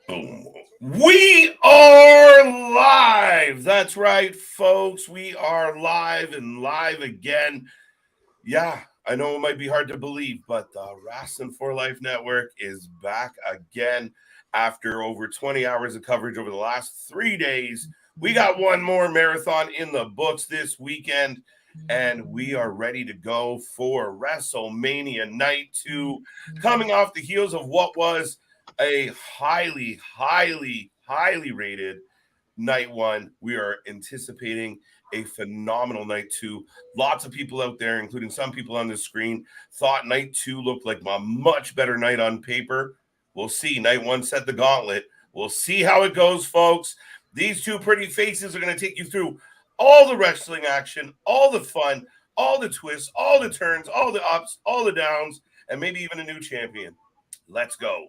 Boom. We are live. That's right, folks. We are live and live again. Yeah, I know it might be hard to believe, but the Wrasslin for Life Network is back again after over 20 hours of coverage over the last 3 days. We got one more marathon in the books this weekend, and we are ready to go for WrestleMania Night 2, coming off the heels of what was a highly rated night 1. We are anticipating a phenomenal night 2. Lots of people out there, including some people on the screen, thought night 2 looked like a much better night on paper. We'll see. Night 1 set the gauntlet. We'll see how it goes, folks. These two pretty faces are going to take you through all the wrestling action, all the fun, all the twists, all the turns, all the ups, all the downs, and maybe even a new champion. Let's go.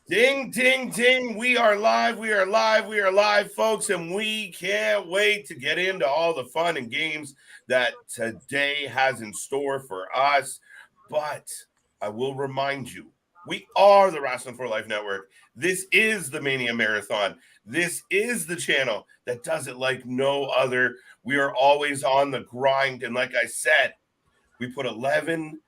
Ding, ding, ding. We are live, folks, and we can't wait to get into all the fun and games that today has in store for us. But I will remind you, we are the Wrasslin for Life Network. This is the Mania Marathon. This is the channel that does it like no other. We are always on the grind, and like I said, we put 11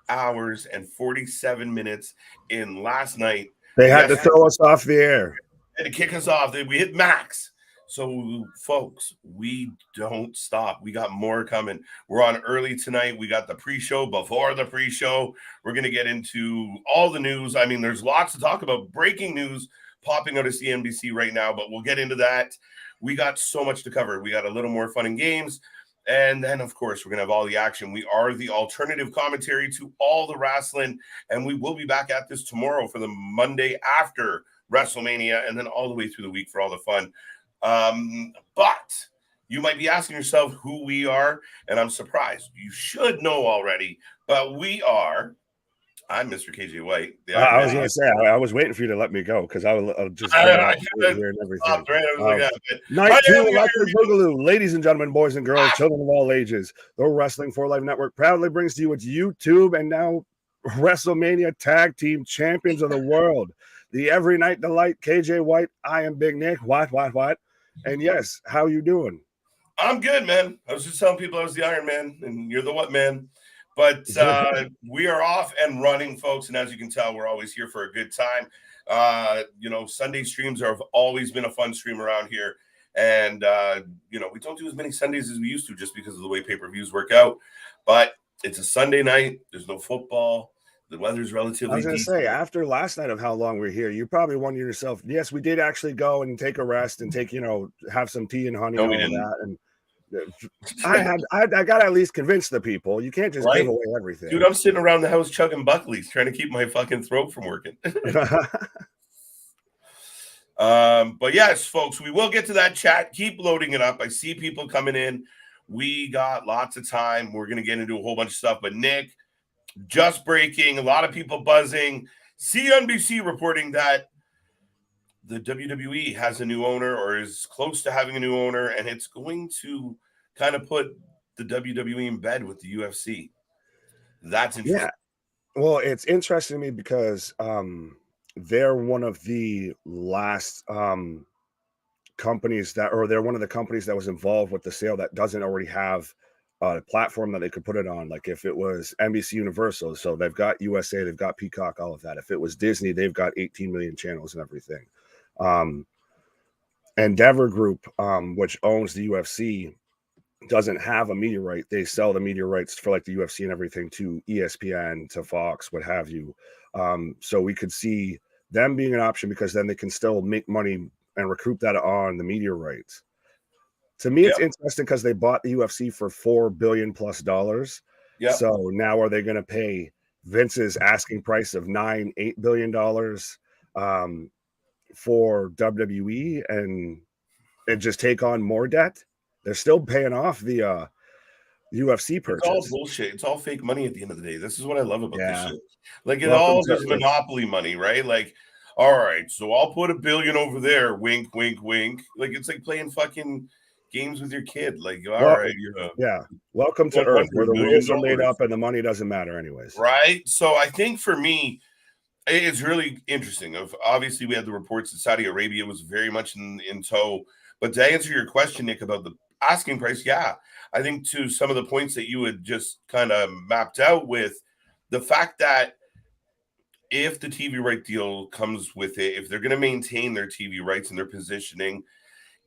hours and 47 minutes in last night. They had to throw us off the air. They had to kick us off. We hit max. So, folks, we don't stop. We got more coming. We're on early tonight. We got the pre-show before the pre-show. We're going to get into all the news. I mean, there's lots to talk about. Breaking news popping out of CNBC right now, but we'll get into that. We got so much to cover. We got a little more fun and games. And then, of course, we're going to have all the action. We are the alternative commentary to all the wrestling, and we will be back at this tomorrow for the Monday after WrestleMania, and then all the way through the week for all the fun. But you might be asking yourself who we are, and I'm surprised. You should know already, but we are. I'm Mr. KJ White. I was going to say, I was waiting for you to let me go because I'll just here and everything. Night 2, Electric Boogaloo. Ladies and gentlemen, boys and girls, children of all ages, the Wrestling for Life Network proudly brings to you its YouTube and now WrestleMania Tag Team Champions of the World. The Every Night Delight, KJ White. I am Big Nick. What? And yes, how you doing? I'm good, man. I was just telling people I was the Iron Man, and you're the What Man. But we are off and running, folks. And as you can tell, we're always here for a good time. Sunday streams have always been a fun stream around here. And, we don't do as many Sundays as we used to just because of the way pay-per-views work out. But it's a Sunday night. There's no football. The weather's relatively I was going to say, after last night of how long we're here, you probably wonder yourself, yes, we did actually go and take a rest and take, have some tea and honey and all that. And I got to at least convince the people. You can't just give away everything. Dude, I'm sitting around the house chugging Buckleys, trying to keep my fucking throat from working. But yes, folks, we will get to that chat. Keep loading it up. I see people coming in. We got lots of time. We're going to get into a whole bunch of stuff. But Nick, just breaking, a lot of people buzzing. CNBC reporting that the WWE has a new owner or is close to having a new owner, and it's going to kind of put the WWE in bed with the UFC. That's interesting. Yeah. Well, it's interesting to me because they're one of the last companies they're one of the companies that was involved with the sale that doesn't already have a platform that they could put it on. Like if it was NBC Universal, so they've got USA, they've got Peacock, all of that. If it was Disney, they've got 18 million channels and everything. Endeavor Group, which owns the UFC, doesn't have a media right. They sell the media rights for like the UFC and everything to ESPN, to Fox, what have you. So we could see them being an option because then they can still make money and recoup that on the media rights. To me, it's interesting because they bought the UFC for $4 billion plus. So now are they going to pay Vince's asking price of $8 billion for WWE and just take on more debt? They're still paying off the UFC purchase. It's all bullshit. It's all fake money at the end of the day. This is what I love about this shit. Like it Welcome all to just monopoly money, right? Like, all right, so I'll put $1 billion over there. Wink, wink, wink. Like it's like playing fucking games with your kid. Like, all right, yeah. Welcome to Earth, where the rules are made up and the money doesn't matter anyways. Right. So I think for me, it's really interesting. Obviously, we had the reports that Saudi Arabia was very much in tow. But to answer your question, Nick, about the asking price, yeah, I think to some of the points that you had just kind of mapped out with the fact that if the TV right deal comes with it, if they're going to maintain their TV rights and their positioning,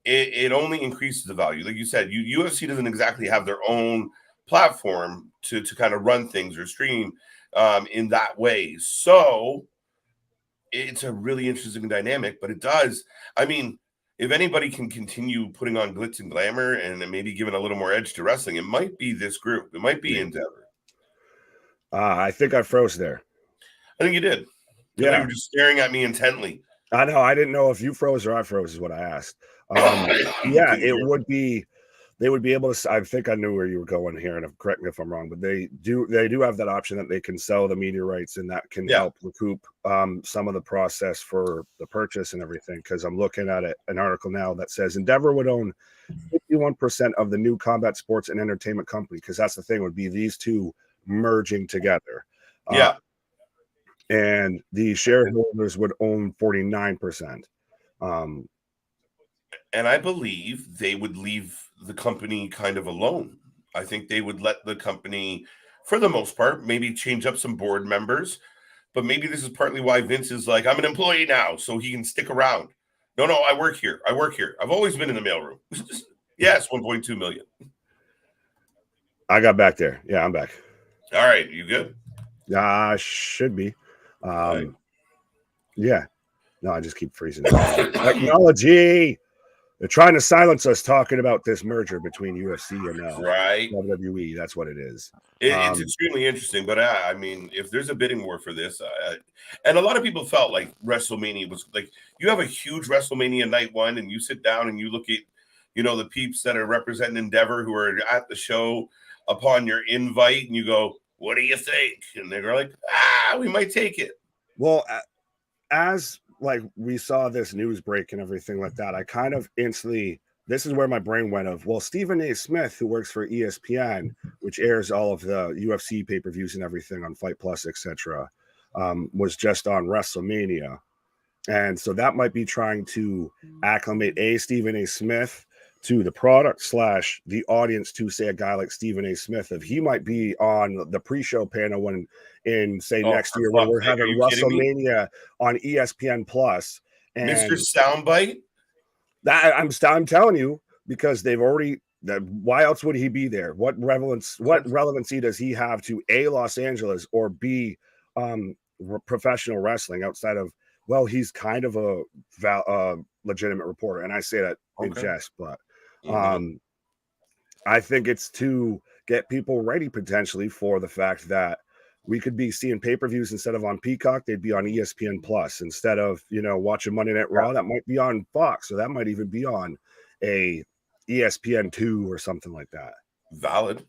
it only increases the value. Like you said, UFC doesn't exactly have their own platform to kind of run things or stream in that way. So it's a really interesting dynamic, but it does. I mean, if anybody can continue putting on glitz and glamour and maybe giving a little more edge to wrestling, it might be this group. It might be Endeavor. I think I froze there. I think you did. Yeah. You were just staring at me intently. I know. I didn't know if you froze or I froze is what I asked. Yeah, it would be. They would be able to. I think I knew where you were going here, and correct me if I'm wrong. But they do have that option that they can sell the media rights, and that can help recoup some of the process for the purchase and everything. Because I'm looking at an article now that says Endeavor would own 51% of the new combat sports and entertainment company. Because that's the thing, would be these two merging together. Yeah. And the shareholders would own 49%. And I believe they would leave the company kind of alone. I think they would let the company, for the most part, maybe change up some board members. But maybe this is partly why Vince is like, I'm an employee now, so he can stick around. No, I work here. I've always been in the mailroom. Yes, 1.2 million. I got back there. Yeah, I'm back. All right, you good? Yeah, should be. Right. Yeah. No, I just keep freezing. Technology. They're trying to silence us talking about this merger between UFC and WWE. That's what it is. It's extremely interesting. But I mean, if there's a bidding war for this, and a lot of people felt like WrestleMania was like, you have a huge WrestleMania night one, and you sit down and you look at, the peeps that are representing Endeavor who are at the show upon your invite, and you go, what do you think? And they're like, we might take it. Well, as like we saw this news break and everything like that, I kind of instantly, this is where my brain went of, well, Stephen A. Smith, who works for ESPN, which airs all of the UFC pay-per-views and everything on Fight Plus, etc., was just on WrestleMania. And so that might be trying to acclimate Stephen A. Smith to the product / the audience to, say, a guy like Stephen A. Smith, if he might be on the pre-show panel when next year when we're having WrestleMania on ESPN Plus. And Mr. Soundbite? I'm telling you, because they've already, why else would he be there? What relevancy does he have to A, Los Angeles, or B, professional wrestling outside of, well, he's kind of a legitimate reporter. And I say that in jest, but I think it's to get people ready potentially for the fact that we could be seeing pay-per-views instead of on Peacock, they'd be on ESPN Plus. Instead of, watching Monday Night Raw, that might be on Fox. So that might even be on a ESPN 2 or something like that. Valid.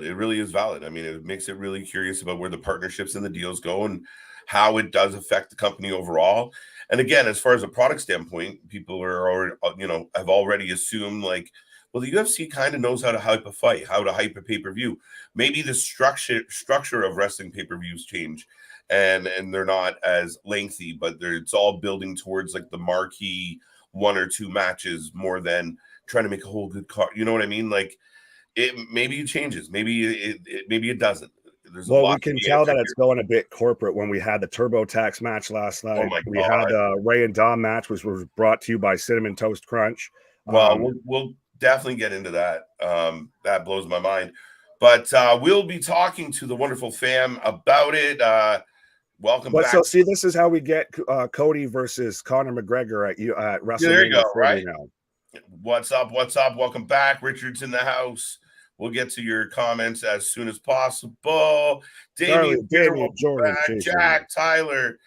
It really is valid. I mean, it makes it really curious about where the partnerships and the deals go and how it does affect the company overall. And again, as far as a product standpoint, people are already, have already assumed like, well, the UFC kind of knows how to hype a fight, how to hype a pay-per-view. Maybe the structure of wrestling pay-per-views change and they're not as lengthy, but it's all building towards like the marquee 1 or 2 matches more than trying to make a whole good card. You know what I mean? Like maybe it changes. Maybe it doesn't. We can tell that it's going a bit corporate when we had the TurboTax match last night. We had the Ray and Dom match, which was brought to you by Cinnamon Toast Crunch. Well, we'll definitely get into that. That blows my mind. But we'll be talking to the wonderful fam about it. Welcome back. So see, this is how we get Cody versus Conor McGregor at WrestleMania. There you go, right? Now. What's up? Welcome back. Richard's in the house. We'll get to your comments as soon as possible. Damien, Jordan, Jack, Tyler.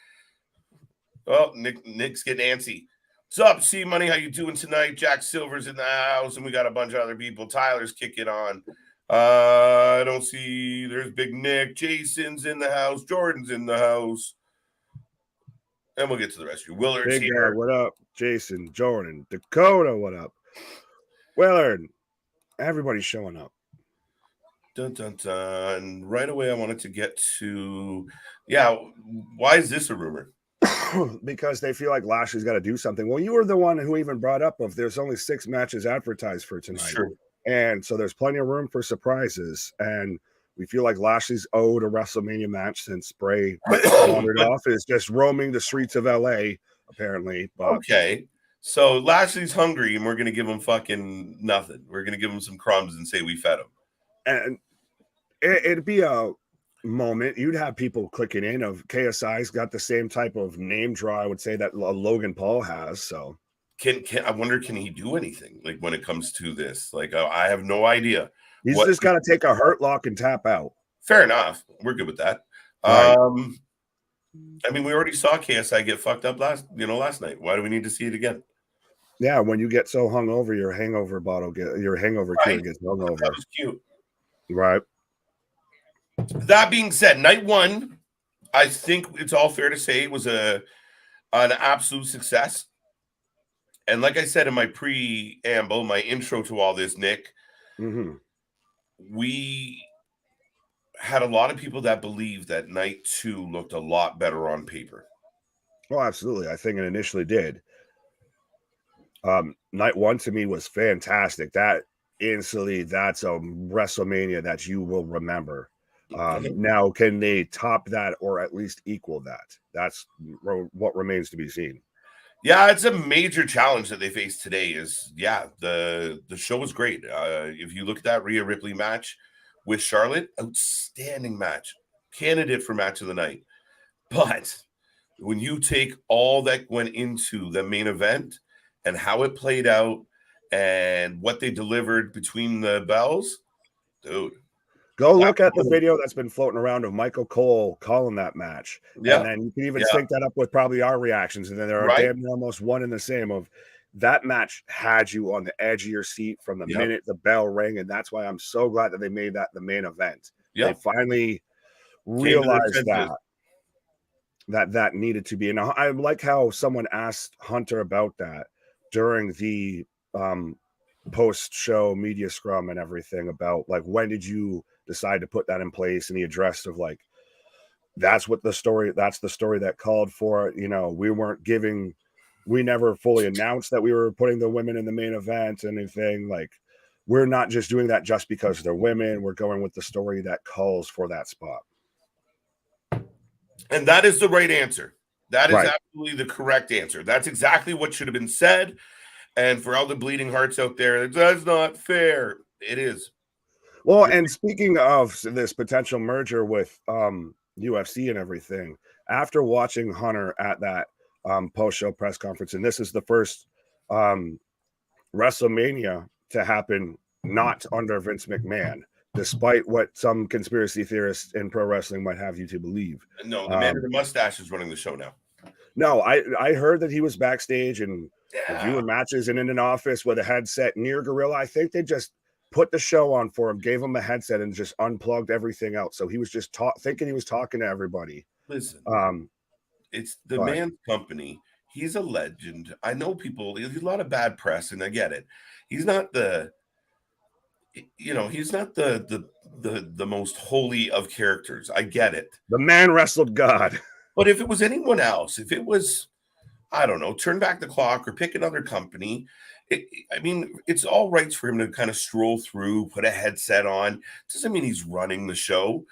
Oh, Nick's getting antsy. What's up, C Money? How you doing tonight? Jack Silver's in the house, and we got a bunch of other people. Tyler's kicking on. I don't see. There's Big Nick. Jason's in the house. Jordan's in the house. And we'll get to the rest of you. Willard's Big here. what up? Jason, Jordan, Dakota, what up? Willard, everybody's showing up. Dun, dun, dun. Right away, I wanted to get to, yeah, why is this a rumor? Because they feel like Lashley's got to do something. Well, you were the one who even brought up of there's only 6 matches advertised for tonight. Sure. And so there's plenty of room for surprises. And we feel like Lashley's owed a WrestleMania match since Bray wandered off. Is just roaming the streets of LA, apparently. But okay. So Lashley's hungry, and we're going to give him fucking nothing. We're going to give him some crumbs and say we fed him. And it'd be a moment. You'd have people clicking in of KSI's got the same type of name draw, I would say, that Logan Paul has. So can I wonder, can he do anything like when it comes to this? Like, I have no idea. He's just got to take a hurt lock and tap out. Fair enough. We're good with that. Right. I mean, we already saw KSI get fucked up last night. Why do we need to see it again? Yeah, when you get so hungover, your hangover cure gets hungover. That was cute. Right. That being said, night one, I think it's all fair to say, was an absolute success. And like I said in my preamble, my intro to all this, Nick, we had a lot of people that believed that night two looked a lot better on paper. Oh, absolutely. I think it initially did. Night one to me was fantastic. That instantly, that's a WrestleMania that you will remember. Now, can they top that or at least equal that? That's what remains to be seen. Yeah, it's a major challenge that they face today. The show was great. If you look at that Rhea Ripley match with Charlotte, outstanding match, candidate for match of the night. But when you take all that went into the main event and how it played out and what they delivered between the bells, dude. Go look at the video that's been floating around of Michael Cole calling that match. Yeah. And then you can even sync that up with probably our reactions. And then there are damn near almost one and the same of that match had you on the edge of your seat from the minute the bell rang. And that's why I'm so glad that they made that the main event. They finally realized that needed to be. And I like how someone asked Hunter about that during the post-show media scrum and everything about like, when did you decide to put that in place? And he addressed of like, that's the story that called for it. You know, we never fully announced that we were putting the women in the main event and anything. Like, we're not just doing that just because they're women. We're going with the story that calls for that spot. And that is the right answer. That is absolutely the correct answer. That's exactly what should have been said. And for all the bleeding hearts out there, that's not fair. It is. Well, and speaking of this potential merger with UFC and everything, after watching Hunter at that post-show press conference, and this is the first WrestleMania to happen not under Vince McMahon, despite what some conspiracy theorists in pro wrestling might have you to believe. No, the man with the mustache is running the show now. No, I heard that he was backstage and reviewing matches and in an office with a headset near Gorilla. I think they just put the show on for him, gave him a headset, and just unplugged everything else. So he was just thinking he was talking to everybody. Listen, it's the man's company. He's a legend. I know people. There's a lot of bad press, and I get it. He's not the most holy of characters. I get it. The man wrestled God. But if it was anyone else, if it was, I don't know, turn back the clock or pick another company. It's all right for him to kind of stroll through, put a headset on. Doesn't mean he's running the show.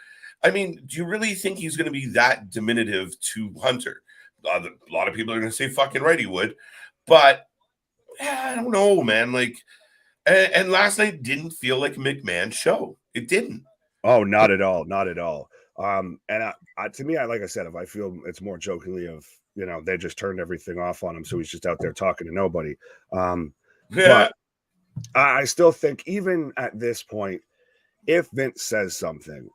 I mean, do you really think he's going to be that diminutive to Hunter? A lot of people are going to say fucking right he would. But I don't know, man. Like, and last night didn't feel like a McMahon show. It didn't. Oh, not at all. Not at all. And to me, like I said, if I feel it's more jokingly of, you know, they just turned everything off on him. So he's just out there talking to nobody. But I still think even at this point, if Vince says something,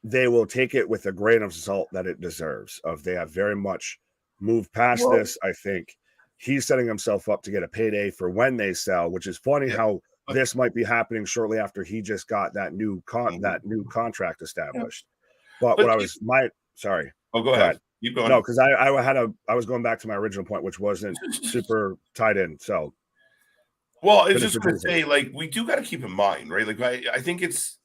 they will take it with a grain of salt that it deserves. They have very much moved past this, I think. he's setting himself up to get a payday for when they sell, which is funny how this might be happening shortly after he just got that new contract established. But what I was sorry. Oh, go ahead. Keep going. No, because I was going back to my original point, which wasn't super tied in. So, well, I was just going to say, like, we do got to keep in mind, right? Like, I think it's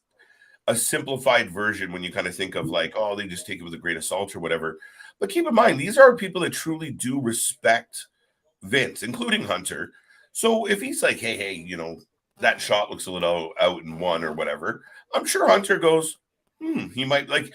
a simplified version when you kind of think of like, oh, they just take it with a grain of salt or whatever. But keep in mind, these are people that truly do respect Vince, including Hunter. So if he's like, hey, you know, that shot looks a little out in one or whatever, I'm sure Hunter goes, he might like.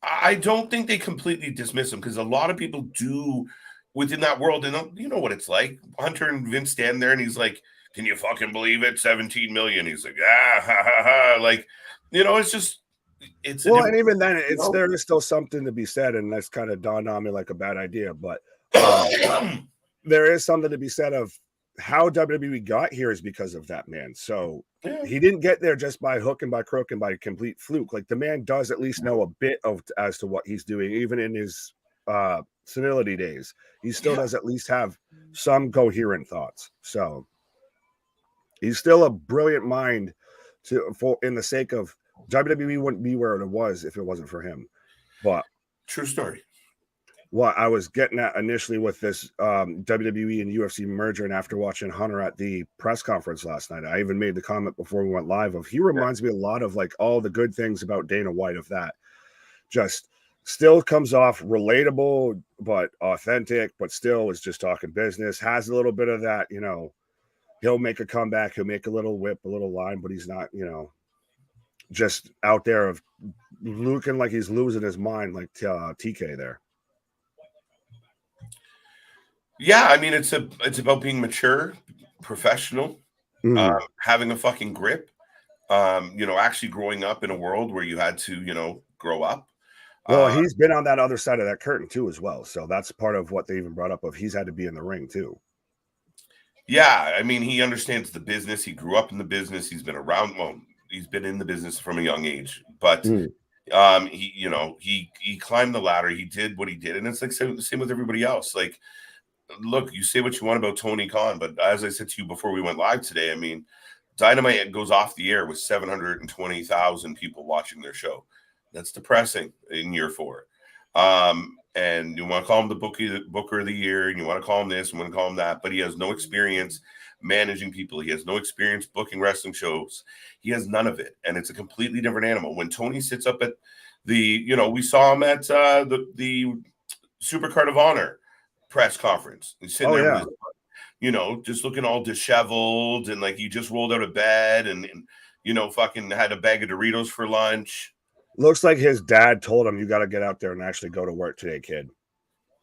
I don't think they completely dismiss him because a lot of people do within that world. And you know what it's like. Hunter and Vince stand there and he's like, can you fucking believe it? 17 million. He's like, ha, ha, ha. Like, you know, it's just, it's well, and even then, there is still something to be said, and that's kind of dawned on me like a bad idea. But there is something to be said of how WWE got here is because of that man. So he didn't get there just by hook and by crook and by complete fluke. Like the man does at least know a bit of as to what he's doing, even in his senility days. He still does at least have some coherent thoughts. So he's still a brilliant mind in the sake of WWE wouldn't be where it was if it wasn't for him. But true story. What I was getting at initially with this WWE and UFC merger, and after watching Hunter at the press conference last night, I even made the comment before we went live of he reminds me a lot of like all the good things about Dana White of that. Just still comes off relatable, but authentic, but still is just talking business. Has a little bit of that, you know, he'll make a comeback, he'll make a little whip, a little line, but he's not, you know, just out there of looking like he's losing his mind like TK there. Yeah, I mean, it's about being mature, professional, having a fucking grip, you know, actually growing up in a world where you had to, you know, grow up. Well, he's been on that other side of that curtain too as well. So that's part of what they even brought up of he's had to be in the ring too. Yeah, I mean, he understands the business. He grew up in the business. He's been around. Well, he's been in the business from a young age, but he, you know, he climbed the ladder. He did what he did, and it's like the same with everybody else. Like, look, you say what you want about Tony Khan, but as I said to you before we went live today, I mean, Dynamite goes off the air with 720,000 people watching their show. That's depressing in year 4. And you want to call him the booker of the year, and you want to call him this, and want to call him that, but he has no experience managing people. He has no experience booking wrestling shows. He has none of it, and it's a completely different animal. When Tony sits up at the, you know, we saw him at the Super Card of Honor press conference. He's sitting there with his, you know, just looking all disheveled and like he just rolled out of bed and you know, fucking had a bag of Doritos for lunch. Looks like his dad told him, you got to get out there and actually go to work today, kid.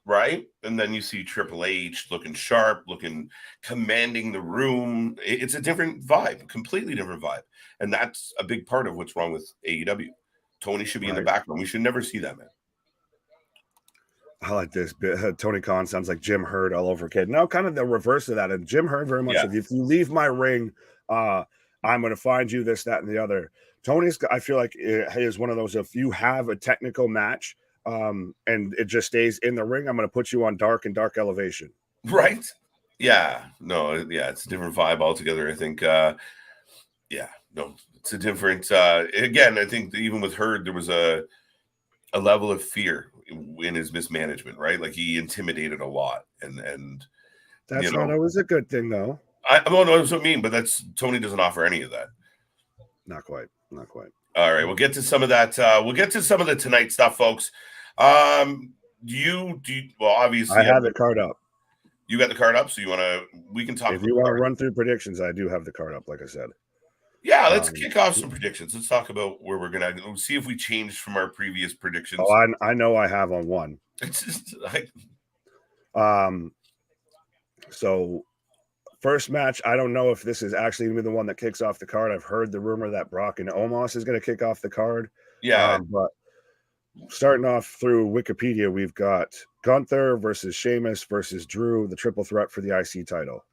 Right? And then you see Triple H looking sharp, looking commanding the room. It's a different vibe, completely different vibe. And that's a big part of what's wrong with AEW. Tony should be in the background. We should never see that, man. I like this. Tony Khan sounds like Jim Herd all over again. No, kind of the reverse of that. And Jim Herd very much. If you leave my ring, I'm going to find you this, that, and the other. Tony's, I feel like, is one of those. If you have a technical match and it just stays in the ring, I'm going to put you on dark and dark elevation. Right? Yeah. No. Yeah. It's a different vibe altogether. I think. Yeah. No. It's a different. Again, I think even with Herd, there was a level of fear in his mismanagement, right? Like he intimidated a lot, and that's not always a good thing, though. I don't know what I mean, but that's Tony doesn't offer any of that. Not quite. All right, we'll get to some of that. We'll get to some of the tonight stuff, folks. Do you? Well, obviously, I have the card up. You got the card up, so we can talk. If you want to run through predictions, I do have the card up, like I said. Yeah, let's kick off some predictions. Let's talk about where we're gonna see if we changed from our previous predictions. Oh, I know I have on one. It's just So first match, I don't know if this is actually gonna be the one that kicks off the card. I've heard the rumor that Brock and Omos is gonna kick off the card. Yeah, but starting off through Wikipedia, we've got Gunther versus Sheamus versus Drew, the triple threat for the IC title.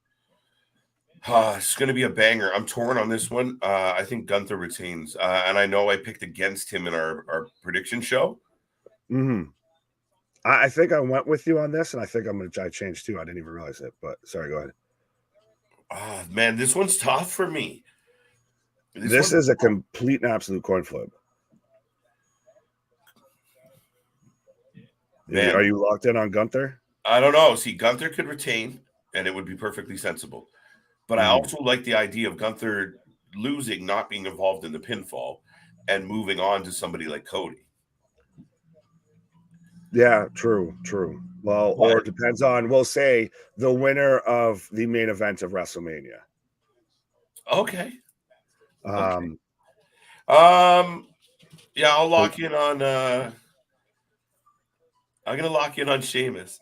It's going to be a banger. I'm torn on this one. I think Gunther retains. And I know I picked against him in our prediction show. I I think I went with you on this, and I think I changed too. I didn't even realize it, but sorry, go ahead. Oh, man, this one's tough for me. This is a complete and absolute coin flip. Man, are you locked in on Gunther? I don't know. See, Gunther could retain, and it would be perfectly sensible. But I also like the idea of Gunther losing, not being involved in the pinfall, and moving on to somebody like Cody. Yeah, true. Well, or it depends on, we'll say, the winner of the main event of WrestleMania. Okay. Yeah, I'll lock in on I'm gonna lock in on Sheamus.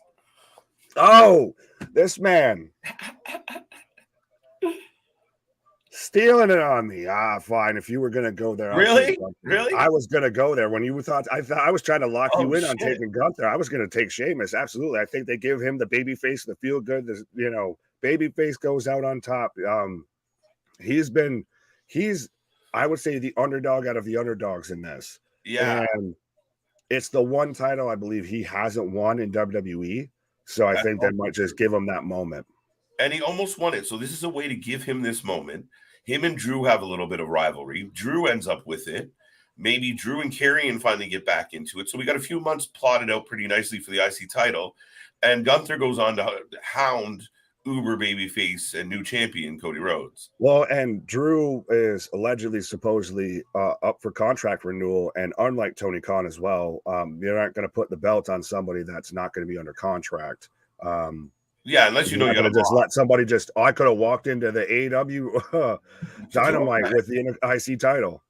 Oh, this man. Stealing it on me. Fine. If you were gonna go there, really? I was gonna go there when you thought. I was trying to lock you in on taking Gunther. I was gonna take Sheamus. Absolutely. I think they give him the baby face, the feel good. Baby face goes out on top. He's I would say the underdog out of the underdogs in this. Yeah, and it's the one title I believe he hasn't won in WWE. So I think they might just give him that moment. And he almost won it. So this is a way to give him this moment. Him and Drew have a little bit of rivalry. Drew ends up with it. Maybe Drew and Karrion finally get back into it. So we got a few months plotted out pretty nicely for the IC title. And Gunther goes on to hound uber babyface and new champion Cody Rhodes. Well, and Drew is allegedly, supposedly up for contract renewal. And unlike Tony Khan as well, you're not going to put the belt on somebody that's not going to be under contract. Yeah, unless you know you got to just let somebody just. I could have walked into the AEW Dynamite with the IC title.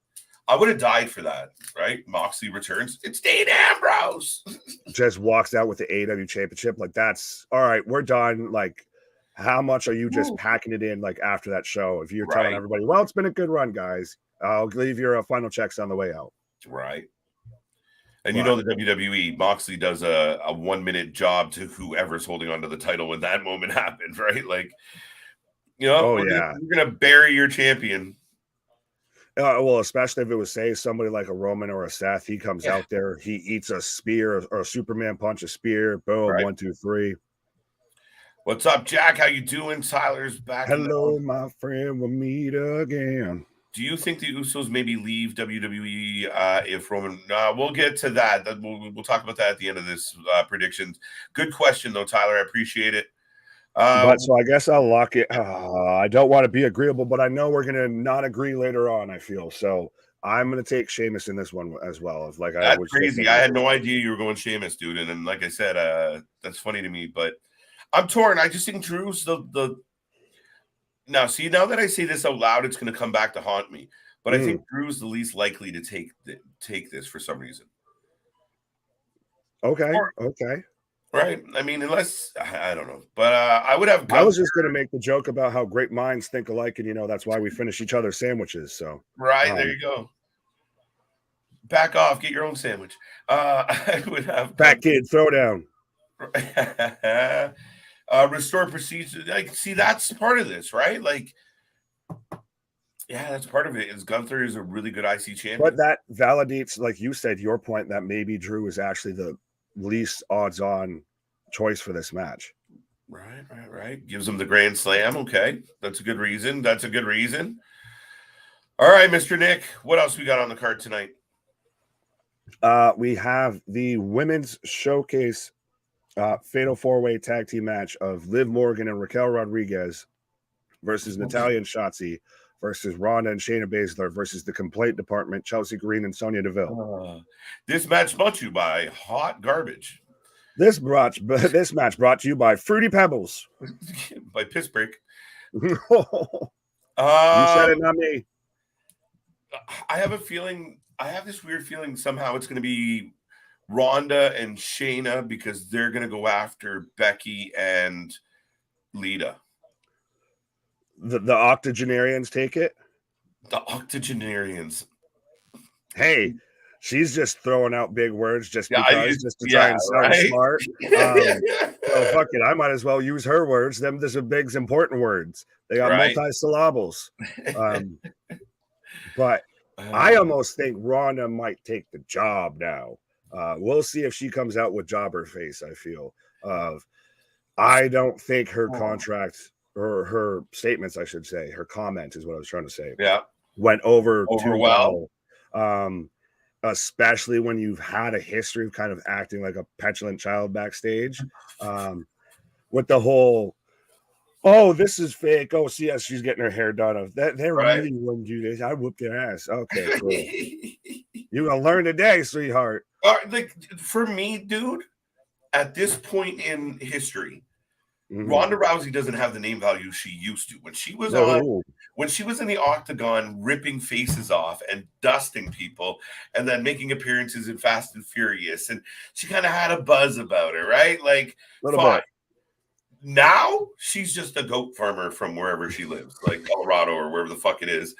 I would have died for that, right? Moxley returns. It's Dean Ambrose. Just walks out with the AEW championship. Like, that's all right. We're done. Like, how much are you just packing it in? Like, after that show, if you're telling everybody, well, it's been a good run, guys. I'll leave your final checks on the way out. Right. And you know the WWE, Moxley does a 1 minute job to whoever's holding onto the title when that moment happened, right? Like, we're going to bury your champion. Well, especially if it was, say, somebody like a Roman or a Seth, he comes out there, he eats a spear or a Superman punch, a spear, boom, 1, 2, 3. What's up, Jack? How you doing? Tyler's back. Hello, my friend. We'll meet again. Do you think the Usos maybe leave WWE if Roman? We'll get to that. We'll talk about that at the end of this predictions. Good question, though, Tyler. I appreciate it. So I guess I'll lock it. I don't want to be agreeable, but I know we're going to not agree later on, I feel. So I'm going to take Sheamus in this one as well. That's crazy. I had no idea you were going Sheamus, dude. And like I said, that's funny to me. But I'm torn. I just think Drew's the now, see, now that I say this out loud, it's going to come back to haunt me. But I think Drew's the least likely to take this for some reason. Okay. Right? I mean, unless, I don't know. But I would have... I was just going to make the joke about how great minds think alike, and, that's why we finish each other's sandwiches, so... Right, there you go. Back off, get your own sandwich. I would have... Fat kid, throw down. Restore procedure. Like, see, that's part of this, right? Like, yeah, that's part of it. Is Gunther is a really good IC champion, but that validates, like you said, your point that maybe Drew is actually the least odds-on choice for this match. Right. Gives him the Grand Slam. Okay, that's a good reason. All right, Mr. Nick, what else we got on the card tonight? We have the Women's Showcase Fatal 4-Way Tag Team match of Liv Morgan and Raquel Rodriguez versus Natalya and Shotzi versus Ronda and Shayna Baszler versus the Complaint Department, Chelsea Green and Sonya Deville. This match brought to you by Hot Garbage. This match brought to you by Fruity Pebbles. By Piss Break. You said it, not me. I have this weird feeling somehow it's going to be Ronda and Shayna because they're going to go after Becky and Lita. The octogenarians take it? The octogenarians. Hey, she's just throwing out big words just to try and sound smart. So fuck it, I might as well use her words. There's some big, important words. They got multi-syllables. But I almost think Ronda might take the job now. We'll see if she comes out with jobber face. I feel I don't think her contract or her statements, I should say, her comment is what I was trying to say. Yeah, went over too well. Especially when you've had a history of kind of acting like a petulant child backstage, with the whole, oh, this is fake. Oh, see, yes, she's getting her hair done. That they really wouldn't do this. I whooped their ass. Okay, cool. You're gonna learn today, sweetheart. Like for me, dude, at this point in history, Ronda Rousey doesn't have the name value she used to. When she was when she was in the octagon, ripping faces off and dusting people, and then making appearances in Fast and Furious, and she kind of had a buzz about her, right? Like, little bit. Now she's just a goat farmer from wherever she lives, like Colorado or wherever the fuck it is.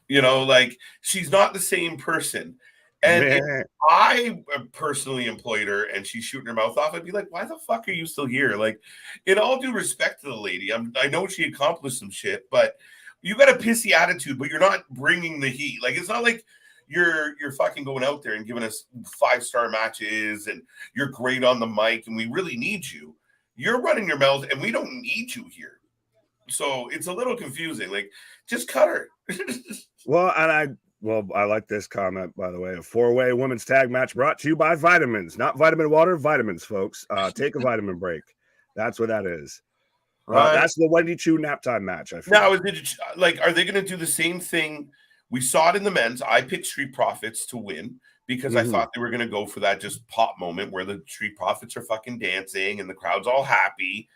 You know, like she's not the same person. And if I personally employed her and she's shooting her mouth off, I'd be like, why the fuck are you still here? Like, in all due respect to the lady, I know she accomplished some shit, but you got a pissy attitude, but you're not bringing the heat. Like, it's not like you're fucking going out there and giving us 5-star matches and you're great on the mic and we really need you. You're running your mouth and we don't need you here. So it's a little confusing. Like, just cut her. Well, I like this comment, by the way. A 4-way women's tag match brought to you by vitamins, not vitamin water, vitamins, folks. Take a vitamin break. That's what that is. Right. That's the Wendy Chu nap time match. I feel. Now, like, are they going to do the same thing? We saw it in the men's. I picked Street Profits to win because I thought they were going to go for that just pop moment where the Street Profits are fucking dancing and the crowd's all happy.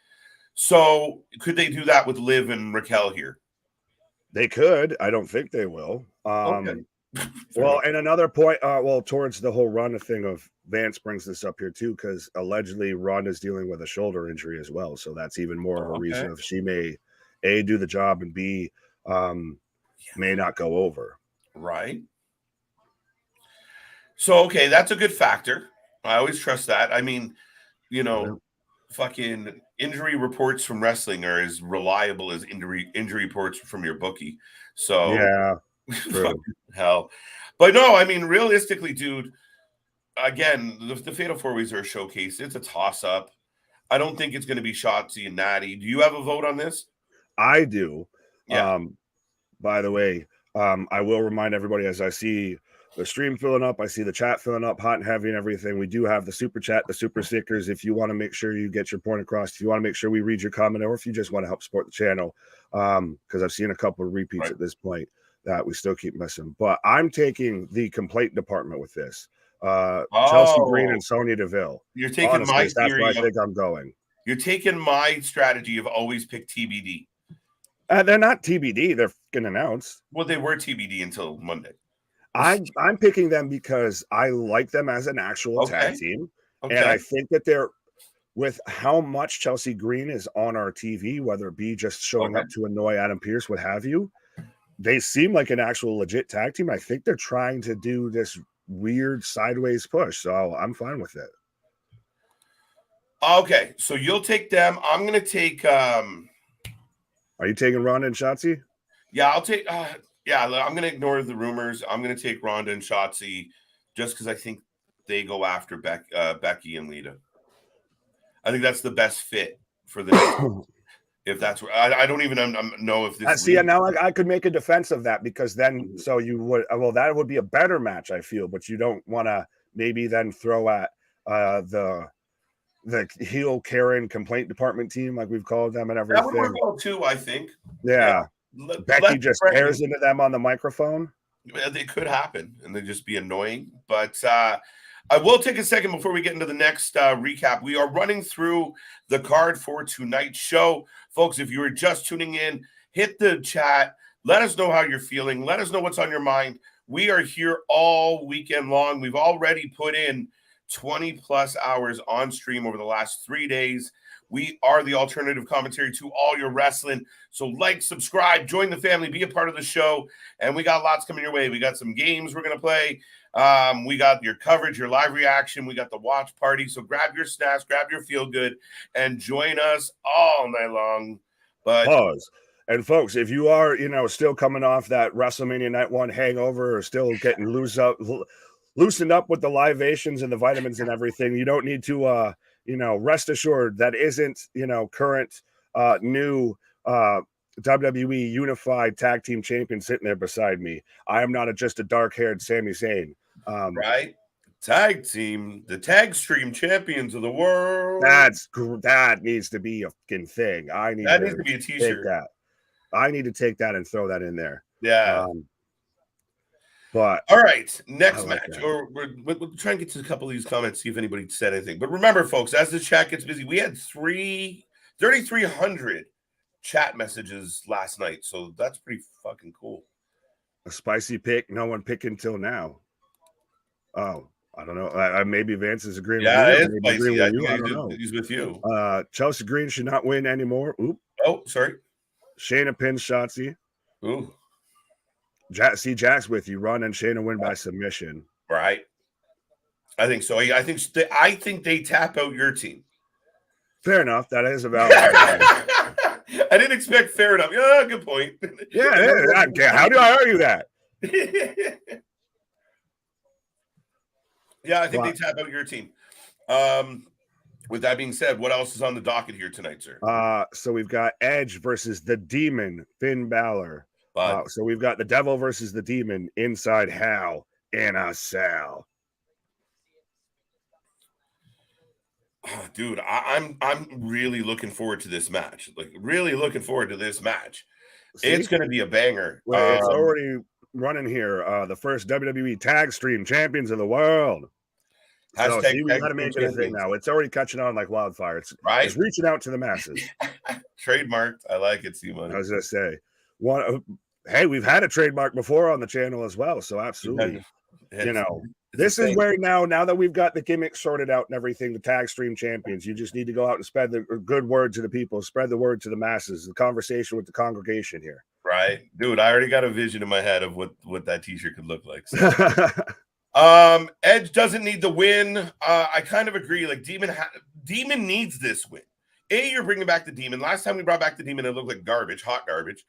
So could they do that with Liv and Raquel here? They could. I don't think they will. Okay. Well, and another point, towards the whole Ronda thing of Vance brings this up here too, because allegedly Ronda's dealing with a shoulder injury as well. So that's even more of a reason if she may A, do the job, and B, may not go over. Right. So, okay, that's a good factor. I always trust that. I mean, you know, fucking injury reports from wrestling are as reliable as injury reports from your bookie. So, yeah, hell. But no, I mean, realistically, dude, again, the Fatal 4-Ways are a showcase. It's a toss-up. I don't think it's going to be Shotzi and Natty. Do you have a vote on this? I do. Yeah. By the way, I will remind everybody as I see the stream filling up, I see the chat filling up hot and heavy and everything. We do have the super chat, the super stickers. If you want to make sure you get your point across, if you want to make sure we read your comment, or if you just want to help support the channel, because I've seen a couple of repeats at this point that we still keep missing. But I'm taking the complaint department with this. Chelsea Green and Sonya Deville. You're taking my theory. That's where I think I'm going. You're taking my strategy of always pick TBD. They're not TBD. They're fucking announced. Well, they were TBD until Monday. I'm picking them because I like them as an actual tag team. And I think that they're, with how much Chelsea Green is on our TV, whether it be just showing up to annoy Adam Pearce, what have you, they seem like an actual legit tag team. I think they're trying to do this weird sideways push. So I'm fine with it. Okay. So you'll take them. I'm going to take... Are you taking Ronda and Shotzi? Yeah, I'll take... yeah, I'm going to ignore the rumors. I'm going to take Ronda and Shotzi just because I think they go after Becky and Lita. I think that's the best fit for the if that's where I don't even know if this. See, now I could make a defense of that because then so you would that would be a better match, I feel, but you don't want to maybe then throw at the heel Karen complaint department team like we've called them and everything. That would work well too, I think. Yeah. Becky just stares into them on the microphone. It could happen, and they'd just be annoying. But I will take a second before we get into the next recap. We are running through the card for tonight's show. Folks, if you were just tuning in, hit the chat. Let us know how you're feeling. Let us know what's on your mind. We are here all weekend long. We've already put in 20-plus hours on stream over the last 3 days. We are the alternative commentary to all your wrestling. So like, subscribe, join the family, be a part of the show. And we got lots coming your way. We got some games we're going to play. We got your coverage, your live reaction. We got the watch party. So grab your snacks, grab your feel good, and join us all night long. But pause. And folks, if you are, still coming off that WrestleMania Night 1 hangover or still getting loosened up with the libations and the vitamins and everything. You don't need to, rest assured that isn't, current, new, WWE Unified Tag Team Champion sitting there beside me. I am not just a dark-haired Sami Zayn. Right? Tag team, the tag stream champions of the world. That needs to be a fucking thing. That needs to be a t-shirt. That. I need to take that and throw that in there. Yeah. But all right, next match. Or we'll try and get to a couple of these comments, see if anybody said anything. But remember, folks, as the chat gets busy, we had 3,300 chat messages last night, so that's pretty fucking cool. A spicy pick, no one picked until now. Oh, I don't know. Maybe Vance is agreeing with you. It's spicy. I don't know. He's with you. Chelsea Green should not win anymore. Oop. Oh, sorry. Shayna pins Shotzi. Ooh. Jack's with you. Ron and Shayna win by submission. Right. I think so. I think they tap out your team. Fair enough. That is a valid. I didn't expect fair enough. Yeah, good point. Yeah. How do I argue that? Yeah, I think they tap out your team. With that being said, what else is on the docket here tonight, sir? So we've got Edge versus the Demon, Finn Balor. So we've got the Devil versus the Demon inside Hell in a Cell. Dude, I'm really looking forward to this match. Like, really looking forward to this match. See? It's going to be a banger. Well, it's already running here. The first WWE Tag Stream Champions of the World. So we got to make it a thing now. It's already catching on like wildfire. It's reaching out to the masses. Trademarked. I like it, C-Money. I was going to say, hey, we've had a trademark before on the channel as well. So absolutely. This is where now that we've got the gimmick sorted out and everything, the Tag Stream Champions, you just need to go out and spread the good word to the people, spread the word to the masses, the conversation with the congregation here. Right. Dude, I already got a vision in my head of what that t-shirt could look like. So. Edge doesn't need the win. I kind of agree. Like, Demon needs this win. You're bringing back the Demon. Last time we brought back the Demon, it looked like garbage, hot garbage.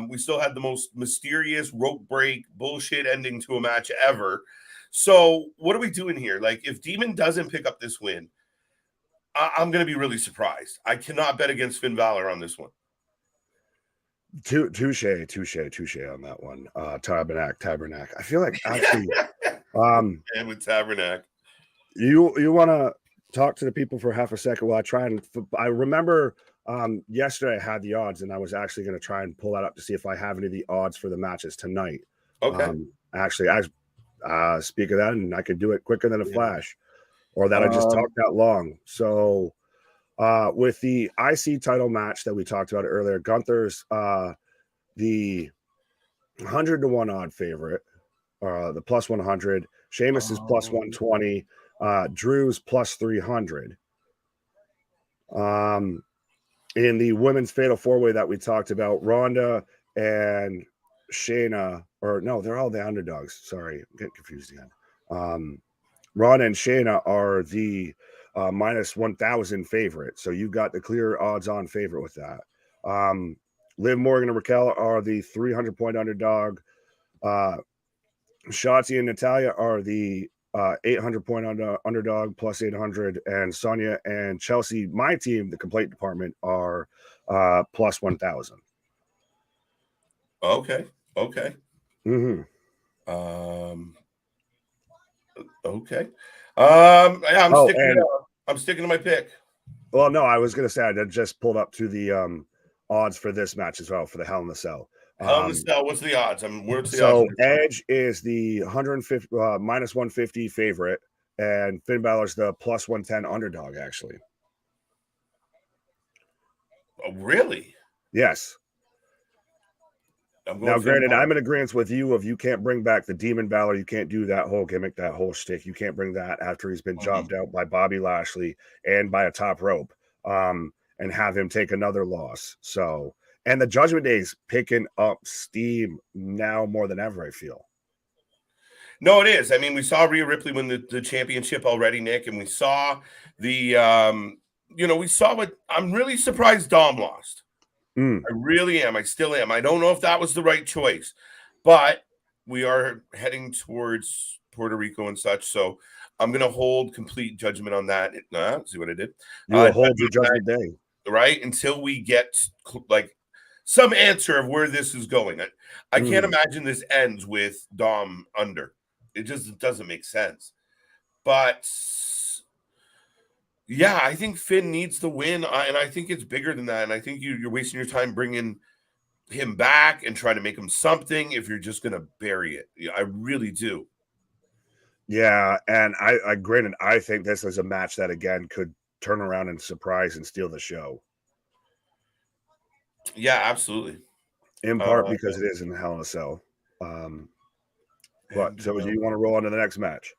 We still had the most mysterious rope break bullshit ending to a match ever. So what are we doing here? Like, if Demon doesn't pick up this win, I'm going to be really surprised. I cannot bet against Finn Balor on this one. Touche on that one. Tabernacle. I feel like actually, and with Tabernacle, you want to talk to the people for half a second while I try and. I remember yesterday I had the odds, and I was actually going to try and pull that up to see if I have any of the odds for the matches tonight. Okay. Actually, I speak of that, and I could do it quicker than a flash, or that I just talked that long. So. With the IC title match that we talked about earlier, Gunther's the 100-1 odd favorite, the plus 100. Sheamus is plus 120. Drew's plus 300. In the women's fatal four-way that we talked about, Ronda and Shayna, or no, they're all the underdogs. Sorry, I'm getting confused again. Ronda and Shayna are the minus 1,000 favorite. So you got the clear odds on favorite with that. Liv Morgan and Raquel are the 300-point underdog. Shotzi and Natalya are the 800-point underdog plus 800. And Sonya and Chelsea, my team, the complaint department, are plus 1,000. Okay. Mm-hmm. Okay. I'm sticking to my pick. Well, no, I was going to say I just pulled up to the odds for this match as well for the Hell in the Cell. Hell in the Cell. What's the odds? So Edge is the 150 minus 150 favorite, and Finn Balor's the plus 110 underdog. Actually. Oh, really? Yes. Now, granted, I'm in agreement with you of you can't bring back the Demon Balor. You can't do that whole gimmick, that whole shtick. You can't bring that after he's been jobbed out by Bobby Lashley and by a top rope, and have him take another loss. So, and the Judgment Day's picking up steam now more than ever, I feel. No, it is. I mean, we saw Rhea Ripley win the championship already, Nick, and we saw we saw what I'm really surprised Dom lost. I really am. I still am. I don't know if that was the right choice, but we are heading towards Puerto Rico and such. So I'm going to hold complete judgment on that. See what I did? You will hold your judgment day. Right? Until we get like some answer of where this is going. I can't imagine this ends with Dom under. It just doesn't make sense. But yeah, I think Finn needs the win, and I think it's bigger than that. And I think you're wasting your time bringing him back and trying to make him something if you're just going to bury it. I really do. Yeah, and I granted, I think this is a match that again could turn around and surprise and steal the show. Yeah, absolutely. In part because it is in the Hell in a Cell. But so do you want to roll on to the next match?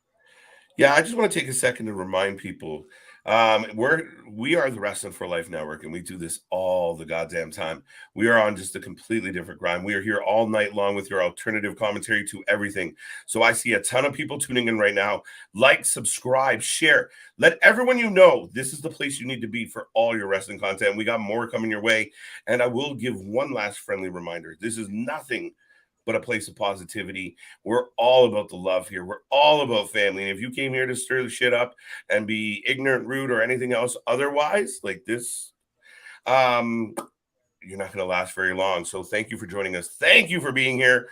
Yeah, I just want to take a second to remind people we are the Wrestling for Life Network, and we do this all the goddamn time. We are on just a completely different grind. We are here all night long with your alternative commentary to everything. So I see a ton of people tuning in right now. Like, subscribe, share. Let everyone you know this is the place you need to be for all your wrestling content. We got more coming your way. And I will give one last friendly reminder. This is nothing but a place of positivity. We're all about the love here. We're all about family. And if you came here to stir the shit up and be ignorant, rude, or anything else otherwise, like this, you're not going to last very long. So thank you for joining us. Thank you for being here.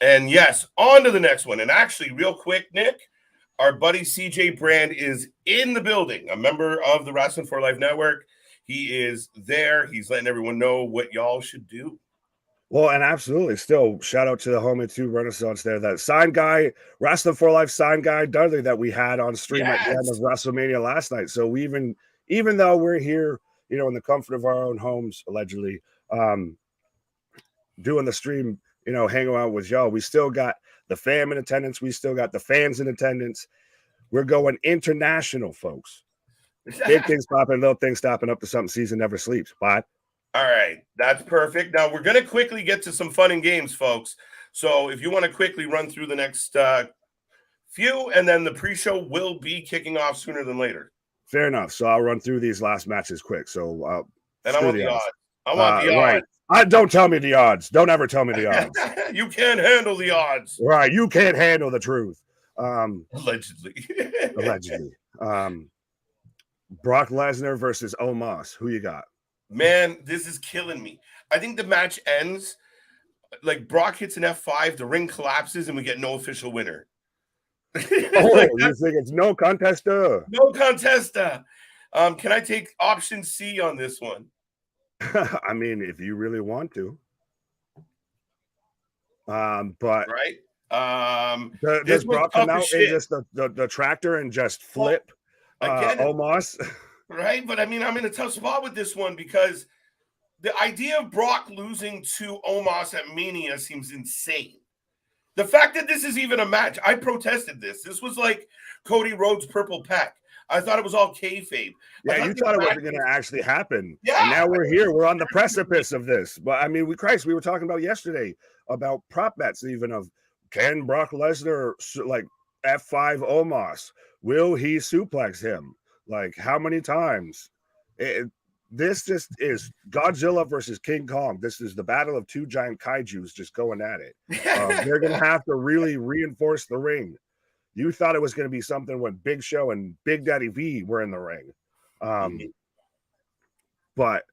And yes, on to the next one. And actually, real quick, Nick, our buddy CJ Brand is in the building, a member of the Wrestling for Life Network. He is there. He's letting everyone know what y'all should do. Well, and absolutely, still shout out to the Home Two Renaissance there. That sign guy, Wrestling for Life sign guy Dudley that we had on stream at the end of WrestleMania last night. So we even though we're here, you know, in the comfort of our own homes, allegedly, doing the stream, you know, hanging out with y'all, we still got the fam in attendance. We still got the fans in attendance. We're going international, folks. Big things popping, little things stopping up to something. Season never sleeps. Bye. All right, that's perfect. Now we're going to quickly get to some fun and games, folks. So if you want to quickly run through the next few, and then the pre-show will be kicking off sooner than later. Fair enough. So I'll run through these last matches quick. So and I want the odds. I want the odds. Right. Don't tell me the odds. Don't ever tell me the odds. You can't handle the odds. Right. You can't handle the truth. Allegedly. Allegedly. Brock Lesnar versus Omos. Who you got? Man, this is killing me. I think the match ends like Brock hits an F5, the ring collapses, and we get no official winner. Oh, like you think it's no contester? No contester. Can I take option C on this one? I mean, if you really want to. But right. Does Brock come out and just the tractor and just flip Omos? Right, but I mean, I'm in a tough spot with this one because the idea of Brock losing to Omos at Mania seems insane. The fact that this is even a match, I protested this. This was like Cody Rhodes' Purple Pack. I thought it was all kayfabe. Yeah, you thought it wasn't going to actually happen. Yeah. And now we're here. We're on the precipice of this. But I mean, we were talking about yesterday about prop bets, even of can Brock Lesnar like F5 Omos? Will he suplex him? Like, how many times? This just is Godzilla versus King Kong. This is the battle of two giant kaijus just going at it. They're going to have to really reinforce the ring. You thought it was going to be something when Big Show and Big Daddy V were in the ring. But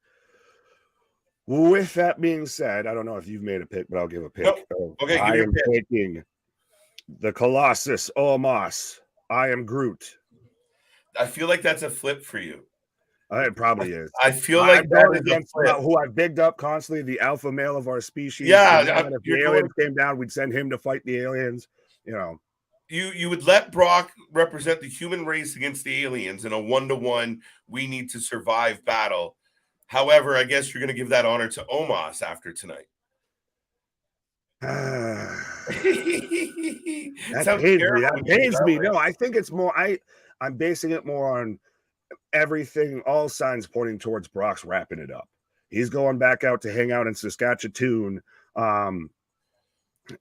with that being said, I don't know if you've made a pick, but I'll give a pick. Nope. Okay, I am taking the Colossus Omos. I am Groot. I feel like that's a flip for you. It probably is. I feel like that is against who I've bigged up constantly, the alpha male of our species. Yeah, if the aliens came down, we'd send him to fight the aliens. You know, you would let Brock represent the human race against the aliens in a 1-to-1 we need to survive battle. However, I guess you're going to give that honor to Omos after tonight. That pains me. No, I think it's more. I'm basing it more on everything. All signs pointing towards Brock's wrapping it up. He's going back out to hang out in Saskatchewan,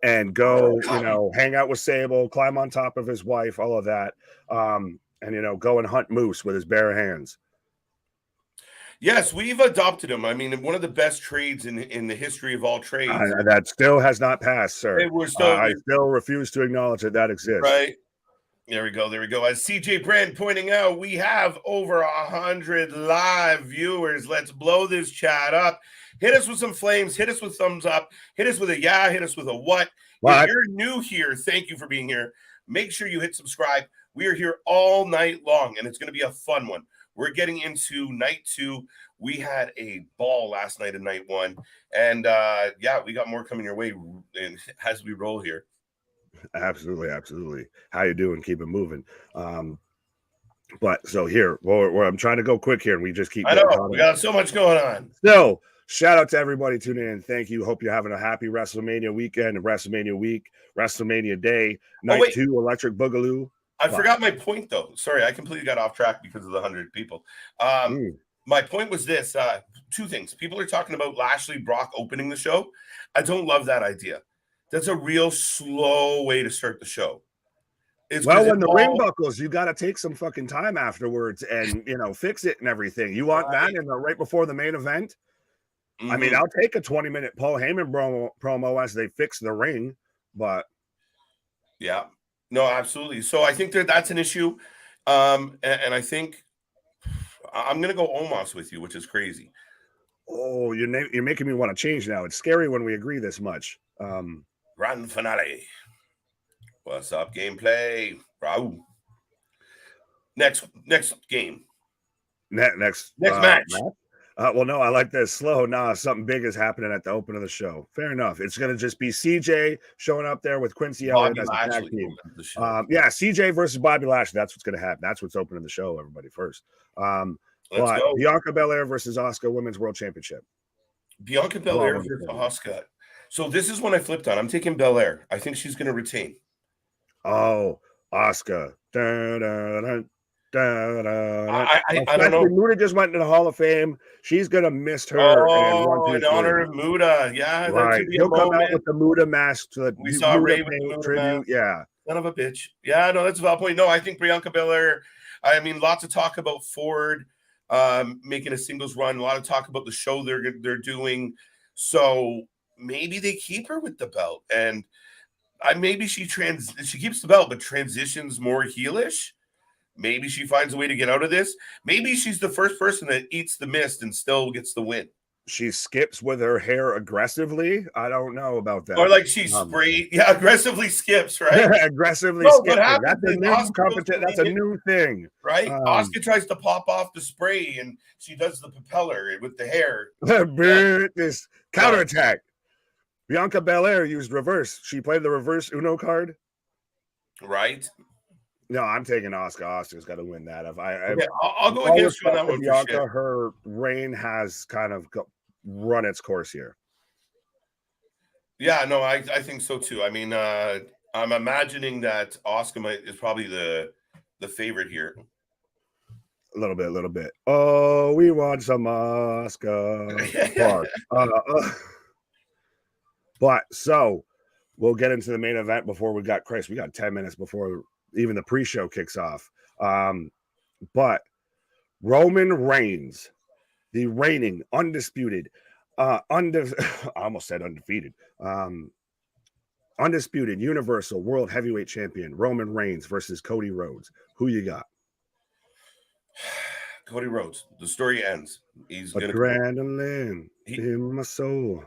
and go, hang out with Sable, climb on top of his wife, all of that, and go and hunt moose with his bare hands. Yes, we've adopted him. I mean, one of the best trades in the history of all trades. That still has not passed, sir. I still refuse to acknowledge that exists. Right. There we go. There we go. As CJ Brand pointing out, we have over 100 live viewers. Let's blow this chat up. Hit us with some flames. Hit us with thumbs up. Hit us with a yeah. Hit us with a what. If you're new here, thank you for being here. Make sure you hit subscribe. We are here all night long, and it's going to be a fun one. We're getting into night 2. We had a ball last night in night 1. And, yeah, we got more coming your way as we roll here. Absolutely, absolutely. How you doing? Keep it moving. But so here, I'm trying to go quick here, and we just keep. I know we got so much going on. So shout out to everybody tuning in. Thank you. Hope you're having a happy WrestleMania weekend, WrestleMania week, WrestleMania day, night 2, Electric Boogaloo. I forgot my point though. Sorry, I completely got off track because of the 100 people. My point was this: 2 things. People are talking about Lashley Brock opening the show. I don't love that idea. That's a real slow way to start the show. When the ring buckles, you got to take some fucking time afterwards and, fix it and everything. You want that right before the main event? Mm-hmm. I mean, I'll take a 20-minute Paul Heyman promo as they fix the ring, but yeah, no, absolutely. So I think that's an issue, and I think I'm gonna go Omos with you, which is crazy. Oh, you're making me want to change now. It's scary when we agree this much. Grand finale. What's up, gameplay? Raul. Next game. Next match. Well, no, I like this. Slow. Nah, something big is happening at the open of the show. Fair enough. It's going to just be CJ showing up there with Quincy Elliott as a tag team. Yeah, CJ versus Bobby Lashley. That's what's going to happen. That's what's opening the show, everybody, first. Let's go. Bianca Belair versus Asuka Women's World Championship. Bianca Belair versus Asuka. So this is when I flipped on. I'm taking Belair. I think she's going to retain. Oh, Asuka. I don't know. Muda just went into the Hall of Fame. She's going to miss her. In honor of Muda. Yeah, right. He'll come out with the Muda mask. We saw Ray with the Muda tribute. mask. Yeah. Son of a bitch. Yeah, no, that's a valid point. No, I think Bianca Belair, I mean, lots of talk about Ford making a singles run. A lot of talk about the show they're doing. So maybe they keep her with the belt. And maybe she keeps the belt, but transitions more heelish. Maybe she finds a way to get out of this. Maybe she's the first person that eats the mist and still gets the win. She skips with her hair aggressively. I don't know about that. Or like she aggressively skips, right? Aggressively skips. That's a new competition. That's a new thing, right? Asuka tries to pop off the spray, and she does the propeller with the hair. This counterattack. Bianca Belair used reverse. She played the reverse Uno card. Right. No, I'm taking Asuka. Asuka's got to win that. I'll go against you on that one. Bianca, her reign has kind of run its course here. Yeah, no, I think so too. I mean, I'm imagining that Asuka is probably the favorite here. A little bit. Oh, we want some Asuka. But so we'll get into the main event before we got 10 minutes before even the pre-show kicks off. But Roman Reigns, the reigning, undisputed, I almost said undefeated, undisputed Universal World Heavyweight Champion Roman Reigns versus Cody Rhodes. Who you got? Cody Rhodes. The story ends. He's going to adrenaline in my soul.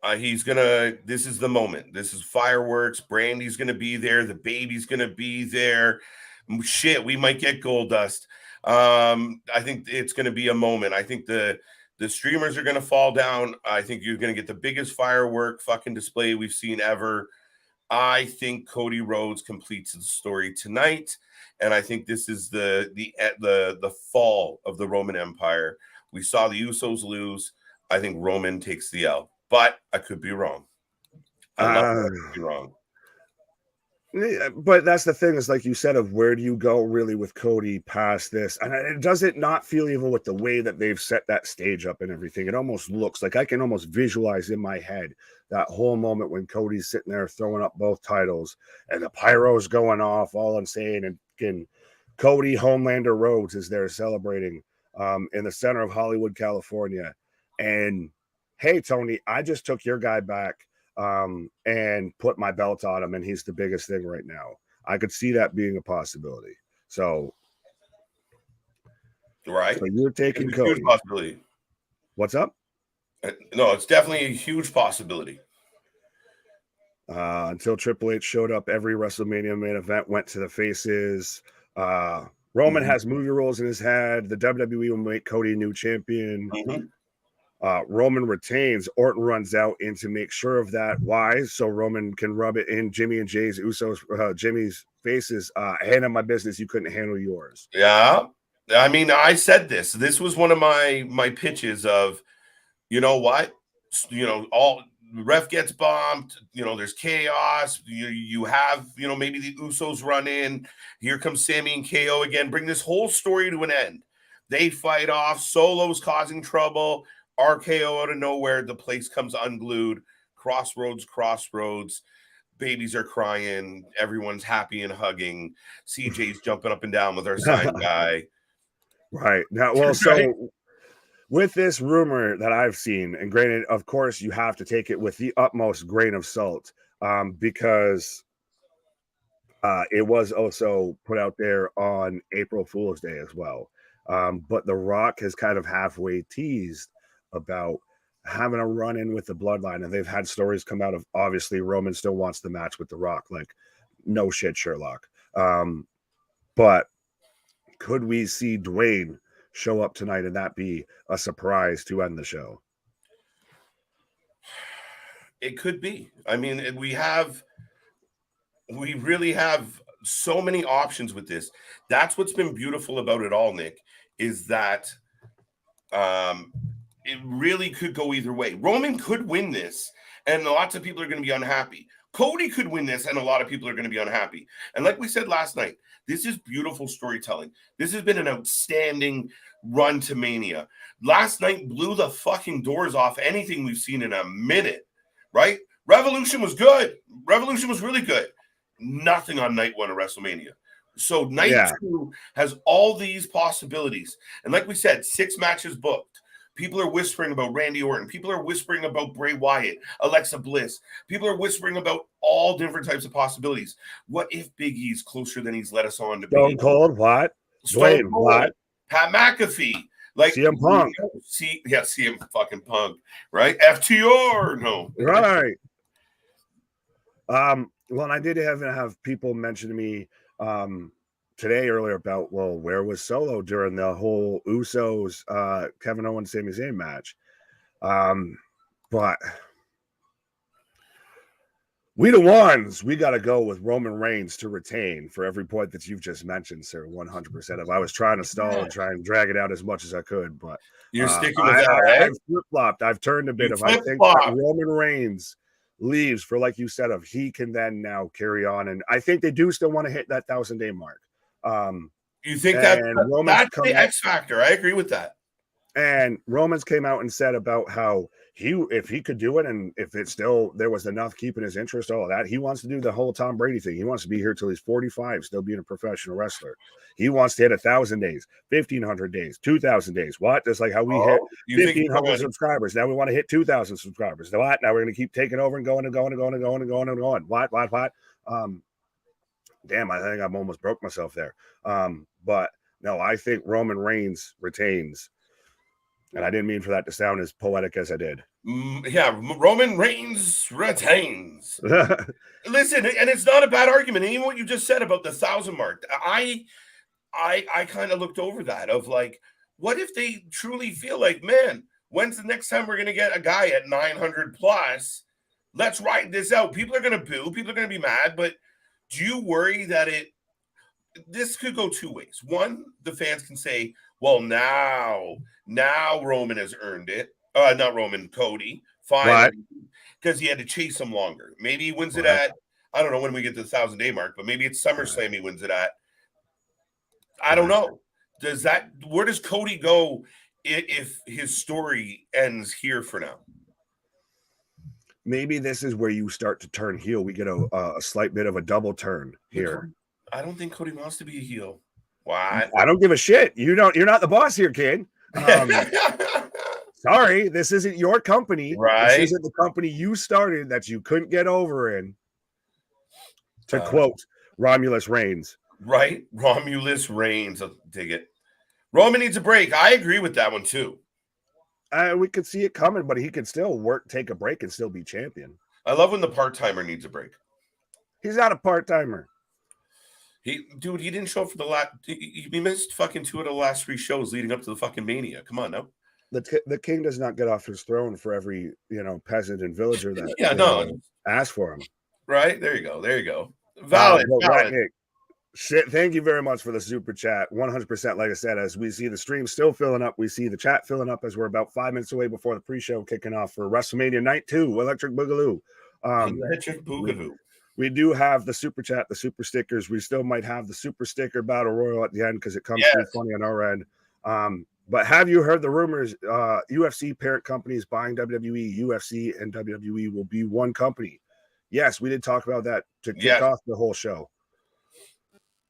This is the moment. This is fireworks. Brandy's going to be there. The baby's going to be there. Shit, we might get Goldust. I think it's going to be a moment. I think the streamers are going to fall down. I think you're going to get the biggest firework fucking display we've seen ever. I think Cody Rhodes completes the story tonight, and I think this is the fall of the Roman Empire. We saw the Usos lose. I think Roman takes the L. But I could be wrong. I could be wrong. But that's the thing is, like you said, of where do you go really with Cody past this? And does it not feel even with the way that they've set that stage up and everything? It almost looks like I can almost visualize in my head that whole moment when Cody's sitting there throwing up both titles and the pyro's going off all insane. And Cody Homelander Rhodes is there celebrating in the center of Hollywood, California. And hey, Tony, I just took your guy back and put my belt on him, and he's the biggest thing right now. I could see that being a possibility. So, right. So you're taking it's a Cody. huge possibility. What's up? No, it's definitely a huge possibility. Until Triple H showed up, every WrestleMania main event went to the faces. Roman has movie roles in his head. The WWE will make Cody a new champion. Roman retains. Orton runs out in to make sure of that. Why? So Roman can rub it in Jimmy and Jay's Jimmy's faces. Handle my business. You couldn't handle yours. Yeah. I mean, I said this. This was one of my pitches of, you know what? You know, all ref gets bombed, you know, there's chaos. You have, you know, maybe the Usos run in. Here comes Sammy and KO again. Bring this whole story to an end. They fight off. Solo's causing trouble. RKO out of nowhere. The place comes unglued. Crossroads. Babies are crying. Everyone's happy and hugging. CJ's jumping up and down with our sign guy. Right. Now, well, so with this rumor that I've seen, and granted, of course, you have to take it with the utmost grain of salt, because it was also put out there on April Fool's Day as well. But The Rock has kind of halfway teased about having a run-in with the Bloodline, and they've had stories come out of, obviously, Roman still wants the match with The Rock. Like, no shit, Sherlock. But could we see Dwayne show up tonight and that be a surprise to end the show? It could be. I mean, we really have so many options with this. That's what's been beautiful about it all, Nick, is that it really could go either way. Roman could win this, and lots of people are going to be unhappy. Cody could win this, and a lot of people are going to be unhappy. And like we said last night, this is beautiful storytelling. This has been an outstanding run to Mania. Last night blew the fucking doors off anything we've seen in a minute, right? Revolution was good. Revolution was really good. Nothing on night one of WrestleMania. So night two has all these possibilities. And like we said, 6 matches booked. People are whispering about Randy Orton. People are whispering about Bray Wyatt, Alexa Bliss. People are whispering about all different types of possibilities. What if Big E's closer than he's let us on to be? Stone Cold, what? Stone Cold, what? Pat McAfee. Like CM Punk. CM fucking Punk, right? FTR, no. Right. Well, and I did have people mention to me today earlier about, well, where was Solo during the whole Usos Kevin Owens Sami Zayn match? But we got to go with Roman Reigns to retain for every point that you've just mentioned, sir. 100% of. I was trying to stall and try and drag it out as much as I could, but you're sticking with that. I've flip-flopped. I've turned a bit of. I think that Roman Reigns leaves for, like you said, of he can then now carry on, and I think they do still want to hit that 1,000-day mark. You think that's the X factor? I agree with that. And Roman's came out and said about how if he could do it, and if it's still there was enough keeping his interest, all of that, he wants to do the whole Tom Brady thing. He wants to be here till he's 45, still being a professional wrestler. He wants to hit 1,000 days, 1,500 days, 2,000 days. What? Just like how we hit 1,500 subscribers. Now we want to hit 2,000 subscribers. What? Now we're going to keep taking over and going and going and going and going and going and going. What? Damn, I think I'm almost broke myself there. But no, I think Roman Reigns retains. And I didn't mean for that to sound as poetic as I did. Roman Reigns retains. Listen, and it's not a bad argument. And even what you just said about the 1,000 mark, I kind of looked over that of like, what if they truly feel like, man, when's the next time we're going to get a guy at 900 plus? Let's ride this out. People are going to boo. People are going to be mad. But do you worry that this could go two ways? One, the fans can say, well, now Roman has earned it. Not Roman, Cody. Fine. Because he had to chase him longer. Maybe he wins it at, I don't know when we get to the 1,000-day mark, but maybe it's SummerSlam he wins it at. I don't know. Where does Cody go if his story ends here for now? Maybe this is where you start to turn heel. We get a slight bit of a double turn here. I don't think Cody wants to be a heel. Why? I don't give a shit. You're not the boss here, kid. Sorry, this isn't your company. Right. This isn't the company you started that you couldn't get over in. To quote Romulus Reigns. Right? Romulus Reigns. I'll dig it. Roman needs a break. I agree with that one too. We could see it coming, but he could still take a break and still be champion. I love when the part-timer needs a break. He's not a part-timer. He didn't show up for the last. He missed fucking 2 of the last 3 shows leading up to the fucking Mania. Come on now. The king does not get off his throne for every peasant and villager that asks for him. Right, there you go. Valid. Shit, thank you very much for the super chat. 100%. Like I said, as we see the stream still filling up, we see the chat filling up as we're about 5 minutes away before the pre-show kicking off for WrestleMania Night 2, Electric Boogaloo. Electric Boogaloo. We do have the super chat, the super stickers. We still might have the super sticker battle royal at the end because it comes through funny on our end. But have you heard the rumors? UFC parent companies buying WWE, UFC and WWE will be one company. Yes, we did talk about that to kick off the whole show.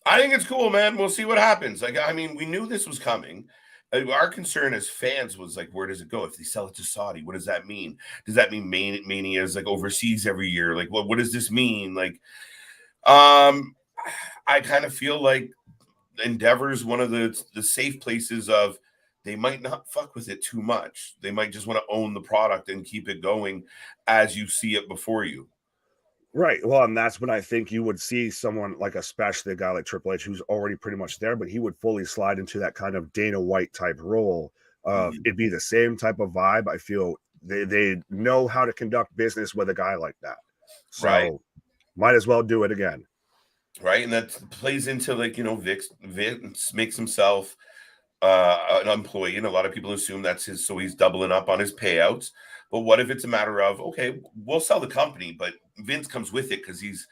I think it's cool, man. We'll see what happens. We knew this was coming. Our concern as fans was where does it go if they sell it to Saudi? What does that mean? Does that mean Mania is overseas every year? What does this mean? I kind of feel like Endeavor's one of the safe places of they might not fuck with it too much. They might just want to own the product and keep it going as you see it before you. Right. Well, and that's when I think you would see someone especially a guy like Triple H, who's already pretty much there, but he would fully slide into that kind of Dana White type role. It'd be the same type of vibe. I feel they know how to conduct business with a guy like that. So might as well do it again. Right. And that plays into Vince makes himself an employee, and a lot of people assume that's so he's doubling up on his payouts. But what if it's a matter of, okay, we'll sell the company, but Vince comes with it because he's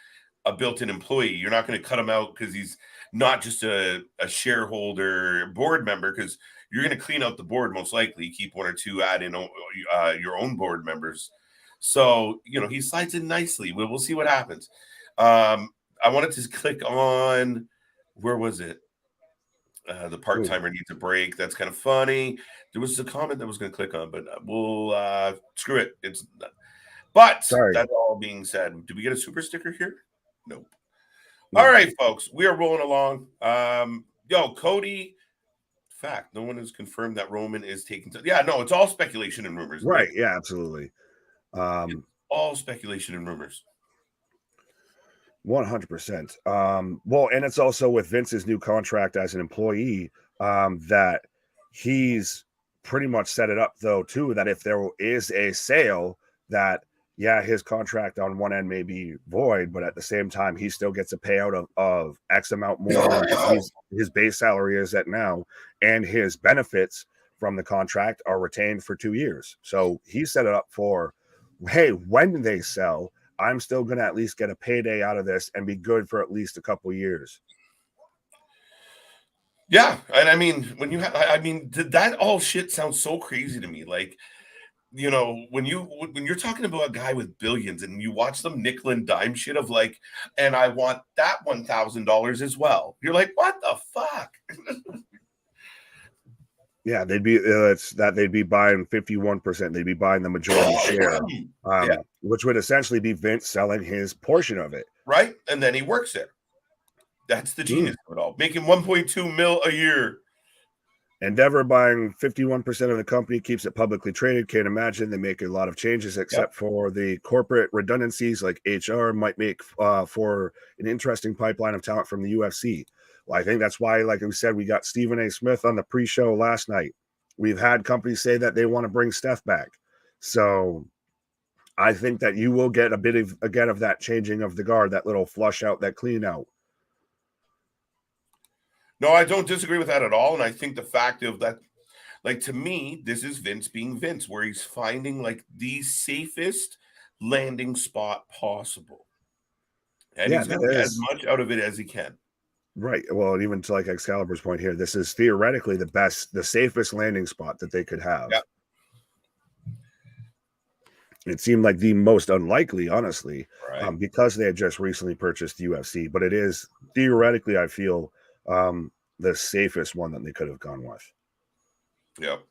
a built-in employee. You're not going to cut him out because he's not just a shareholder board member, because you're going to clean out the board most likely, keep 1 or 2, add in your own board members. So, he slides in nicely. We'll see what happens. I wanted to click on, where was it? The part-timer needs a break. That's kind of funny. There was a comment that I was going to click on, but we'll screw it. That all being said, did we get a super sticker here? Nope. No. All right, folks, we are rolling along. Cody. Fact, no one has confirmed that Roman is taking. It's all speculation and rumors. Right? Yeah, absolutely. All speculation and rumors. 100%. Well, and it's also with Vince's new contract as an employee that he's pretty much set it up, though, too, that if there is a sale, that his contract on one end may be void, but at the same time, he still gets a payout of X amount more than his base salary is at now, and his benefits from the contract are retained for 2 years. So he set it up for, hey, when they sell, I'm still going to at least get a payday out of this and be good for at least a couple years. Yeah. And that all shit sounds so crazy to me. When you're talking about a guy with billions and you watch them nickel and dime shit of and I want that $1,000 as well. You're like, what the fuck? Yeah, they'd be buying 51%. They'd be buying the majority share, which would essentially be Vince selling his portion of it. Right. And then he works there. That's the genius of it all. Making 1.2 mil a year. Endeavor buying 51% of the company, keeps it publicly traded. Can't imagine they make a lot of changes except for the corporate redundancies like HR might make for an interesting pipeline of talent from the UFC. Well, I think that's why, like we said, we got Stephen A. Smith on the pre-show last night. We've had companies say that they want to bring Steph back. So I think that you will get a bit of that changing of the guard, that little flush out, that clean out. No, I don't disagree with that at all. And I think the fact of that, to me, this is Vince being Vince, where he's finding the safest landing spot possible. And he's going to get as much out of it as he can. Right. Well, even to Excalibur's point here, this is theoretically the safest landing spot that they could have. Yep. It seemed like the most unlikely, honestly, because they had just recently purchased the UFC. But it is theoretically, I feel, the safest one that they could have gone with. Yep.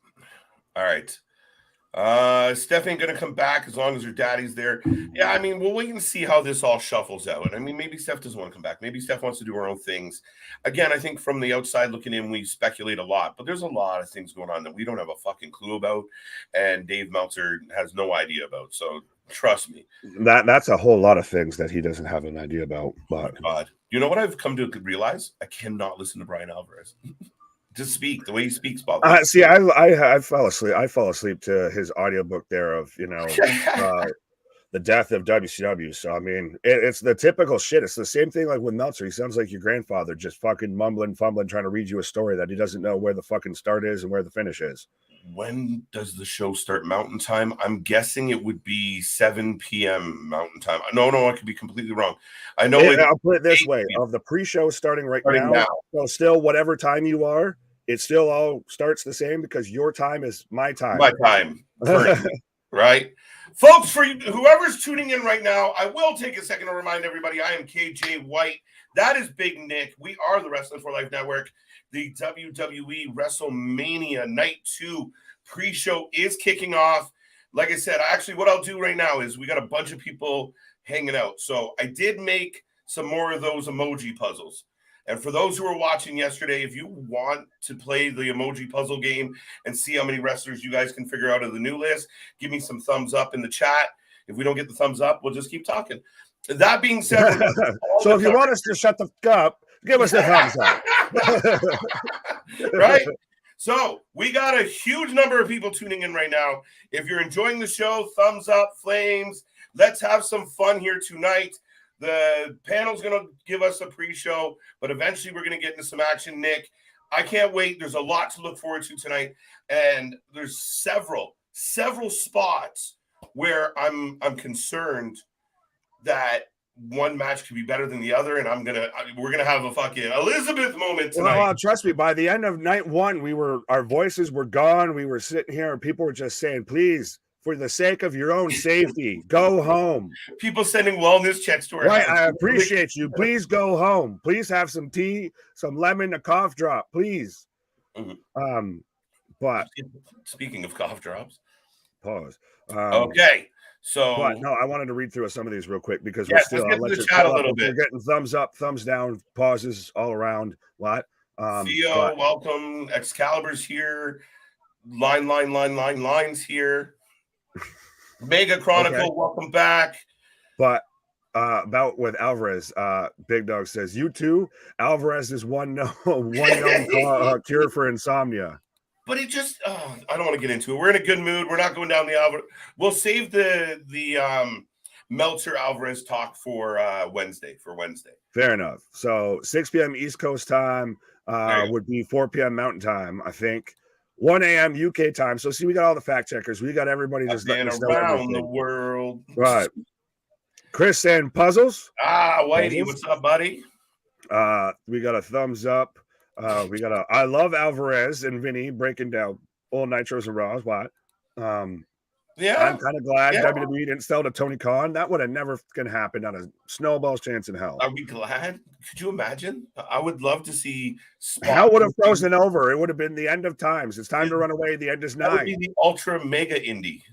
All right. Steph ain't gonna come back as long as her daddy's there. Yeah, I mean, we'll wait and see how this all shuffles out. And I mean, maybe Steph doesn't want to come back. Maybe Steph wants to do her own things. Again, I think from the outside looking in, we speculate a lot, but there's a lot of things going on that we don't have a fucking clue about, and Dave Meltzer has no idea about. So trust me. That's a whole lot of things that he doesn't have an idea about. But oh God, you know what I've come to realize? I cannot listen to Brian Alvarez. To speak the way he speaks, Bob. See, I fell asleep. I fall asleep to his audiobook there of the death of WCW. So I mean, it's the typical shit. It's the same thing like with Meltzer. He sounds like your grandfather, just fucking mumbling, fumbling, trying to read you a story that he doesn't know where the fucking start is and where the finish is. When does the show start Mountain Time? I'm guessing it would be 7 p.m. Mountain Time. No, I could be completely wrong. I know. I'll put it this way: of the pre-show starting now, so still whatever time you are, it still all starts the same because your time is my time. My time, right? Folks, for whoever's tuning in right now, I will take a second to remind everybody I am KJ White. That is Big Nick. We are the Wrestling for Life Network. The WWE Wrestlemania Night 2 pre-show is kicking off. Like I said, actually what I'll do right now is we got a bunch of people hanging out. So I did make some more of those emoji puzzles. And for those who were watching yesterday, if you want to play the emoji puzzle game and see how many wrestlers you guys can figure out of the new list, give me some thumbs up in the chat. If we don't get the thumbs up, we'll just keep talking. That being said, so if you want us to shut the fuck up, give us the thumbs up. Right? So we got a huge number of people tuning in right now. If you're enjoying the show, thumbs up, flames. Let's have some fun here tonight. The panel's going to give us a pre-show, but eventually we're going to get into some action, Nick. I can't wait. There's a lot to look forward to tonight, and there's several spots where I'm concerned that one match could be better than the other, and we're gonna have a fucking Elizabeth moment tonight. Well, trust me, by the end of night one, our voices were gone. We were sitting here, and people were just saying, "Please, for the sake of your own safety, go home." People sending wellness checks to our house. I appreciate you. Please go home. Please have some tea, some lemon, a cough drop, please. Mm-hmm. But speaking of cough drops, pause. Okay. So, but no, I wanted to read through some of these real quick because we're still I'll let you chat a little bit. We're getting thumbs up, thumbs down, pauses all around. What? Theo, welcome. Excalibur's here. Lines here. Mega Chronicle, welcome back. But about with Alvarez, Big Dog says, "You too. Alvarez is one known cure for insomnia." But it just, I don't want to get into it. We're in a good mood. We're not going down the Alvarez. We'll save the Meltzer Alvarez talk for Wednesday. Fair enough. So 6 p.m. East Coast time would be 4 p.m. Mountain time, I think. 1 a.m. UK time. So see, we got all the fact checkers. We got everybody just letting us know around the world. Right. Chris and Puzzles. Whitey, what's up, buddy? We got a thumbs up. We got I love Alvarez and Vinny breaking down all Nitros and Raws. What? Yeah. I'm kind of glad WWE didn't sell to Tony Khan. That would have never gonna happen. Not a snowball's chance in hell. Are we glad? Could you imagine? I would love to see. Hell would have frozen over. It would have been the end of times. It's time to run away. The end is nigh. That would be the ultra mega indie.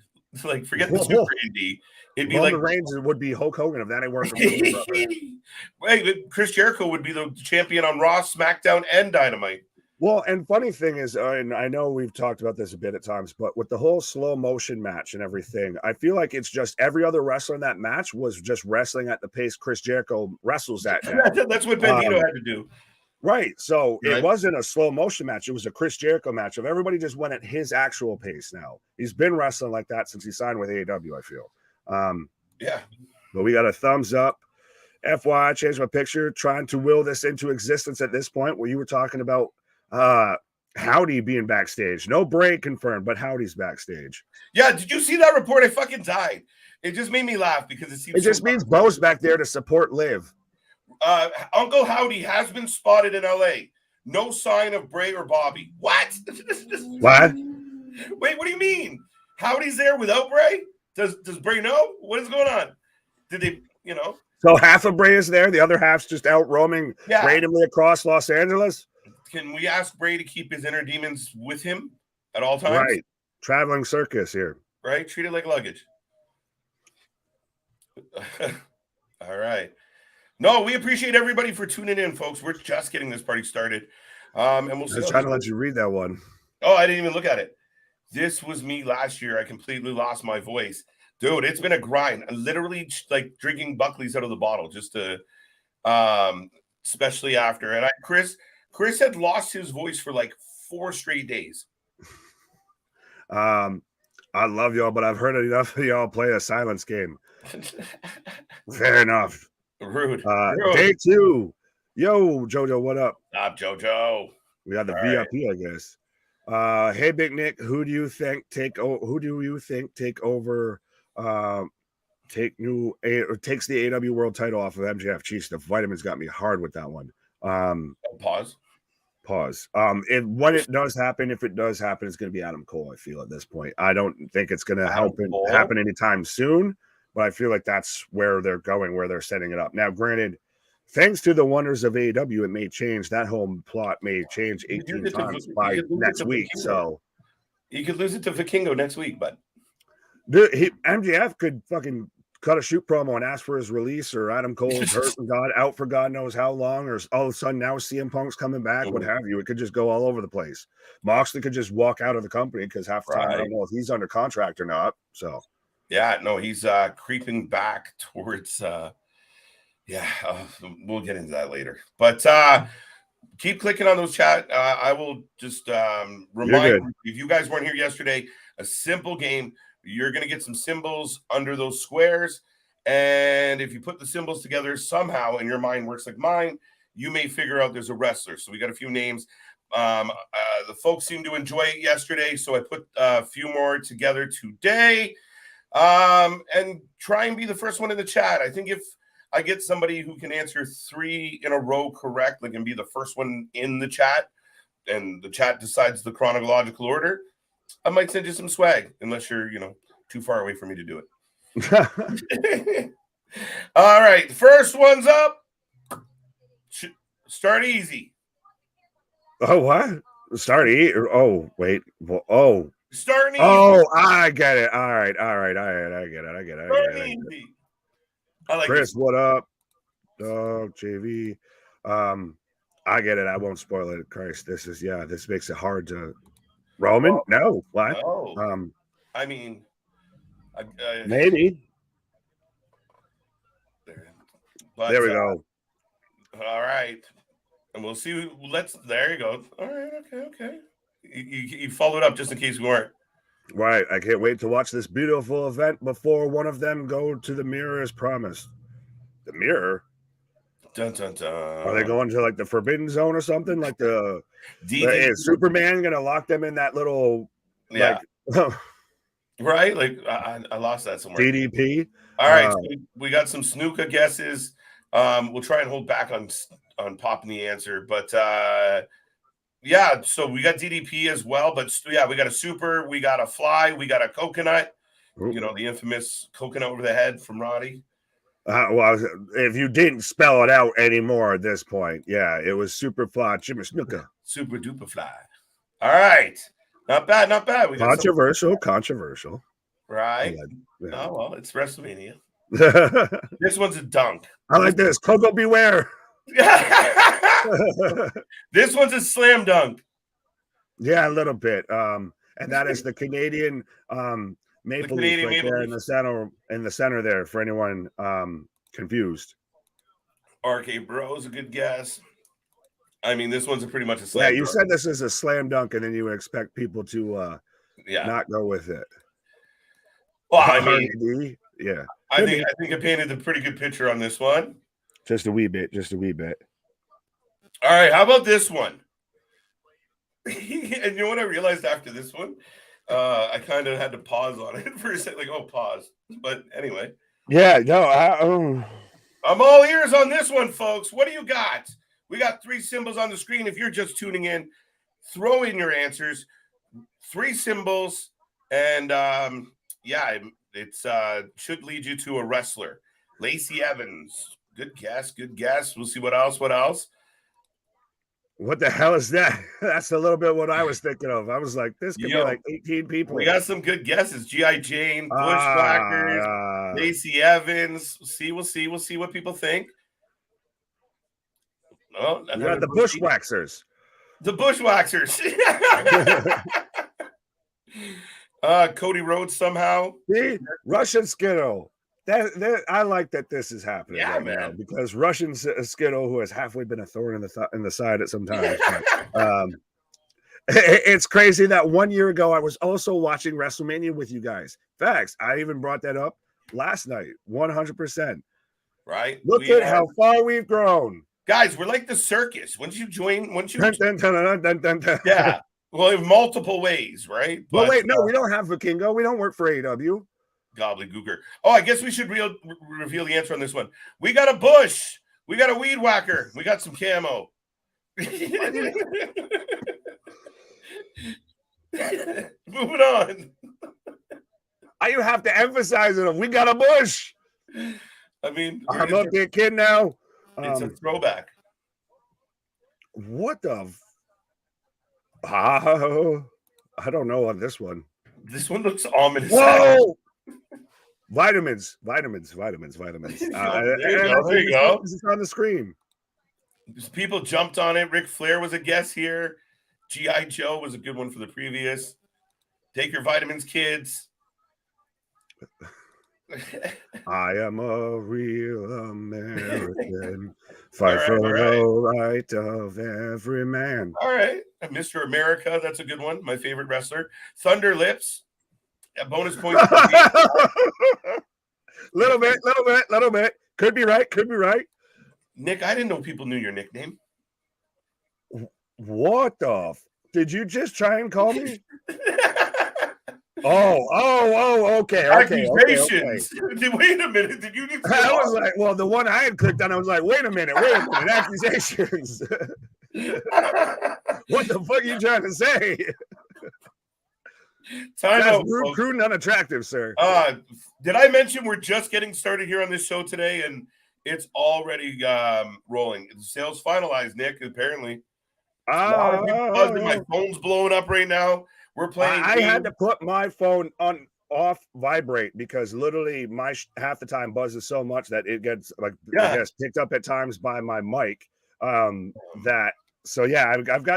Like, forget the super indie. It'd be Roman Reigns would be Hulk Hogan if that ain't working. Wait, Chris Jericho would be the champion on Raw, SmackDown, and Dynamite. Well, and funny thing is, and I know we've talked about this a bit at times, but with the whole slow motion match and everything, I feel like it's just every other wrestler in that match was just wrestling at the pace Chris Jericho wrestles at now. That's what Bandito had to do. Right. So it wasn't a slow motion match. It was a Chris Jericho match. If everybody just went at his actual pace now. He's been wrestling like that since he signed with AEW, I feel. Yeah. But we got a thumbs up. FYI, I changed my picture, trying to will this into existence at this point where you were talking about Howdy being backstage. No Bray confirmed, but Howdy's backstage. Yeah, did you see that report? I fucking died. It just made me laugh because it just means Bo's back there to support Liv. Uncle Howdy has been spotted in LA. No sign of Bray or Bobby. What? What? Wait, what do you mean? Howdy's there without Bray? Does Bray know? What is going on? Did they, So half of Bray is there, the other half's just out roaming randomly across Los Angeles? Can we ask Bray to keep his inner demons with him at all times? Right. Traveling circus here. right? Treat it like luggage. All right. No, we appreciate everybody for tuning in, folks. We're just getting this party started. And we'll see. I was trying to let you read that one. Oh, I didn't even look at it. This was me last year. I completely lost my voice. Dude, it's been a grind. I'm literally like drinking Buckley's out of the bottle just to especially after. And Chris had lost his voice for like 4 straight days. I love y'all, but I've heard enough of y'all play a silence game. Fair enough. Rude. Day 2. Yo, Jojo, what up? Stop, Jojo. We got the All VIP, right. I guess. Hey, Big Nick, who do you think take over? Takes the AW World title off of MJF? Jeez, the vitamins got me hard with that one. Pause. When it does happen, if it does happen, it's going to be Adam Cole. I feel at this point. I don't think it's going to happen anytime soon, but I feel like that's where they're going, where they're setting it up. Now, granted, thanks to the wonders of AEW, it may change. That whole plot may change 18 times by next week. So you could lose it to Vikingo next week, but MJF could fucking cut a shoot promo and ask for his release, or Adam Cole's hurt and out for God knows how long, or all of a sudden now CM Punk's coming back, what have you. It could just go all over the place. Moxley could just walk out of the company because half the time I don't know if he's under contract or not. So yeah, no, he's creeping back towards we'll get into that later. But keep clicking on those chat. I will just remind you, if you guys weren't here yesterday, a simple game. You're going to get some symbols under those squares. And if you put the symbols together somehow and your mind works like mine, you may figure out there's a wrestler. So we got a few names. The folks seemed to enjoy it yesterday, so I put a few more together today. And try and be the first one in the chat. I think if I get somebody who can answer 3 in a row correctly and be the first one in the chat, and the chat decides the chronological order, I might send you some swag, unless you're, too far away for me to do it. All right, first one's up. Start easy. Oh, what? Start easy? Oh, wait. Oh. Starting easy. Oh, I get it. All right. I get it. Easy. I like Chris, this. what up? Dog, JV. I get it. I won't spoil it. Christ, this makes it hard to. Roman? No. What? No. I mean, maybe. There we go. All right. And we'll see. There you go. All right. Okay. You followed up just in case we weren't. Right. I can't wait to watch this beautiful event before one of them go to the mirror as promised. The mirror? Dun, dun, dun. Are they going to like the Forbidden Zone or something? Like is Superman going to lock them in that little... Yeah. Right? Like, I lost that somewhere. DDP? All right. So we got some snooker guesses. We'll try and hold back on popping the answer. But, yeah, so we got DDP as well. But, yeah, we got a super. We got a fly. We got a coconut. Ooh. The infamous coconut over the head from Roddy. Well, if you didn't spell it out anymore at this point, yeah, it was super fly, Jimmy Snuka. Super duper fly. All right. Not bad. We got controversial. Right. Yeah. Oh, well, it's WrestleMania. This one's a dunk. I like this. Coco Beware. This one's a slam dunk. Yeah, a little bit. And that is the Canadian Maple Leaf right there in the center there for anyone confused. RK Bro's a good guess. I mean, this one's pretty much a slam dunk. You said this is a slam dunk, and then you would expect people to not go with it. Well, I mean, yeah. I think I painted a pretty good picture on this one. Just a wee bit. All right, how about this one? And you know what I realized after this one? I kind of had to pause on it for a second, like, pause. But anyway. Yeah, no, I'm all ears on this one, folks. What do you got? We got 3 symbols on the screen. If you're just tuning in, throw in your answers. 3 symbols, and it should lead you to a wrestler. Lacey Evans. Good guess. We'll see what else. What the hell is that? That's a little bit what I was thinking of. I was like, this could be like 18 people. We got some good guesses. G.I. Jane, Bushwhackers, Lacey Evans. We'll see what people think. Oh, you got the Bushwhackers. The Bushwhackers. Cody Rhodes somehow. See? Russian Skittle. I like that this is happening now because Russian Skittle, who has halfway been a thorn in the side at some times. It's crazy that 1 year ago I was also watching WrestleMania with you guys. Facts. I even brought that up last night. 100%. Right. Look at how far we've grown. Guys, we're like the circus. Once you yeah. Well, in multiple ways, right? But wait, no, we don't have Vikingo. We don't work for AEW. Gobbledygooker. Oh, I guess we should reveal the answer on this one. We got a bush. We got a weed whacker. We got some camo. Moving on. You have to emphasize it. We got a bush. I mean, I'm up there, kid. Now it's a throwback. What the? I don't know on this one. This one looks ominous. Whoa! Vitamins. There you go. This is on the screen. People jumped on it. Ric Flair was a guest here. G.I. Joe was a good one for the previous. Take your vitamins, kids. I am a real American. Fight for the right of every man. All right. Mr. America, that's a good one. My favorite wrestler. Thunder Lips. Bonus points. little bit. Could be right. Nick, I didn't know people knew your nickname. What the? Did you just try and call me? Okay. Accusations. Okay. Wait a minute. Did you? I was like, well, the one I had clicked on, I was like, wait a minute. Accusations. What the fuck are you trying to say? That's crude and unattractive, sir. Did I mention we're just getting started here on this show today, and it's already rolling? The sales finalized, Nick. Apparently, my phone's blowing up right now. We're playing. I had to put my phone off vibrate because literally my half the time buzzes so much that it gets picked up at times by my mic. I've got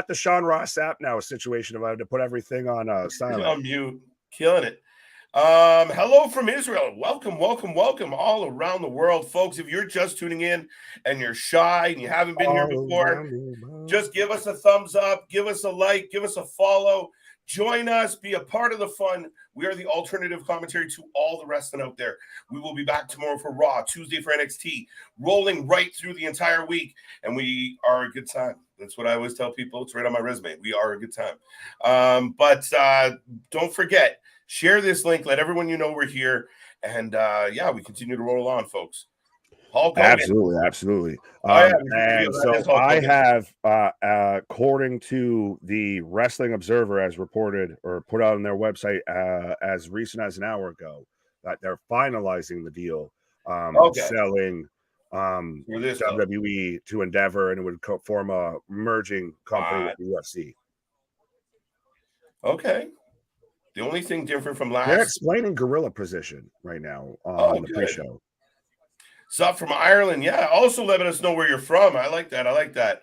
the Sean Ross app now. A situation if I had to put everything on silent. On mute, killing it. Hello from Israel. Welcome all around the world, folks. If you're just tuning in and you're shy and you haven't been here before, just give us a thumbs up, give us a like, give us a follow. Join us, be a part of the fun. We are the alternative commentary to all the wrestling out there. We will be back tomorrow for Raw, Tuesday for NXT, rolling right through the entire week, and we are a good time. That's what I always tell people. It's right on my resume. We are a good time. But don't forget, share this link. Let everyone you know we're here. And, we continue to roll on, folks. Absolutely. And so I have, according to the Wrestling Observer, as reported or put out on their website as recent as an hour ago, that they're finalizing the deal, selling WWE to Endeavor, and it would form a merging company with the UFC. Okay. The only thing different from last, they're explaining gorilla position right now on the pre-show. Sup from Ireland. Yeah. Also letting us know where you're from. I like that.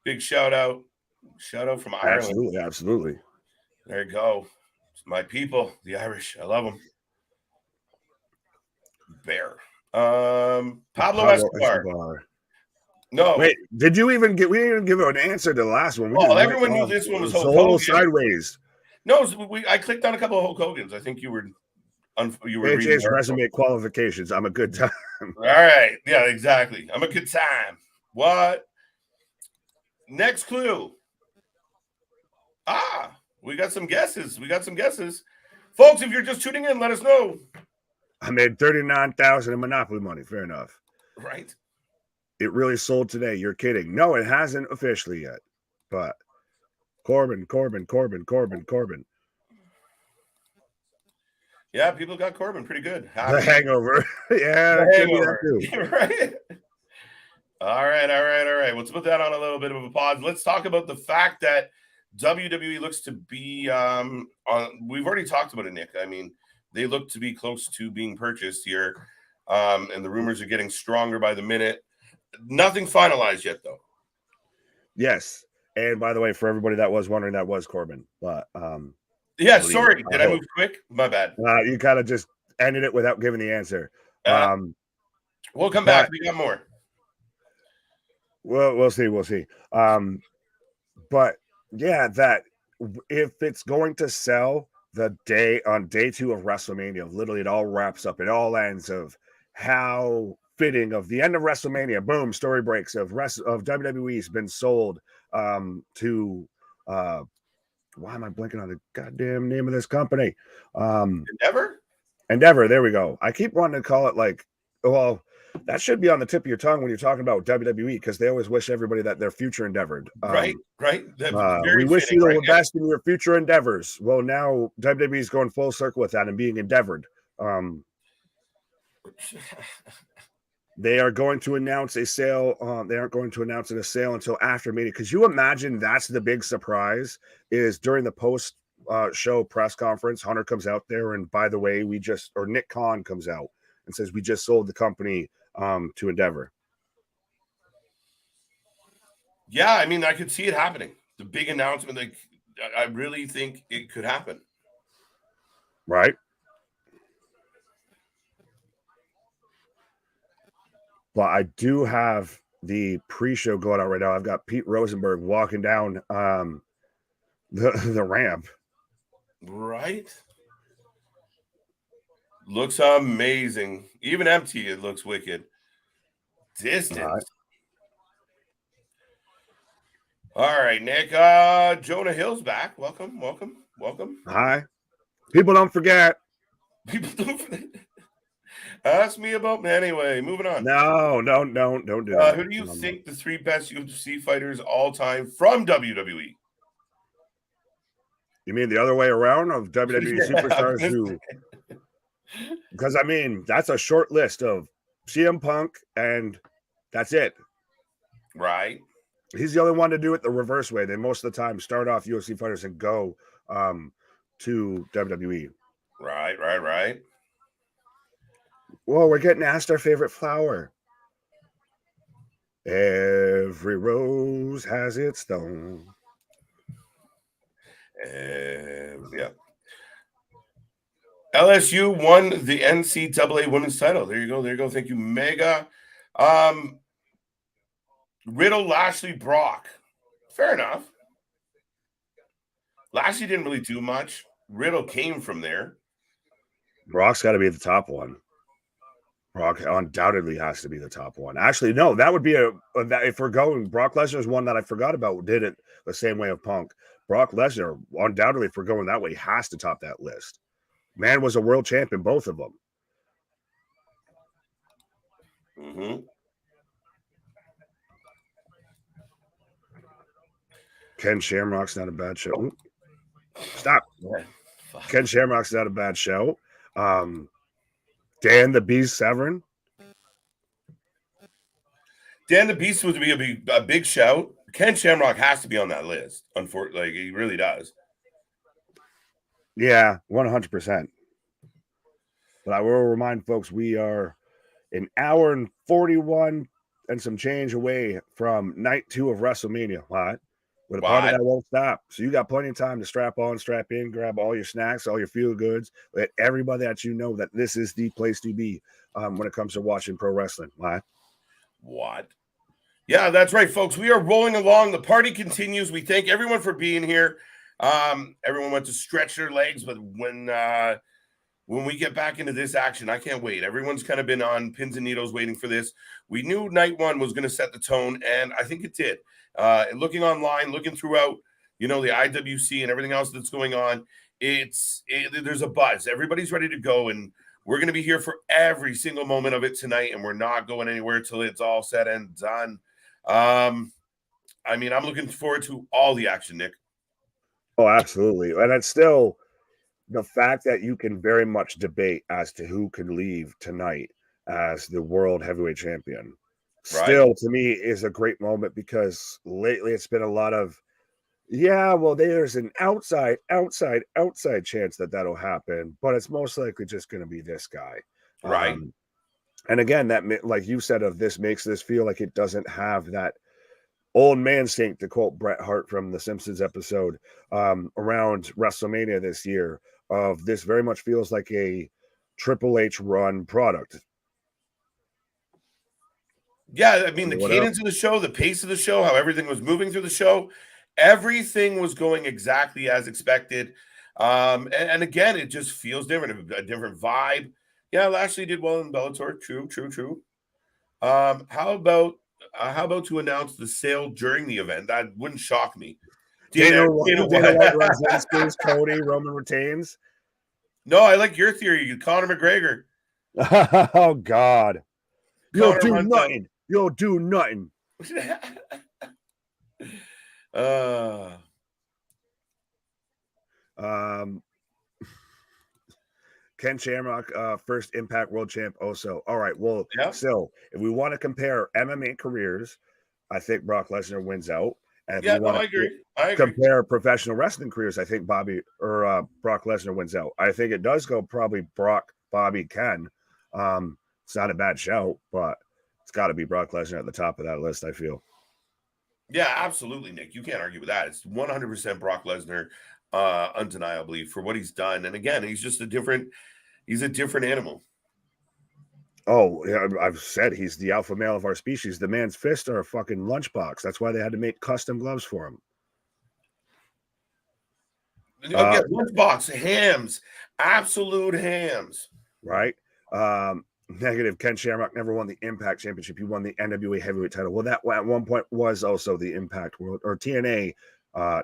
Big shout out from Ireland. Absolutely. There you go. It's my people, the Irish. I love them. Bear. Pablo Escobar. No. Wait, we didn't even give an answer to the last one. Everyone knew this one was Hulk Hogan. Sideways. No, I clicked on a couple of Hulk Hogan's. I think you were AJ's resume qualifications. I'm a good time. All right. Yeah, exactly. I'm a good time. What? Next clue. We got some guesses. Folks, if you're just tuning in, let us know. I made $39,000 in Monopoly money. Fair enough. Right. It really sold today. You're kidding. No, it hasn't officially yet. But Corbin. Yeah, people got Corbin pretty good. The Hangover. Yeah, The Hangover. Right. All right, all right, all right. Let's put that on a little bit of a pause. Let's talk about the fact that WWE looks to be on. We've already talked about it, Nick. I mean, they look to be close to being purchased here, and the rumors are getting stronger by the minute. Nothing finalized yet, though. Yes. And by the way, for everybody that was wondering, that was Corbin. But Yeah, sorry. Did I move quick? My bad. You kind of just ended it without giving the answer. We'll come back. We got more. Well, we'll see. We'll see. But yeah, that if it's going to sell the day on day 2 of WrestleMania, literally it all wraps up. It all ends of how fitting of the end of WrestleMania. Boom, story breaks of WWE's been sold to why am I blanking on the goddamn name of this company? Endeavor. There we go. I keep wanting to call it like, well, that should be on the tip of your tongue when you're talking about WWE, because they always wish everybody that their future endeavored. Right. We wish you the best in your future endeavors. Well, now WWE is going full circle with that and being endeavored. They are going to announce a sale. They aren't going to announce a sale until after Mania. Because you imagine that's the big surprise is during the post show press conference, Hunter comes out there and, by the way, Nick Khan comes out and says we just sold the company to Endeavor. Yeah, I mean, I could see it happening. The big announcement, like, I really think it could happen. Right. But I do have the pre-show going out right now. I've got Pete Rosenberg walking down the ramp. Right. Looks amazing. Even empty, it looks wicked. Distance. All right, Nick. Jonah Hill's back. Welcome. Hi. People don't forget. Ask me about me anyway. Moving on. No, don't do that. Who do you think the 3 best UFC fighters all time from WWE? You mean the other way around of WWE superstars who? Because I mean, that's a short list of CM Punk, and that's it. Right. He's the only one to do it the reverse way. They most of the time start off UFC fighters and go to WWE. Right. Whoa, we're getting asked our favorite flower. Every rose has its thorn. Yeah. LSU won the NCAA women's title. There you go. Thank you, Mega. Riddle, Lashley, Brock. Fair enough. Lashley didn't really do much. Riddle came from there. Brock's got to be the top one. Brock undoubtedly has to be the top one. Actually, no, that would be if we're going, Brock Lesnar is one that I forgot about, did it the same way of Punk. Brock Lesnar, undoubtedly, if we're going that way, has to top that list. Man was a world champion, both of them. Mm-hmm. Ken Shamrock's not a bad show. Stop. Yeah. Ken Shamrock's not a bad show. Dan the Beast Severn. Dan the Beast would be a big shout. Ken Shamrock has to be on that list. Unfortunately, like, he really does. Yeah, 100%. But I will remind folks, we are an hour and 41 and some change away from night 2 of WrestleMania. What? With a party that won't stop. So you got plenty of time to strap on, strap in, grab all your snacks, all your feel goods. Let everybody that you know that this is the place to be when it comes to watching pro wrestling. What? Yeah, that's right, folks. We are rolling along. The party continues. We thank everyone for being here. Everyone went to stretch their legs, but when we get back into this action, I can't wait. Everyone's kind of been on pins and needles waiting for this. We knew night 1 was going to set the tone, and I think it did. Looking online, looking throughout, the IWC and everything else that's going on, there's a buzz. Everybody's ready to go, and we're going to be here for every single moment of it tonight, and we're not going anywhere till it's all said and done. I mean, I'm looking forward to all the action, Nick. Oh, absolutely. And it's still the fact that you can very much debate as to who can leave tonight as the world heavyweight champion. still to me is a great moment, because lately it's been a lot of, yeah, well, there's an outside chance that that'll happen, but it's most likely just going to be this guy. Right. And again, that, like you said, of this makes this feel like it doesn't have that old man instinct, to quote Bret Hart from the Simpsons episode, around WrestleMania this year. Of this very much feels like a Triple H run product. Yeah, I mean, the cadence of the show, the pace of the show, how everything was moving through the show, everything was going exactly as expected. And again, it just feels different, a different vibe. Yeah, Lashley did well in Bellator. True. How about to announce the sale during the event? That wouldn't shock me. Dana White runs in, screws Cody, Roman retains. No, I like your theory. Conor McGregor. Oh God. You'll do nothing. You'll do nothing. Ken Shamrock, first Impact World Champ also. All right, well, so if we want to compare MMA careers, I think Brock Lesnar wins out. And if we want to compare professional wrestling careers, I think Brock Lesnar wins out. I think it does go probably Brock, Bobby, Ken. It's not a bad shout, but it's got to be Brock Lesnar at the top of that list, I feel. Yeah, absolutely, Nick. You can't argue with that. It's 100% Brock Lesnar, undeniably, for what he's done. And again, he's a different animal. Oh, yeah, I've said he's the alpha male of our species. The man's fists are a fucking lunchbox. That's why they had to make custom gloves for him. Lunchbox, hams, absolute hams. Right? Negative. Ken Shamrock never won the Impact Championship. He won the NWA Heavyweight title. Well, that at one point was also the Impact World or TNA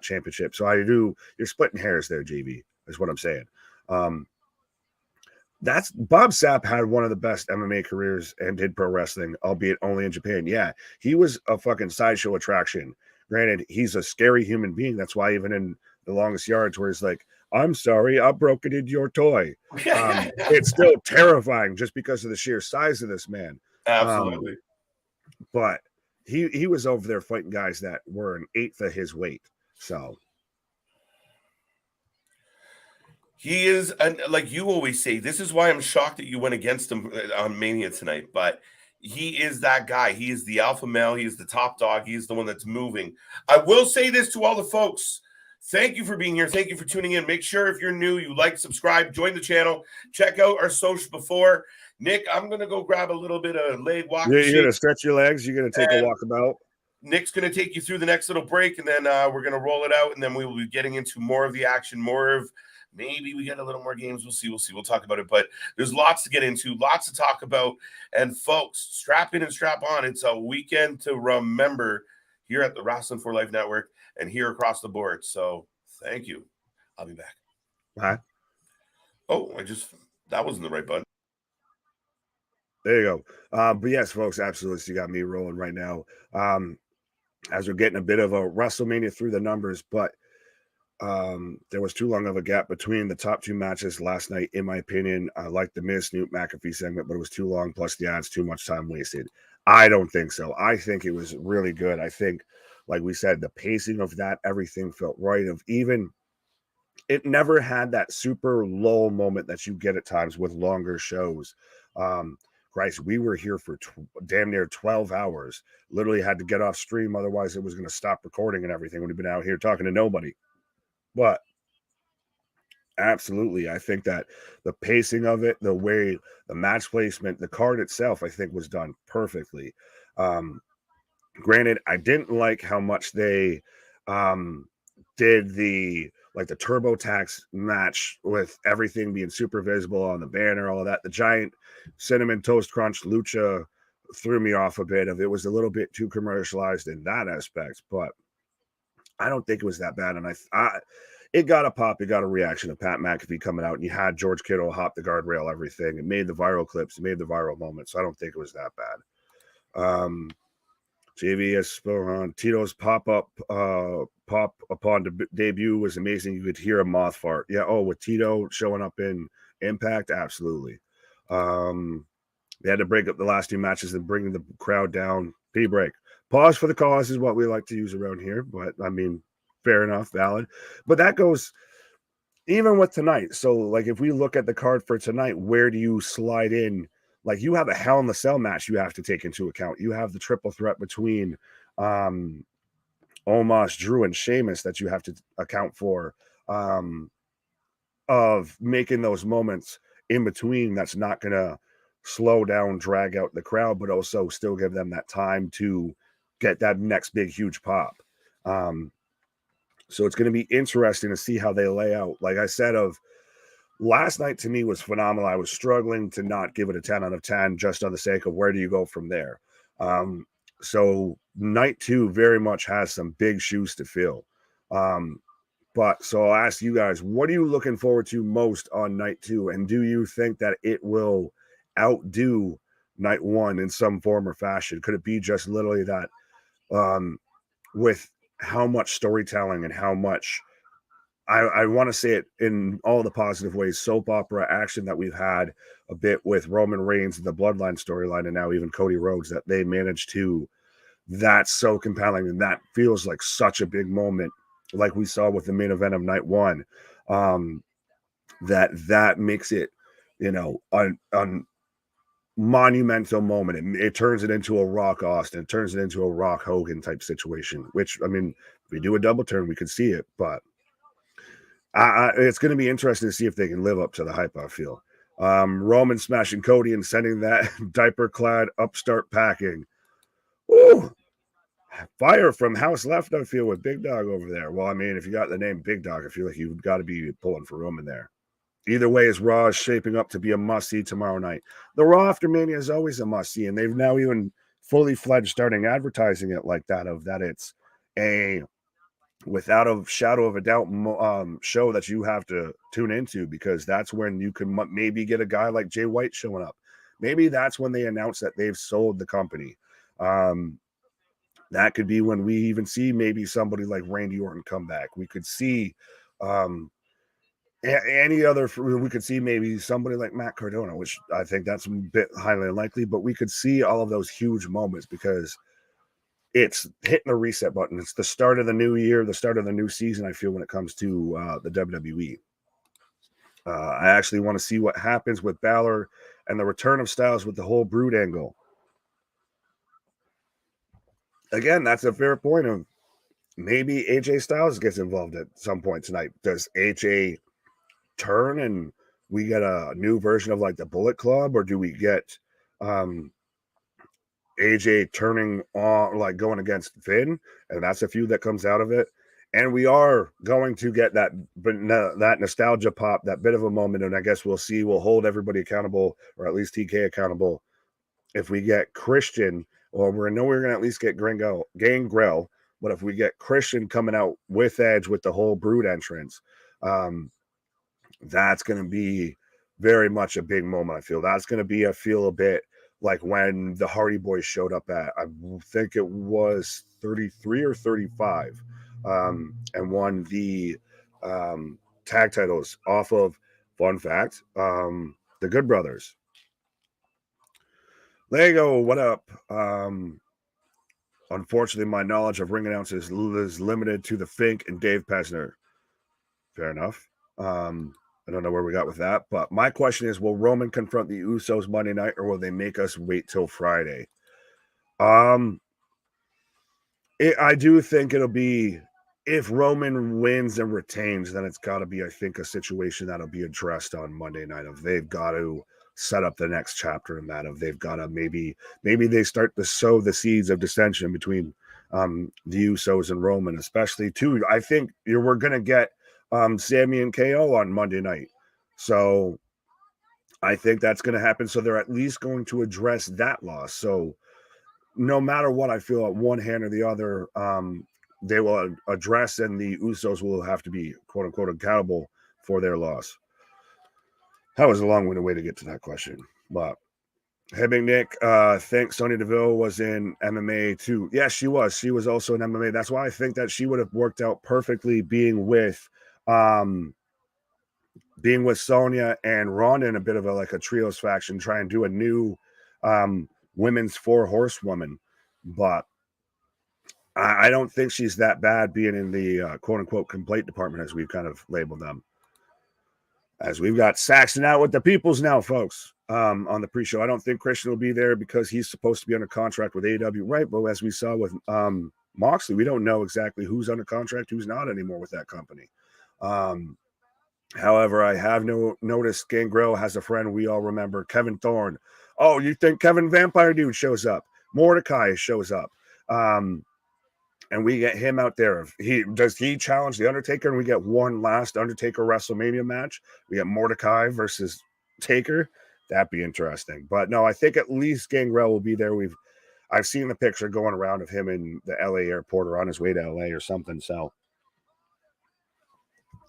Championship. So you're splitting hairs there, JV, is what I'm saying. That's Bob Sapp had one of the best MMA careers and did pro wrestling, albeit only in Japan. Yeah, he was a fucking sideshow attraction. Granted, he's a scary human being. That's why even in The Longest Yards, where he's like, I'm sorry, I broke it into your toy. It's still terrifying just because of the sheer size of this man. Absolutely. But he was over there fighting guys that were an eighth of his weight. So he is, like you always say, this is why I'm shocked that you went against him on Mania tonight. But he is that guy. He is the alpha male. He is the top dog. He is the one that's moving. I will say this to all the folks. Thank you for being here. Thank you for tuning in. Make sure if you're new, you like, subscribe, join the channel. Check out our social before. Nick, I'm going to go grab a little bit of leg walk. You're going to stretch your legs. You're going to take a walkabout. Nick's going to take you through the next little break, and then we're going to roll it out, and then we will be getting into more of the action, maybe we get a little more games. We'll see. We'll talk about it. But there's lots to get into, lots to talk about. And folks, strap in and strap on. It's a weekend to remember here at the Wrasslin for Life Network and here across the board. So thank you. I'll be back. Hi. Oh, that wasn't the right button. There you go. But yes, folks, absolutely. So you got me rolling right now. As we're getting a bit of a WrestleMania through the numbers, but there was too long of a gap between the top two matches last night, in my opinion. I liked the Miz Snoop McAfee segment, but it was too long, plus the odds, too much time wasted. I don't think so. I think it was really good. I think, like we said, the pacing of that, everything felt right. It never had that super lull moment that you get at times with longer shows. Christ, we were here for damn near 12 hours. Literally had to get off stream, otherwise it was going to stop recording and everything. We'd have been out here talking to nobody. But absolutely, I think that the pacing of it, the way the match placement, the card itself, I think was done perfectly. Granted, I didn't like how much they did the TurboTax match with everything being super visible on the banner, all of that. The giant cinnamon toast crunch lucha threw me off a bit. It was a little bit too commercialized in that aspect, but I don't think it was that bad. And it got a pop. It got a reaction of Pat McAfee coming out, and you had George Kittle hop the guardrail, everything. It made the viral clips. It made the viral moments. So I don't think it was that bad. JVS Tito's pop upon debut was amazing. You could hear a moth fart. Yeah. Oh, with Tito showing up in Impact, absolutely. They had to break up the last 2 matches and bring the crowd down. Pee break. Pause for the cause is what we like to use around here. But, I mean, fair enough, valid. But that goes even with tonight. So, like, if we look at the card for tonight, where do you slide in? Like, you have a Hell in the Cell match you have to take into account. You have the triple threat between Omos, Drew, and Sheamus that you have to account for, of making those moments in between that's not going to slow down, drag out the crowd, but also still give them that time to get that next big, huge pop. So it's going to be interesting to see how they lay out. Like I said, last night to me was phenomenal. I was struggling to not give it a 10 out of 10 just on the sake of where do you go from there. So night 2 very much has some big shoes to fill. But so I'll ask you guys, what are you looking forward to most on night 2? And do you think that it will outdo night 1 in some form or fashion? Could it be just literally that with how much storytelling and how much, I want to say it in all the positive ways, soap opera action that we've had a bit with Roman Reigns and the Bloodline storyline, and now even Cody Rhodes, that they managed to, that's so compelling. And that feels like such a big moment, like we saw with the main event of night 1, that makes it, a monumental moment. It turns it into a Rock Austin, it turns it into a Rock Hogan type situation, which, I mean, if we do a double turn, we could see it, but it's going to be interesting to see if they can live up to the hype, I feel. Roman smashing Cody and sending that diaper-clad upstart packing. Ooh, fire from House Left, I feel, with Big Dog over there. Well, I mean, if you got the name Big Dog, I feel like you've got to be pulling for Roman there. Either way, as Raw is shaping up to be a must-see tomorrow night. The Raw after Mania is always a must-see, and they've now even fully fledged starting advertising it like that, of that it's a, without a shadow of a doubt, show that you have to tune into, because that's when you can maybe get a guy like Jay White showing up. Maybe that's when they announce that they've sold the company. That could be when we even see maybe somebody like Randy Orton come back. We could see any other, we could see maybe somebody like Matt Cardona, which I think that's a bit highly unlikely, but we could see all of those huge moments because it's hitting the reset button. It's the start of the new year, the start of the new season, I feel, when it comes to the WWE. I actually want to see what happens with Balor and the return of Styles with the whole Brood angle. Again, that's a fair point of maybe AJ Styles gets involved at some point tonight. Does AJ turn and we get a new version of like the Bullet Club, or do we get AJ turning on, like going against Finn, and that's a feud that comes out of it? And we are going to get that nostalgia pop, that bit of a moment, and I guess we'll see. We'll hold everybody accountable, or at least TK accountable, if we get Christian, or we know we're going to at least get Gangrel, but if we get Christian coming out with Edge with the whole Brood entrance, that's going to be very much a big moment, I feel. That's going to be, I feel, a bit like when the Hardy Boys showed up at, I think it was 33 or 35, and won the tag titles off of, fun fact, the Good Brothers. Lego, what up? Unfortunately, my knowledge of ring announcers is limited to the Fink and Dave Pesner. Fair enough. I don't know where we got with that, but my question is, will Roman confront the Usos Monday night, or will they make us wait till Friday? I do think it'll be, if Roman wins and retains, then it's got to be, I think, a situation that'll be addressed on Monday night, of they've got to set up the next chapter in that, of they've got to maybe they start to sow the seeds of dissension between the Usos and Roman, especially too. I think we're going to get Sammy and KO on Monday night. So I think that's going to happen. So they're at least going to address that loss. So no matter what, I feel at one hand or the other, they will address, and the Usos will have to be, quote unquote, accountable for their loss. That was a long-winded way to get to that question. But hey, Big Nick, thanks. Sonya Deville was in MMA too. Yes, she was. She was also in MMA. That's why I think that she would have worked out perfectly being with Sonya and Ronda in a bit of a trios faction, try and do a new women's 4-horsewoman, but I don't think she's that bad being in the quote unquote complaint department, as we've kind of labeled them. As we've got Saxon out with the peoples now, folks, on the pre-show. I don't think Christian will be there because he's supposed to be under contract with AEW, right? But as we saw with Moxley, we don't know exactly who's under contract, who's not anymore with that company. However, I have noticed Gangrel has a friend we all remember, Kevin Thorne. Oh, you think Kevin Vampire Dude shows up? Mordecai shows up. And we get him out there. Does he challenge the Undertaker? And we get one last Undertaker WrestleMania match. We get Mordecai versus Taker. That'd be interesting. But no, I think at least Gangrel will be there. I've seen the picture going around of him in the LA airport or on his way to LA or something. So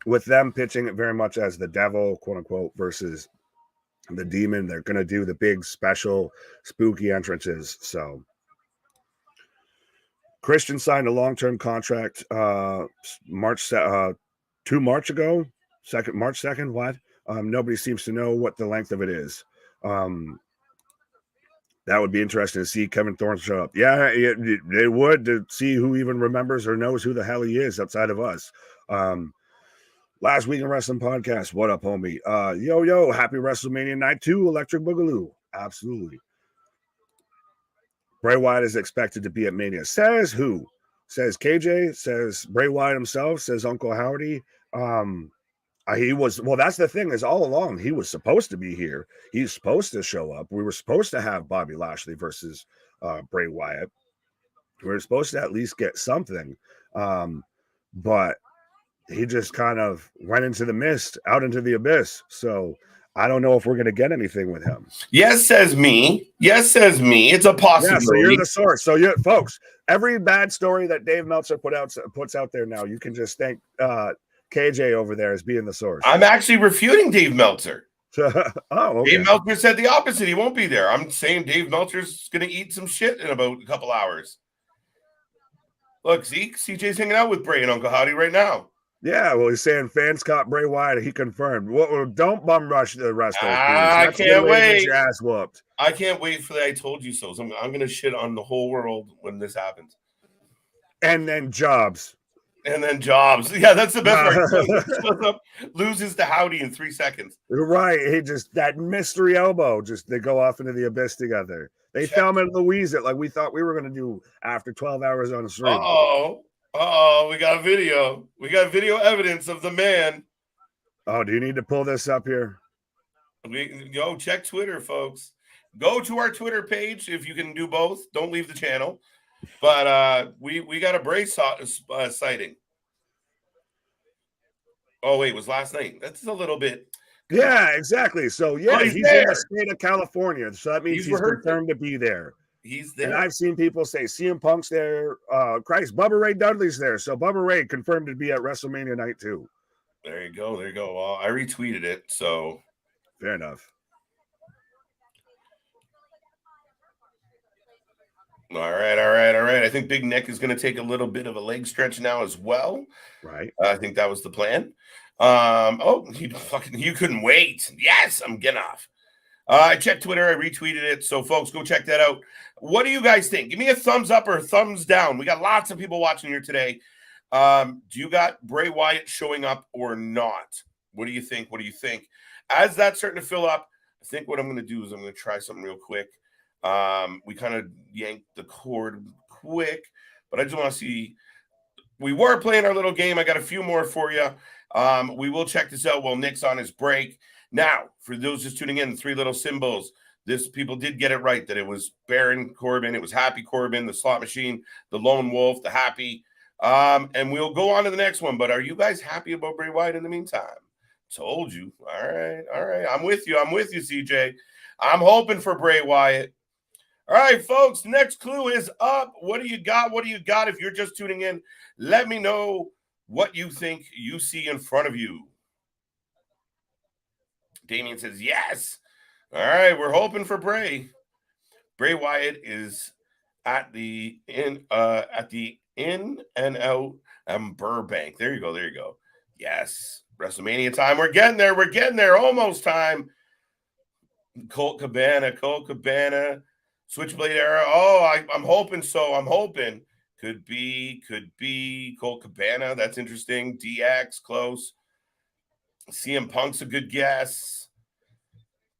with them pitching it very much as the devil, quote unquote, versus the demon, they're going to do the big special spooky entrances. So Christian signed a long-term contract March 2nd, March 2nd. What? Nobody seems to know what the length of it is. That would be interesting to see Kevin Thorne show up. Yeah, they would, to see who even remembers or knows who the hell he is outside of us. Last Week in Wrestling podcast. What up, homie? Yo, happy WrestleMania Night 2, Electric Boogaloo. Absolutely. Bray Wyatt is expected to be at Mania. Says who? Says KJ, says Bray Wyatt himself, says Uncle Howdy. He was, well, that's the thing, is all along he was supposed to be here. He's supposed to show up. We were supposed to have Bobby Lashley versus Bray Wyatt. We were supposed to at least get something. But he just kind of went into the mist, out into the abyss. So I don't know if we're going to get anything with him. Yes, says me. Yes, says me. It's a possibility. Yeah, so you're the source. So you folks, every bad story that Dave Meltzer puts out there now, you can just thank KJ over there as being the source. I'm actually refuting Dave Meltzer. Okay. Dave Meltzer said the opposite. He won't be there. I'm saying Dave Meltzer's going to eat some shit in about a couple hours. Look, Zeke, CJ's hanging out with Bray and Uncle Howdy right now. Yeah, well, he's saying fans caught Bray Wyatt. He confirmed. Well, don't bum rush the rest of those I can't wait. Your ass whooped. I can't wait for the I told you so. So I'm going to shit on the whole world when this happens. And then Jobs. And then Jobs. Yeah, that's the best part. Loses to Howdy in 3 seconds. Right. He just, that mystery elbow, just they go off into the abyss together. They film it Louise it like we thought we were going to do after 12 hours on the stream. We got a video. We got video evidence of the man. Oh, do you need to pull this up here? Go check Twitter, folks. Go to our Twitter page if you can do both. Don't leave the channel. But we got a Bray sighting. Oh, wait, it was last night. That's a little bit. Yeah, exactly. So, yeah, he's in the state of California. So that means he's confirmed to be there. He's there. And I've seen people say CM Punk's there. Bubba Ray Dudley's there. So Bubba Ray confirmed to be at WrestleMania Night 2. There you go. There you go. Well, I retweeted it. So fair enough. All right. I think Big Nick is going to take a little bit of a leg stretch now as well. Right. I think that was the plan. You couldn't wait. Yes, I'm getting off. I checked Twitter. I retweeted it. So, folks, go check that out. What do you guys think? Give me a thumbs up or a thumbs down. We got lots of people watching here today. Do you got Bray Wyatt showing up or not? What do you think? As that's starting to fill up, I think what I'm going to do is I'm going to try something real quick. We kind of yanked the cord quick, but I just want to see. We were playing our little game. I got a few more for you. We will check this out while Nick's on his break. Now, for those just tuning in, the three little symbols, people did get it right, that it was Baron Corbin, it was Happy Corbin, the slot machine, the lone wolf, the happy. And we'll go on to the next one. But are you guys happy about Bray Wyatt in the meantime? Told you. All right. I'm with you, CJ. I'm hoping for Bray Wyatt. All right, folks, next clue is up. What do you got? If you're just tuning in, let me know what you think you see in front of you. Damien says, yes. All right, we're hoping for Bray. Bray Wyatt is at the in and out Burbank. There you go. Yes, WrestleMania time. We're getting there. Almost time. Colt Cabana, Switchblade era. Oh, I'm hoping so. I'm hoping. Could be Colt Cabana. That's interesting. DX, close. CM Punk's a good guess.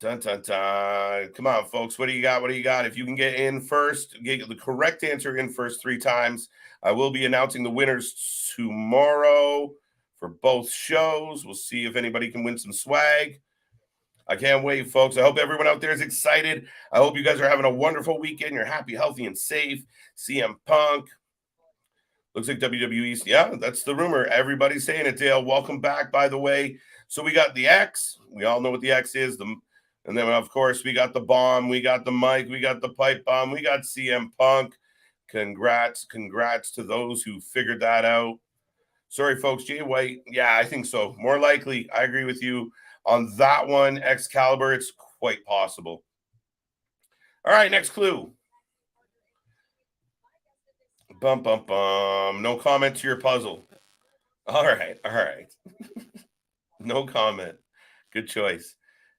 Dun, dun, dun. Come on, folks. What do you got? What do you got? If you can get in first, get the correct answer in first 3 times, I will be announcing the winners tomorrow for both shows. We'll see if anybody can win some swag. I can't wait, folks. I hope everyone out there is excited. I hope you guys are having a wonderful weekend. You're happy, healthy, and safe. CM Punk. Looks like WWE. Yeah, that's the rumor. Everybody's saying it, Dale. Welcome back, by the way. So we got the X. We all know what the X is. And then, of course, we got the bomb. We got the mic. We got the pipe bomb. We got CM Punk. Congrats to those who figured that out. Sorry, folks. Jay White. Yeah, I think so. More likely. I agree with you on that one. Excalibur. It's quite possible. All right, next clue. Bum, bum, bum. No comment to your puzzle. All right. No comment. Good choice.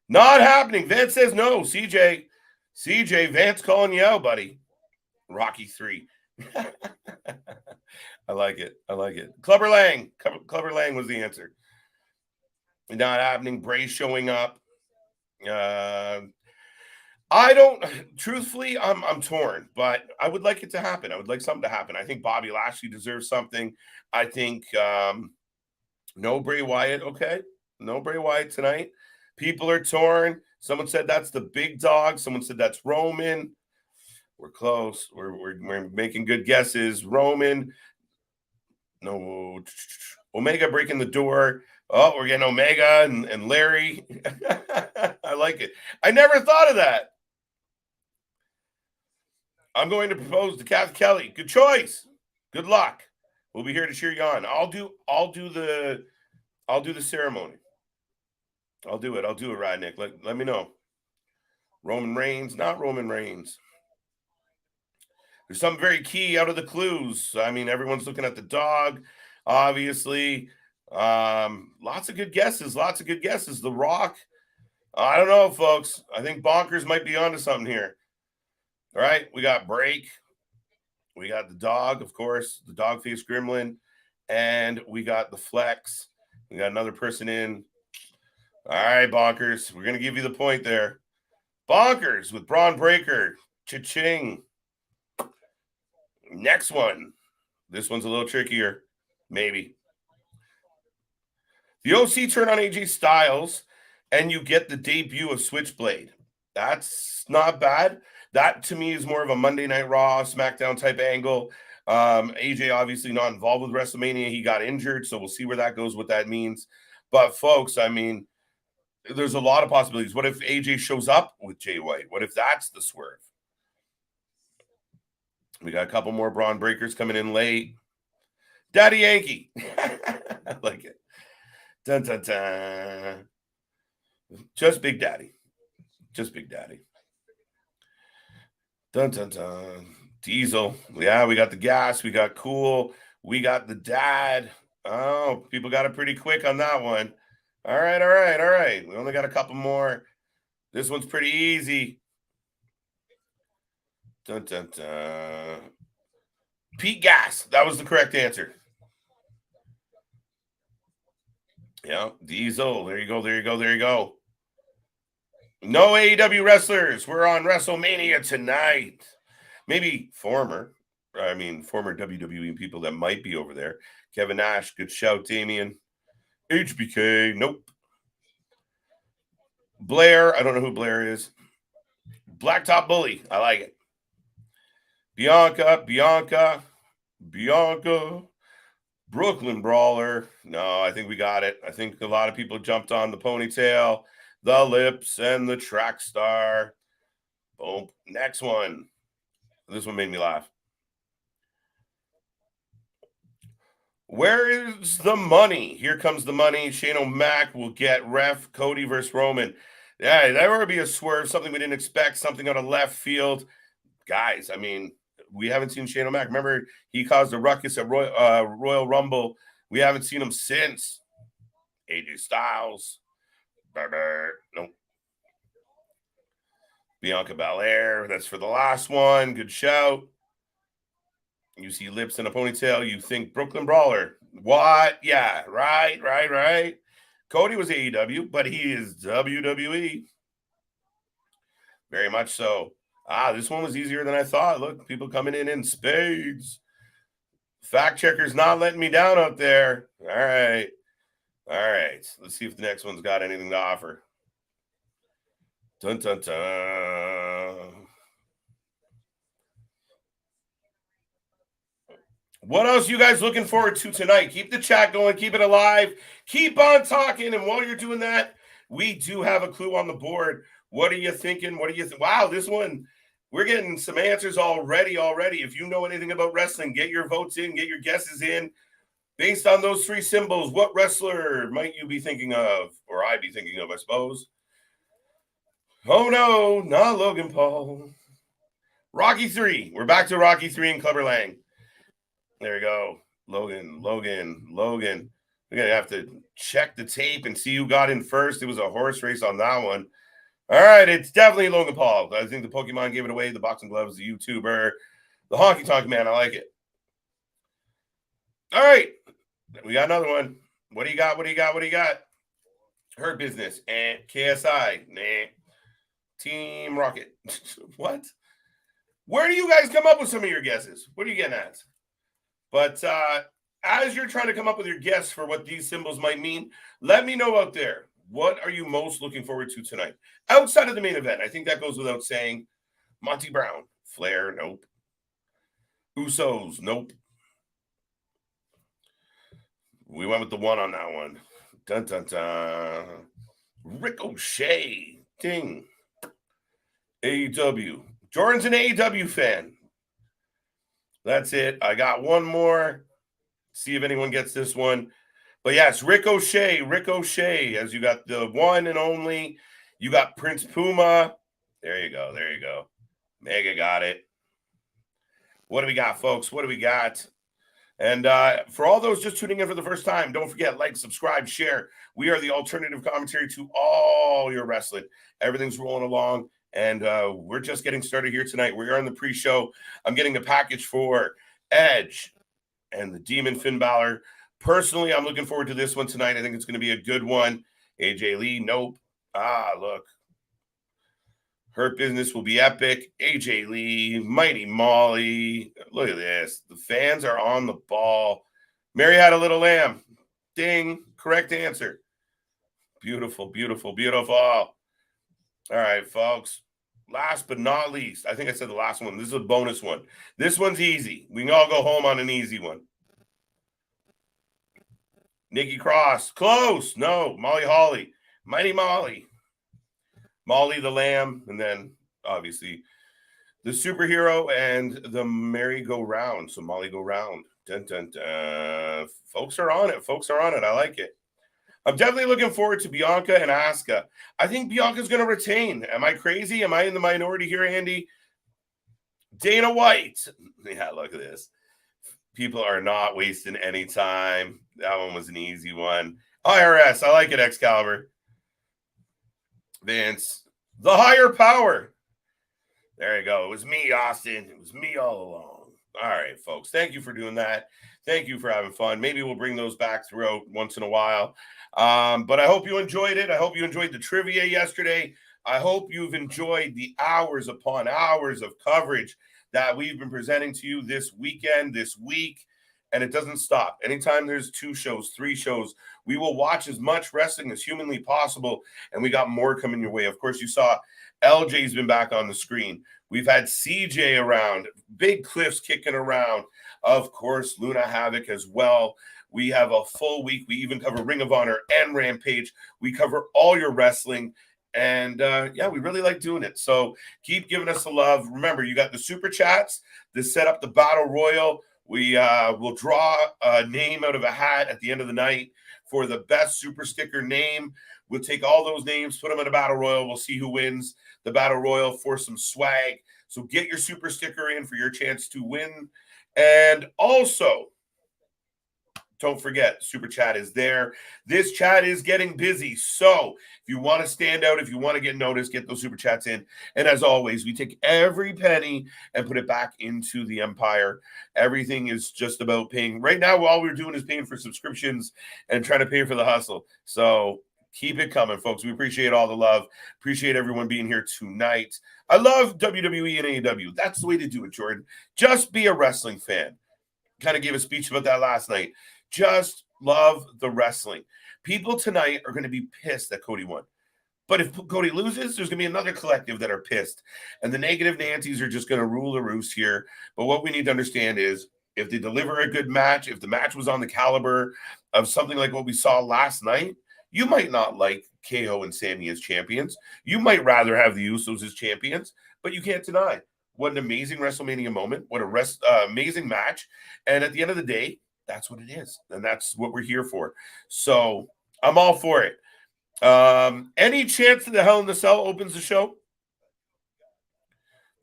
Not happening. Vance says no. CJ, Vance calling you out, buddy. Rocky 3. I like it. Clubber Lang was the answer. Not happening. Bray showing up. Truthfully, I'm torn, but I would like it to happen. I would like something to happen. I think Bobby Lashley deserves something. I think no Bray Wyatt. Okay. No Bray Wyatt tonight. People are torn. Someone said that's the big dog. Someone said that's Roman. We're close. We're making good guesses. Roman. No. Omega breaking the door. Oh, we're getting Omega and Larry. I like it. I never thought of that. I'm going to propose to Kath Kelly. Good choice. Good luck. We'll be here to cheer you on. I'll do the ceremony. I'll do it, Rodnick. Let me know. Roman Reigns, not Roman Reigns. There's something very key out of the clues. I mean, everyone's looking at the dog, obviously. Lots of good guesses. The Rock. I don't know, folks. I think Bonkers might be onto something here. All right, we got Break. We got the dog, of course, the dog face gremlin. And we got the Flex. We got another person in. All right, Bonkers. We're going to give you the point there. Bonkers with Braun Breaker. Cha-ching. Next one. This one's a little trickier. Maybe. The OC turn on AJ Styles, and you get the debut of Switchblade. That's not bad. That, to me, is more of a Monday Night Raw, SmackDown type angle. AJ obviously not involved with WrestleMania. He got injured, so we'll see where that goes, what that means. But, folks, I mean, there's a lot of possibilities. What if AJ shows up with Jay White? What if that's the swerve? We got a couple more Braun Breakers coming in late. Daddy Yankee. I like it. Dun, dun, dun. Just Big Daddy. Dun, dun, dun. Diesel. Yeah, we got the gas. We got Cool. We got the dad. Oh, people got it pretty quick on that one. All right. We only got a couple more. This one's pretty easy. Dun, dun, dun. Pete Gas. That was the correct answer. Yeah, Diesel. There you go. No AEW wrestlers. We're on WrestleMania tonight. Maybe former WWE people that might be over there. Kevin Nash, good shout, Damien. HBK, nope. Blair, I don't know who Blair is. Blacktop Bully, I like it. Bianca. Brooklyn Brawler. No, I think we got it. I think a lot of people jumped on the ponytail, the lips, and the track star. Boom. Next one. This one made me laugh. Where is the money? Here comes the money. Shane O'Mac will get ref Cody versus Roman. Yeah, that would be a swerve, something we didn't expect, something out of left field. Guys, I mean, we haven't seen Shane O'Mac. Remember, he caused a ruckus at Royal Rumble. We haven't seen him since. AJ Styles. Nope. Bianca Belair, that's for the last one. Good shout. You see lips and a ponytail, you think Brooklyn Brawler. What? Yeah, right. Cody was AEW, but he is WWE. Very much so. This one was easier than I thought. Look, people coming in spades. Fact checkers not letting me down out there. All right. Let's see if the next one's got anything to offer. Dun, dun, dun. What else you guys looking forward to tonight? Keep the chat going. Keep it alive. Keep on talking. And while you're doing that, we do have a clue on the board. What are you thinking? Wow, this one, we're getting some answers already. If you know anything about wrestling, get your votes in, get your guesses in. Based on those three symbols, what wrestler might you be thinking of? Or I be thinking of, I suppose. Oh, no, not Logan Paul. Rocky 3. We're back to Rocky 3 and Clubber Lang. There we go. Logan. We're going to have to check the tape and see who got in first. It was a horse race on that one. All right, it's definitely Logan Paul. I think the Pokemon gave it away. The boxing gloves, the YouTuber, the honky tonk man. I like it. All right, we got another one. What do you got? Hurt Business and KSI. Nah. Team Rocket. What? Where do you guys come up with some of your guesses? What are you getting at? But as you're trying to come up with your guess for what these symbols might mean, let me know out there. What are you most looking forward to tonight? Outside of the main event, I think that goes without saying. Monty Brown. Flair, nope. Usos, nope. We went with the one on that one. Dun, dun, dun. Ricochet. Ding. AEW. Jordan's an AEW fan. That's it. I got one more. See if anyone gets this one. But yes, Ricochet. As you got the one and only. You got Prince Puma. There you go. Mega got it. What do we got, folks? What do we got? And for all those just tuning in for the first time, don't forget, like, subscribe, share. We are the alternative commentary to all your wrestling. Everything's rolling along. And we're just getting started here tonight. We are in the pre-show. I'm getting a package for Edge and the Demon Finn Balor. Personally, I'm looking forward to this one tonight. I think it's going to be a good one. AJ Lee, nope. Look. Hurt Business will be epic. AJ Lee, Mighty Molly. Look at this. The fans are on the ball. Mary Had a Little Lamb. Ding. Correct answer. Beautiful. All right, folks. Last but not least, I think I said the last one. This is a bonus one. This one's easy. We can all go home on an easy one. Nikki Cross. Close. No. Molly Holly. Mighty Molly. Molly the Lamb. And then, obviously, the superhero and the merry-go-round. So, Molly Go Round. Dun, dun, dun. Folks are on it. I like it. I'm definitely looking forward to Bianca and Asuka. I think Bianca's going to retain. Am I crazy? Am I in the minority here, Andy? Dana White. Yeah, look at this. People are not wasting any time. That one was an easy one. IRS. I like it, Excalibur. Vince. The higher power. There you go. It was me, Austin. It was me all along. All right, folks. Thank you for doing that. Thank you for having fun. Maybe we'll bring those back throughout once in a while. But I hope you enjoyed it. I hope you enjoyed the trivia yesterday. I hope you've enjoyed the hours upon hours of coverage that we've been presenting to you this weekend, this week, and it doesn't stop. Anytime there's 2 shows, 3 shows, we will watch as much wrestling as humanly possible, and we got more coming your way. Of course, you saw LJ's been back on the screen. We've had CJ around, Big Cliff's kicking around. Of course, Luna Havoc as well. We have a full week. We even cover Ring of Honor and Rampage. We cover all your wrestling. And, we really like doing it. So keep giving us the love. Remember, you got the Super Chats to set up the Battle Royal. We will draw a name out of a hat at the end of the night for the best Super Sticker name. We'll take all those names, put them in a Battle Royal. We'll see who wins the Battle Royal for some swag. So get your Super Sticker in for your chance to win. And also, don't forget, Super Chat is there. This chat is getting busy. So if you want to stand out, if you want to get noticed, get those Super Chats in. And as always, we take every penny and put it back into the empire. Everything is just about paying. Right now, all we're doing is paying for subscriptions and trying to pay for the hustle. So keep it coming, folks. We appreciate all the love. Appreciate everyone being here tonight. I love WWE and AEW. That's the way to do it, Jordan. Just be a wrestling fan. Kind of gave a speech about that last night. Just love the wrestling. People tonight are going to be pissed that Cody won. But if Cody loses, there's going to be another collective that are pissed. And the negative Nancy's are just going to rule the roost here. But what we need to understand is if they deliver a good match, if the match was on the caliber of something like what we saw last night, you might not like KO and Sammy as champions. You might rather have the Usos as champions, but you can't deny what an amazing WrestleMania moment, what a amazing match. And at the end of the day, that's what it is. And that's what we're here for. So I'm all for it. Any chance that the Hell in the Cell opens the show?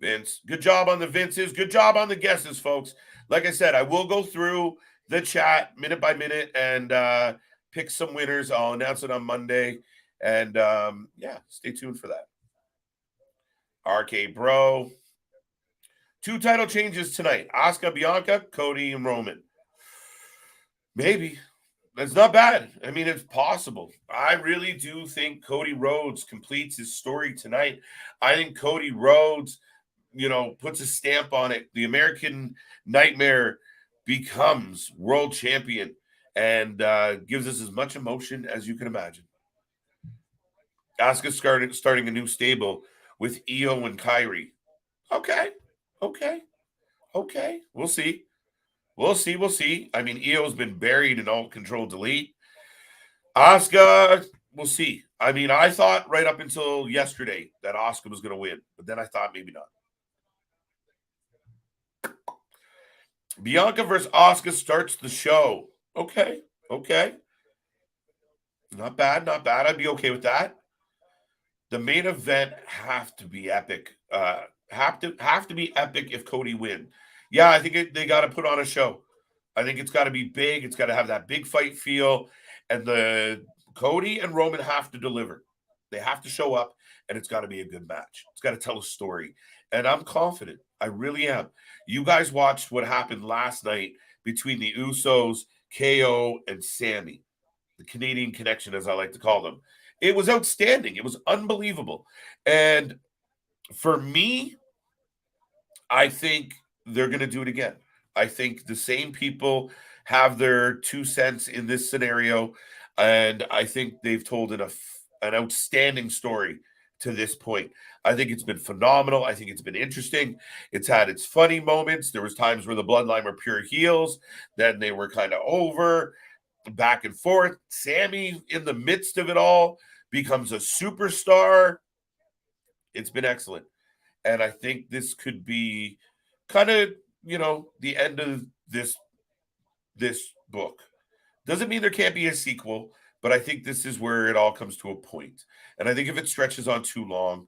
Vince, good job on the Vinces. Good job on the guesses, folks. Like I said, I will go through the chat minute by minute and pick some winners. I'll announce it on Monday. And yeah, stay tuned for that. RK Bro. 2 title changes tonight. Asuka, Bianca, Cody, and Roman. Maybe. That's not bad. I mean, it's possible. I really do think Cody Rhodes completes his story tonight. I think Cody Rhodes, puts a stamp on it. The American Nightmare becomes world champion and gives us as much emotion as you can imagine. Asuka starting a new stable with Io and Kyrie. Okay. We'll see. We'll see. I mean, Io's been buried in all control delete. Asuka, we'll see. I mean, I thought right up until yesterday that Asuka was going to win, but then I thought maybe not. Bianca versus Asuka starts the show. Okay. Not bad. I'd be okay with that. The main event have to be epic. Have to be epic if Cody wins. Yeah, I think they got to put on a show. I think it's got to be big. It's got to have that big fight feel. And the Cody and Roman have to deliver. They have to show up, and it's got to be a good match. It's got to tell a story. And I'm confident. I really am. You guys watched what happened last night between the Usos, KO, and Sammy. The Canadian connection, as I like to call them. It was outstanding. It was unbelievable. And for me, I think they're going to do it again. I think the same people have their 2 cents in this scenario, and I think they've told an outstanding story to this point. I think it's been phenomenal. I think it's been interesting. It's had its funny moments. There was times where the Bloodline were pure heels. Then they were kind of over, back and forth. Sammy, in the midst of it all, becomes a superstar. It's been excellent. And I think this could be kind of, the end of this book. Doesn't mean there can't be a sequel, but I think this is where it all comes to a point. And I think if it stretches on too long,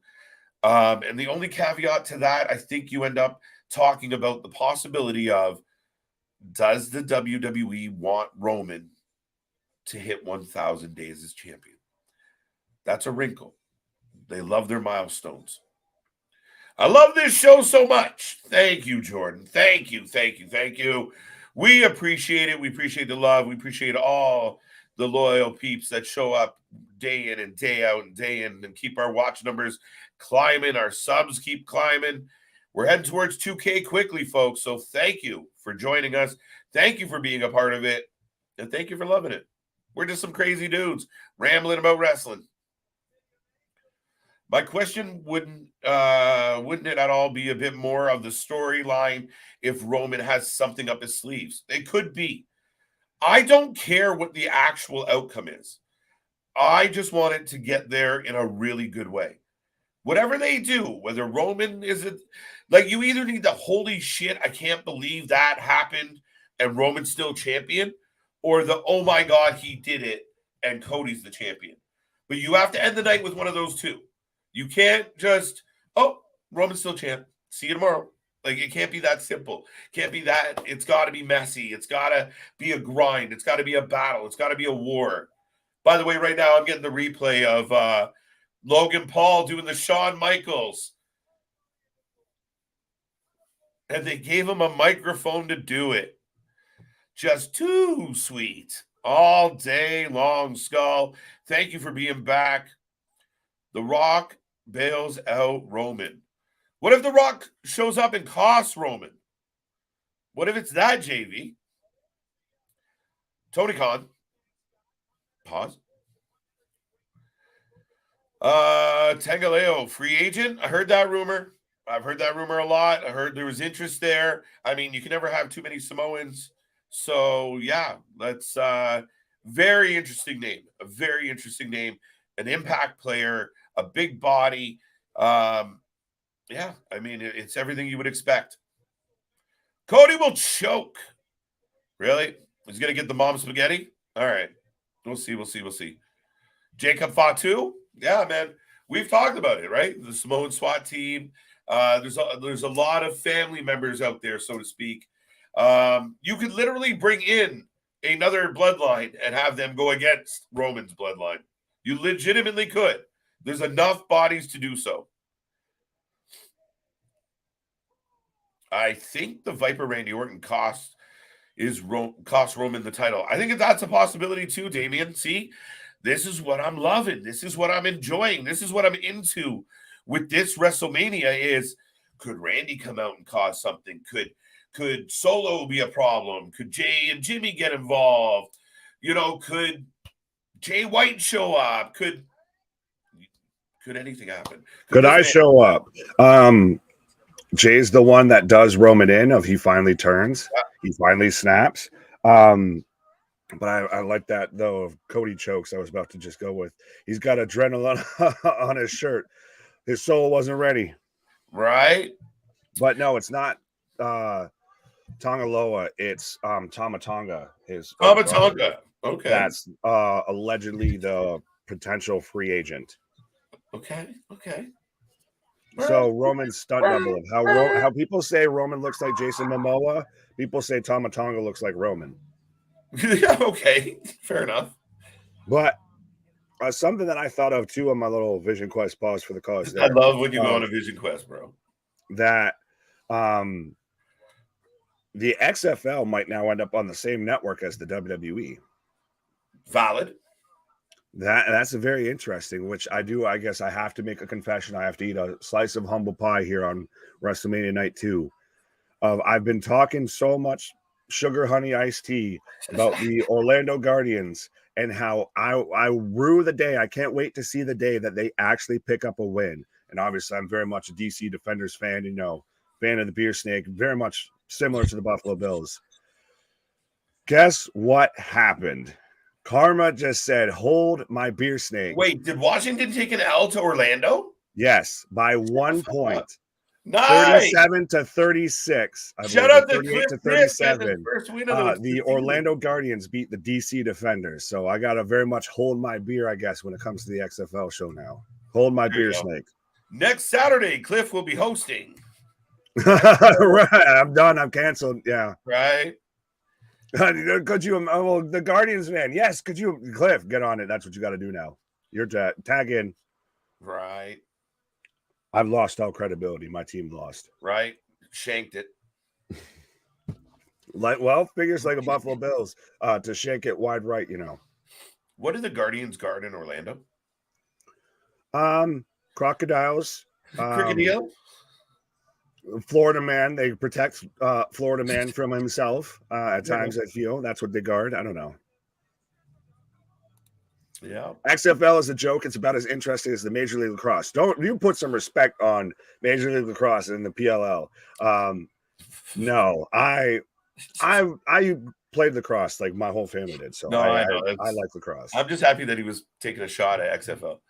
and the only caveat to that, I think you end up talking about the possibility of, does the WWE want Roman to hit 1,000 days as champion? That's a wrinkle. They love their milestones. I love this show so much. Thank you, Jordan. Thank you. We appreciate it. We appreciate the love. We appreciate all the loyal peeps that show up day in and day out and day in and keep our watch numbers climbing. Our subs keep climbing. We're heading towards 2K quickly, folks. So thank you for joining us. Thank you for being a part of it. And thank you for loving it. We're just some crazy dudes rambling about wrestling. My question wouldn't it at all be a bit more of the storyline if Roman has something up his sleeves? It could be. I don't care what the actual outcome is. I just want it to get there in a really good way. Whatever they do, whether Roman you either need the holy shit, I can't believe that happened and Roman's still champion, or the oh my God, he did it and Cody's the champion. But you have to end the night with one of those two. You can't just, Roman's still champ. See you tomorrow. Like, it can't be that simple. Can't be that. It's got to be messy. It's got to be a grind. It's got to be a battle. It's got to be a war. By the way, right now I'm getting the replay of Logan Paul doing the Shawn Michaels. And they gave him a microphone to do it. Just too sweet. All day long, Skull. Thank you for being back. The Rock bails out Roman. What if The Rock shows up and costs Roman? What if it's that, JV? Tony Khan. Pause. Tengaleo, free agent. I heard that rumor. I've heard that rumor a lot. I heard there was interest there. I mean, you can never have too many Samoans. So, yeah, that's very interesting name. A very interesting name. An impact player, a big body. Yeah, I mean, it's everything you would expect. Cody will choke. Really? He's going to get the mom spaghetti? All right. We'll see. Jacob Fatu? Yeah, man. We've talked about it, right? The Samoan SWAT team. There's a lot of family members out there, so to speak. You could literally bring in another bloodline and have them go against Roman's bloodline. You legitimately could. There's enough bodies to do so. I think the Viper Randy Orton cost Roman the title. I think that's a possibility too, Damian. See, this is what I'm loving. This is what I'm enjoying. This is what I'm into with this WrestleMania is, could Randy come out and cause something? Could Solo be a problem? Could Jay and Jimmy get involved? Could Jay White show up? Could anything happen? Could I show up? Jay's the one that does Roman in of he finally turns. Yeah. He finally snaps. But I like that, though, of Cody chokes. I was about to just go with. He's got adrenaline on his shirt. His soul wasn't ready. Right. But no, it's not Tongaloa. It's Tama Tonga. Tama Tonga. Okay. That's allegedly the potential free agent. Okay. So Roman's stunt double of how people say Roman looks like Jason Momoa. People say Tama Tonga looks like Roman. Yeah, okay. Fair enough. But something that I thought of too on my little Vision Quest pause for the cause. I love when you go on a Vision Quest, bro. That the XFL might now end up on the same network as the WWE. Valid. That's a very interesting, which I guess I have to make a confession. I have to eat a slice of humble pie here on WrestleMania Night 2. I've been talking so much sugar honey iced tea about the Orlando Guardians and how I rue the day. I can't wait to see the day that they actually pick up a win. And obviously, I'm very much a DC Defenders fan, fan of the beer snake, very much similar to the Buffalo Bills. Guess what happened? Karma just said, hold my beer snake. Wait, did Washington take an L to Orlando? Yes, by 1 point. Nice. 37-36. Shout out to 38-37. First win of the Orlando Guardians beat the DC Defenders. So I got to very much hold my beer, I guess, when it comes to the XFL show now. Hold my beer snake. Next Saturday, Cliff will be hosting. Right. I'm done. I'm canceled. Yeah. Right. Could you, the Guardians, man? Yes. Could you, Cliff, get on it? That's what you got to do now. You're tag in. Right. I've lost all credibility. My team lost. Right. Shanked it. Figures like a Buffalo Bills to shank it wide right, What do the Guardians guard in Orlando? Crocodiles. Crocodile? Florida man. They protect Florida man from himself. At times, I feel that's what they guard. I don't know. Yeah. XFL is a joke. It's about as interesting as the Major League Lacrosse. Don't you put some respect on Major League Lacrosse and the PLL? No, I played lacrosse like my whole family did. So no, I know. I like lacrosse. I'm just happy that he was taking a shot at XFL.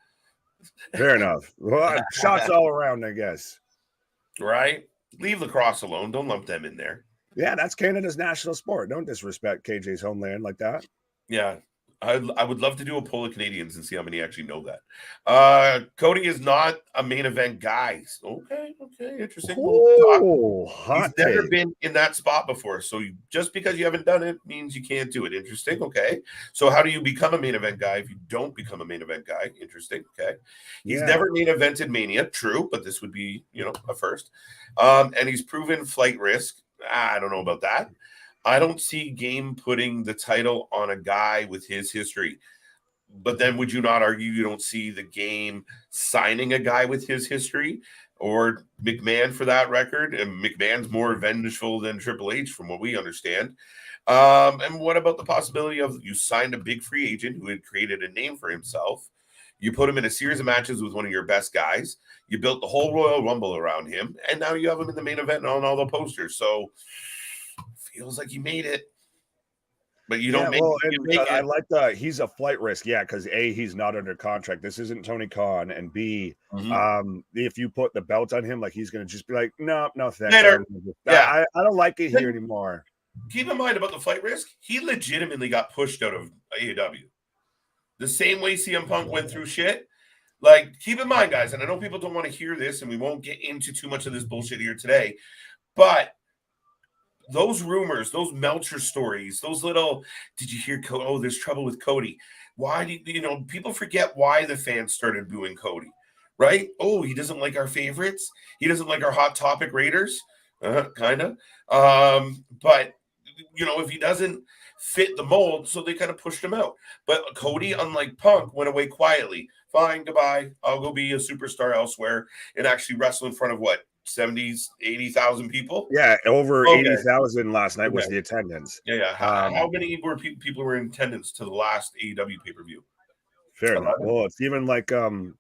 Fair enough. Well, shots all around, I guess. Right? Leave lacrosse alone. Don't lump them in there. Yeah, that's Canada's national sport. Don't disrespect KJ's homeland like that. Yeah. I would love to do a poll of Canadians and see how many actually know that. Cody is not a main event guy. Okay, interesting. We'll talk. Oh, He's hot never take. been in that spot before. So just because you haven't done it means you can't do it. Interesting. Okay. So how do you become a main event guy if you don't become a main event guy? Interesting. Okay. He's Yeah. never main evented Mania. True, but this would be, a first. And he's proven flight risk. I don't know about that. I don't see Game putting the title on a guy with his history. But then would you not argue you don't see the Game signing a guy with his history or McMahon for that record? And McMahon's more vengeful than Triple H from what we understand. And what about the possibility of you signed a big free agent who had created a name for himself? You put him in a series of matches with one of your best guys. You built the whole Royal Rumble around him. And now you have him in the main event on all the posters. So feels like you made it. But you don't make it. I like the he's a flight risk, yeah, because A, he's not under contract. This isn't Tony Khan, and B, if you put the belt on him, like he's gonna just be like, no, thanks. I don't like it here anymore. Keep in mind about the flight risk, he legitimately got pushed out of AEW. The same way CM Punk went through shit. Like, keep in mind, guys, and I know people don't want to hear this, and we won't get into too much of this bullshit here today, but those rumors, those Meltzer stories, those little, did you hear, there's trouble with Cody. Why do people forget why the fans started booing Cody, right? Oh, he doesn't like our favorites. He doesn't like our Hot Topic Raiders, kind of. But, if he doesn't fit the mold, so they kind of pushed him out. But Cody, unlike Punk, went away quietly. Fine, goodbye. I'll go be a superstar elsewhere and actually wrestle in front of what? 70s, 80,000 people. Yeah, over 80,000 last night was the attendance. Yeah. How many people were in attendance to the last AEW pay-per-view? Fair enough. Well, it's even like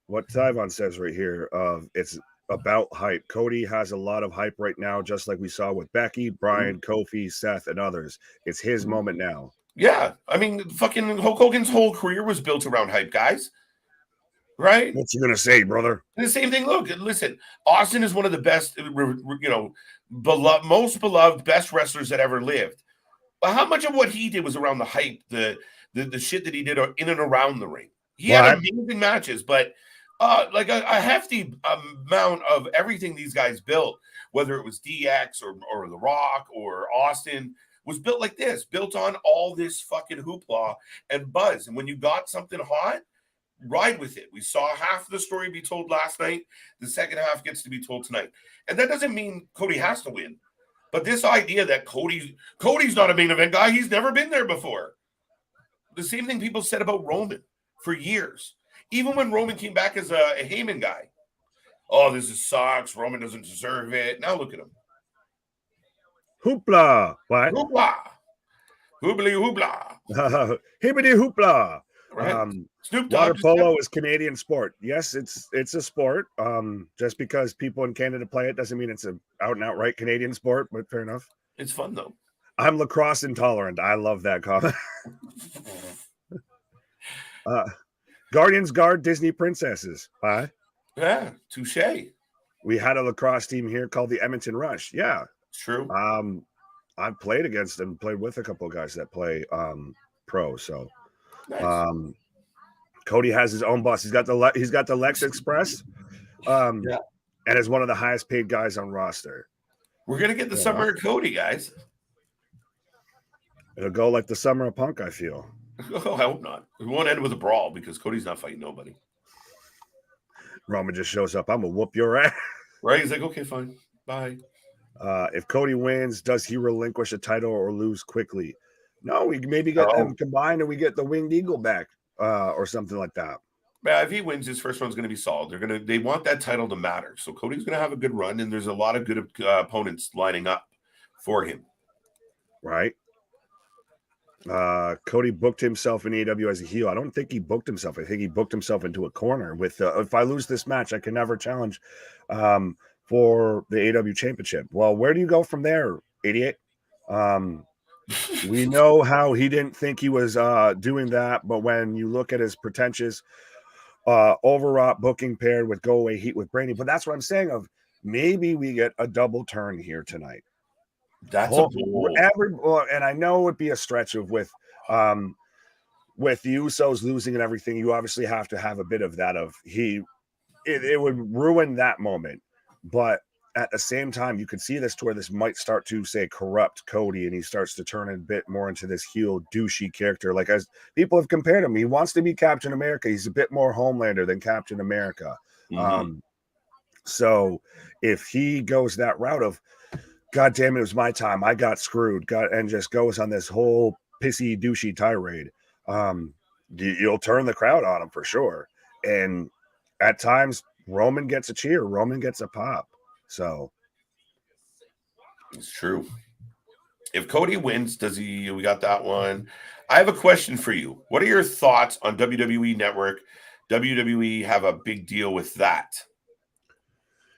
what Tyvon says right here. It's about hype. Cody has a lot of hype right now, just like we saw with Becky, Bryan, Kofi, Seth, and others. It's his moment now. Yeah, I mean, fucking Hulk Hogan's whole career was built around hype, guys. Right? What you gonna say, brother? The same thing. Look, listen. Austin is one of the best, most beloved, best wrestlers that ever lived. But how much of what he did was around the hype, the shit that he did in and around the ring? He had amazing matches, but like a hefty amount of everything these guys built, whether it was DX or The Rock or Austin, was built like this, built on all this fucking hoopla and buzz. And when you got something hot, ride with it. We saw half the story be told last night. The second half gets to be told tonight. And that doesn't mean Cody has to win. But this idea that Cody's not a main event guy, he's never been there before. The same thing people said about Roman for years. Even when Roman came back as a Heyman guy. Oh, this sucks. Roman doesn't deserve it. Now look at him. Hoopla. What? Hoopla. Hoobly hoopla. Hibbity hoopla. Right. Snoop Water polo is Canadian sport. Yes, it's a sport. Just because people in Canada play it doesn't mean it's an out and outright Canadian sport, but fair enough. It's fun though. I'm lacrosse intolerant. I love that comment. Guardians guard Disney princesses. Why? Yeah, touche. We had a lacrosse team here called the Edmonton Rush. Yeah, true. I've played against and played with a couple of guys that play pro. So, nice. Cody has his own bus. He's got the Lex Express, and is one of the highest paid guys on roster. We're gonna get the summer of Cody, guys. It'll go like the summer of Punk, I feel. Oh, I hope not. We won't end with a brawl because Cody's not fighting nobody. Roman just shows up. I'm gonna whoop your ass. Right? He's like, okay, fine, bye. If Cody wins, does he relinquish a title or lose quickly? No, we maybe get them combined and we get the Winged Eagle back or something like that. Yeah, if he wins, his first one's going to be solid. They want that title to matter. So Cody's going to have a good run, and there's a lot of good opponents lining up for him. Right. Cody booked himself in AEW as a heel. I don't think he booked himself. I think he booked himself into a corner with if I lose this match, I can never challenge for the AEW championship. Well, where do you go from there, 88? We know how he didn't think he was doing that, but when you look at his pretentious overwrought booking paired with go away heat with Brady, but that's what I'm saying of maybe we get a double turn here tonight. That's and I know it would be a stretch of with with the Usos losing and everything, you obviously have to have a bit of that it would ruin that moment. But at the same time, you could see this to where this might start to say corrupt Cody, and he starts to turn a bit more into this heel douchey character. Like, as people have compared him, he wants to be Captain America. He's a bit more Homelander than Captain America. So if he goes that route of, God damn it was my time, I got screwed, and just goes on this whole pissy douchey tirade, you'll turn the crowd on him for sure. And at times Roman gets a cheer, Roman gets a pop. So it's true. If Cody wins, we got that one. I have a question for you. What are your thoughts on WWE Network? WWE have a big deal with that.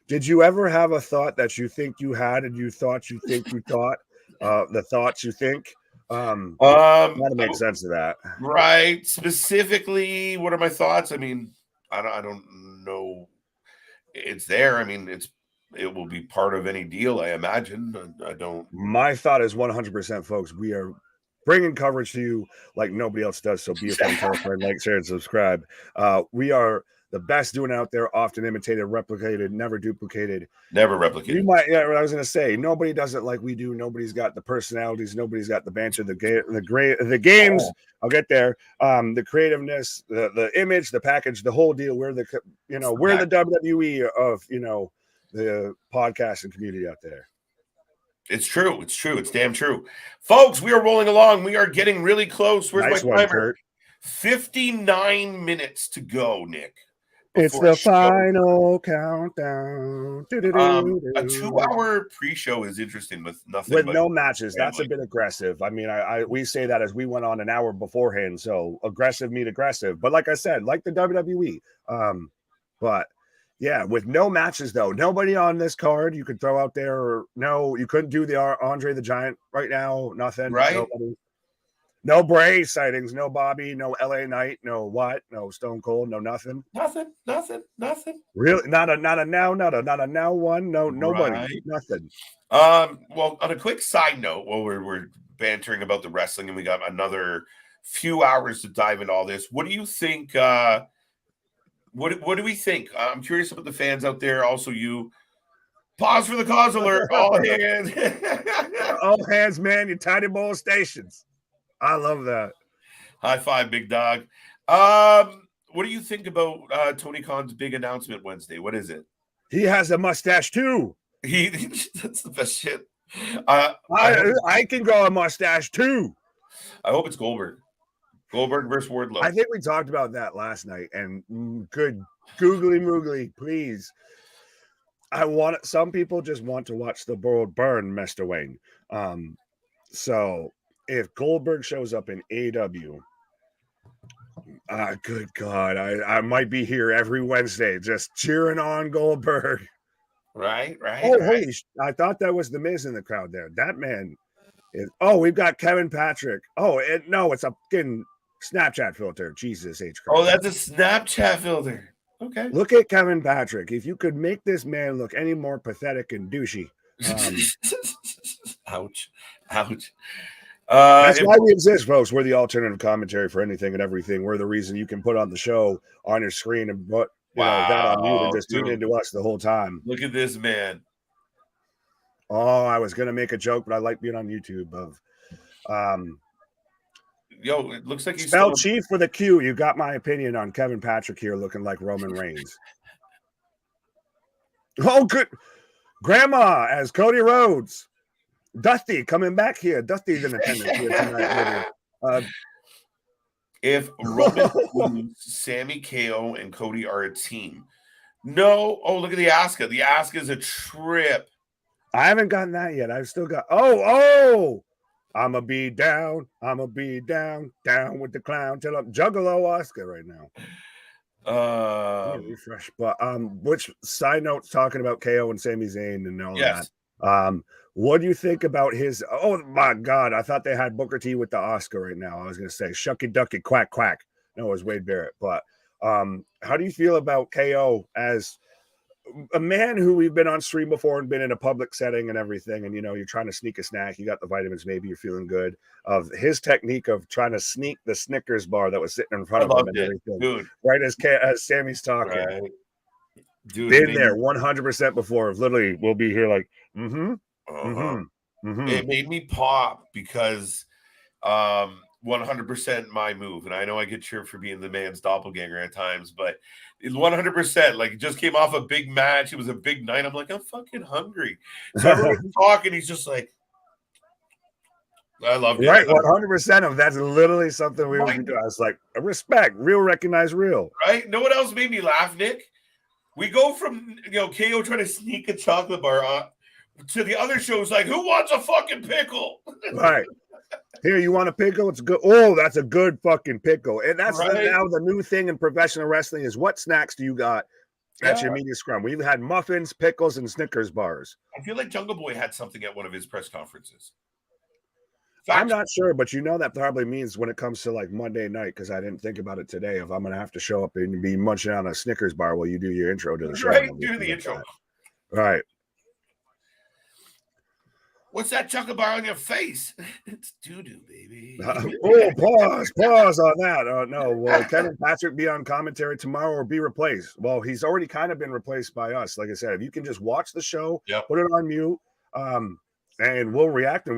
Did you ever have a thought that you think you had and you thought you think you thought? The thoughts you think? That makes sense of that. Right. Specifically, what are my thoughts? I mean, I don't know. It's there. I mean, it will be part of any deal, I imagine. I don't. My thought is 100%, folks. We are bringing coverage to you like nobody else does. So be a friend, tell a friend, like, share, and subscribe. We are the best doing out there, often imitated, replicated, never duplicated. Never replicated. You might, yeah, what I was going to say, nobody does it like we do. Nobody's got the personalities. Nobody's got the banter, the games. I'll get there. The creativeness, the image, the package, the whole deal. We're the WWE of, the podcasting community out there. It's true. It's true. It's damn true. Folks, we are rolling along. We are getting really close. Where's my timer? Kurt. 59 minutes to go, Nick. It's the final countdown. A 2-hour pre-show is interesting with nothing. With no matches. That's a bit aggressive. I mean, we say that as we went on an hour beforehand. So aggressive meet aggressive. But like I said, like the WWE. But yeah, with no matches though, nobody on this card you could throw out there. No, you couldn't do the Andre the Giant right now. Nothing. Right. Nobody. No Bray sightings, no Bobby, no LA Knight, no Stone Cold, no nothing. Nothing. Really? Not a now one. No, nobody. Right. Nothing. Well, on a quick side note, while we're bantering about the wrestling and we got another few hours to dive into all this, what do you think? What do we think? I'm curious about the fans out there. Also, you pause for the cause alert. All hands. All hands, man. You tiny bowl stations. I love that. High five, big dog. What do you think about Tony Khan's big announcement Wednesday? What is it? He has a mustache too. That's the best shit. I can grow a mustache too. I hope it's Goldberg. Goldberg versus Wardlow. I think we talked about that last night. And good googly moogly, please. Some people just want to watch the world burn, Mr. Wayne. So if Goldberg shows up in AEW, good God, I might be here every Wednesday just cheering on Goldberg. Right. Holy! I thought that was the Miz in the crowd there. That man is. Oh, we've got Kevin Patrick. It's a fucking Snapchat filter. Jesus H. Christ. Oh, that's a Snapchat filter. Okay. Look at Kevin Patrick. If you could make this man look any more pathetic and douchey. Ouch. That's why we exist, folks. We're the alternative commentary for anything and everything. We're the reason you can put on the show on your screen and put that on mute and just tune into us the whole time. Look at this man. Oh, I was gonna make a joke, but I like being on YouTube. It looks like you spell Chief with a Q. You got my opinion on Kevin Patrick here, looking like Roman Reigns. Oh, good. Grandma as Cody Rhodes. Dusty coming back here. Dusty's in attendance here tonight. If Roman, Sammy, KO, and Cody are a team. No. Oh, look at the Asuka. The Asuka is a trip. I haven't gotten that yet. I've still got. Oh. I'ma be down with the clown till I'm Juggalo Asuka right now. Refresh. But which side note talking about KO and Sami Zayn and all that. What do you think about his? Oh my God! I thought they had Booker T with the Oscar right now. I was going to say shucky ducky quack quack. No, it was Wade Barrett. But how do you feel about KO as a man who we've been on stream before and been in a public setting and everything, and you're trying to sneak a snack, you got the vitamins, maybe you're feeling good. Of his technique of trying to sneak the Snickers bar that was sitting in front of him and everything, dude. Right as Sammy's talking, right. Dude, been there 100% before. Literally, we'll be here like, It made me pop because 100% my move, and I know I get cheered for being the man's doppelganger at times, but 100%, like, it just came off a big match. It was a big night. I'm like, I'm fucking hungry. So everyone's talking. He's just like, I love it. Right, 100% of that's literally something we would do. I was like, respect, real, recognize real. Right? Know what else made me laugh, Nick? We go from KO trying to sneak a chocolate bar to the other shows like, who wants a fucking pickle? Right. Here, you want a pickle? It's good. Oh, that's a good fucking pickle. And that's now the new thing in professional wrestling is what snacks do you got at your media scrum? We've had muffins, pickles, and Snickers bars. I feel like Jungle Boy had something at one of his press conferences. I'm not sure, but that probably means when it comes to like Monday night, because I didn't think about it today, if I'm going to have to show up and be munching on a Snickers bar while you do your intro to the show. Right, do the intro. Right. What's that chocolate bar on your face? It's doo-doo, baby. Pause on that. No, will Kevin Patrick be on commentary tomorrow or be replaced? Well, he's already kind of been replaced by us. Like I said, if you can just watch the show, put it on mute, and we'll react, and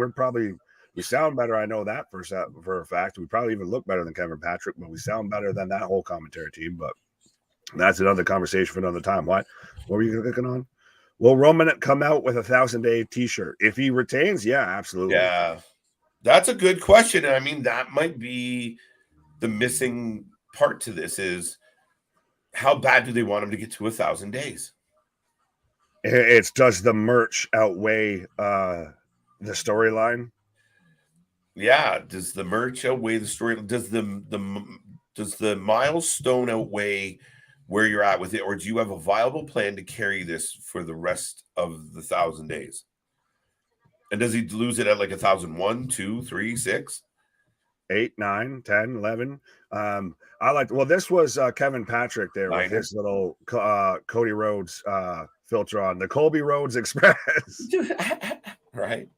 we sound better. I know that for a fact. We probably even look better than Kevin Patrick, but we sound better than that whole commentary team. But that's another conversation for another time. What were you clicking on? Will Roman come out with a 1,000-day t-shirt? If he retains, yeah, absolutely. Yeah, that's a good question. I mean, that might be the missing part to this is how bad do they want him to get to 1,000 days? It's does the merch outweigh the storyline? Yeah, does the merch outweigh the story? Does the milestone outweigh where you're at with it, or do you have a viable plan to carry this for the rest of the 1,000 days? And does he lose it at like 1,001, 2, 3, 6, 8, 9, 10, 11? This was Kevin Patrick there with his little Cody Rhodes filter on the Colby Rhodes Express. Right.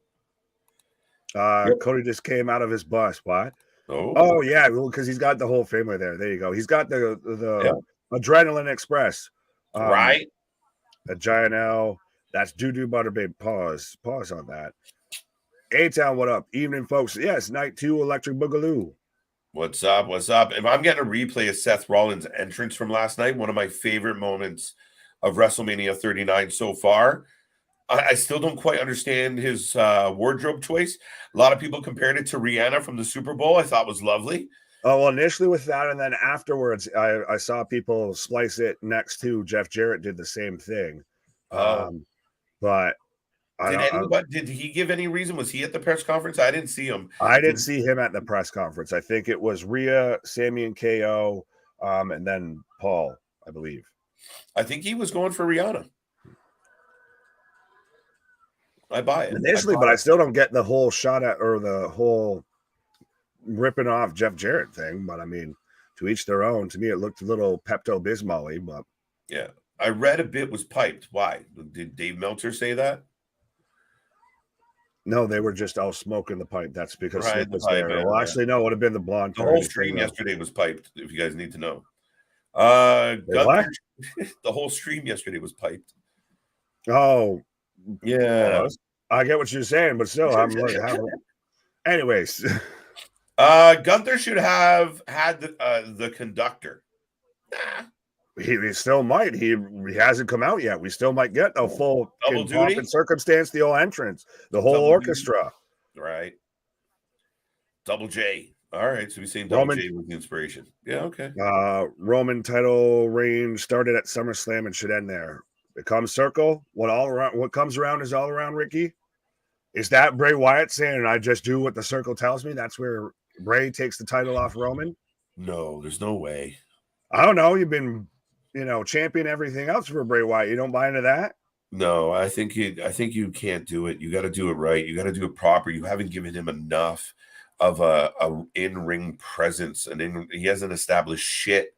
Cody just came out of his bus. What? Oh yeah, because he's got the whole family there. There you go. He's got the Adrenaline Express. Right. A giant L. That's Doo Butter Babe. Pause on that. A-Town, what up? Evening, folks. Yes, night 2, Electric Boogaloo. What's up? If I'm getting a replay of Seth Rollins' entrance from last night, one of my favorite moments of WrestleMania 39 so far. I still don't quite understand his wardrobe choice. A lot of people compared it to Rihanna from the Super Bowl. I thought was lovely. Oh, well, initially with that, and then afterwards, I saw people splice it next to Jeff Jarrett did the same thing. But did he give any reason? Was he at the press conference? I didn't see him. I didn't see him at the press conference. I think it was Rhea, Sammy, and KO, and then Paul, I believe. I think he was going for Rihanna. I buy it initially, but I still don't get the whole shot at or the whole ripping off Jeff Jarrett thing. But I mean, to each their own. To me, it looked a little Pepto-Bismol-y, but yeah, I read a bit was piped. Why did Dave Meltzer say that? No, they were just all smoking the pipe. That's because Slip was pipe, there. Well, actually, no, it would have been the blonde. The whole stream yesterday was piped. If you guys need to know, the whole stream yesterday was piped. Oh, yeah, I get what you're saying, but still, I'm like, anyways. Gunther should have had the conductor. He still might. He hasn't come out yet. We still might get a full double duty and circumstance, the whole entrance, the whole double orchestra. Duty. Right. Double J. All right. So we're saying Double J was the inspiration. Yeah, okay. Roman title reign started at SummerSlam and should end there. It comes circle. What comes around is all around, Ricky. Is that Bray Wyatt saying, I just do what the circle tells me? That's where Bray takes the title off Roman? No, there's no way. I don't know. You've been, champion everything else for Bray Wyatt. You don't buy into that? No, I think you can't do it. You got to do it right. You got to do it proper. You haven't given him enough of a in-ring presence, and he hasn't established shit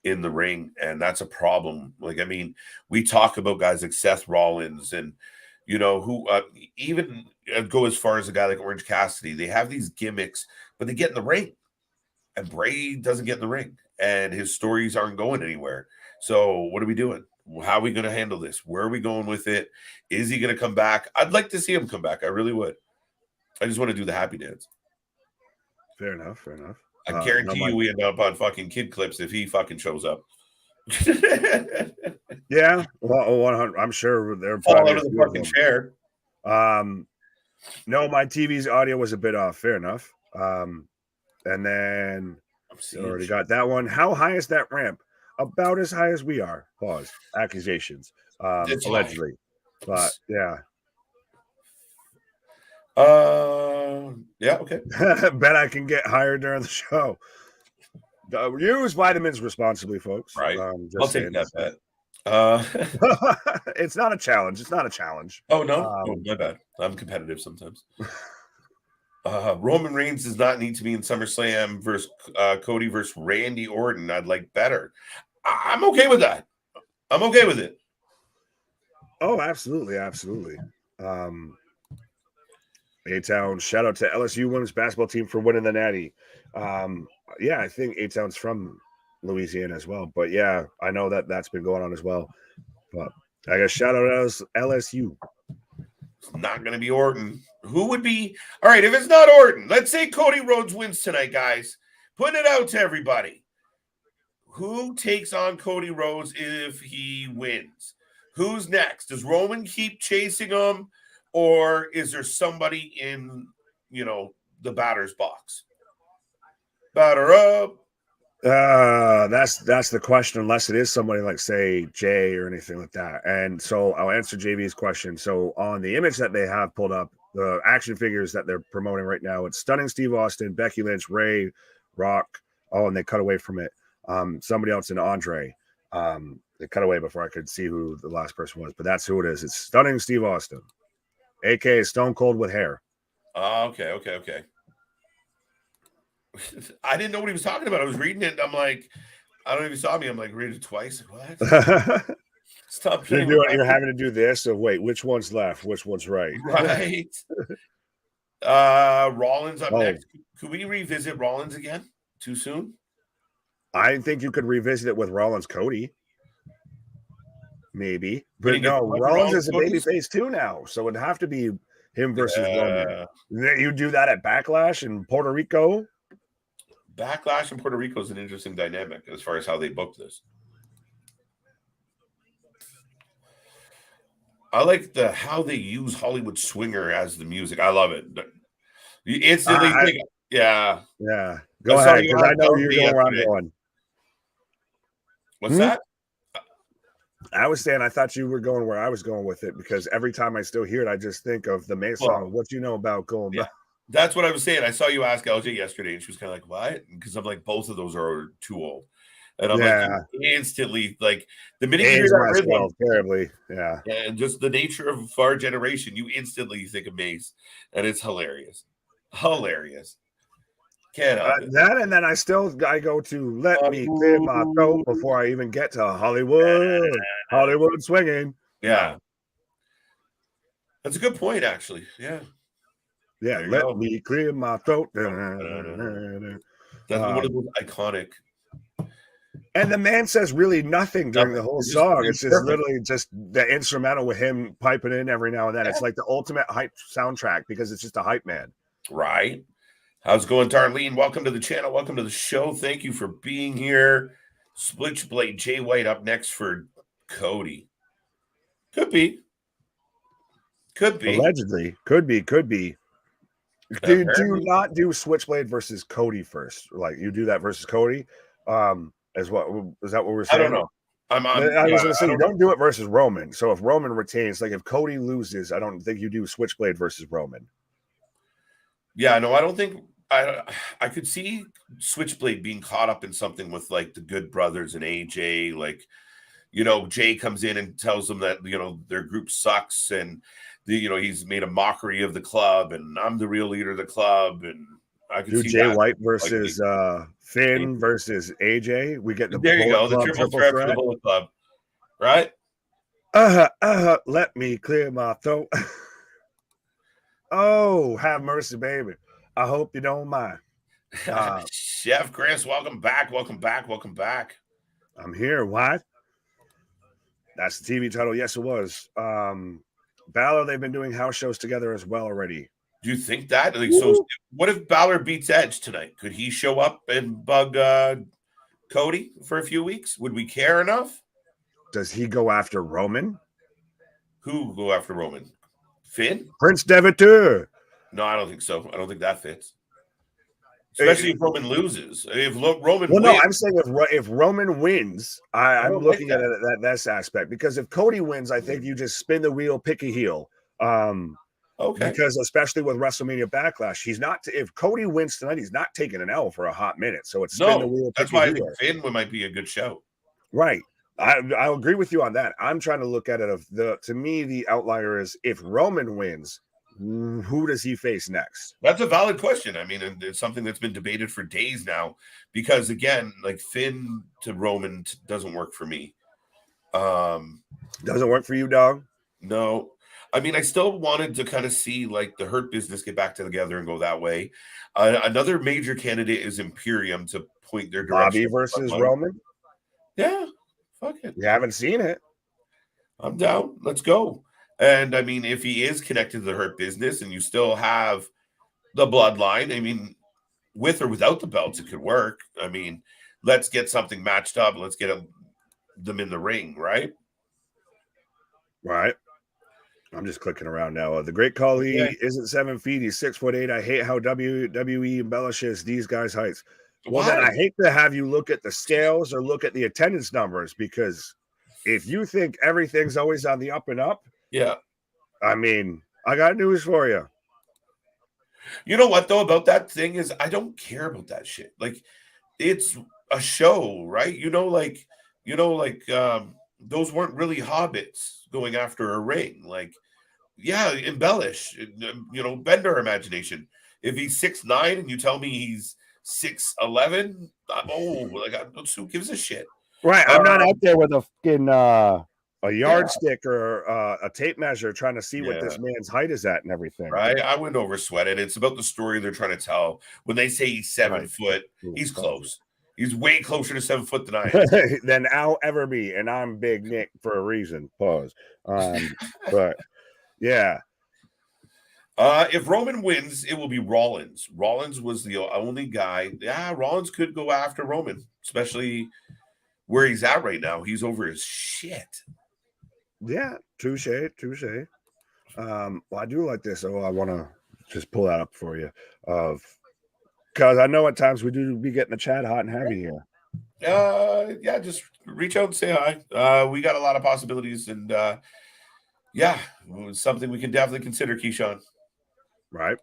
in the ring, and that's a problem. Like, I mean, we talk about guys like Seth Rollins and, you know, who even go as far as a guy like Orange Cassidy. They have these gimmicks, but they get in the ring, and Bray doesn't get in the ring, and his stories aren't going anywhere. So what are we doing? How are we going to handle this? Where are we going with it? Is he going to come back? I'd like to see him come back. I really would. I just want to do the happy dance. Fair enough. Fair enough. I guarantee you we end up on fucking kid clips if he fucking shows up. Yeah, well, 100. I'm sure they're fall out of the fucking chair. No, my TV's audio was a bit off. Fair enough. And then already got that one. How high is that ramp? About as high as we are. Pause. Accusations. Allegedly. But yeah. Yeah, okay. Bet I can get higher during the show. Use vitamins responsibly, folks. Right. I'll take that bet. It's not a challenge. It's not a challenge. Oh no, my bad. I'm competitive sometimes. Roman Reigns does not need to be in SummerSlam versus Cody versus Randy Orton. I'd like better. I'm okay with that. I'm okay with it. Oh, absolutely, absolutely. A-Town, shout out to LSU women's basketball team for winning the Natty. Yeah, I think A-Town's from Louisiana as well. But yeah, I know that's been going on as well. But I guess shout out to LSU. It's not going to be Orton. Who would be? All right, if it's not Orton, let's say Cody Rhodes wins tonight, guys. Putting it out to everybody. Who takes on Cody Rhodes if he wins? Who's next? Does Roman keep chasing him? Or is there somebody in, the batter's box? Batter up. That's the question, unless it is somebody like, say, Jay or anything like that. And so I'll answer JV's question. So on the image that they have pulled up, the action figures that they're promoting right now, it's Stunning Steve Austin, Becky Lynch, Ray, Rock. Oh, and they cut away from it. Somebody else in Andre. They cut away before I could see who the last person was, but that's who it is. It's Stunning Steve Austin, aka Stone Cold with hair. Okay. I didn't know what he was talking about. I was reading it. I'm like, I don't know if you saw me. I'm like, read it twice. Like, what? Stop. You're having to do this. So wait, which one's left? Which one's right? Right. Rollins up next. Could we revisit Rollins again? Too soon? I think you could revisit it with Rollins Cody. Maybe. But no, Rollins is a babyface too now. So it'd have to be him versus Roman. You do that at Backlash in Puerto Rico? Backlash in Puerto Rico is an interesting dynamic as far as how they booked this. I like how they use Hollywood Swinger as the music. I love it. You instantly think, yeah. Go ahead, because I know you're going where I'm going. What's that? I was saying I thought you were going where I was going with it, because every time I still hear it, I just think of the May song. What do you know about going back? That's what I was saying. I saw you ask LJ yesterday, and she was kind of like, what? Because I'm like, both of those are too old. And I'm like, instantly, like, the minute you hear that rhythm, terribly, and just the nature of our generation, you instantly think of Mace, and it's hilarious. That, and then I go to Let Me Clear My Throat before I even get to Hollywood Swinging. Yeah. That's a good point, actually. Yeah. Let me clear my throat. That's one of those iconic. And the man says really nothing during the whole song. It's just literally just the instrumental with him piping in every now and then. It's like the ultimate hype soundtrack because it's just a hype man. Right. How's it going, Darlene? Welcome to the channel. Welcome to the show. Thank you for being here. Switchblade Jay White up next for Cody. Could be. Allegedly. Could be. Do not do Switchblade versus Cody first. Like, you do that versus Cody. Is that what we're saying? I don't know. I was going to say, you don't do it versus Roman. So if Roman retains, like if Cody loses, I don't think you do Switchblade versus Roman. Yeah, no, I don't think I could see Switchblade being caught up in something with like the Good Brothers and AJ. Like, Jay comes in and tells them that, their group sucks and he's made a mockery of the club and I'm the real leader of the club. And I could Do see Jay that. White versus Finn versus AJ. We get the There you Bullet go, the Club triple threat for the Bullet Club, right? Let me clear my throat. Oh, have mercy, baby. I hope you don't mind. Chef Chris, welcome back. Welcome back. Welcome back. I'm here. What? That's the TV title. Yes, it was. Balor, they've been doing house shows together as well already. Do you think that? Like, so what if Balor beats Edge tonight? Could he show up and bug Cody for a few weeks? Would we care enough? Does he go after Roman? Who will go after Roman? Finn? Prince Deviteur. No, I don't think so. I don't think that fits. Especially if Roman loses. If Roman wins. No, I'm saying if Roman wins, I'm looking at it at that aspect. Because if Cody wins, I think you just spin the wheel, pick a heel. Okay. Because especially with WrestleMania Backlash, he's not. If Cody wins tonight, he's not taking an L for a hot minute. So it's spin the wheel. That's why I think Finn might be a good show. Right. I agree with you on that. I'm trying to look at it to me, the outlier is if Roman wins, who does he face next? That's a valid question. I mean, it's something that's been debated for days now. Because again, like Finn to Roman doesn't work for me. Doesn't work for you, dog? No. I mean, I still wanted to kind of see like the Hurt Business get back together and go that way. Another major candidate is Imperium to point their direction. Bobby versus Roman? Yeah. Fuck it. You haven't seen it. I'm down. Let's go. And I mean, if he is connected to the Hurt Business and you still have the bloodline, I mean, with or without the belts, it could work. I mean, let's get something matched up. Let's get them in the ring, right? Right. I'm just clicking around now. The Great Khali isn't 7 feet. He's 6'8". I hate how WWE embellishes these guys' heights. Well, then I hate to have you look at the scales or look at the attendance numbers, because if you think everything's always on the up and up, I mean, I got news for you. You know what, though, about that thing is I don't care about that shit. Like, it's a show, right? Those weren't really hobbits going after a ring. Like, yeah, embellish, bend our imagination. If he's 6'9" and you tell me he's 6'11", who gives a shit? Right. I'm not out there with a fucking a yardstick or a tape measure trying to see what this man's height is at and everything. Right. I wouldn't oversweat it. It's about the story they're trying to tell. When they say he's 7 foot, he's close. He's way closer to 7 foot than I am. Than I'll ever be. And I'm Big Nick for a reason. Pause. But yeah. If Roman wins, it will be Rollins. Rollins was the only guy. Yeah, Rollins could go after Roman, especially where he's at right now. He's over his shit. Yeah, touche. Well, I do like this. So I want to just pull that up for you. Because I know at times we do be getting the chat hot and heavy here. Yeah, just reach out and say hi. We got a lot of possibilities, and it's something we can definitely consider, Keyshawn. Right.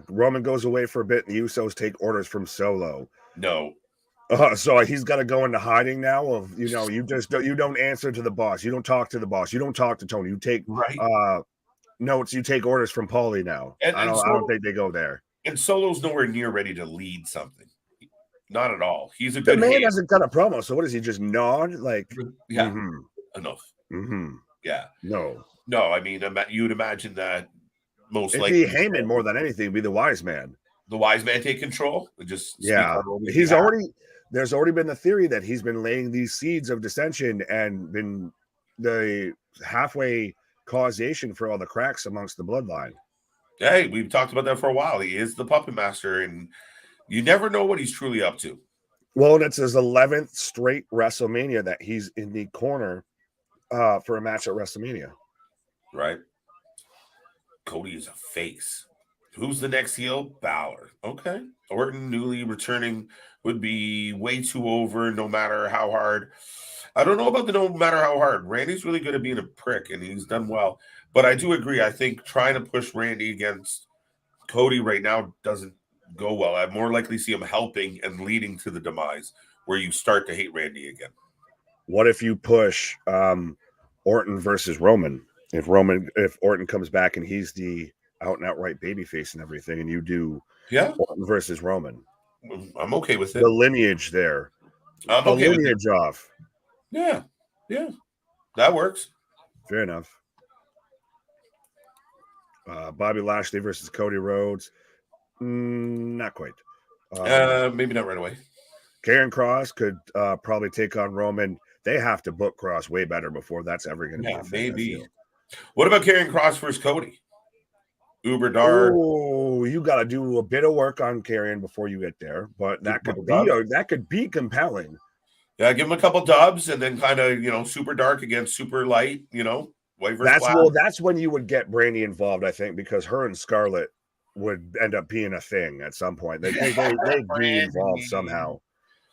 Roman goes away for a bit, and the Usos take orders from Solo. No. So he's got to go into hiding now. Of you don't answer to the boss. You don't talk to the boss. You don't talk to Tony. You take notes. You take orders from Paulie now. I don't think they go there. And Solo's nowhere near ready to lead something. Not at all. He's a good man. Hasn't cut a promo. So what does he just nod like? Yeah, enough. Yeah. No. I mean, you'd imagine that most likely Heyman more than anything be the wise man. The wise man take control. There's already been the theory that he's been laying these seeds of dissension and been the halfway causation for all the cracks amongst the bloodline. Hey, we've talked about that for a while. He is the puppet master, and you never know what he's truly up to. Well, it's his 11th straight WrestleMania that he's in the corner for a match at WrestleMania. Right. Cody is a face. Who's the next heel? Balor. Okay. Orton newly returning would be way too over no matter how hard. I don't know about the no matter how hard. Randy's really good at being a prick, and he's done well. But I do agree. I think trying to push Randy against Cody right now doesn't go well. I more likely see him helping and leading to the demise where you start to hate Randy again. What if you push Orton versus Roman? If Orton comes back and he's the out and outright babyface and everything, and you do Yeah, Orton versus Roman. I'm okay with it. The lineage there. I'm The okay with it. lineage off. Yeah, that works. Fair enough. Bobby Lashley versus Cody Rhodes. Not quite. Maybe not right away. Karrion Kross could probably take on Roman. They have to book Kross way better before that's ever going to be a thing. Maybe. What about Karrion Kross versus Cody? Uber dark. Oh, you got to do a bit of work on Karrion before you get there, but that could be compelling. Yeah, give him a couple dubs and then kind of super dark against super light. White versus black. That's when you would get Brandy involved, I think, because her and Scarlett would end up being a thing at some point. They'd be involved somehow.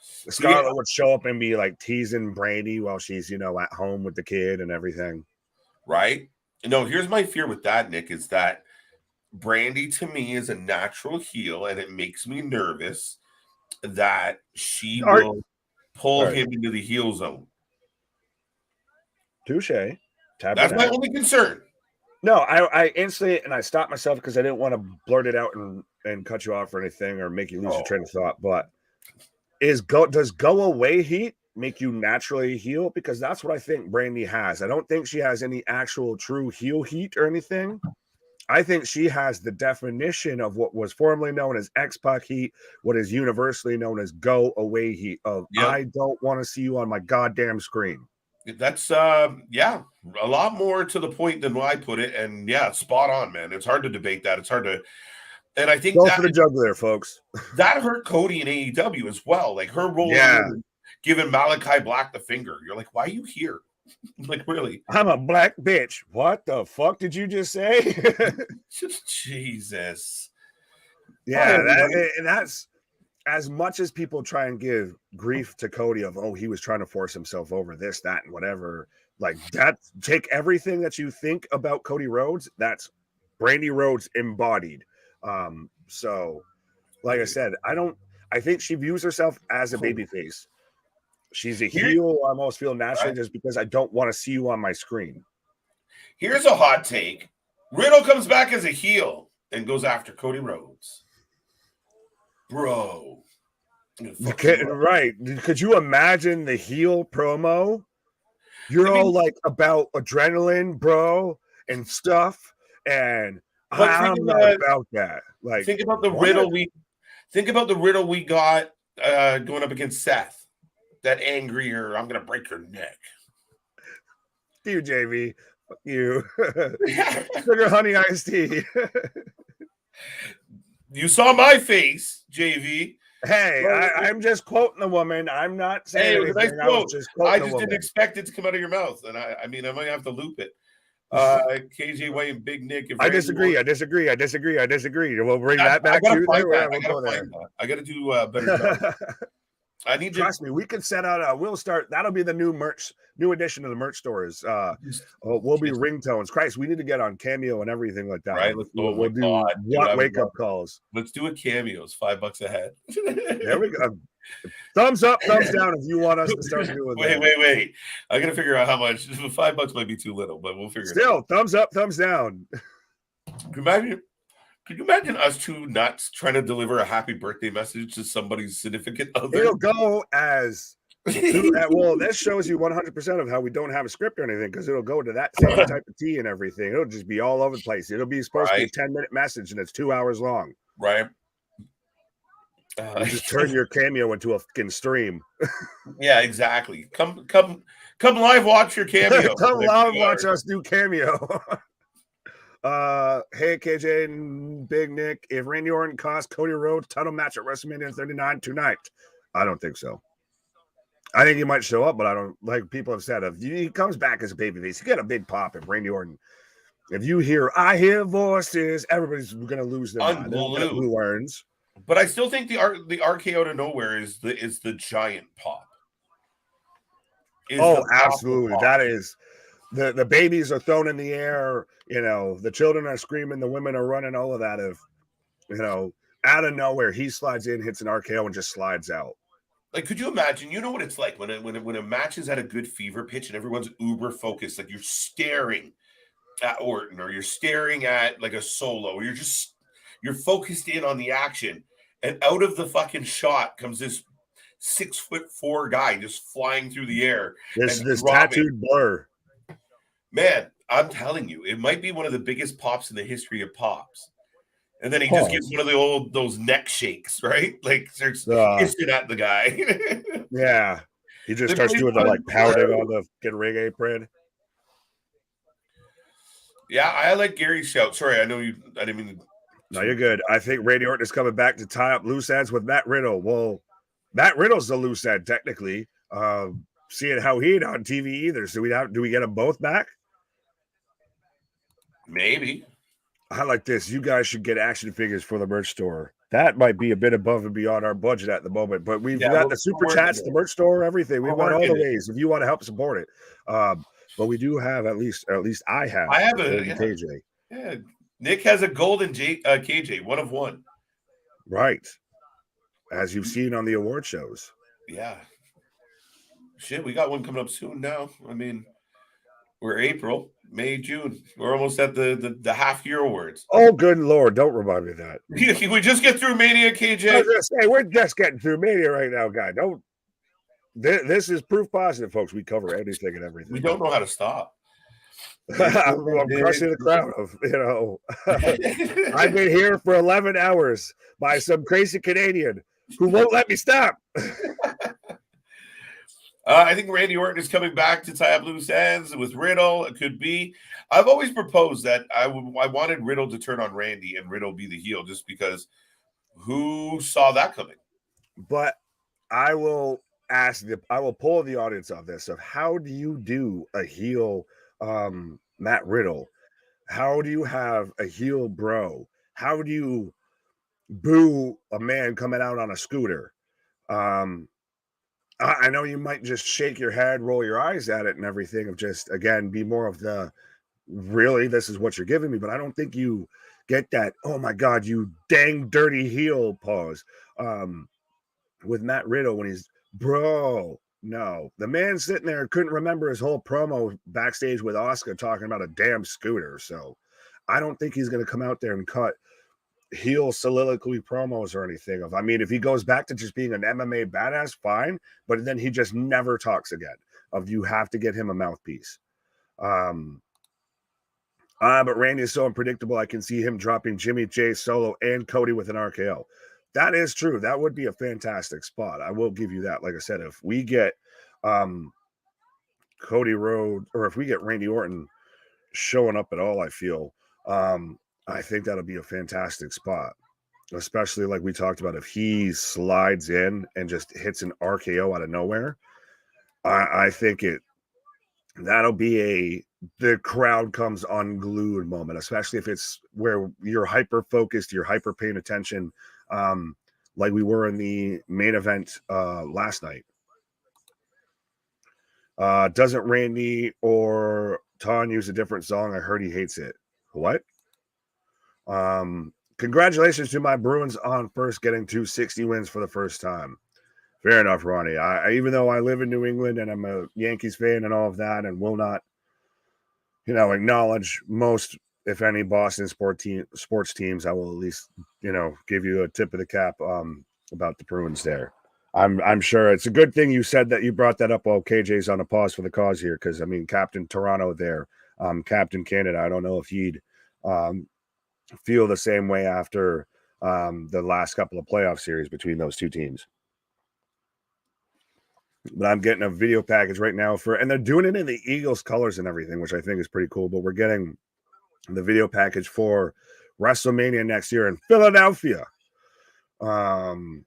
Scarlett would show up and be like teasing Brandy while she's at home with the kid and everything. Right. No, here's my fear with that, Nick, is that Brandy to me is a natural heel, and it makes me nervous that she will pull him into the heel zone. Touche. That's my only concern. No, I instantly, and I stopped myself because I didn't want to blurt it out and cut you off or anything or make you lose your train of thought. But does go away heat make you naturally heel? Because that's what I think Brandy has. I don't think she has any actual true heel heat or anything. I think she has the definition of what was formerly known as X-Pac heat, what is universally known as go away heat of I don't want to see you on my goddamn screen. That's a lot more to the point than I put it, and spot on, man. It's hard to debate that. It's hard to, and I think go for the jugular, folks. That hurt Cody in AEW as well. Like her role, giving Malachi Black the finger. You're like, why are you here? Like, really? I'm a black bitch. What the fuck did you just say? Jesus. Yeah, that's. As much as people try and give grief to Cody of, he was trying to force himself over this, that, and whatever, like that, take everything that you think about Cody Rhodes, that's Brandy Rhodes embodied. So like I said, I think she views herself as a babyface. She's a heel, I almost feel naturally just because I don't want to see you on my screen. Here's a hot take. Riddle comes back as a heel and goes after Cody Rhodes. Bro. Right. Could you imagine the heel promo? You're all like about adrenaline, bro, and stuff. And I'm not about that. Like, think about the riddle we got going up against Seth. That angrier, I'm gonna break your neck. You, JV. Fuck you. Sugar honey iced tea. You saw my face, JV. Hey, I'm just quoting the woman. I'm not saying anything. Nice quote. I just didn't expect it to come out of your mouth, and I might have to loop it. KJ White and Big Nick. I disagree. I disagree. We'll bring that back to you. I got to do a better job. Trust me, we can set out we'll start. That'll be the new addition to the merch stores. We'll be ringtones. Christ, we need to get on Cameo and everything like that. Right. We'll do wake up calls. Let's do a Cameos, $5 a head. There we go. Thumbs up, thumbs down if you want us to start doing that. Wait. I gotta figure out how much. $5 might be too little, but we'll figure it out. Still, thumbs up, thumbs down. Could you imagine us two nuts trying to deliver a happy birthday message to somebody's significant other? It'll go as well. This shows you 100% of how we don't have a script or anything, because it'll go to that same type of tea and everything. It'll just be all over the place. It'll be supposed to be a 10-minute message, and it's 2 hours long. Right. You just turn your Cameo into a fucking stream. Yeah, exactly. Come live watch your Cameo. Come live watch us do Cameo. Hey KJ and Big Nick, if Randy Orton cost Cody Rhodes title match at WrestleMania 39 tonight, I don't think so. I think he might show up, but I don't, like people have said, if he comes back as a babyface, he got a big pop at Randy Orton. If you hear I hear voices, everybody's gonna lose their mind. Who earns? But I still think the RKO out of nowhere is the giant pop. Absolutely. That is. The babies are thrown in the air, the children are screaming, the women are running, all of that. Out of nowhere, he slides in, hits an RKO, and just slides out. Like, could you imagine? You know what it's like when a match is at a good fever pitch and everyone's uber focused, like you're staring at Orton or you're staring at like a Solo, or You're focused in on the action, and out of the fucking shot comes this 6'4" guy just flying through the air. This and tattooed blur. Man, I'm telling you, it might be one of the biggest pops in the history of pops. And then he just gives one of those neck shakes, right? Like there's instant at the guy. Yeah. He just starts doing the like pounding on the ring apron. Yeah, I like Gary's shout. Sorry, I didn't mean to. No, you're good. I think Randy Orton is coming back to tie up loose ends with Matt Riddle. Well, Matt Riddle's the loose end, technically. Seeing how he ain't on TV either. So do we get them both back? Maybe. I like this. You guys should get action figures for the merch store. That might be a bit above and beyond our budget at the moment, but we've got the super chats, the merch store, everything. We've got all the ways if you want to help support it. But we do have at least I have a KJ. Yeah. Nick has a golden KJ, 1 of 1. Right. As you've seen on the award shows. Yeah. Shit, we got one coming up soon now. I mean, we're April, May, June. We're almost at the half-year awards. Oh, good Lord. Don't remind me of that. We just get through Mania, KJ. I was going to say, we're just getting through Mania right now, guy. This is proof positive, folks. We cover anything and everything. We don't know how to stop. I'm crushing the crowd of, I've been here for 11 hours by some crazy Canadian who won't let me stop. I think Randy Orton is coming back to tie up loose ends with Riddle. It could be. I've always proposed that I wanted Riddle to turn on Randy and Riddle be the heel, just because who saw that coming? But I will pull the audience on this of how do you do a heel Matt Riddle? How do you have a heel bro? How do you boo a man coming out on a scooter? I know you might just shake your head, roll your eyes at it and everything, of just, again, be more of the, really, this is what you're giving me, but I don't think you get that, oh my God, you dang dirty heel pause with Matt Riddle when he's, bro, no. The man sitting there couldn't remember his whole promo backstage with Asuka talking about a damn scooter, so I don't think he's going to come out there and cut heel soliloquy promos or anything. If he goes back to just being an MMA badass, fine, but then he just never talks again. You have to get him a mouthpiece. But Randy is so unpredictable. I can see him dropping Jimmy J solo and Cody with an RKO. That is true. That would be a fantastic spot. I will give you that. Like I said, if we get Cody Rhodes, or if we get Randy Orton showing up at all, I think that'll be a fantastic spot, especially like we talked about. If he slides in and just hits an RKO out of nowhere, I think that'll be the crowd comes unglued moment, especially if it's where you're hyper focused, you're hyper paying attention, like we were in the main event last night. Doesn't Randy or Ton use a different song? I heard he hates it. What? Congratulations to my Bruins on first getting 260 wins for the first time. Fair enough, Ronnie. I even though I live in New England and I'm a Yankees fan and all of that, and will not, acknowledge most, if any, Boston sports teams, I will at least, give you a tip of the cap about the Bruins there. I'm sure it's a good thing you said that, you brought that up while KJ's on a pause for the cause here, because Captain Toronto there, Captain Canada, I don't know if he'd feel the same way after the last couple of playoff series between those two teams. But I'm getting a video package right now and they're doing it in the Eagles colors and everything, which I think is pretty cool. But we're getting the video package for WrestleMania next year in Philadelphia. I'm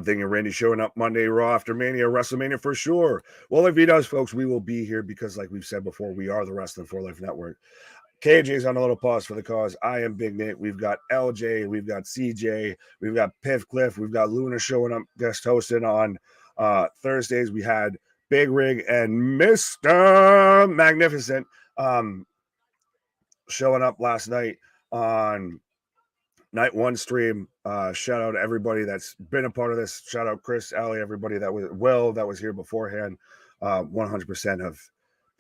thinking Randy showing up Monday Raw after Mania, WrestleMania for sure. Well, if he does, folks, we will be here because, like we've said before, we are the Wrestling for Life Network. KJ's on a little pause for the cause. I am Big Nate. We've got LJ. We've got CJ. We've got Piff Cliff. We've got Luna showing up, guest hosting on Thursdays. We had Big Rig and Mr. Magnificent showing up last night on Night One stream. Shout out to everybody that's been a part of this. Shout out Chris, Ali, everybody that was that was here beforehand. 100% have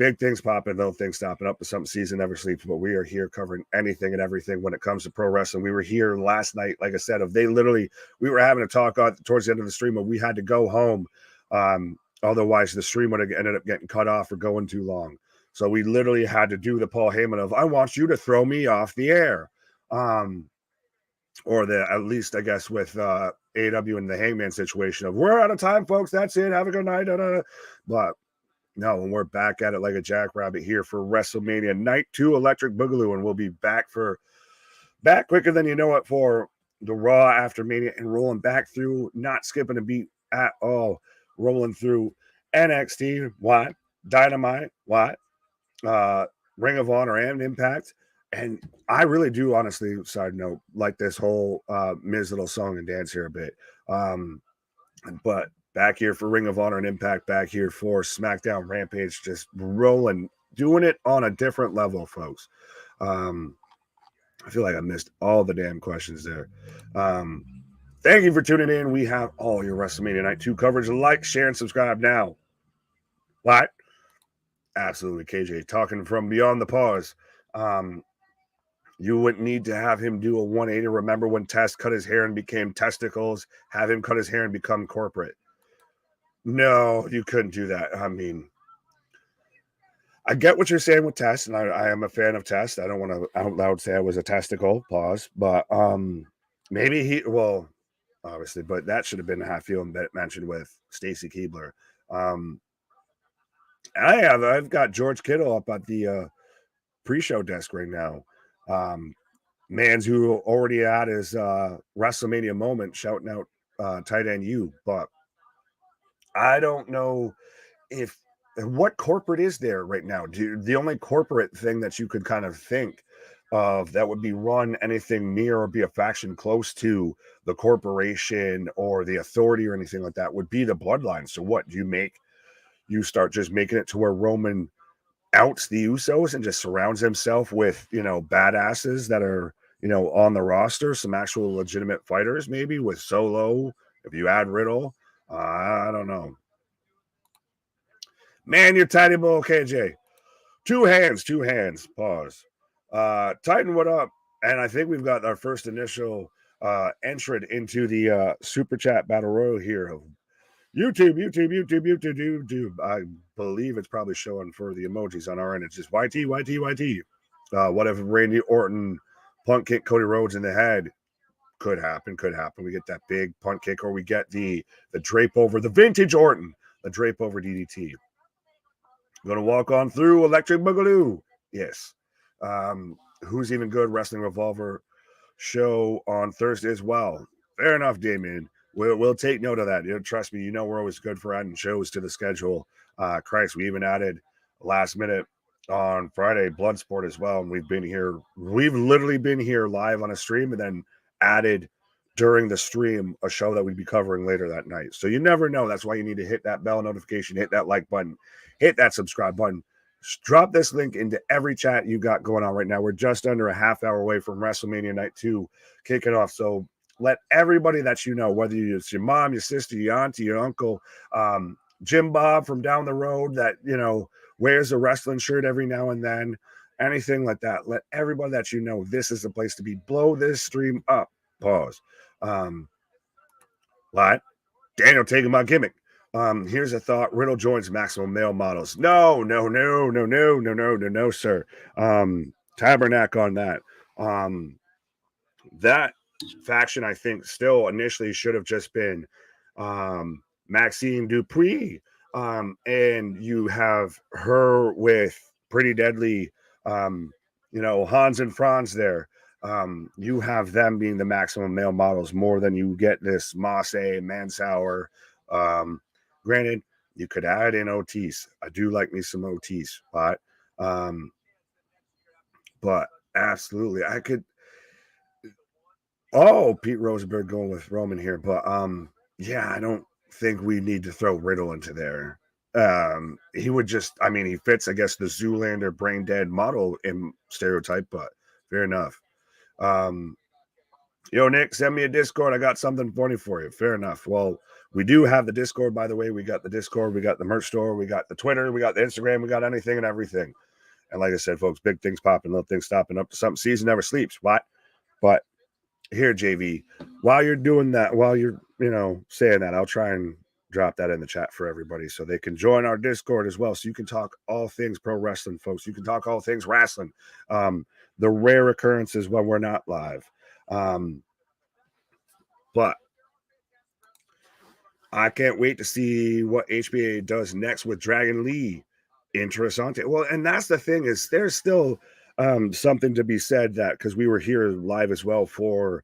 Big things popping, little things stopping up. The something season never sleeps, but we are here covering anything and everything when it comes to pro wrestling. We were here last night, like I said, we were having a talk towards the end of the stream, but we had to go home. Otherwise, the stream would have ended up getting cut off or going too long. So we literally had to do the Paul Heyman of, I want you to throw me off the air. Or at least, I guess, with AW and the Hangman situation of, we're out of time, folks. That's it. Have a good night. But no, when we're back at it like a jackrabbit here for WrestleMania Night 2 Electric Boogaloo, and we'll be back quicker than you know it for the Raw after Mania and rolling back through, not skipping a beat at all, rolling through NXT, what? Dynamite, what? Ring of Honor and Impact. And I really do, honestly, side note, like this whole Miz little song and dance here a bit. But back here for Ring of Honor and Impact, back here for SmackDown Rampage, just rolling, doing it on a different level, folks. I feel like I missed all the damn questions there. Thank you for tuning in. We have all your WrestleMania Night 2 coverage. Like, share, and subscribe now. What? Absolutely, KJ. Talking from beyond the pause. You wouldn't need to have him do a 180. Remember when Test cut his hair and became testicles? Have him cut his hair and become corporate. No, you couldn't do that. I mean, I get what you're saying with Test, and I am a fan of Test. I don't want to out loud say I was a testicle, pause. But maybe obviously, but that should have been a half feeling mentioned with Stacy Keibler. I've got George Kittle up at the pre-show desk right now. Mans who already had his WrestleMania moment shouting out tight end you, but I don't know what corporate is there right now. The only corporate thing that you could kind of think of that would be run anything near or be a faction close to the corporation or the authority or anything like that would be the Bloodline. So what do you start just making it to where Roman outs the Usos and just surrounds himself with, badasses that are, on the roster, some actual legitimate fighters, maybe with Solo, if you add Riddle, I don't know. Man, you're tiny bull, KJ. Two hands, pause. Titan, what up? And I think we've got our first initial entrant into the Super Chat Battle Royal here of YouTube. I believe it's probably showing for the emojis on our end. It's just YT. What if Randy Orton punt kick Cody Rhodes in the head? Could happen. We get that big punt kick, or we get the drape over, the vintage Orton, the drape over DDT. Going to walk on through Electric Boogaloo. Yes. Who's even good? Wrestling Revolver show on Thursday as well. Fair enough, Damien. We'll take note of that. Trust me, we're always good for adding shows to the schedule. Christ, we even added last minute on Friday Bloodsport as well. And we've literally been here live on a stream and then added during the stream a show that we'd be covering later that night. So you never know. That's why you need to hit that bell notification, hit that like button, hit that subscribe button. Drop this link into every chat you got going on right now. We're just under a half hour away from WrestleMania Night 2 kicking off. So let everybody that whether it's your mom, your sister, your auntie, your uncle, Jim Bob from down the road that, wears a wrestling shirt every now and then, anything like that. Let everybody that this is the place to be. Blow this stream up. Pause. What? Daniel taking my gimmick. Here's a thought. Riddle joins Maximum Male Models. No, sir. Tabernacle on that. That faction, I think, still initially should have just been Maxine Dupree. And you have her with Pretty Deadly, Hans and Franz there. You have them being the Maximum Male Models more than you get this Masse, Mansauer. Granted, you could add in Otis. I do like me some Otis, but absolutely, I could. Oh, Pete Rosenberg going with Roman here, but I don't think we need to throw Riddle into there. He would just, he fits, I guess, the Zoolander brain dead model in stereotype, but fair enough. Yo, Nick, send me a Discord. I got something funny for you. Fair enough. Well, we do have the Discord, by the way. We got the Discord, we got the merch store, we got the Twitter, we got the Instagram, we got anything and everything. And like I said, folks, big things popping, little things stopping, up to something. Season never sleeps. What? But here, JV, while you're doing that, while you're, saying that, I'll try and drop that in the chat for everybody so they can join our Discord as well. So you can talk all things pro wrestling, folks. You can talk all things wrestling. The rare occurrences when we're not live. But I can't wait to see what HBA does next with Dragon Lee. Interessante. Well, and that's the thing is there's still something to be said that because we were here live as well for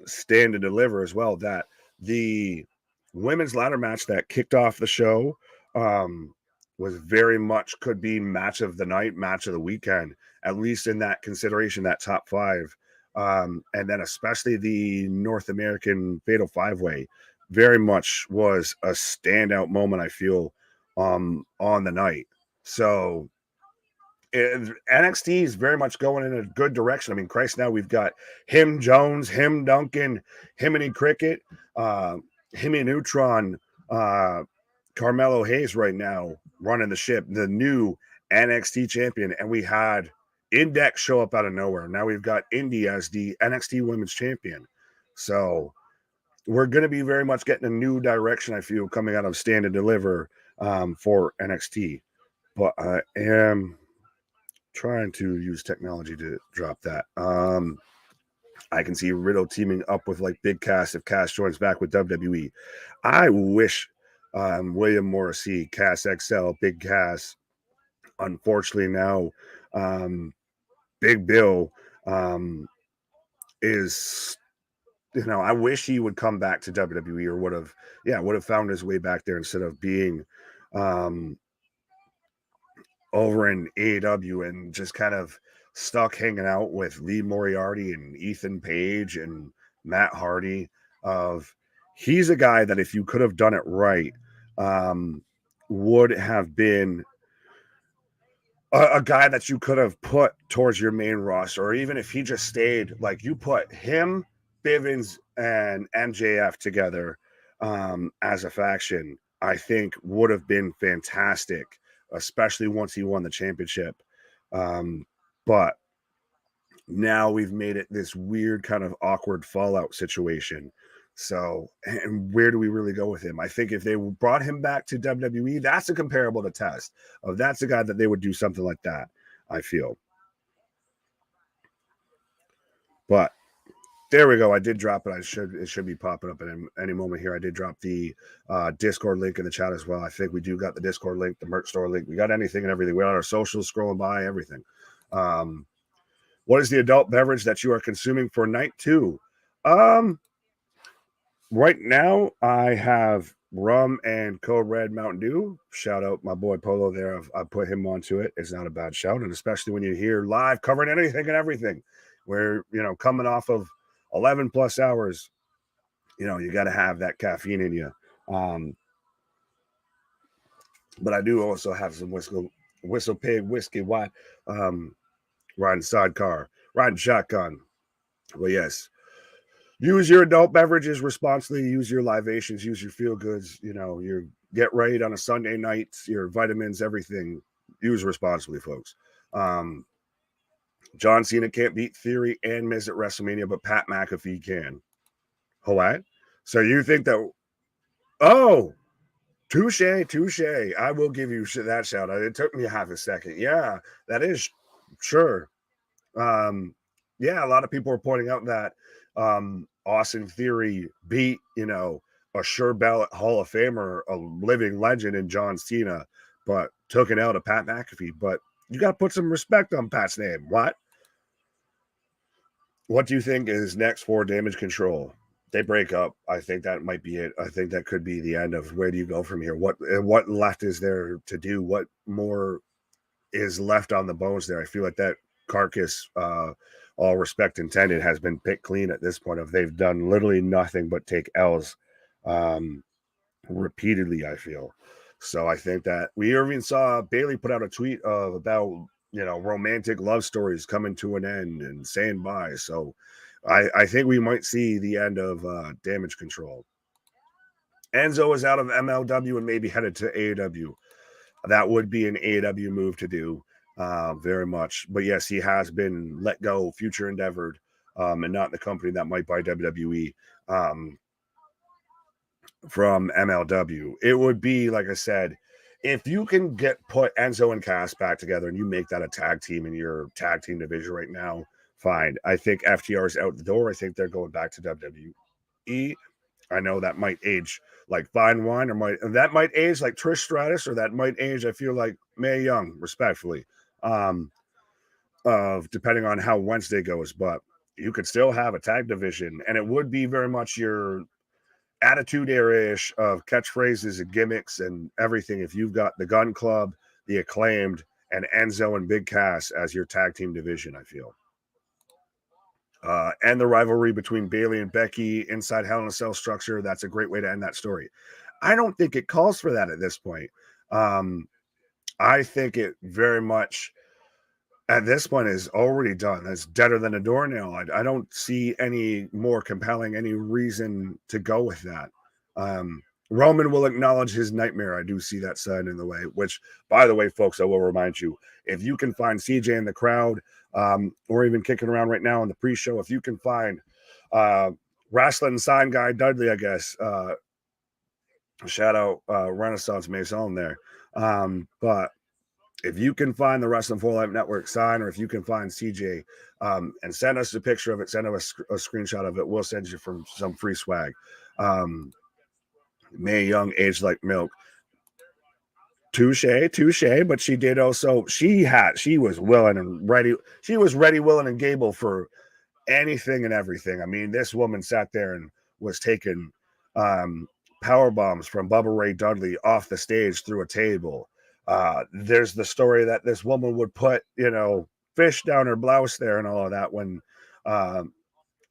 Stand and Deliver as well, that the women's ladder match that kicked off the show was very much could be match of the night, match of the weekend, at least in that consideration, that top five. And then especially the North American Fatal Five-Way very much was a standout moment, I feel, on the night. So NXT is very much going in a good direction. I mean, Christ, now we've got him Jones, him Duncan, him Cricket, him Neutron, Carmelo Hayes right now running the ship, the new NXT champion. And we had Index show up out of nowhere. Now we've got Indy as the NXT women's champion. So we're going to be very much getting a new direction, I feel, coming out of Stand and Deliver for NXT. But I am trying to use technology to drop that. I can see Riddle teaming up with like Big Cass if Cass joins back with WWE. I wish William Morrissey, Cass XL, Big Cass. Unfortunately, now Big Bill is, I wish he would come back to WWE or would have found his way back there instead of being over in AEW and just kind of stuck hanging out with Lee Moriarty and Ethan Page and Matt Hardy. He's a guy that if you could have done it right, would have been a guy that you could have put towards your main roster, or even if he just stayed, like you put him, Bivens, and MJF together as a faction, I think would have been fantastic, especially once he won the championship. But now we've made it this weird kind of awkward fallout situation. So, and where do we really go with him? I think if they brought him back to WWE, that's a comparable to Test. That's a guy that they would do something like that, I feel. But there we go. I did drop it. It should be popping up at any moment here. I did drop the Discord link in the chat as well. I think we do got the Discord link, the merch store link. We got anything and everything. We got our socials scrolling by, everything. What is the adult beverage that you are consuming for night 2? Right now, I have rum and Code Red Mountain Dew. Shout out my boy Polo there. I've put him onto it. It's not a bad shout. And especially when you hear live covering anything and everything, where, coming off of 11 plus hours, you got to have that caffeine in you. But I do also have some Whistle Pig whiskey, riding sidecar, riding shotgun. Well, yes. Use your adult beverages responsibly. Use your libations. Use your feel goods. Your get right on a Sunday night. Your vitamins, everything. Use responsibly, folks. John Cena can't beat Theory and Miz at WrestleMania, but Pat McAfee can. What? So you think that? Oh, touche. I will give you that shout out. It took me half a second. Yeah, that is sure. Yeah, a lot of people are pointing out that Austin Theory beat, a sure ballot Hall of Famer, a living legend in John Cena, but took it out of Pat McAfee. But you got to put some respect on Pat's name. What do you think is next for Damage Control? They break up. I think that might be it. I think that could be the end of where do you go from here? What left is there to do? What more is left on the bones there? I feel like that carcass, all respect intended, has been picked clean at this point. They've done literally nothing but take L's repeatedly, I feel. So I think that we even saw Bailey put out a tweet about romantic love stories coming to an end and saying bye. So I think we might see the end of Damage Control. Enzo is out of MLW and maybe headed to AEW. That would be an AEW move to do, very much. But yes, he has been let go, future endeavored, and not the company that might buy WWE from MLW. It would be, like I said, if you can put Enzo and Cass back together and you make that a tag team in your tag team division right now, fine. I think FTR is out the door. I think they're going back to WWE. I know that might age like fine wine, or that might age like Trish Stratus, or that might age, I feel like, Mae Young, respectfully, depending on how Wednesday goes. But you could still have a tag division, and it would be very much your Attitude Era-ish of catchphrases and gimmicks and everything. If you've got the Gun Club, the Acclaimed, and Enzo and Big Cass as your tag team division, I feel. And the rivalry between Bayley and Becky inside Hell in a Cell structure, that's a great way to end that story. I don't think it calls for that at this point. I think it very much at this point is already done. It's deader than a doornail. I don't see any more compelling, any reason to go with that. Roman will acknowledge his nightmare. I do see that sign in the way, which, by the way, folks, I will remind you, if you can find CJ in the crowd, or even kicking around right now in the pre-show, if you can find Wrasslin sign guy Dudley, I guess, shout out Renaissance Maison there. But if you can find the Wrestling for Life Network sign, or if you can find CJ, and send us a picture of it, send us a screenshot of it, we'll send you some free swag. Mae Young aged like milk. Touche. But she did also, she was willing and ready. She was ready, willing, and able for anything and everything. I mean, this woman sat there and was taking power bombs from Bubba Ray Dudley off the stage through a table. There's the story that this woman would put, fish down her blouse there and all of that when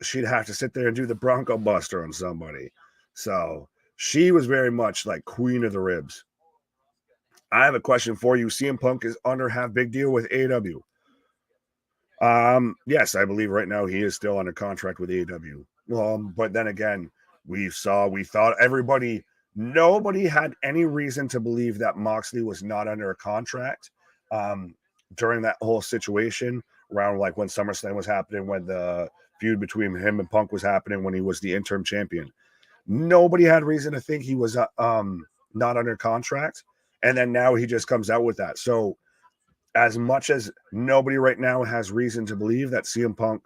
she'd have to sit there and do the Bronco Buster on somebody. So she was very much like queen of the ribs. I have a question for you. CM Punk is under half big deal with AEW. Yes, I believe right now he is still under contract with AEW. But then again, we thought nobody had any reason to believe that Moxley was not under a contract during that whole situation around like when SummerSlam was happening, when the feud between him and Punk was happening, when he was the interim champion. Nobody had reason to think he was not under contract. And then now he just comes out with that. So as much as nobody right now has reason to believe that CM Punk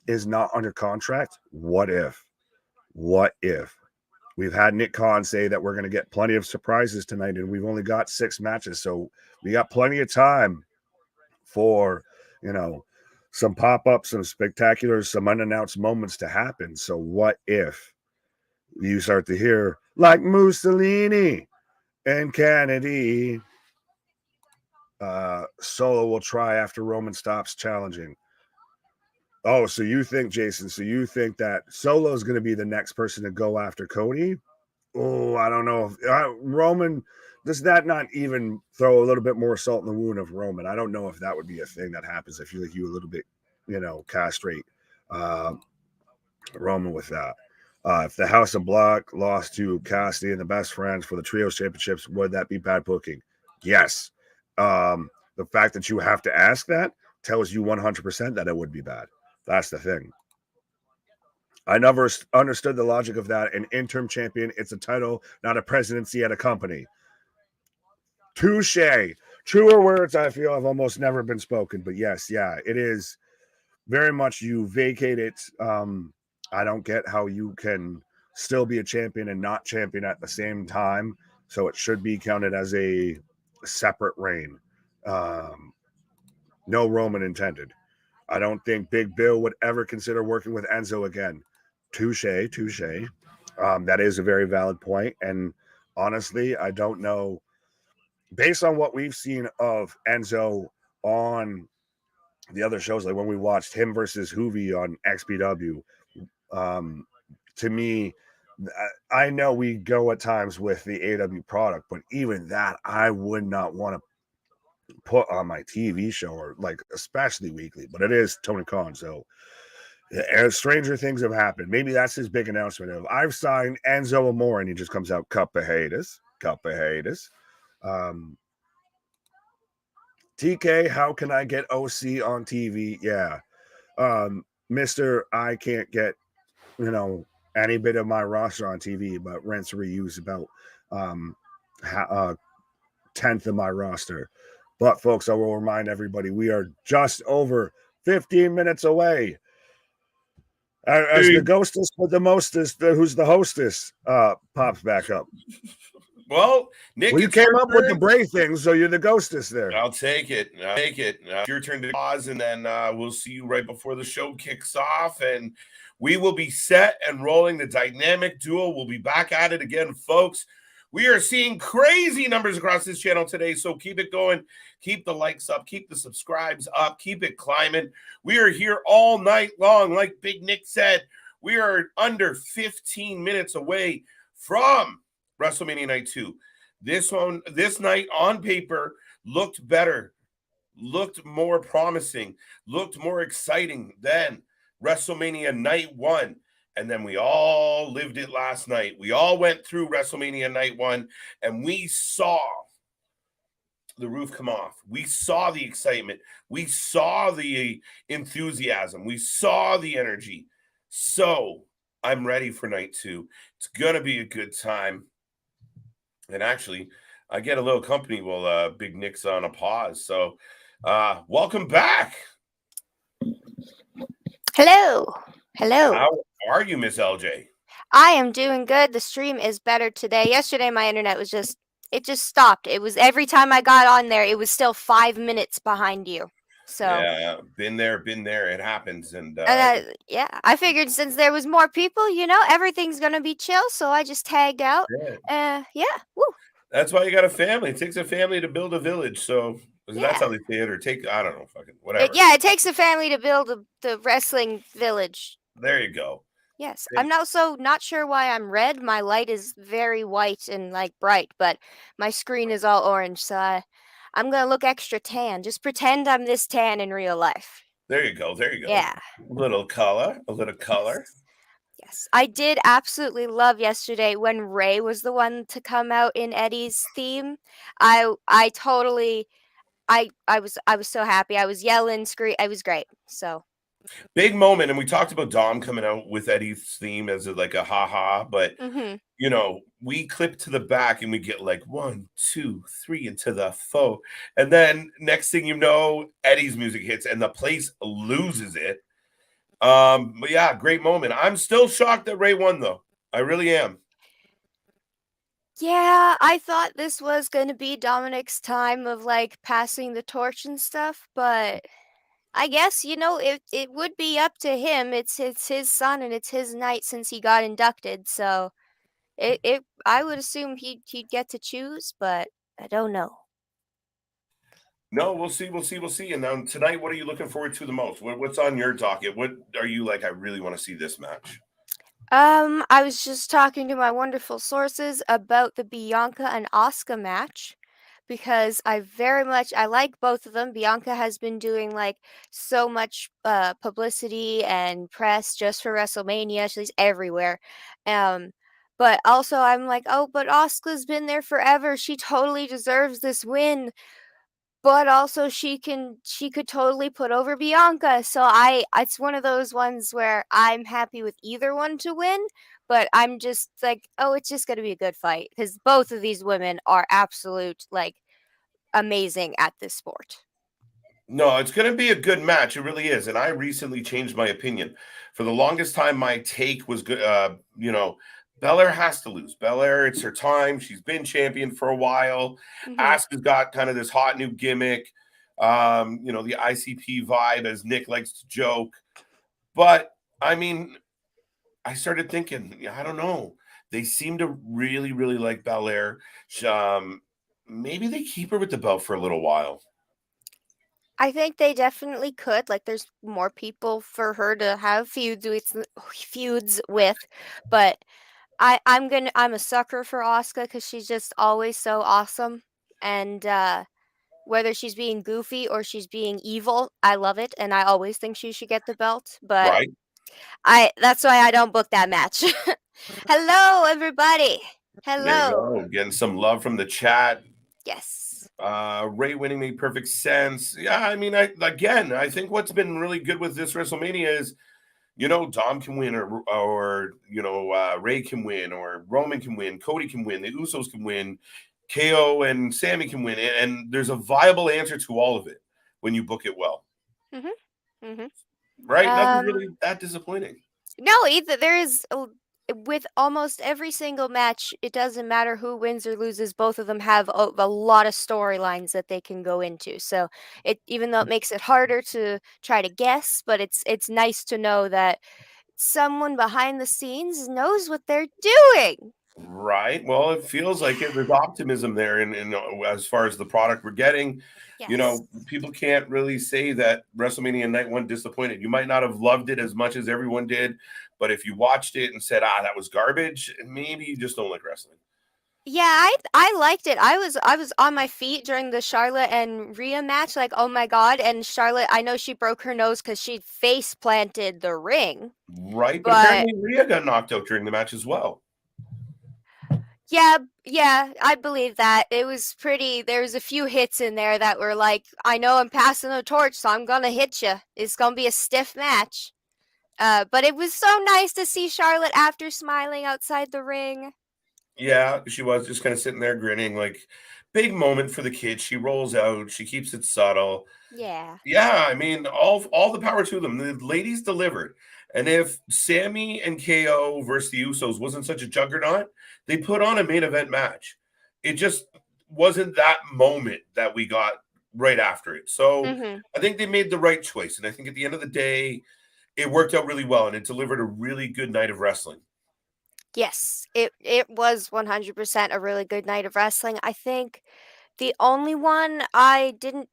is not under contract, what if? What if? We've had Nick Khan say that we're going to get plenty of surprises tonight, and we've only got 6 matches. So we got plenty of time for, some pop-ups, some spectaculars, some unannounced moments to happen. So what if you start to hear like Mussolini and Kennedy, Solo will try after Roman stops challenging. Oh, so you think, Jason, that Solo is going to be the next person to go after Cody? Oh, I don't know. Roman, does that not even throw a little bit more salt in the wound of Roman? I don't know if that would be a thing that happens. I feel like you a little bit, castrate Roman with that. If the House of Black lost to Cassidy and the Best Friends for the Trios Championships, would that be bad booking? Yes. The fact that you have to ask that tells you 100% that it would be bad. That's the thing. I never understood the logic of that. An interim champion, it's a title, not a presidency at a company. Touche. Truer words, I feel, have almost never been spoken. But yes, it is very much you vacate it. I don't get how you can still be a champion and not champion at the same time. So it should be counted as a separate reign. No Roman intended. I don't think Big Bill would ever consider working with Enzo again. Touche. That is a very valid point. And honestly, I don't know. Based on what we've seen of Enzo on the other shows, like when we watched him versus Hoovy on XPW, to me, I know we go at times with the AW product, but even that, I would not want to put on my TV show, or like especially weekly. But it is Tony Khan, so And stranger things have happened. Maybe that's his big announcement of I've signed Enzo Amore, and he just comes out cup of haters. TK, how can I get OC on TV? Yeah. Mr. I can't get, any bit of my roster on TV, but rinse reuse about 10th of my roster. But folks, I will remind everybody we are just over 15 minutes away. As the ghostess with the mostest, who's the hostess, pops back up. Well, Nick, you came up with the Bray thing, so you're the ghostess there. I'll take it. It's your turn to pause, and then we'll see you right before the show kicks off, and we will be set and rolling. The dynamic duo will be back at it again, folks. We are seeing crazy numbers across this channel today, so keep it going. Keep the likes up. Keep the subscribes up. Keep it climbing. We are here all night long. Like Big Nick said, we are under 15 minutes away from WrestleMania Night 2. This night on paper looked better, looked more promising, looked more exciting than WrestleMania Night 1. And then we all lived it last night. We all went through WrestleMania Night 1, and we saw the roof come off. We saw the excitement. We saw the enthusiasm. We saw the energy. So I'm ready for Night 2. It's going to be a good time. And actually, I get a little company while Big Nick's on a pause. So welcome back. Hello. How are you, Miss LJ? I am doing good. The stream is better today. Yesterday, my internet was just stopped. It was every time I got on there, it was still 5 minutes behind you. So yeah, been there. It happens. And yeah, I figured since there was more people, everything's going to be chill. So I just tagged out. Yeah. Woo. That's why you got a family. It takes a family to build a village. So that's how they say it, or I don't know, fucking whatever. It takes a family to build the wrestling village. There you go. Yes. I'm also not sure why I'm red. My light is very white and bright, but my screen is all orange. So I'm going to look extra tan. Just pretend I'm this tan in real life. There you go. Yeah. A little color. Yes. I did absolutely love yesterday when Ray was the one to come out in Eddie's theme. I was so happy. I was yelling, screaming. It was great. So big moment. And we talked about Dom coming out with Eddie's theme as a ha-ha, but we clip to the back and we get 1, 2, 3 into the foe. And then next thing you know, Eddie's music hits and the place loses it. But yeah, great moment. I'm still shocked that Ray won, though. I really am. Yeah, I thought this was going to be Dominic's time of passing the torch and stuff, but I guess, it would be up to him. It's his son and it's his night since he got inducted. So I would assume he'd get to choose, but I don't know. No, we'll see. And now tonight, what are you looking forward to the most? What's on your docket? What are you I really want to see this match? I was just talking to my wonderful sources about the Bianca and Asuka match because I like both of them. Bianca has been doing so much publicity and press just for WrestleMania. She's everywhere. But also I'm but Asuka's been there forever. She totally deserves this win. But also she could totally put over Bianca. So it's one of those ones where I'm happy with either one to win, but I'm just it's just going to be a good fight because both of these women are absolute amazing at this sport. No, it's going to be a good match. It really is. And I recently changed my opinion. For the longest time, my take was good. Belair has to lose. Belair, it's her time. She's been champion for a while. Asuka's got kind of this hot new gimmick, the ICP vibe, as Nick likes to joke. But, I mean, I started thinking, I don't know. They seem to really, really like Belair. Maybe they keep her with the belt for a little while. I think they definitely could. There's more people for her to have feuds with, but I'm a sucker for Asuka because she's just always so awesome, and whether she's being goofy or she's being evil, I love it, and I always think she should get the belt. But right. That's why I don't book that match. Hello, everybody. There you Hello. go. Getting some love from the chat. Yes. Ray winning made perfect sense. Yeah, I mean, I think what's been really good with this WrestleMania is, Dom can win, or Ray can win, or Roman can win, Cody can win, the Usos can win, KO and Sammy can win, and there's a viable answer to all of it when you book it well. Right? Nothing's really that disappointing. No, either there is with almost every single match, it doesn't matter who wins or loses. Both of them have a lot of storylines that they can go into. So even though it makes it harder to try to guess, but it's nice to know that someone behind the scenes knows what they're doing. Right. Well, it feels like it. There's optimism there, and as far as the product we're getting, Yes. people can't really say that WrestleMania Night 1 disappointed. You might not have loved it as much as everyone did, but if you watched it and said, that was garbage, maybe you just don't like wrestling. Yeah, I liked it. I was on my feet during the Charlotte and Rhea match, like, oh my god. And Charlotte, I know she broke her nose because she face planted the ring. Right, but apparently Rhea got knocked out during the match as well. Yeah, I believe that. It was pretty. There was a few hits in there that were like, I know I'm passing the torch, so I'm gonna hit you. It's gonna be a stiff match. But it was so nice to see Charlotte after smiling outside the ring. Yeah, she was just kind of sitting there grinning, like, big moment for the kid. She rolls out. She keeps it subtle. Yeah. Yeah, I mean, all the power to them. The ladies delivered. And if Sammy and KO versus the Usos wasn't such a juggernaut, they put on a main event match. It just wasn't that moment that we got right after it. So I think they made the right choice. And I think at the end of the day, it worked out really well, and it delivered a really good night of wrestling. Yes, it was 100% a really good night of wrestling. I think the only one I didn't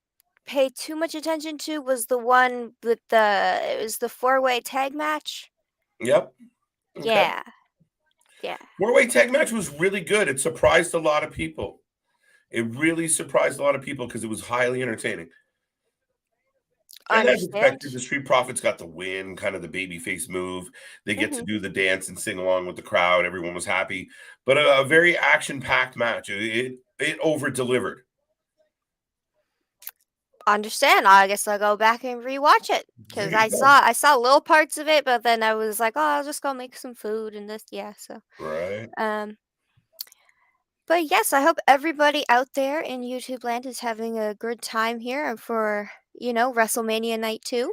pay too much attention to was the one with it was the 4-way tag match. Yep. Okay. Yeah. 4-way tag match was really good. It surprised a lot of people. It really surprised a lot of people because it was highly entertaining. And as expected, the Street Profits got the win, kind of the babyface move. They get to do the dance and sing along with the crowd. Everyone was happy. But a very action-packed match. It over-delivered. Understand. I guess I'll go back and rewatch it because I saw little parts of it, but then I was like, oh, I'll just go make some food and this. Yeah. So. Right. But yes, I hope everybody out there in YouTube land is having a good time here for, WrestleMania Night 2.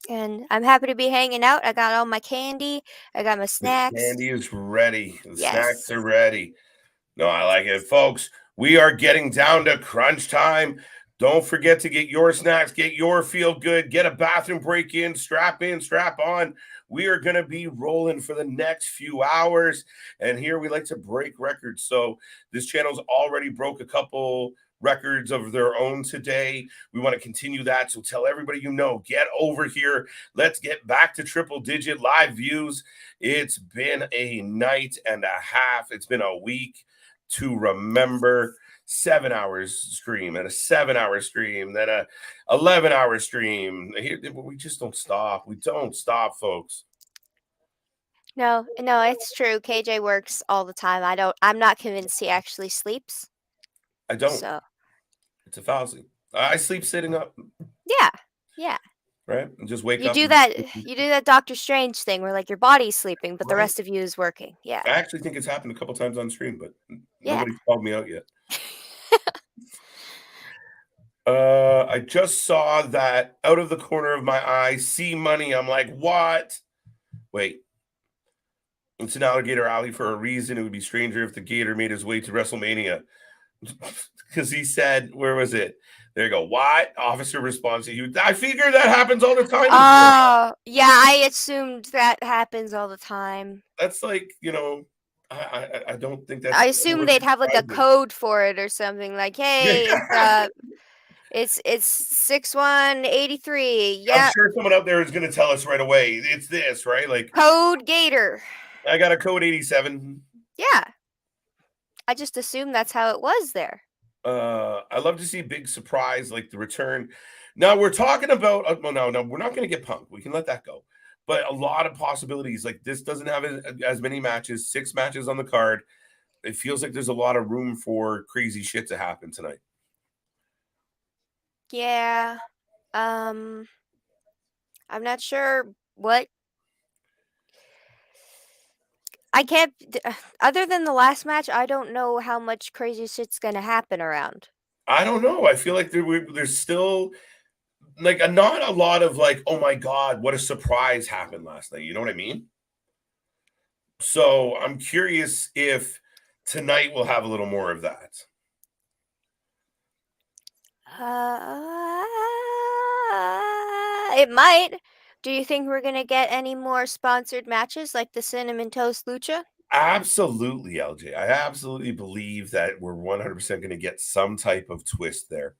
And I'm happy to be hanging out. I got all my candy. I got my snacks. The candy is ready. The snacks are ready. No, I like it. Folks, we are getting down to crunch time. Don't forget to get your snacks, get your feel good, get a bathroom break in, strap on. We are going to be rolling for the next few hours. And here we like to break records. So this channel's already broke a couple records of their own today. We want to continue that. So tell everybody get over here. Let's get back to triple-digit live views. It's been a night and a half. It's been a week to remember. 7 hours stream and a 7-hour stream, then a 11-hour stream. We just don't stop. We don't stop, folks. No, it's true. KJ works all the time. I'm not convinced he actually sleeps. I don't. So it's a fallacy. I sleep sitting up. Yeah. Right? And just wake up. You do that Doctor Strange thing where like your body's sleeping, but the rest of you is working. Yeah. I actually think it's happened a couple times on stream, but nobody's called me out yet. I just saw that out of the corner of my eye, see money. I'm like, what? Wait. It's an alligator alley for a reason. It would be stranger if the gator made his way to WrestleMania. Because he said, where was it? There you go. What? Officer responds to you. I figure that happens all the time. Oh, yeah. I assumed that happens all the time. That's like, I don't think that's. I assume they'd have like a code for it or something. Like, hey, it's 6183. Yeah. I'm sure someone out there is going to tell us right away. It's this, right? Like code Gator. I got a code 87. Yeah. I just assumed that's how it was there. I love to see a big surprise like the return. Now we're talking about no, we're not going to get Punk. We can let that go. but a lot of possibilities. Like this doesn't have as many matches, 6 matches on the card. It feels like there's a lot of room for crazy shit to happen tonight. Yeah. I'm not sure what I can't other than the last match, I don't know how much crazy shit's going to happen around. I don't know. I feel like there's still like not a lot of like, oh my god, what a surprise happened last night. You know what I mean? So I'm curious if tonight we'll have a little more of that. It might. Do you think we're going to get any more sponsored matches like the Cinnamon Toast Lucha? Absolutely, LJ. I absolutely believe that we're 100% going to get some type of twist there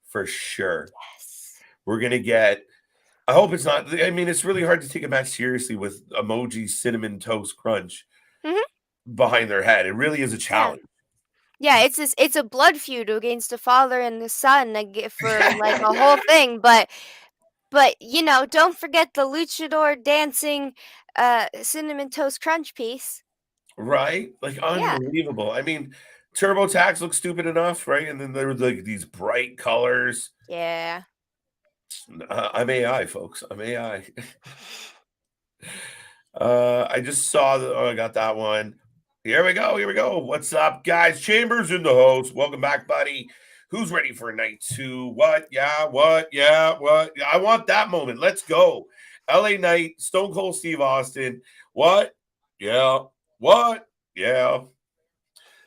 for sure. Yes. We're going to get, I hope it's not, I mean, it's really hard to take a match seriously with emoji cinnamon toast crunch behind their head. It really is a challenge. Yeah, it's a blood feud against the father and the son for like a whole thing, but you know, don't forget the luchador dancing cinnamon toast crunch piece. Right? Like unbelievable. Yeah. I mean, TurboTax looks stupid enough, right? And then there were like these bright colors. Yeah. I'm AI, folks. I'm AI. I just saw I got that one. Here we go. Here we go. What's up, guys? Chambers in the host. Welcome back, buddy. Who's ready for night 2? What? Yeah. What? Yeah. What? Yeah, I want that moment. Let's go. LA Knight, Stone Cold Steve Austin. What? Yeah. What? Yeah.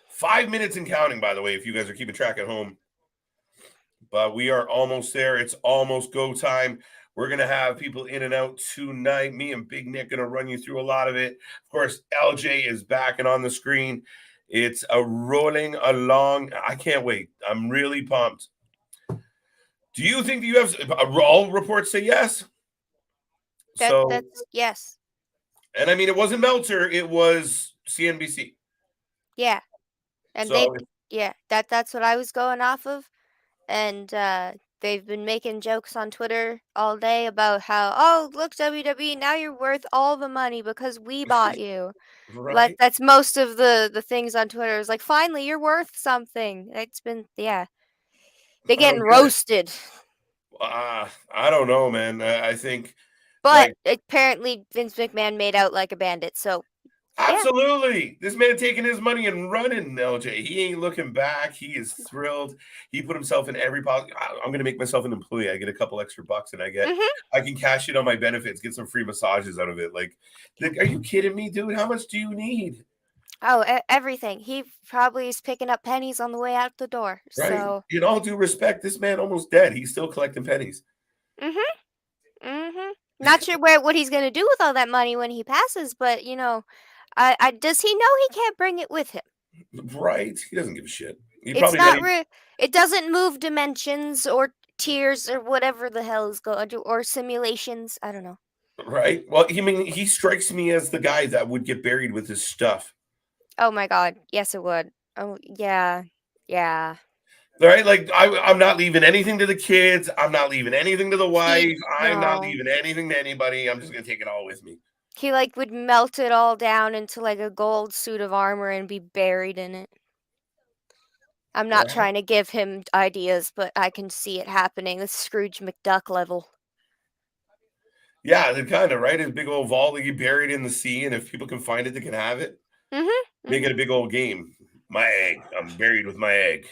5 minutes and counting, by the way, if you guys are keeping track at home. But we are almost there. It's almost go time. We're going to have people in and out tonight. Me and Big Nick going to run you through a lot of it. Of course, LJ is back and on the screen. It's a rolling along. I can't wait. I'm really pumped. Do you think the UFC, all reports say yes? That's yes. And I mean, it wasn't Meltzer. It was CNBC. Yeah. And that's what I was going off of. And they've been making jokes on Twitter all day about how, oh, look, WWE, now you're worth all the money because we bought you. Right. That's most of the things on Twitter. Is like, finally, you're worth something. It's been, yeah. They're getting roasted. I don't know, man. I think. But apparently Vince McMahon made out like a bandit, so. Absolutely. Yeah. This man taking his money and running, LJ. He ain't looking back. He is thrilled. He put himself in every pocket. I'm going to make myself an employee. I get a couple extra bucks and I can cash it on my benefits, get some free massages out of it. Like, are you kidding me, dude? How much do you need? Oh, everything. He probably is picking up pennies on the way out the door. Right. So, in all due respect, this man almost dead. He's still collecting pennies. Not sure what he's going to do with all that money when he passes, but you know, does he know he can't bring it with him? Right. He doesn't give a shit. It's not it doesn't move dimensions or tiers or whatever the hell is going to, or simulations. I don't know. Right. Well, he strikes me as the guy that would get buried with his stuff. Oh my god. Yes, it would. Oh yeah. Yeah. Right? Like I'm not leaving anything to the kids. I'm not leaving anything to the wife. I'm not leaving anything to anybody. I'm just gonna take it all with me. He like would melt it all down into like a gold suit of armor and be buried in it. I'm not trying to give him ideas, but I can see it happening. The Scrooge McDuck level. Yeah, they're kind of right. His big old vault that he buried in the sea, and if people can find it, they can have it. Make it a big old game. My egg. I'm buried with my egg.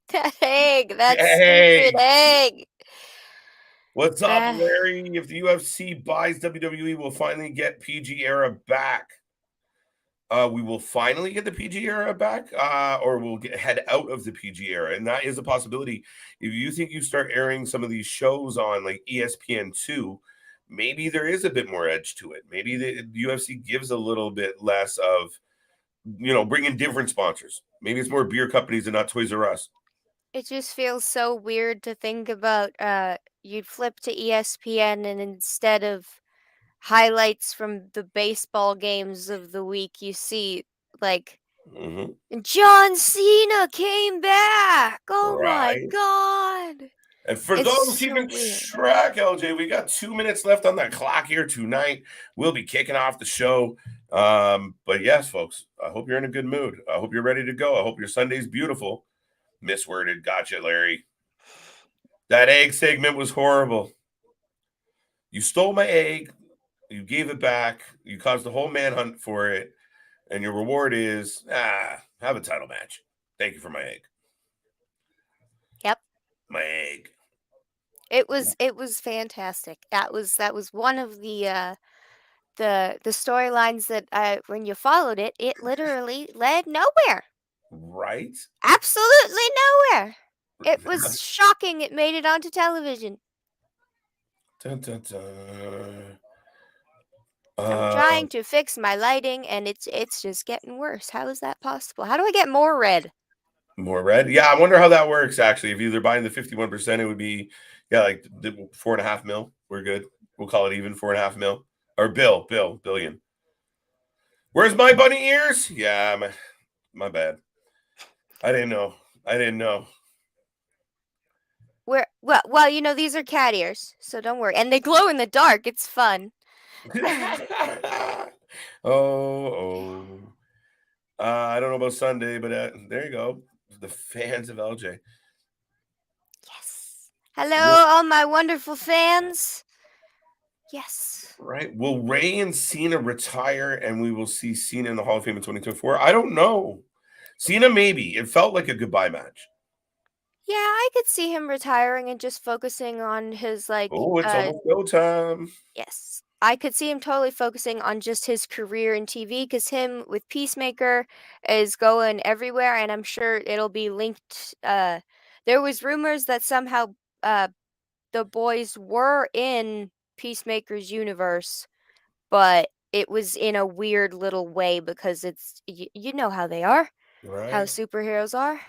That egg. That stupid egg. What's up, Larry? If the UFC buys WWE, we'll finally get PG era back. We will finally get the PG era back, or we'll head out of the PG era. And that is a possibility. If you think you start airing some of these shows on like ESPN2, maybe there is a bit more edge to it. Maybe the UFC gives a little bit less of, bringing different sponsors. Maybe it's more beer companies and not Toys R Us. It just feels so weird to think about you'd flip to ESPN and instead of highlights from the baseball games of the week, you see like John Cena came back. Oh my god. And for It's those so keeping weird. track, LJ, we got 2 minutes left on that clock here tonight. We'll be kicking off the show. But yes, folks, I hope you're in a good mood. I hope you're ready to go. I hope your Sunday's beautiful. Misworded. Gotcha, Larry. That egg segment was horrible. You stole my egg. You gave it back. You caused the whole manhunt for it. And your reward is, have a title match. Thank you for my egg. Yep. My egg. It was fantastic. That was one of the storylines that when you followed it, it literally led nowhere. Right? Absolutely nowhere. It was shocking it made it onto television. Dun, dun, dun. I'm trying to fix my lighting and it's just getting worse. How is that possible? How do I get more red? More red? Yeah, I wonder how that works actually. If you're buying the 51%, it would be like the 4.5 mil. We're good. We'll call it even 4.5 mil. Or billion. Where's my bunny ears? Yeah, my bad. I didn't know. Well, these are cat ears, so don't worry. And they glow in the dark. It's fun. Oh. I don't know about Sunday, but there you go. The fans of LJ. Yes. Hello, all my wonderful fans. Yes. Right. Will Ray and Cena retire and we will see Cena in the Hall of Fame in 2024? I don't know. Cena, maybe. It felt like a goodbye match. Yeah, I could see him retiring and just focusing on his Oh, it's almost go time. Yes. I could see him totally focusing on just his career in TV because him with Peacemaker is going everywhere, and I'm sure it'll be linked. There was rumors that somehow the boys were in Peacemaker's universe, but it was in a weird little way because it's you know how they are, right? How superheroes are.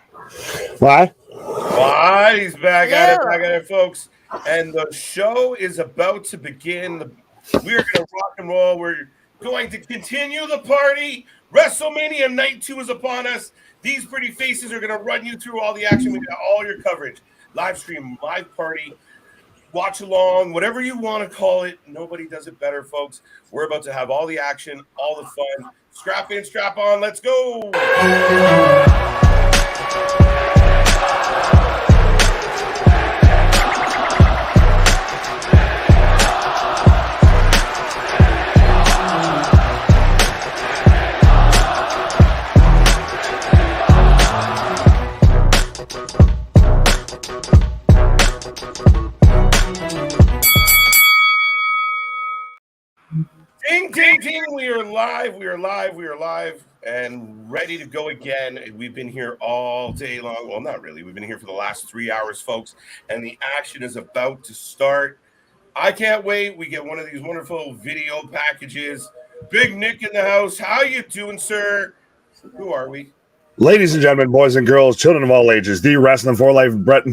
Why? He's back at it, folks. And the show is about to begin. We're going to rock and roll. We're going to continue the party. WrestleMania Night 2 is upon us. These pretty faces are going to run you through all the action. We got all your coverage. Live stream, live party, watch along, whatever you want to call it. Nobody does it better, folks. We're about to have all the action, all the fun. Strap in, strap on. Let's go. Ding, ding, ding. We are live, and ready to go again. We've been here all day long. Well, not really. We've been here for the last 3 hours, folks, and the action is about to start. I can't wait. We get one of these wonderful video packages. Big Nick in the house. How you doing, sir? Who are we? Ladies and gentlemen, boys and girls, children of all ages, the Wrestling for Life, Brett.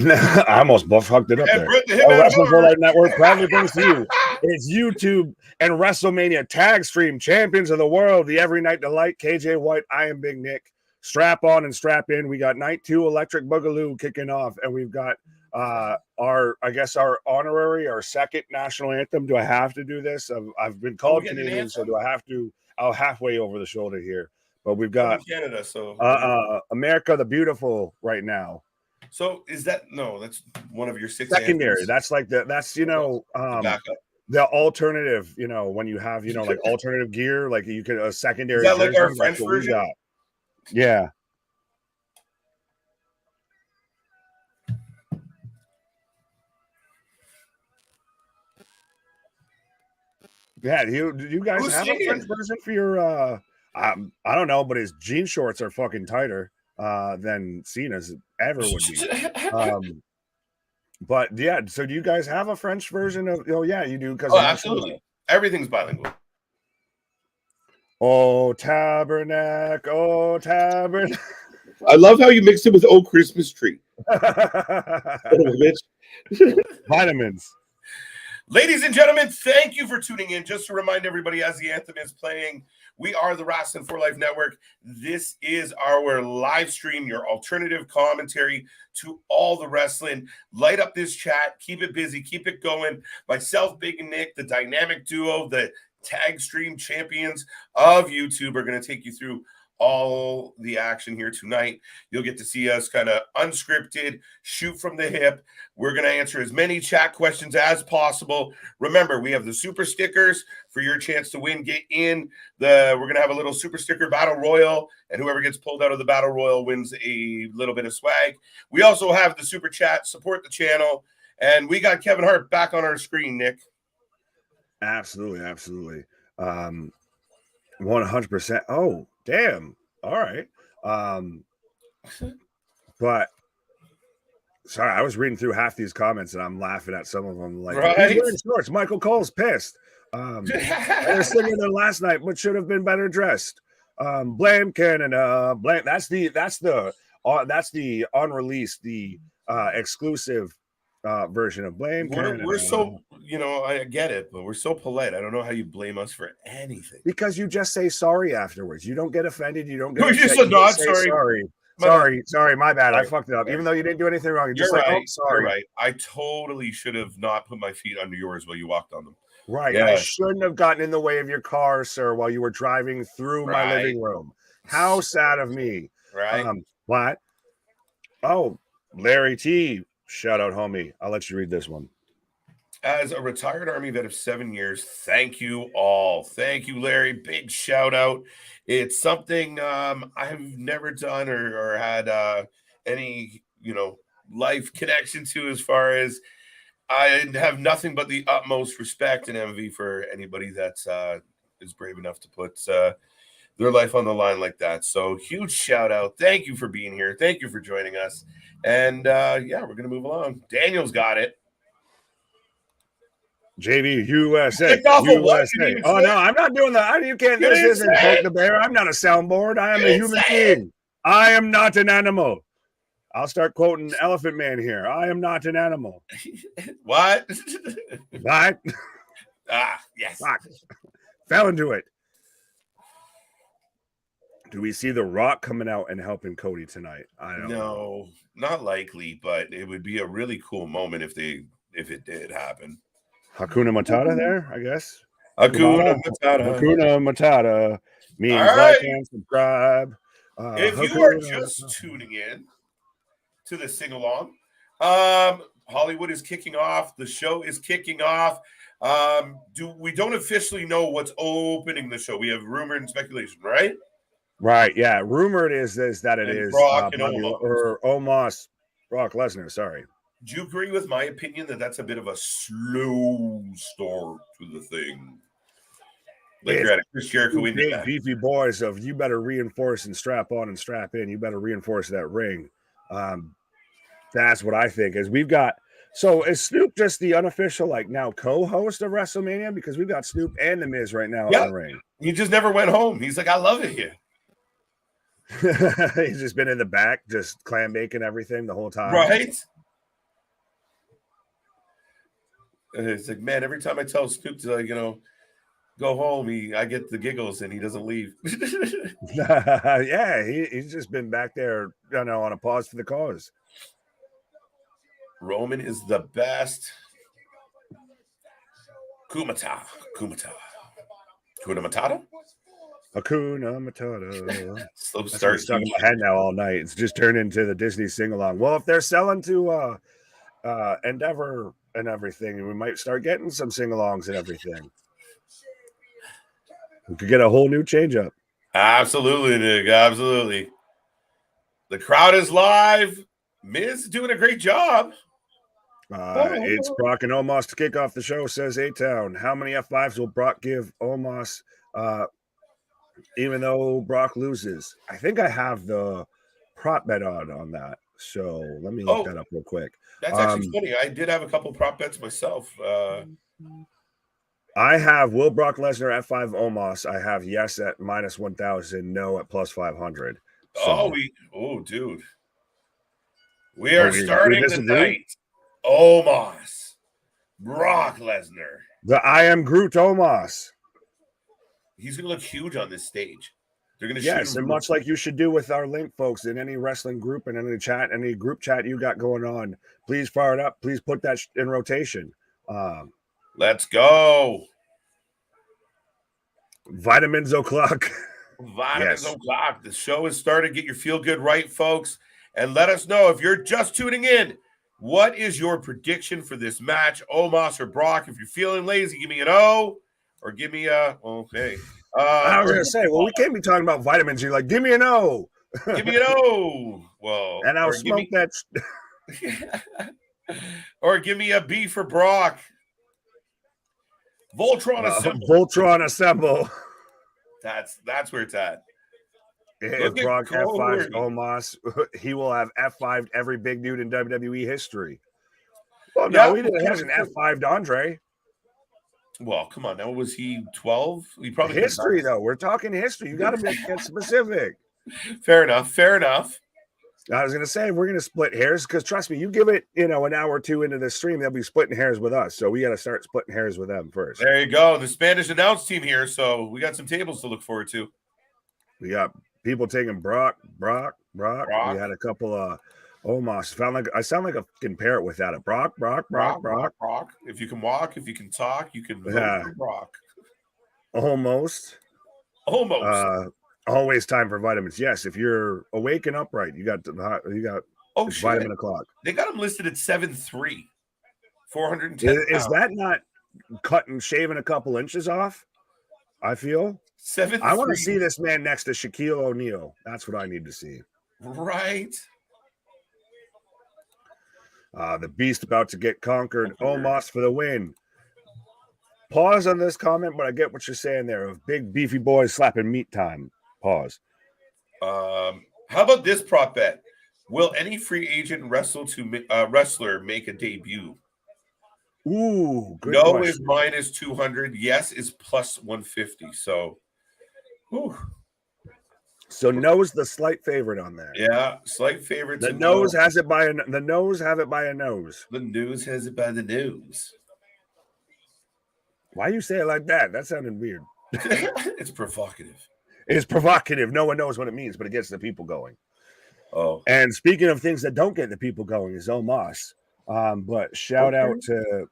I almost fucked it up there. Our Wrestling for Life Network proudly brings to you it's YouTube and WrestleMania Tag Stream Champions of the World, the Every Night Delight. KJ White, I am Big Nick. Strap on and strap in. We got Night 2 Electric Boogaloo kicking off, and we've got our honorary, our second national anthem. Do I have to do this? I've been called Canadian, so do I have to? I'll halfway over the shoulder here. But we've got Canada, so America the Beautiful right now. So is that that's one of your 6 secondary? Anthems. That's like that's the alternative. When you have like alternative gear, like you could a secondary. Is that like our French version? Yeah. Yeah. Do you guys have a French version for your? I don't know, but his jean shorts are fucking tighter than Cena's ever would be. But yeah, so do you guys have a French version of? Oh yeah, you do. Because absolutely, everything's bilingual. Oh tabernacle, oh tabernacle. I love how you mixed it with "Oh Christmas Tree." Vitamins. Ladies and gentlemen, thank you for tuning in. Just to remind everybody, as the anthem is playing, we are the Wrasslin for Life Network. This is our live stream, your alternative commentary to all the wrestling. Light up this chat. Keep it busy. Keep it going. Myself, Big and Nick, the dynamic duo, the tag stream champions of YouTube, are going to take you through all the action here tonight. You'll get to see us kind of unscripted, shoot from the hip. We're going to answer as many chat questions as possible. Remember, we have the super stickers for your chance to win. Get in we're going to have a little super sticker battle royal, and whoever gets pulled out of the battle royal wins a little bit of swag. We also have the super chat, support the channel, and we got Kevin Hart back on our screen, Nick. Absolutely. 100%. Oh, damn. All right. But sorry, I was reading through half these comments and I'm laughing at some of them. Like, right? He's wearing shorts. Michael Cole's pissed. They're singing than last night, but should have been better dressed. Blame Canada. Blame. That's the unreleased, the exclusive version of Blame Canada. We're so, I get it, but we're so polite. I don't know how you blame us for anything. Because you just say sorry afterwards. You don't get offended. You don't get upset. You said not sorry. Sorry, my bad. I fucked it up. Even though you didn't do anything wrong. You're just right. like, oh, sorry. You're right. I totally should have not put my feet under yours while you walked on them. Right. Yeah. I shouldn't have gotten in the way of your car, sir, while you were driving through my living room. How sad of me. Right. What? Oh, Larry T. Shout out, homie. I'll let you read this one. As a retired Army vet of 7 years, thank you all. Thank you, Larry. Big shout out. It's something I've never done or had any, life connection to, as far as I have nothing but the utmost respect and envy for anybody that is brave enough to put their life on the line like that. So huge shout out. Thank you for being here. Thank you for joining us. And we're going to move along. Daniel's got it. JV USA. USA. Oh, no, I'm not doing that. You can't. This isn't Poke the Bear. I'm not a soundboard. I am a human being. I am not an animal. I'll start quoting Elephant Man here. I am not an animal. What? What? Yes. Fuck. Fell into it. Do we see The Rock coming out and helping Cody tonight? I don't know. Not likely, but it would be a really cool moment if it did happen. Hakuna Matata there, I guess. Hakuna Matata. Hakuna Matata means like and subscribe. If you are just tuning in to the sing-along, Hollywood is kicking off. The show is kicking off. We don't officially know what's opening the show. We have rumor and speculation, right? Right, yeah. Rumored is that it is Brock and Omos. Or Omos, Brock Lesnar, sorry. Do you agree with my opinion that that's a bit of a slow start to the thing? Like you're at a Chris Jericho big beefy boys of you better reinforce and strap on and strap in. You better reinforce that ring. That's what I think. Is we've got. So is Snoop just the unofficial now co-host of WrestleMania? Because we've got Snoop and The Miz right now in the ring. He just never went home. He's like, I love it here. He's just been in the back, just clam baking everything the whole time. Right. And it's like, man, every time I tell Snoop to, go home, I get the giggles and he doesn't leave. Yeah, he's just been back there, on a pause for the cause. Roman is the best. Kumata. Hakuna Matata? Hakuna Matata. Slow start. Stuck in my head now all night. It's just turned into the Disney sing-along. Well, if they're selling to Endeavor and everything, we might start getting some sing-alongs and everything. We could get a whole new change-up. Absolutely, Nick. Absolutely. The crowd is live. Miz is doing a great job. It's Brock and Omos to kick off the show, says A-Town. How many F5s will Brock give Omos even though Brock loses? I think I have the prop bet on that. So let me look that up real quick. That's actually funny. I did have a couple prop bets myself. I have will Brock Lesnar F5 Omos. I have yes at minus 1,000, no at plus 500. So. Dude. We are starting the night. Omos Brock Lesnar. The I am Groot Omos. He's going to look huge on this stage. They're going to Yes, shoot him. and much like you should do with our link, folks, in any wrestling group and any chat, any group chat you got going on, please fire it up. Please put that in rotation. Let's go. Vitamins o'clock. Vitamins Yes. o'clock. The show has started. Get your feel good right, folks. And let us know if you're just tuning in. What is your prediction for this match, Omos or Brock? If you're feeling lazy, give me an O or give me a, okay. I was going to say, well, we can't be talking about vitamins. You're like, give me an O. Give me an O. Well, and I'll smoke that. Or give me a B for Brock. Voltron assemble. Voltron assemble. That's where it's at. If Brock F5 Omos, he will have F5'd every big dude in WWE history. Well, no, he hasn't F5'd Andre. Well, come on. Now, was he 12? He probably history, though. We're talking history. You got to get specific. Fair enough. Fair enough. I was going to say, we're going to split hairs because trust me, you give it, an hour or two into the stream, they'll be splitting hairs with us. So we got to start splitting hairs with them first. There you go. The Spanish announce team here. So we got some tables to look forward to. We got people taking Brock. We had a couple of Omos. I sound like a fucking parrot without it. Brock. If you can walk, if you can talk, you can vote for Brock. Almost. Always time for vitamins. Yes, if you're awake and upright, you got vitamin o'clock. They got him listed at 7'3", 410 Is that not shaving a couple inches off? I feel 7'3". I want to see this man next to Shaquille O'Neal. That's what I need to see. Right. The beast about to get conquered. Omos for the win. Pause on this comment, but I get what you're saying there. Of big beefy boys slapping meat time. Pause. How about this prop bet? Will any free agent wrestler make a debut? Ooh, good no question. Is minus 200. Yes is plus 150. So, so no's the slight favorite on there. Yeah, slight favorite. The nose has it by the nose have it by a nose. The news has it by the nose. Why you say it like that? That sounded weird. It's provocative. It's provocative. No one knows what it means, but it gets the people going. Oh. And speaking of things that don't get the people going is Omos. But shout out to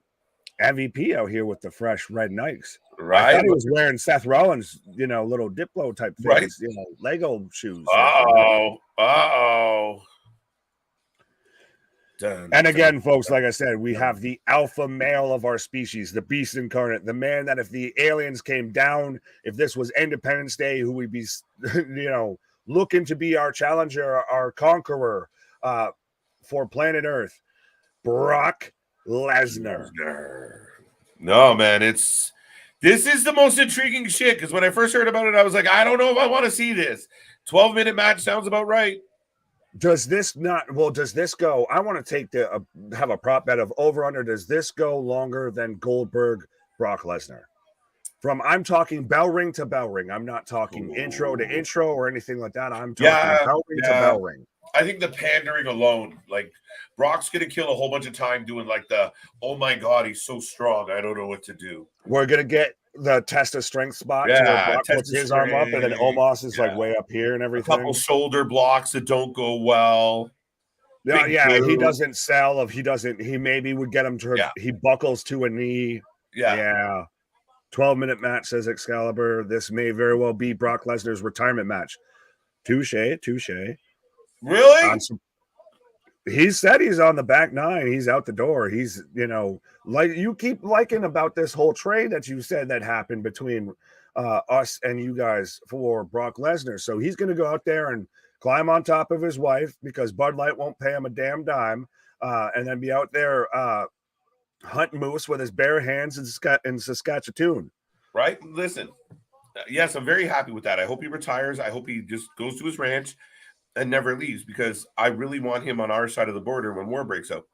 MVP out here with the fresh red Nikes. Right. I thought he was wearing Seth Rollins, little Diplo type things, right. Lego shoes. And again, folks, like I said, we have the alpha male of our species, the beast incarnate, the man that if the aliens came down, if this was Independence Day, who would be, looking to be our challenger, our conqueror for planet Earth, Brock Lesnar. No, man, this is the most intriguing shit because when I first heard about it, I was like, I don't know if I want to see this. 12-minute match sounds about right. Does this go? I want to have a prop bet of over under. Does this go longer than Goldberg, Brock Lesnar? I'm talking bell ring to bell ring. I'm not talking intro to intro or anything like that. I'm talking bell ring to bell ring. I think the pandering alone, like Brock's going to kill a whole bunch of time doing like oh my God, he's so strong. I don't know what to do. We're going to get the test of strength spot. Yeah, Brock puts his arm up and then Omos is like way up here and everything. A couple shoulder blocks that don't go well. He doesn't sell. He maybe would get him to, he buckles to a knee. Yeah. 12-minute match, says Excalibur. This may very well be Brock Lesnar's retirement match. Touche. Really? He said he's on the back nine. He's out the door. He's, like you keep liking about this whole trade that you said that happened between us and you guys for Brock Lesnar. So he's going to go out there and climb on top of his wife because Bud Light won't pay him a damn dime, and then be out there hunting moose with his bare hands in Saskatchewan. Right? Listen, yes, I'm very happy with that. I hope he retires. I hope he just goes to his ranch and never leaves because I really want him on our side of the border when war breaks out.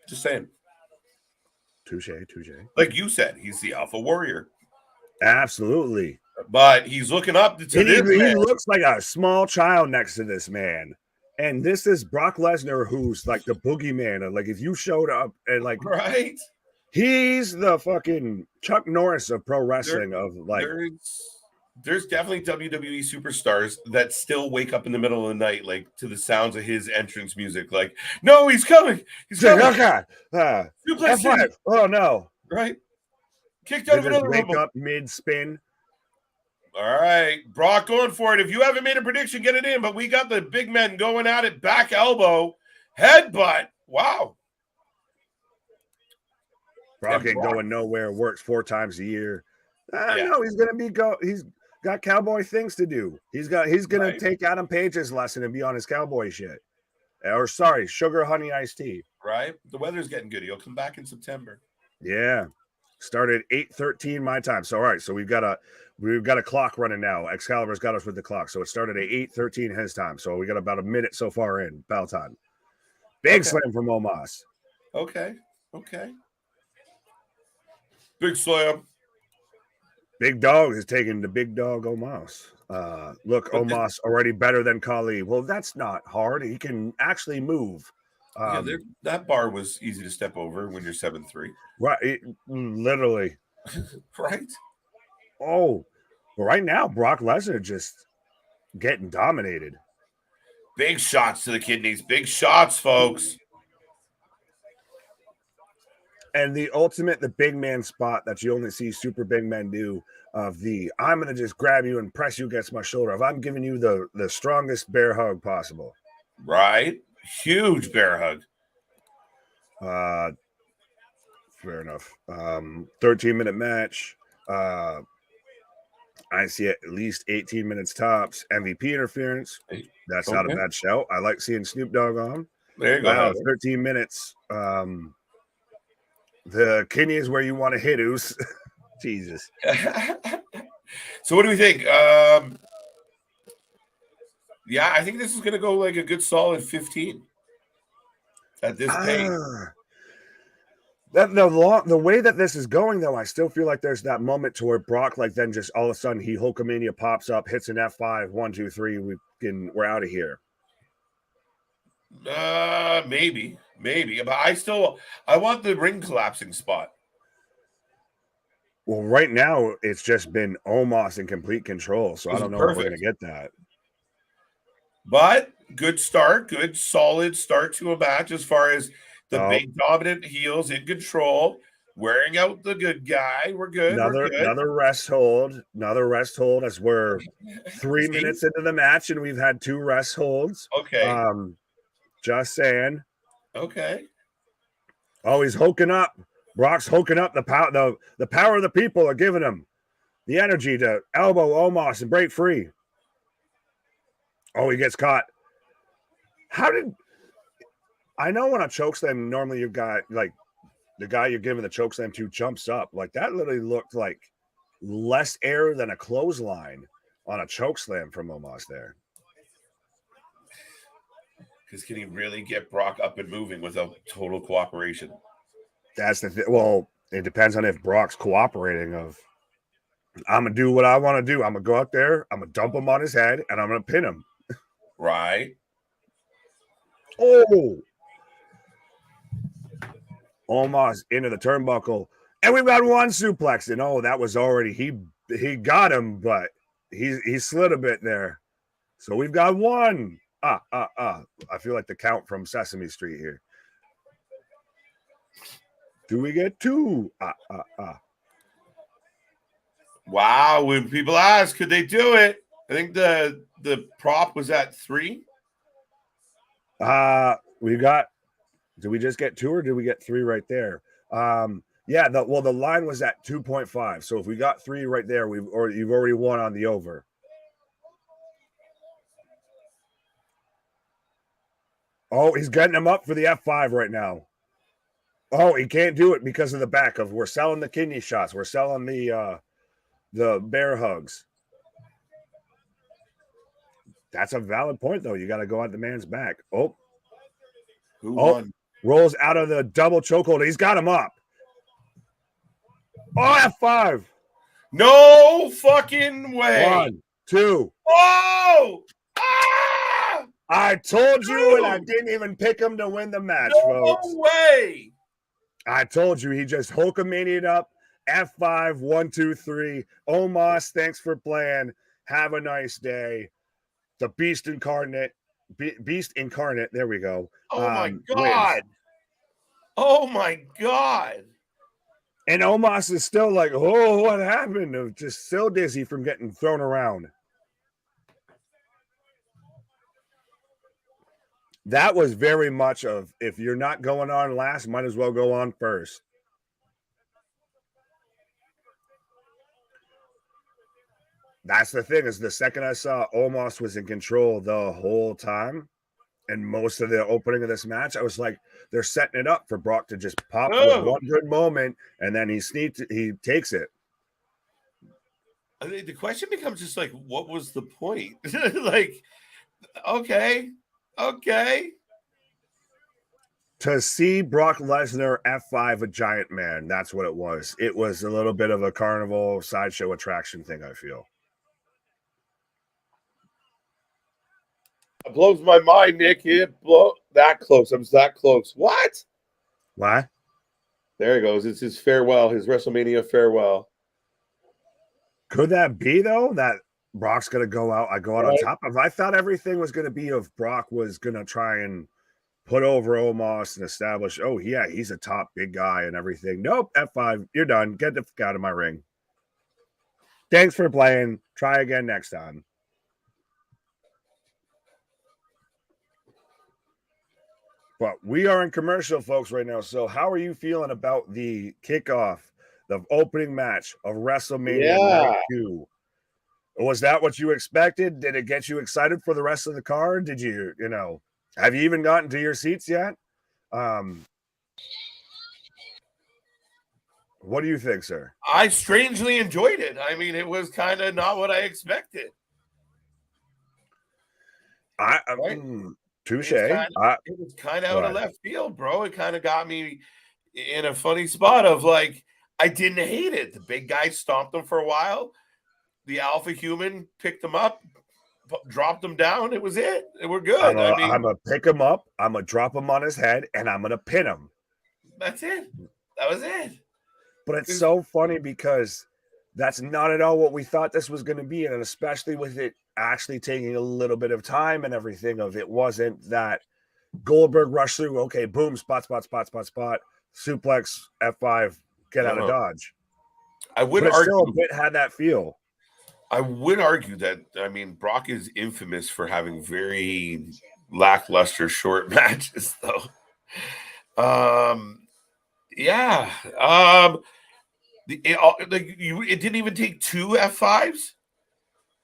Just saying. Touche. Like you said, he's the alpha warrior. Absolutely. But he's looking up to this man. He looks like a small child next to this man. And this is Brock Lesnar, who's like the boogeyman. Like if you showed up and like Right. he's the fucking Chuck Norris of pro wrestling. There's definitely WWE superstars that still wake up in the middle of the night, like to the sounds of his entrance music. Like, no, he's coming. He's coming. Suplex F5. Oh no. Right. Kicked out of another wake rumble. Up mid spin. All right, Brock going for it. If you haven't made a prediction, get it in. But we got the big men going at it. Back elbow, headbutt. Wow. Brock ain't going nowhere. Works 4 times a year. Yeah. No, he's gonna he's got cowboy things to do. He's gonna take Adam Page's lesson and be on his cowboy shit. Or sorry, sugar honey iced tea. Right. The weather's getting good. He'll come back in September. Yeah. Started 8:13 my time. So all right, so we've got a clock running now. Excalibur's got us with the clock. So it started at 8:13 his time. So we got about a minute so far in bell time. Big slam from Omos. Okay. Big slam. Big dog is taking the big dog Omos. Look, Omos already better than Khali. Well, that's not hard. He can actually move. That bar was easy to step over when you're 7'3". Right, literally. Right. Oh, well, right now Brock Lesnar just getting dominated. Big shots to the kidneys. Big shots, folks. And the big man spot that you only see super big men do of I'm going to just grab you and press you against my shoulder. If I'm giving you the strongest bear hug possible. Right. Huge bear hug. Fair enough. 13-minute match. I see at least 18 minutes tops. MVP interference. That's not a bad shout. I like seeing Snoop Dogg on. There you go. 13 minutes. The kidney is where you want to hit, Oos. Jesus. So what do we think? Yeah, I think this is going to go like a good solid 15 at this pace. The way that this is going, though, I still feel like there's that moment to where Brock, like, then just all of a sudden he Hulkamania pops up, hits an F5, 1, 2, 3, we're out of here. Maybe, but I want the ring collapsing spot. Well, right now it's just been Omos in complete control, so I don't know if we're going to get that. But good start, good solid start to a match as far as the big dominant heels in control, wearing out the good guy. We're good. Another rest hold. As we're 3 minutes into the match and we've had 2 rest holds. Okay. Just saying. Okay. Oh, he's hulking up. Brock's hulking up. The power of the people are giving him the energy to elbow Omos and break free. Oh, he gets caught. I know on a chokeslam, normally you've got like the guy you're giving the chokeslam to jumps up. Like that literally looked like less air than a clothesline on a chokeslam from Omos there. Because can he really get Brock up and moving without total cooperation? That's the thing. Well, it depends on if Brock's cooperating. I'm going to do what I want to do. I'm going to go out there, I'm going to dump him on his head, and I'm going to pin him. Right. Oh. Almost into the turnbuckle. And we've got 1 suplex. And that was already, he got him, but he slid a bit there. So we've got 1. I feel like the count from Sesame Street here. Do we get 2? Wow. When people ask, could they do it? I think the prop was at 3. Did we just get 2 or did we get 3 right there? Yeah, the line was at 2.5. So if we got 3 right there, you've already won on the over. Oh, he's getting him up for the F5 right now. Oh, he can't do it because of the back of we're selling the kidney shots. We're selling the bear hugs. That's a valid point, though. You got to go at the man's back. Oh. Who won? Rolls out of the double chokehold. He's got him up. Oh, F5. No fucking way. 1, 2. Oh! Ah! I told you, and I didn't even pick him to win the match, No folks. way. I told you, he just Hulkamania'd up. F5, 1, 2, 3. Omos, thanks for playing. Have a nice day. The Beast Incarnate. Beast Incarnate. There we go. Oh my Wins. God. Oh my God. And Omos is still like, oh, what happened? Just so dizzy from getting thrown around. That was very much of, if you're not going on last, might as well go on first. That's the thing, is the second I saw Omos was in control the whole time, and most of the opening of this match, I was like, they're setting it up for Brock to just pop with one good moment, and then he takes it. I mean, the question becomes just like, what was the point? Like, okay. To see Brock Lesnar F5 a giant man, that's what it was. It was a little bit of a carnival sideshow attraction thing, I feel. It blows my mind, Nick. It blow that close. I was that close. What? Why? There he goes. It's his farewell, his WrestleMania farewell. Could that be, though, that Brock's going to go out on top of? I thought everything was going to be if Brock was going to try and put over Omos and establish, oh, yeah, he's a top big guy and everything. Nope, F5, you're done. Get the fuck out of my ring. Thanks for playing. Try again next time. But we are in commercial, folks, right now. So how are you feeling about the kickoff, the opening match of WrestleMania Night 2? Was that what you expected? Did it get you excited for the rest of the card? Did you, have you even gotten to your seats yet? What do you think, sir? I strangely enjoyed it. I mean, it was kind of not what I expected. Touche. It was kind of out of left field, bro. It kind of got me in a funny spot of like, I didn't hate it. The big guy stomped him for a while. The alpha human picked him up, dropped him down. It was it. We're good. I'm going to pick him up. I'm going to drop him on his head, and I'm going to pin him. That's it. That was it. But it's so funny because that's not at all what we thought this was going to be. And especially with it actually taking a little bit of time and everything of it wasn't that Goldberg rush through. Okay, boom, spot, suplex, F5, get out of Dodge. I would argue still a bit had that feel. I would argue that, Brock is infamous for having very lackluster short matches, though. It didn't even take 2 F5s.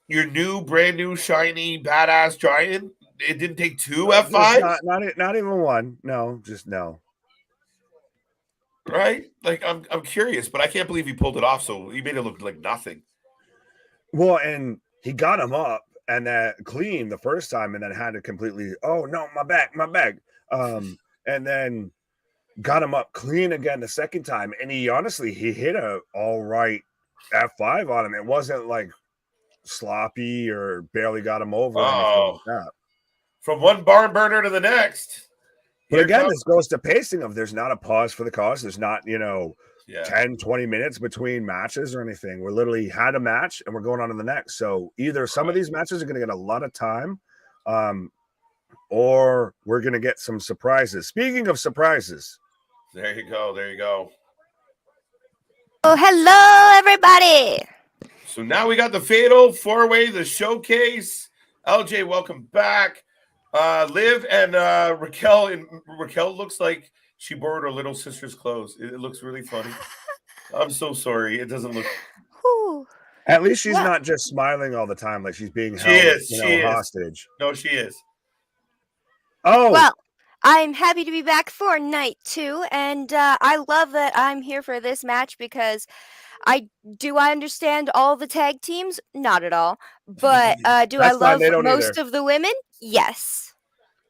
Your brand new, shiny, badass giant. It didn't take 2 F5s. Not even one. No, just no. Right? Like I'm curious, but I can't believe he pulled it off. So he made it look like nothing. Well, and he got him up and that clean the first time, and then had to completely. Oh no, my back. And then got him up clean again the second time, and he hit a all right F5 on him. It wasn't like sloppy or barely got him over or anything like that. From one barn burner to the next. But again, this goes to pacing of there's not a pause for the cause. There's not, 10, 20 minutes between matches or anything. We're literally had a match and we're going on to the next. So either some of these matches are going to get a lot of time or we're going to get some surprises. Speaking of surprises. There you go. Oh, hello, everybody. So now we got the Fatal 4-Way, the showcase. LJ, welcome back. Liv and Raquel. And Raquel looks like she borrowed her little sister's clothes. It looks really funny. I'm so sorry. It doesn't look. At least she's not just smiling all the time like she's being held hostage. No, she is. Oh. Well, I'm happy to be back for night 2, and I love that I'm here for this match because I understand all the tag teams? Not at all. But do I love most of the women? Yes.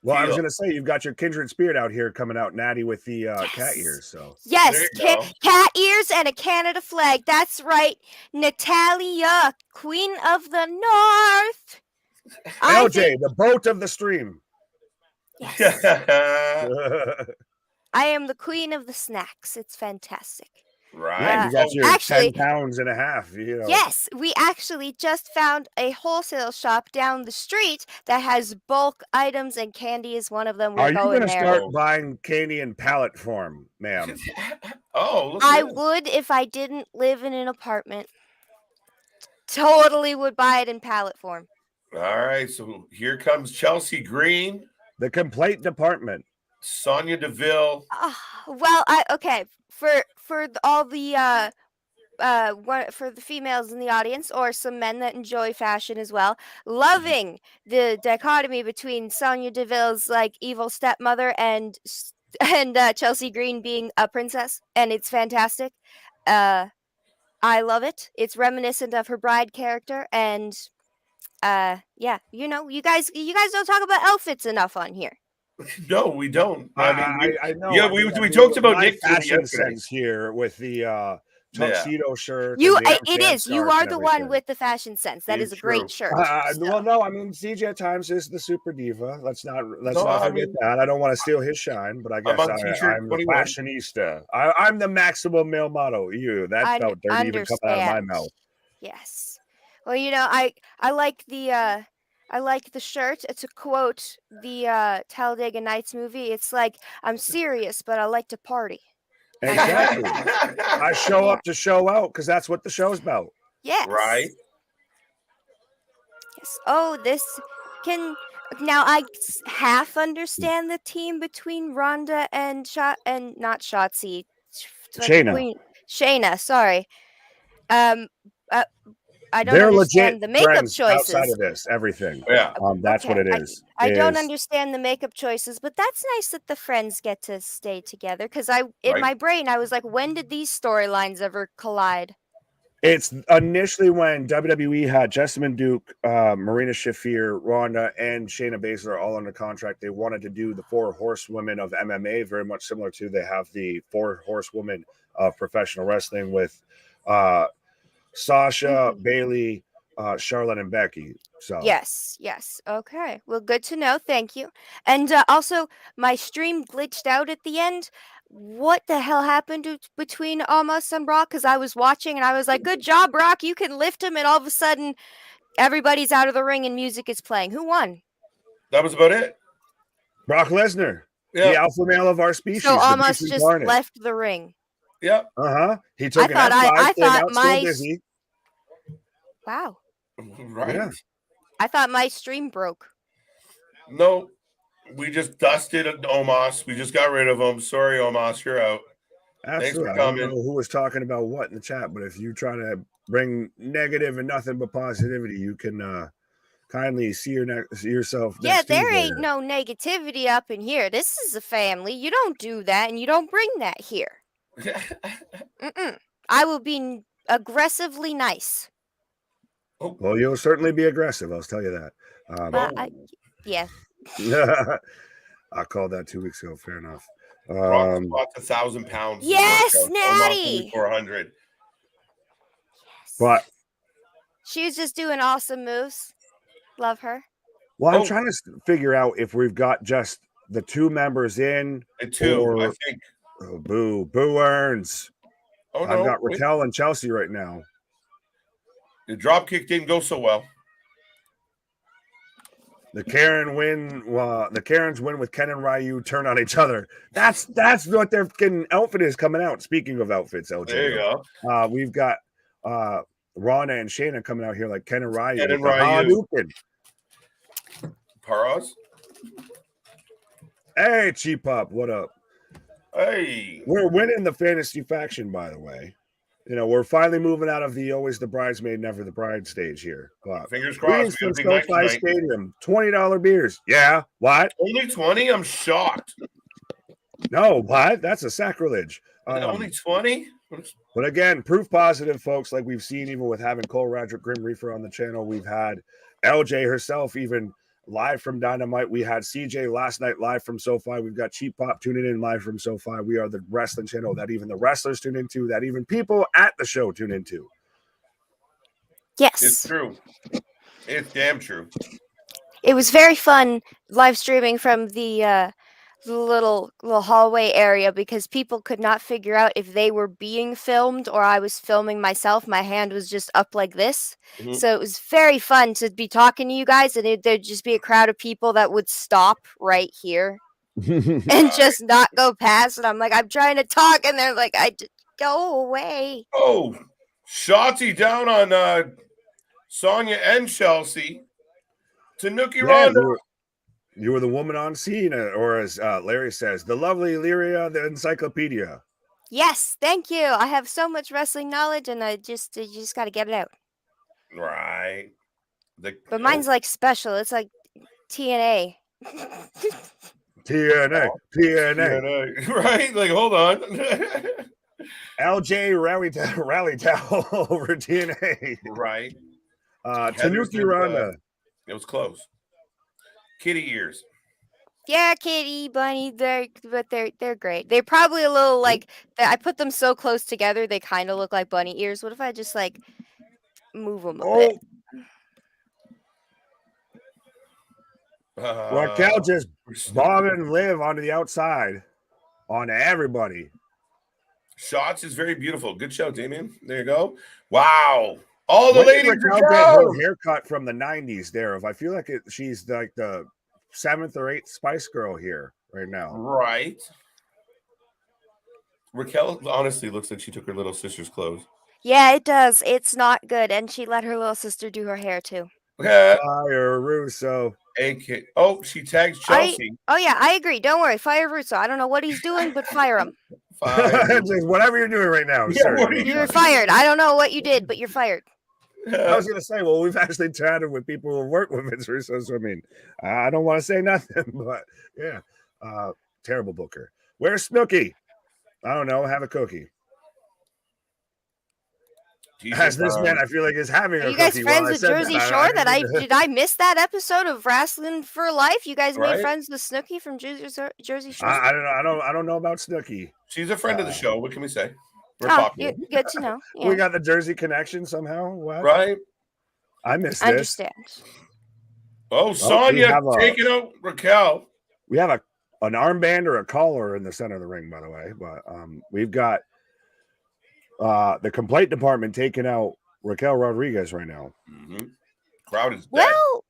Well, I was going to say, you've got your kindred spirit out here coming out natty with the cat ears. So yes, cat ears and a Canada flag. That's right. Natalia, Queen of the North. LJ, the boat of the stream. Yes. I am the queen of the snacks. It's fantastic. Right. Yeah, you got your actually, 10 pounds and a half. You know. Yes, we actually just found a wholesale shop down the street that has bulk items, and candy is one of them. We're Are you going going to there. start buying candy in pallet form, ma'am? Look I at this. would if I didn't live in an apartment. Totally would buy it in pallet form. All right, so here comes Chelsea Green, The complaint department. Sonya Deville. Well, okay. For all the for the females in the audience, or some men that enjoy fashion as well, loving the dichotomy between Sonya Deville's like evil stepmother and Chelsea Green being a princess, and it's fantastic. I love it. It's reminiscent of her bride character, and yeah, you know, you guys don't talk about outfits enough on here. No, we don't. I know. Yeah, we talked about my Nick fashion yesterday. sense here with the tuxedo shirt. It is. You are the one with the fashion sense. That is a great shirt. Well, no, I mean CJ at times is the super diva. Let's not forget that. I don't want to steal his shine, but I guess I'm the fashionista. I'm the maximum male model. That felt dirty even coming out of my mouth. Yes. Well, you know, I like the shirt. To quote the Talladega Nights movie, it's like, I'm serious, but I like to party. Exactly. I show up to show out because that's what the show's about. Yes. Right. Yes. Oh, now I half understand the team between Ronda and not Shotzi. Shayna, sorry. I don't understand the makeup choices. Outside of this, everything. Yeah. That's what it is. I don't understand the makeup choices, but that's nice that the friends get to stay together. Because in my brain, I was like, when did these storylines ever collide? It's initially when WWE had Jessamine Duke, Marina Shafir, Ronda, and Shayna Baszler all under contract. They wanted to do the 4 horsewomen of MMA, very much similar to they have the 4 horsewomen of professional wrestling with Sasha, Bailey, Charlotte, and Becky. So yes. Okay. Well, good to know. Thank you. And also, my stream glitched out at the end. What the hell happened between Omos and Brock? Because I was watching and I was like, good job, Brock. You can lift him. And all of a sudden, everybody's out of the ring and music is playing. Who won? That was about it. Brock Lesnar, the alpha male of our species. So Omos just left the ring. Yep. He took an F5. I thought my busy. Wow. Right. Yeah. I thought my stream broke. No, we just dusted Omos. We just got rid of him. Sorry, Omos, you're out. Absolutely. Thanks for I coming. don't know who was talking about what in the chat, but if you try to bring negative and nothing but positivity, you can kindly see yourself. Yeah, there ain't no negativity up in here. This is a family. You don't do that, and you don't bring that here. I will be aggressively nice. Well, you'll certainly be aggressive. I'll tell you that. Yeah. I called that 2 weeks ago. Fair enough. Brock squats 1,000 pounds. Yes, Natty. 400. But she was just doing awesome moves. Love her. Well, I'm trying to figure out if we've got just the 2 members in. I think. Oh, boo earns. Oh, no. I've got Raquel and Chelsea right now. The drop kick didn't go so well. The Karens win with Ken and Ryu turn on each other. That's what their fucking outfit is coming out. Speaking of outfits, LJ. There you go. We've got Ronda and Shayna coming out here like Ken and Ryu. Ken and Ryu. Paras. Hey, Cheap Pop, what up? Hey. We're winning the fantasy faction, by the way. You know, we're finally moving out of the always the bridesmaid, never the bride stage here. But fingers crossed. From SoFi Stadium, $20 beers. Yeah, what? Only 20? I'm shocked. No, what? That's a sacrilege. Only 20? But again, proof positive, folks. Like we've seen, even with having Cole Roderick Grim Reaper on the channel, we've had LJ herself even live from Dynamite. We had CJ last night live from SoFi. We've got Cheap Pop tuning in live from SoFi. We are the wrestling channel that even the wrestlers tune into, that even people at the show tune into. Yes. It's true. It's damn true. It was very fun live streaming from the little hallway area because people could not figure out if they were being filmed or I was filming myself. My hand was just up like this. Mhm. So it was very fun to be talking to you guys, and there'd just be a crowd of people that would stop right here and just not go past. And I'm like, I'm trying to talk, and they're like, go away. Oh, Shotzi down on Sonya and Chelsea. Tanuki Ronda. You were the woman on scene, or as Larry says, the lovely Lyria, the encyclopedia. Yes, thank you. I have so much wrestling knowledge, and you just got to get it out. Right. But mine's like special. It's like TNA. TNA. Right? Like, hold on. LJ Rally Towel over TNA. Right. Tanuki Ronda. It was close. Kitty ears. Yeah, kitty, bunny, they're great. They're probably a little like I put them so close together they kind of look like bunny ears. What if I just like move them a bit? Raquel just bob and live onto the outside on everybody. Shots is very beautiful. Good show, Damien. There you go. Wow. All the When did ladies Raquel get her haircut from the 90s there. If I feel like she's like the 7th or 8th Spice Girl here right now. Right. Raquel honestly looks like she took her little sister's clothes. Yeah, it does. It's not good. And she let her little sister do her hair too. Fire Russo. AK. Oh, she tags Chelsea. Oh yeah, I agree. Don't worry. Fire Russo. I don't know what he's doing, but fire him. Just whatever you're doing right now. Yeah, you're fired. I don't know what you did, but you're fired. I was going to say, well, we've actually chatted with people who work with Vince Russo, so I mean, I don't want to say nothing, but yeah, terrible booker. Where's Snooki? I don't know. Have a cookie. As this man, I feel like is having. Are you guys friends with Jersey Shore? Did I miss that episode of Wrasslin for Life? You guys made friends with Snooki from Jersey Shore. I don't know about Snooki. She's a friend of the show. What can we say? We're popular. Good to know. Yeah. We got the Jersey connection somehow. What? Right. I missed Understand. this. Oh, Sonya taking out Raquel. We have an armband or a collar in the center of the ring, by the way. But we've got the complaint department taking out Raquel Rodriguez right now. Mm-hmm. Crowd is dead. Well,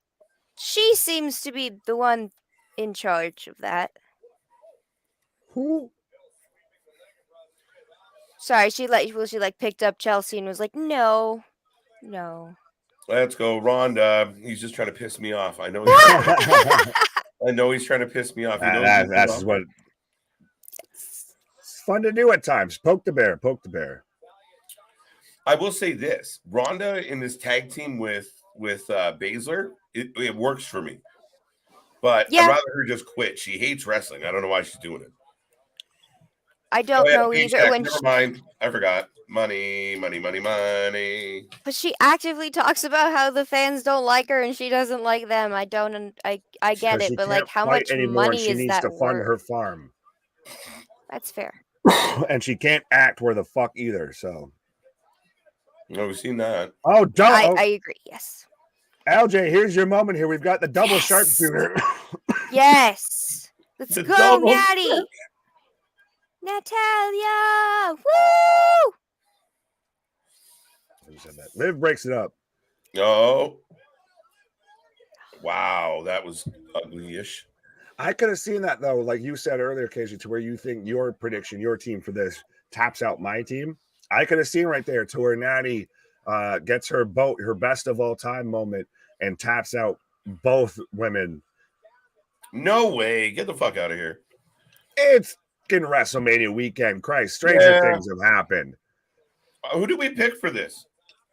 she seems to be the one in charge of that. Who? Sorry, she picked up Chelsea and was like, no. Let's go, Ronda. He's just trying to piss me off. I know. I know he's trying to piss me off. That's what it's fun to do at times. Poke the bear. I will say this: Ronda in this tag team with Baszler, it works for me. But I'd rather her just quit. She hates wrestling. I don't know why she's doing it. I don't know either. Never mind. I forgot. Money. But she actively talks about how the fans don't like her and she doesn't like them. I get it, but like, how much money is that? She needs to fund her farm. That's fair. And she can't act where the fuck either. So. No, we've seen that. Oh, don't. I agree. Yes. LJ, here's your moment here. We've got the double sharpshooter. Yes. Let's go, Natty. Natalia. Woo! Who said that? Liv breaks it up. Oh. Wow, that was ugly-ish. I could have seen that, though, like you said earlier, Casey, to where you think your prediction, your team for this taps out my team. I could have seen right there to where Natty gets her best of all time moment and taps out both women. No way. Get the fuck out of here. It's in WrestleMania weekend. Christ, stranger things have happened. Who did we pick for this?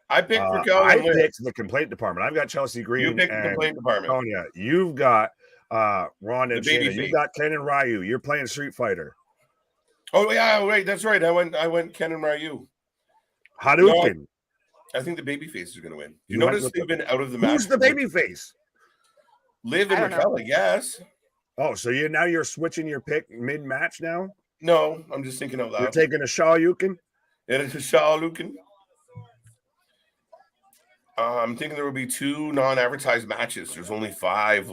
I picked Raquel. I picked the complaint department. I've got Chelsea Green. You picked the complaint department. Sonya. You've got Ron and Shayna. You've got Ken and Ryu. You're playing Street Fighter. Oh yeah, wait, that's right. I went Ken and Ryu. Hadouken. I think the babyface are going to win. You notice they've been out of the match. Who's the babyface? Liv and Raquel, I guess. Oh, so you're switching your pick mid-match now? No, I'm just thinking out loud. You're taking a Shoryuken? It is a Shoryuken. I'm thinking there will be 2 non-advertised matches. There's only 5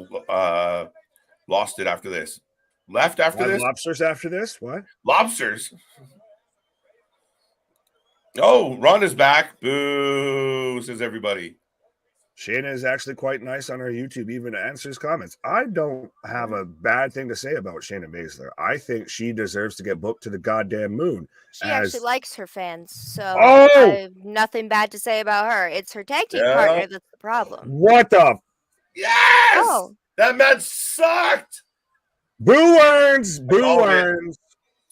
lost it after this. Left after 5 this? lobsters after this? What? Lobsters. Oh, Ronda's back. Boo, says everybody. Shayna is actually quite nice on her YouTube, even answers comments. I don't have a bad thing to say about Shayna Baszler. I think she deserves to get booked to the goddamn moon. She actually likes her fans, so Oh! I have nothing bad to say about her. It's her tag team partner that's the problem. What the? Yes! Oh. That match sucked! Boo earns! Boo earns!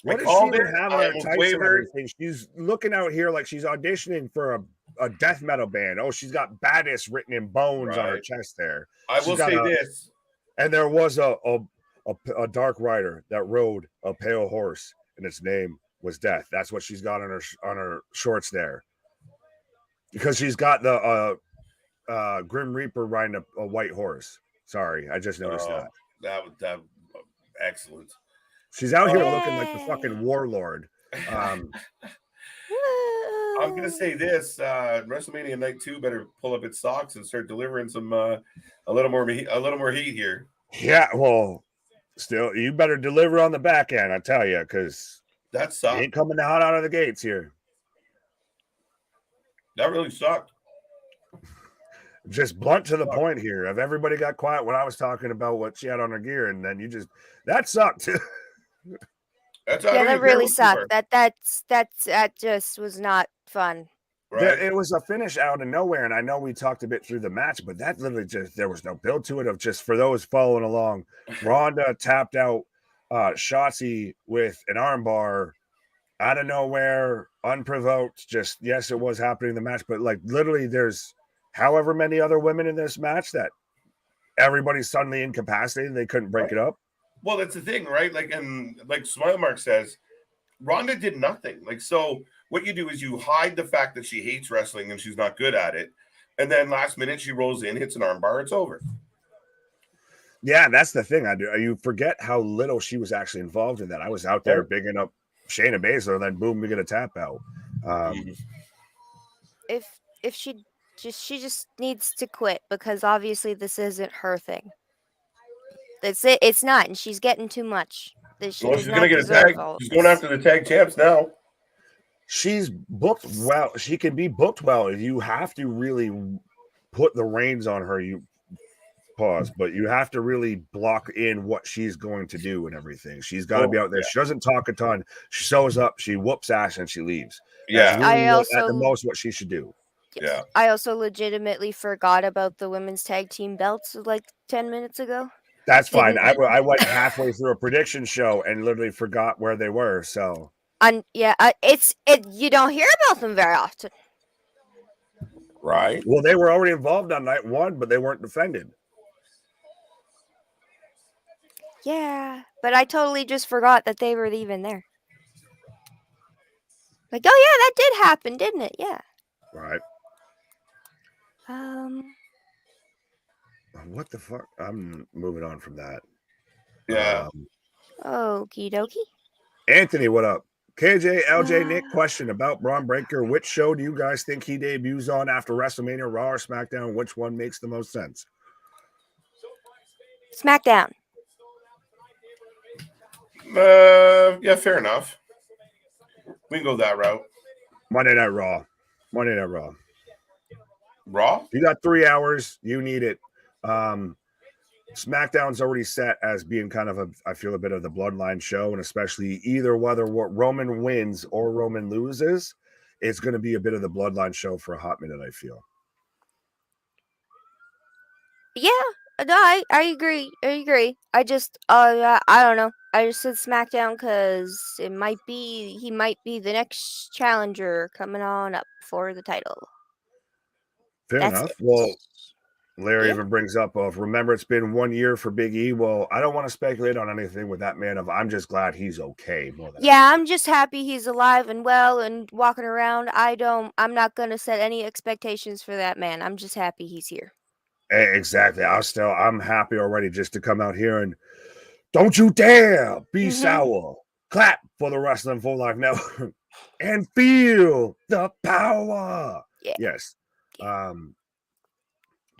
What does she even have on her tights and wavered. everything? She's looking out here like she's auditioning for a death metal band. Oh, she's got baddest written in bones on her chest there. I will say this. And there was a dark rider that rode a pale horse, and its name was Death. That's what she's got on her shorts there. Because she's got the Grim Reaper riding a white horse. Sorry, I just noticed that. That excellent. She's out here looking like the fucking warlord. I'm gonna say this: WrestleMania Night 2 better pull up its socks and start delivering some a little more heat here. Yeah, well, still, you better deliver on the back end, I tell you, because that sucked. Ain't coming hot out of the gates here. That really sucked. Just blunt to the point here. If everybody got quiet when I was talking about what she had on her gear, and then that sucked. That really sucked. That just was not fun. Right. It was a finish out of nowhere, and I know we talked a bit through the match, but that literally there was no build to it. Of just for those following along, Ronda tapped out Shotzi with an armbar out of nowhere, unprovoked. Just yes, it was happening in the match, but like literally, there's however many other women in this match that everybody's suddenly incapacitated. They couldn't break it up. Well, that's the thing, right? Like Smile Mark says, Ronda did nothing. Like, so what you do is you hide the fact that she hates wrestling and she's not good at it. And then last minute she rolls in, hits an armbar, it's over. Yeah, that's the thing. I do. You forget how little she was actually involved in that. I was out there bigging up Shayna Baszler, and then boom, we get a tap out. If she just needs to quit, because obviously this isn't her thing. That's it. It's not, and she's getting too much. She's gonna get a tag. She's going after the tag champs now. She's booked well. She can be booked well. You have to really put the reins on her. You pause, but you have to really block in what she's going to do and everything. She's got to be out there. Yeah. She doesn't talk a ton. She shows up, she whoops ass, and she leaves. Yeah, really at the most what she should do. Yeah. I also legitimately forgot about the women's tag team belts like 10 minutes ago. That's fine. I went halfway through a prediction show and literally forgot where they were. So, you don't hear about them very often, right? Well, they were already involved on night 1, but they weren't defended. Yeah, but I totally just forgot that they were even there. Like, oh yeah, that did happen, didn't it? Yeah. Right. What the fuck? I'm moving on from that. Yeah. Okie dokie. Anthony, what up? KJ, LJ, Nick, question about Braun Breaker. Which show do you guys think he debuts on after WrestleMania, Raw or SmackDown? Which one makes the most sense? SmackDown. Yeah, fair enough. We can go that route. Monday Night Raw. Monday Night Raw. Raw? You got 3 hours. You need it. SmackDown's already set as being kind of I feel a bit of the bloodline show, and especially either whether Roman wins or Roman loses, it's going to be a bit of the bloodline show for a hot minute, I feel. Yeah, no, I agree. I just, I don't know. I just said SmackDown because he might be the next challenger coming on up for the title. Fair enough. Well, Larry even brings up remember it's been 1 year for Big E. Well, I don't want to speculate on anything with that man. I'm just glad he's okay. I'm just happy he's alive and well and walking around. I'm not gonna set any expectations for that man. I'm just happy he's here. Exactly. I'm happy already just to come out here and don't you dare be sour. Clap for the Wrestling for Life Network and feel the power. Yeah. Yes.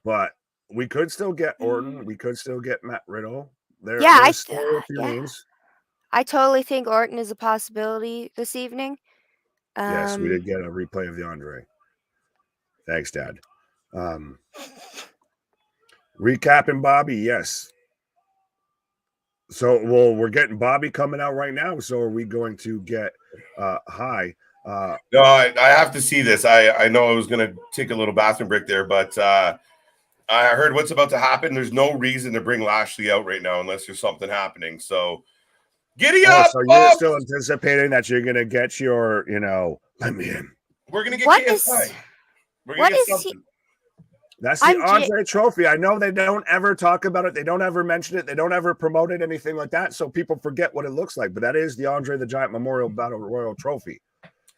but we could still get Orton. We could still get Matt Riddle. Yeah, There's still a few names. I totally think Orton is a possibility this evening. Yes, we did get a replay of the Andre. Thanks, Dad. Recapping Bobby, yes. So, well, we're getting Bobby coming out right now. So, are we going to get High? No, I have to see this. I know I was going to take a little bathroom break there, but I heard what's about to happen. There's no reason to bring Lashley out right now unless there's something happening. So, giddy up! So you're still anticipating that you're going to get your, let me in. We're going to get KSI. We're going to get something. That's the Andre trophy. I know they don't ever talk about it. They don't ever mention it. They don't ever promote it, anything like that. So people forget what it looks like. But that is the Andre the Giant Memorial Battle Royal Trophy.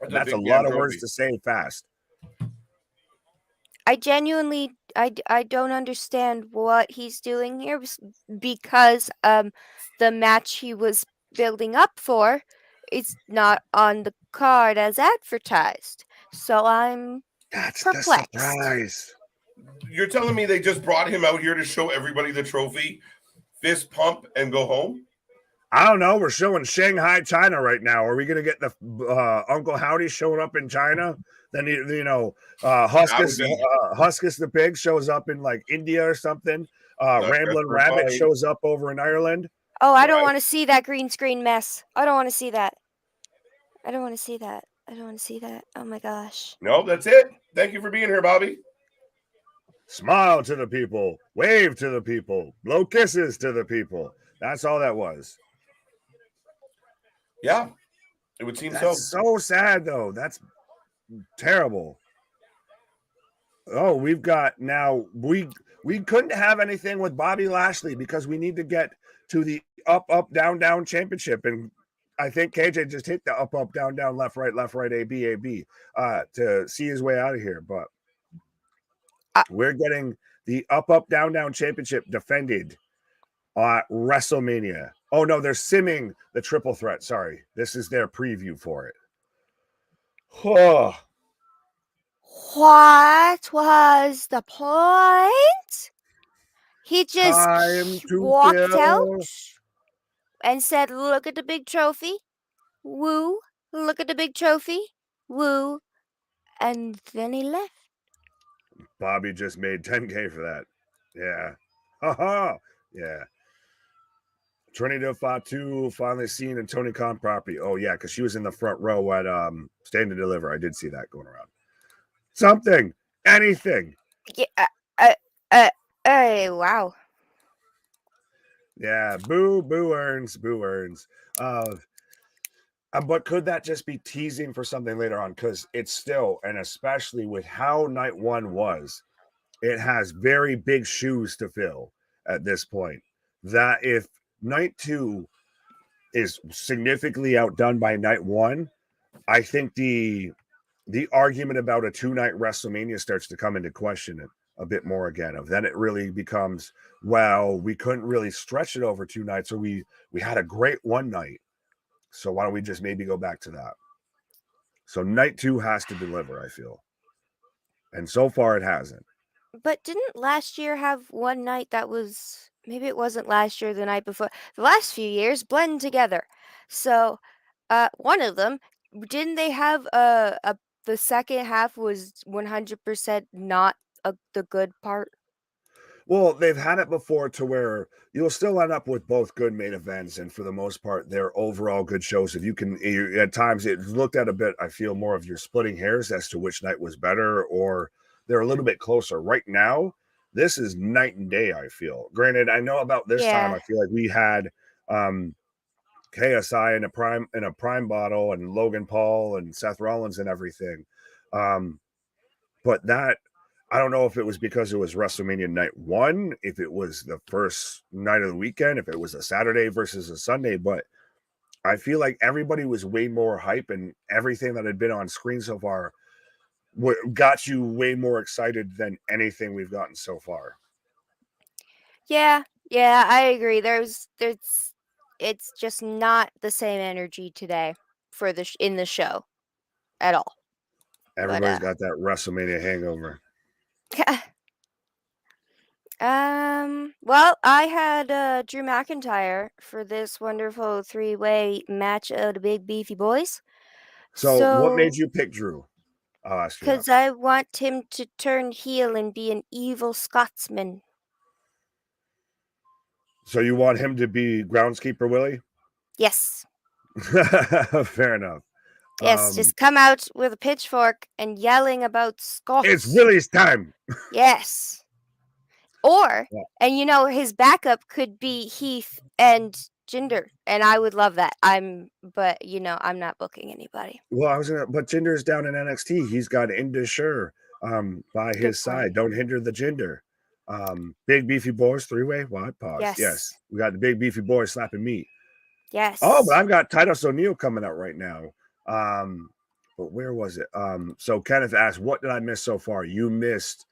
That's a lot of words to say fast. I genuinely, I don't understand what he's doing here because the match he was building up for is not on the card as advertised. So I'm perplexed. The surprise. You're telling me they just brought him out here to show everybody the trophy, fist pump, and go home? I don't know. We're showing Shanghai, China right now. Are we going to get the Uncle Howdy showing up in China? Then, Huskus the pig shows up in like India or something. Ramblin' Rabbit shows up over in Ireland. Oh, I don't want to see that green screen mess. I don't want to see that. I don't want to see that. I don't want to see that. Oh my gosh. No, that's it. Thank you for being here, Bobby. Smile to the people. Wave to the people. Blow kisses to the people. That's all that was. Yeah, it would seem That's so sad, though. That's terrible. Oh, we've got now we couldn't have anything with Bobby Lashley because we need to get to the up, down, down championship. And I think KJ just hit the up, down, down, left, right, AB, AB to see his way out of here. But we're getting the up, down, down championship defended at WrestleMania. Oh, no, they're simming the triple threat. Sorry. This is their preview for it. Oh. What was the point? He just walked out and said, look at the big trophy. Woo. Look at the big trophy. Woo. And then he left. Bobby just made 10K for that. Yeah. Ha-ha. Yeah. Trinity Fatu finally seen in Tony Khan property. Oh, yeah, because she was in the front row at Stand to Deliver. I did see that going around. Something. Anything. Yeah. Wow. Yeah. Boo earns. But could that just be teasing for something later on? Because it's still, and especially with how night one was, it has very big shoes to fill at this point. That if night two is significantly outdone by night one, I think the argument about a 2-night WrestleMania starts to come into question a bit more again. Of then it really becomes, well, we couldn't really stretch it over 2 nights, or we had a great one night. So why don't we just maybe go back to that? So night 2 has to deliver, I feel. And so far it hasn't. But didn't last year have one night that was, maybe it wasn't last year, the night before, the last few years blend together. So one of them, didn't they have the second half was 100% not the good part? Well, they've had it before to where you'll still end up with both good main events, and for the most part, they're overall good shows. If you can, at times it's looked at a bit, I feel more of you're splitting hairs as to which night was better, or they're a little bit closer. Right now, this is night and day, I feel. Granted, I know about this time, I feel like we had KSI in a prime bottle and Logan Paul and Seth Rollins and everything. But that, I don't know if it was because it was WrestleMania night 1, if it was the first night of the weekend, if it was a Saturday versus a Sunday, but I feel like everybody was way more hype, and everything that had been on screen so far got you way more excited than anything we've gotten so far. Yeah, I agree. It's just not the same energy today for in the show at all. Everybody's got that WrestleMania hangover. Well, I had Drew McIntyre for this wonderful three-way match of the big beefy boys. So what made So, you pick Drew? I'll ask you that. because I want him to turn heel and be an evil Scotsman. So you want him to be groundskeeper Willie? Yes. Fair enough. Yes, just come out with a pitchfork and yelling about Scots. It's Willie's time. Yes. Or, Yeah. and you know, his backup could be Heath and Jinder, and I would love that. But you know, I'm not booking anybody. Well, but Jinder's down in NXT. He's got Indus by his side. Don't hinder the Jinder. Big beefy boys, three-way. What? Pause. Yes. We got the big beefy boys slapping meat. Yes. Oh, but I've got Titus O'Neil coming out right now. But where was it? So Kenneth asked, what did I miss so far? You missed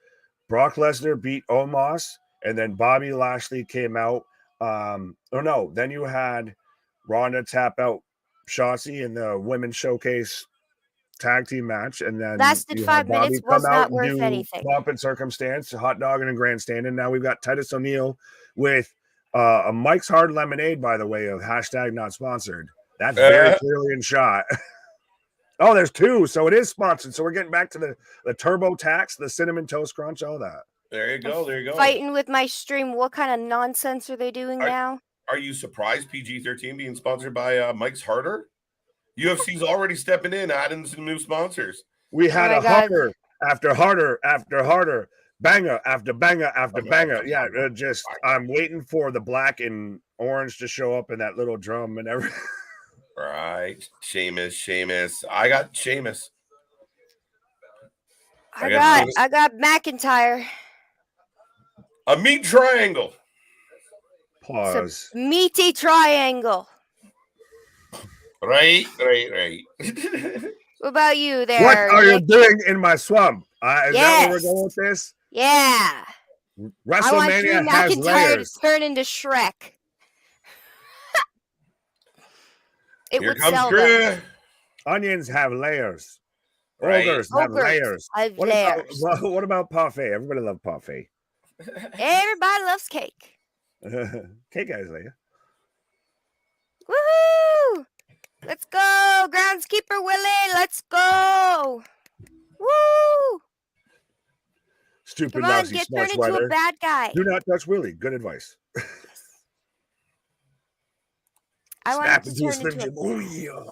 Brock Lesnar beat Omos, and then Bobby Lashley came out. Then you had Ronda tap out Shotzi in the women's showcase tag team match, and then lasted you 5 had Bobby minutes, come was out not and worth do anything. pomp and circumstance, hot dogging and grandstanding. Now we've got Titus O'Neil with a Mike's Hard Lemonade, by the way, of hashtag not sponsored. That's very clearly in shot. Oh, there's two, so it is sponsored. So we're getting back to the Turbo Tax, the Cinnamon Toast Crunch, all that. There you go. There you go. Fighting with my stream. What kind of nonsense are they doing now? Are you surprised PG-13 being sponsored by Mike's Harder? UFC's already stepping in, adding some new sponsors. We had a harder after harder after harder, banger after banger after banger. Yeah, I'm waiting for the black and orange to show up in that little drum and everything. Right. Sheamus. I got Sheamus. I got McIntyre. A meat triangle. Pause. Meaty triangle. Right. What about you there? What are you doing in my swamp? Is that where we're going with this? Yeah. Wrestlemania has layers. To turn into Shrek. Here comes Drew. Onions have layers. Right. Ogres have layers. What about parfait? Everybody loves parfait. Everybody loves cake. Cake has layers. Woohoo! Let's go, groundskeeper Willie. Let's go. Woo! Stupid, Come on, lousy, get smart turned into sweater. a bad guy. Do not touch Willie. Good advice. Yes. I want to turn into a... Oh, yeah.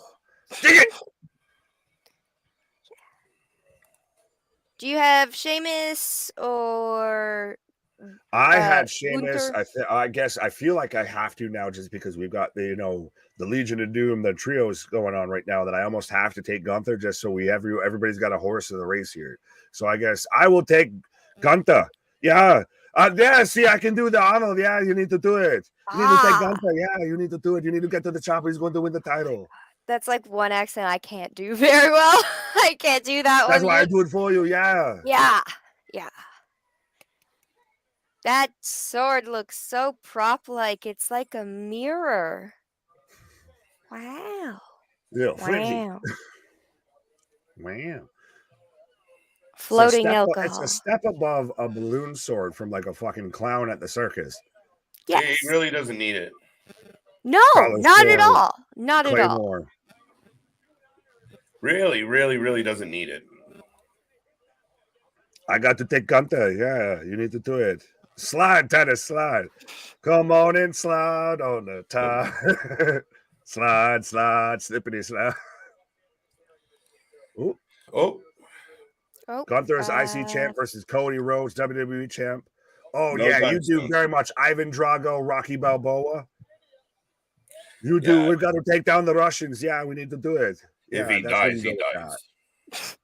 Dig it! Do you have Sheamus or... I had Sheamus. Gunther? I guess I feel like I have to now just because we've got the Legion of Doom, the trios going on right now that I almost have to take Gunther just so everybody's got a horse in the race here. So I guess I will take Gunther. Yeah. See, I can do the Arnold. Yeah, you need to do it. You need to take Gunther. Yeah, you need to do it. You need to get to the chopper. He's going to win the title. That's like one accent I can't do very well. I can't do that one. That's why I do it for you. Yeah. Yeah. That sword looks so prop-like. It's like a mirror. Wow. Yeah, wow. Floating alcohol. It's a step above a balloon sword from like a fucking clown at the circus. Yes. He really doesn't need it. No, not at all. Not at all. Really doesn't need it. I got to take Gunther. Yeah, you need to do it. Slide, tennis, slide. Come on and slide on the top. slide, slippity slide. Ooh. Oh. Gunther is IC champ versus Cody Rhodes, WWE champ. Oh, no, yeah, you do very much Ivan Drago, Rocky Balboa. You do. We've got to take down the Russians. Yeah, we need to do it. If he dies, he dies.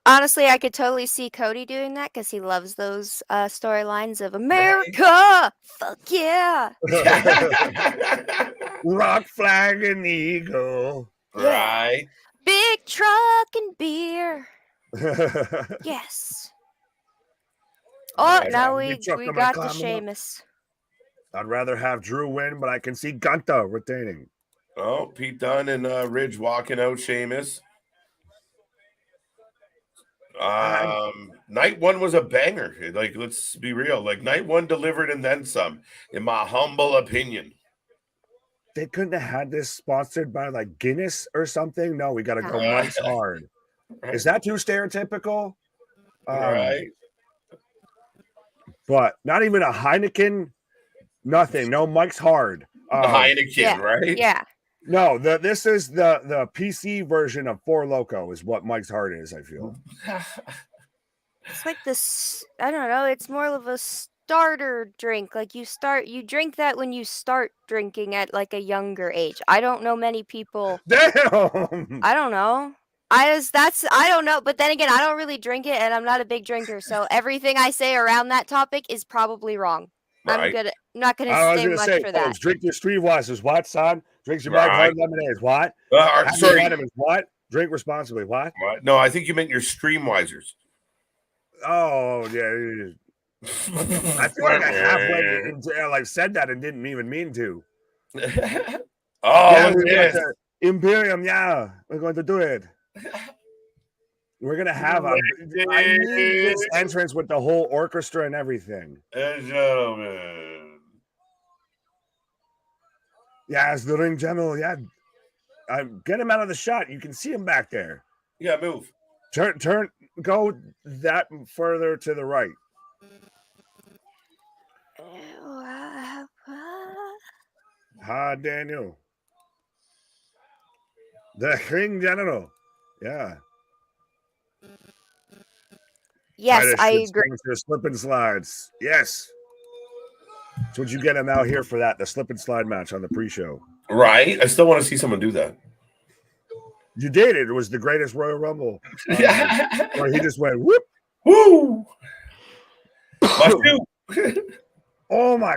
Honestly, I could totally see Cody doing that because he loves those storylines of America. Fuck yeah. Rock, flag, and eagle. Right. Big truck and beer. Yes. Oh, now we got the Sheamus. I'd rather have Drew win, but I can see Gunther retaining. Oh, Pete Dunne and Ridge walking out Sheamus. Night one was a banger. Like, let's be real. Like, night one delivered and then some, in my humble opinion. They couldn't have had this sponsored by like Guinness or something. No, we got to go Mike's Hard. Right. Is that too stereotypical? Right. But not even a Heineken. Nothing. No Mike's Hard. Heineken, right? Yeah. No, this is the PC version of Four Loko is what Mike's Hard is, I feel. It's like this, I don't know, it's more of a starter drink. Like you drink that when you start drinking at like a younger age. I don't know many people. Damn. I don't know. I don't know, but then again, I don't really drink it and I'm not a big drinker, so everything I say around that topic is probably wrong. Right. I'm not gonna I was say gonna much say, for that. folks, drink your Streetwise what, son? Drink your Mike Right. Hard lemonade, what? Sorry. Vitamins, what? Drink responsibly, what? No, I think you meant your Streamwisers. Oh yeah. I feel like I halfway said that and didn't even mean to. Oh, yes. Imperium, yeah, we're going to do it. We're gonna have I need this entrance with the whole orchestra and everything. Gentlemen. Yeah, it's the ring general. Yeah, get him out of the shot. You can see him back there. Yeah, move. Turn. Go that further to the right. Hi, Daniel. The ring general. Yeah. Yes, I agree. Slip and slides. Yes. That's what you get him out here for that. The slip and slide match on the pre-show. Right. I still want to see someone do that. You did it. It was the greatest Royal Rumble. Where he just went whoop. Woo. Oh my,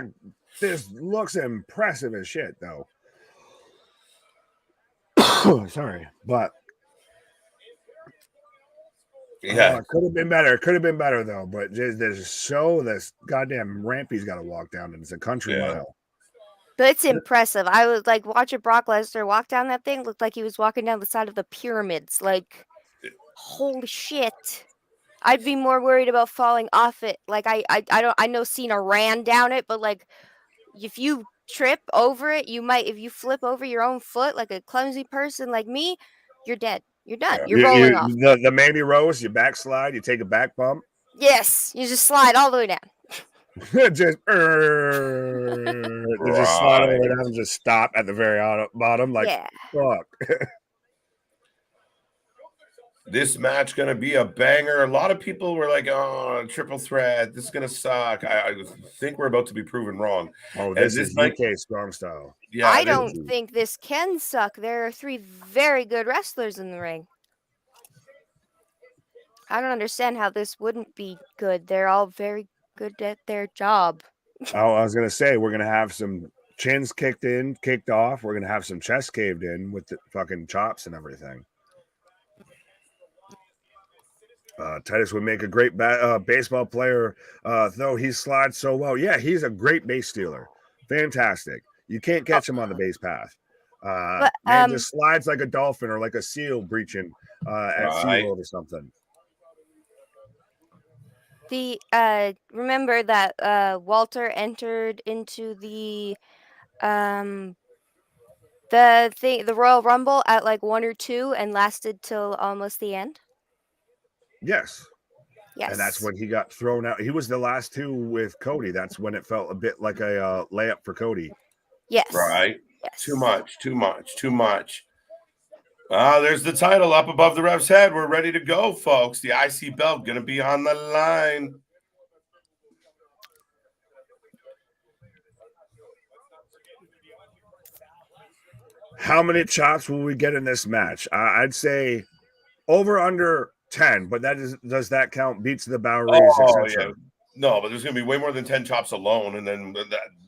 this looks impressive as shit though. Sorry, but yeah, it could have been better. It could have been better though. But there's so this goddamn ramp he's got to walk down, and it's a country mile. But it's impressive. I was like watching Brock Lesnar walk down that thing. Looked like he was walking down the side of the pyramids. Like, holy shit! I'd be more worried about falling off it. Like I know Cena ran down it, but like if you trip over it, you might. If you flip over your own foot like a clumsy person like me, you're dead. You're done. You're rolling off. The Mandy Rose, you backslide, you take a back bump. Yes, you just slide all the way down. just slide all the way down and just stop at the very bottom. Like, fuck. This match gonna be a banger. A lot of people were like, "Oh, triple threat. This is gonna suck." I think we're about to be proven wrong. Oh, this is UK strong style. Yeah, I don't think this can suck. There are 3 very good wrestlers in the ring. I don't understand how this wouldn't be good. They're all very good at their job. Oh, I was gonna say we're gonna have some chins kicked off. We're gonna have some chests caved in with the fucking chops and everything. Titus would make a great baseball player, though he slides so well. Yeah, he's a great base stealer. Fantastic. You can't catch him on the base path. Man just slides like a dolphin or like a seal breaching at SeaWorld or something. Remember that Walter entered into the Royal Rumble at like 1 or 2 and lasted till almost the end? Yes. Yes. And that's when he got thrown out. He was the last 2 with Cody. That's when it felt a bit like a layup for Cody. Yes. Right. Yes. Too much. There's the title up above the ref's head. We're ready to go, folks. The IC belt going to be on the line. How many chops will we get in this match? I'd say over under 10, but does that count beats the Boweries? Yeah. No, but there's going to be way more than 10 chops alone, and then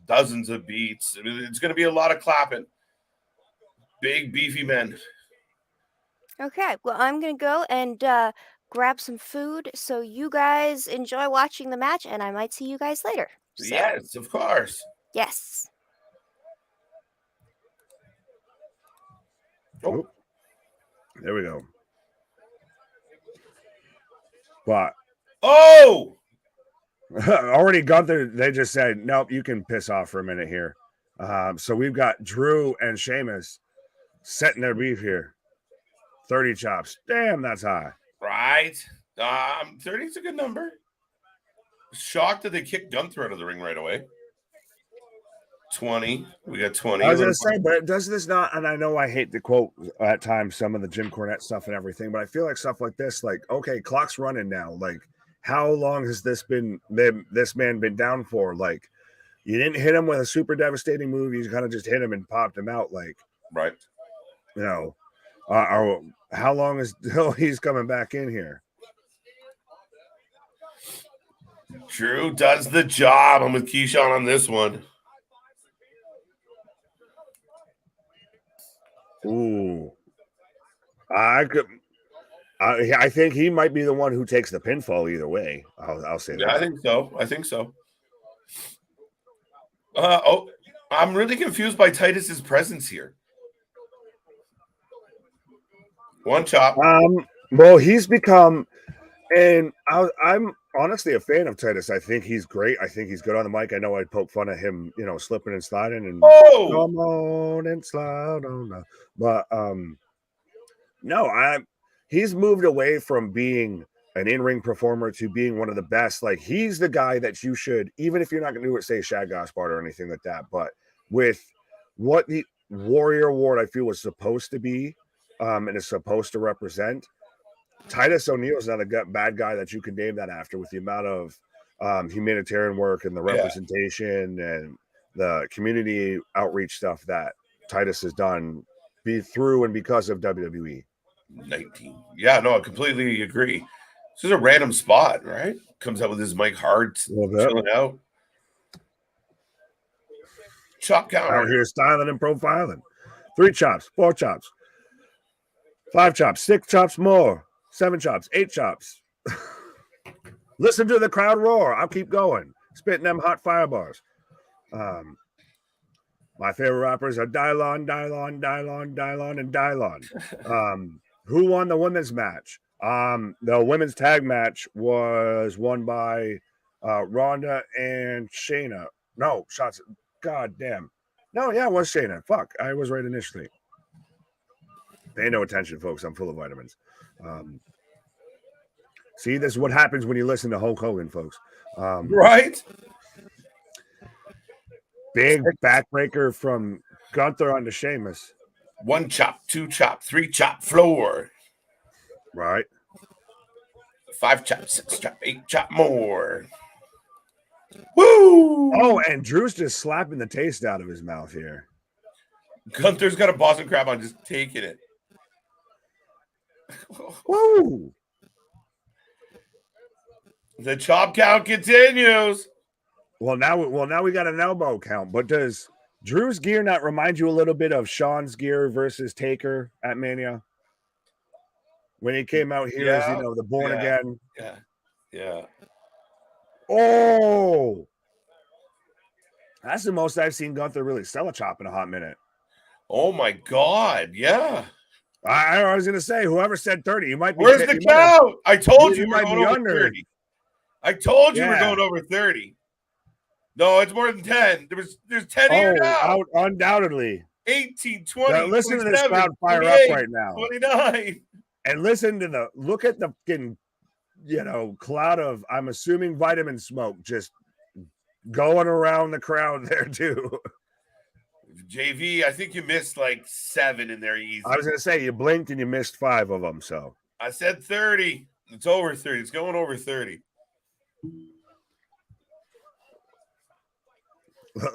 dozens of beats. I mean, it's going to be a lot of clapping. Big, beefy men. Okay, well, I'm going to go and grab some food, so you guys enjoy watching the match, and I might see you guys later. So, yes, of course. Yes. Oh, there we go. But Oh, already Gunther, they just said, nope, you can piss off for a minute here. So we've got Drew and Sheamus setting their beef here. 30 chops. Damn, that's high. right. 30 is a good number. Shocked that they kicked Gunther out of the ring right away. 20. We got 20. I was going to say, but does this not, and I know I hate to quote at times some of the Jim Cornette stuff and everything, but I feel like stuff like this, like, okay, clock's running now. Like, how long has this man been down for? Like, you didn't hit him with a super devastating move. You kind of just hit him and popped him out. Like, right. You know, how long is till he's coming back in here? Drew does the job. I'm with Keyshawn on this one. Ooh, I think he might be the one who takes the pinfall either way. I'll say that. Yeah, I think so. I'm really confused by Titus's presence here. One chop. Well, he's become, and I'm honestly a fan of Titus. I think he's great. I think he's good on the mic. I know I'd poke fun at him, slipping and sliding and come on and slide on. But no, he's moved away from being an in-ring performer to being one of the best. Like, he's the guy that you should, even if you're not going to do it, say Shad Gaspard or anything like that, but with what the Warrior Award I feel was supposed to be and is supposed to represent, Titus O'Neil is not a bad guy that you can name that after, with the amount of humanitarian work and the representation and the community outreach stuff that Titus has done through and because of WWE. 19. Yeah, no, I completely agree. This is a random spot, right? Comes out with his mic hard, chilling out. Chop counter. Out here styling and profiling. 3 chops, 4 chops, 5 chops, 6 chops more, 7 chops, 8 chops. Listen to the crowd roar. I'll keep going. Spitting them hot fire bars. My favorite rappers are Dylon, and Dylon. Who won the women's match? The women's tag match was won by Ronda and Shayna. No, shots. God damn. No, yeah, it was Shayna. Fuck, I was right initially. Pay no attention, folks. I'm full of vitamins. See, this is what happens when you listen to Hulk Hogan, folks. Right? Big backbreaker from Gunther onto Sheamus. 1 chop, 2 chop, 3 chop, floor. Right. 5 chop, 6 chop, 8 chop more. Woo! Oh, and Drew's just slapping the taste out of his mouth here. Gunther's got a Boston Crab on, just taking it. Woo! The chop count continues. Well, now we got an elbow count. But does Drew's gear not remind you a little bit of Shawn's gear versus Taker at Mania? When he came out here as, the born again. Yeah. Oh! That's the most I've seen Gunther really sell a chop in a hot minute. Oh, my God. Yeah. I was going to say, whoever said 30, you might be. Where's the count? I told you might we're be going under. over 30. I told you we're going over 30. No, it's more than 10. There's 10 here now. Undoubtedly. 18, 20, now, listen to this crowd fire up right now. 29. And listen to look at the fucking, cloud of, I'm assuming, vitamin smoke just going around the crowd there too. JV, I think you missed like 7 in there easy. I was going to say, you blinked and you missed 5 of them. So I said 30. It's over 30. It's going over 30.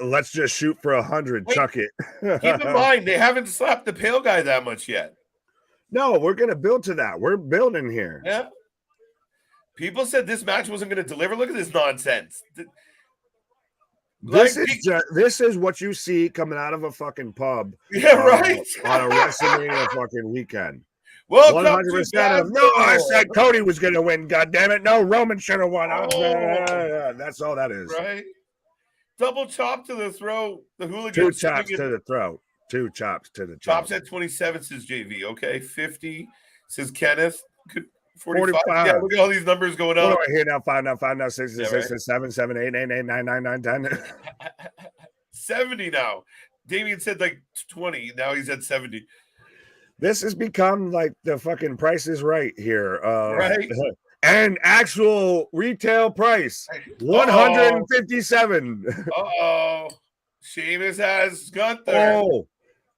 Let's just shoot for 100. Chuck it. Keep in mind, they haven't slapped the pale guy that much yet. No, we're going to build to that. We're building here. Yeah. People said this match wasn't going to deliver. Look at this nonsense. This is what you see coming out of a fucking pub. Yeah, right. On a Wrestlemania fucking weekend. Well, 100%. No, I said Cody was going to win. God damn it! No, Roman should have won. That's all that is. Right. Double chop to the throat. The hooligan. 2 chops to the throat. 2 chops to the chops at 27 says JV. Okay, 50 says Kenneth. 45. Yeah, look at all these numbers going What up. do I hear now? 5 now, 5 now, 6 Yeah, 6 right? 7 7 8 8 8 9 9 9 10. 70 now. Damien said like 20. Now he's at 70. This has become like the fucking Price is Right here. Right? And actual retail price, 157. Uh-oh. Sheamus has Gunther. Oh,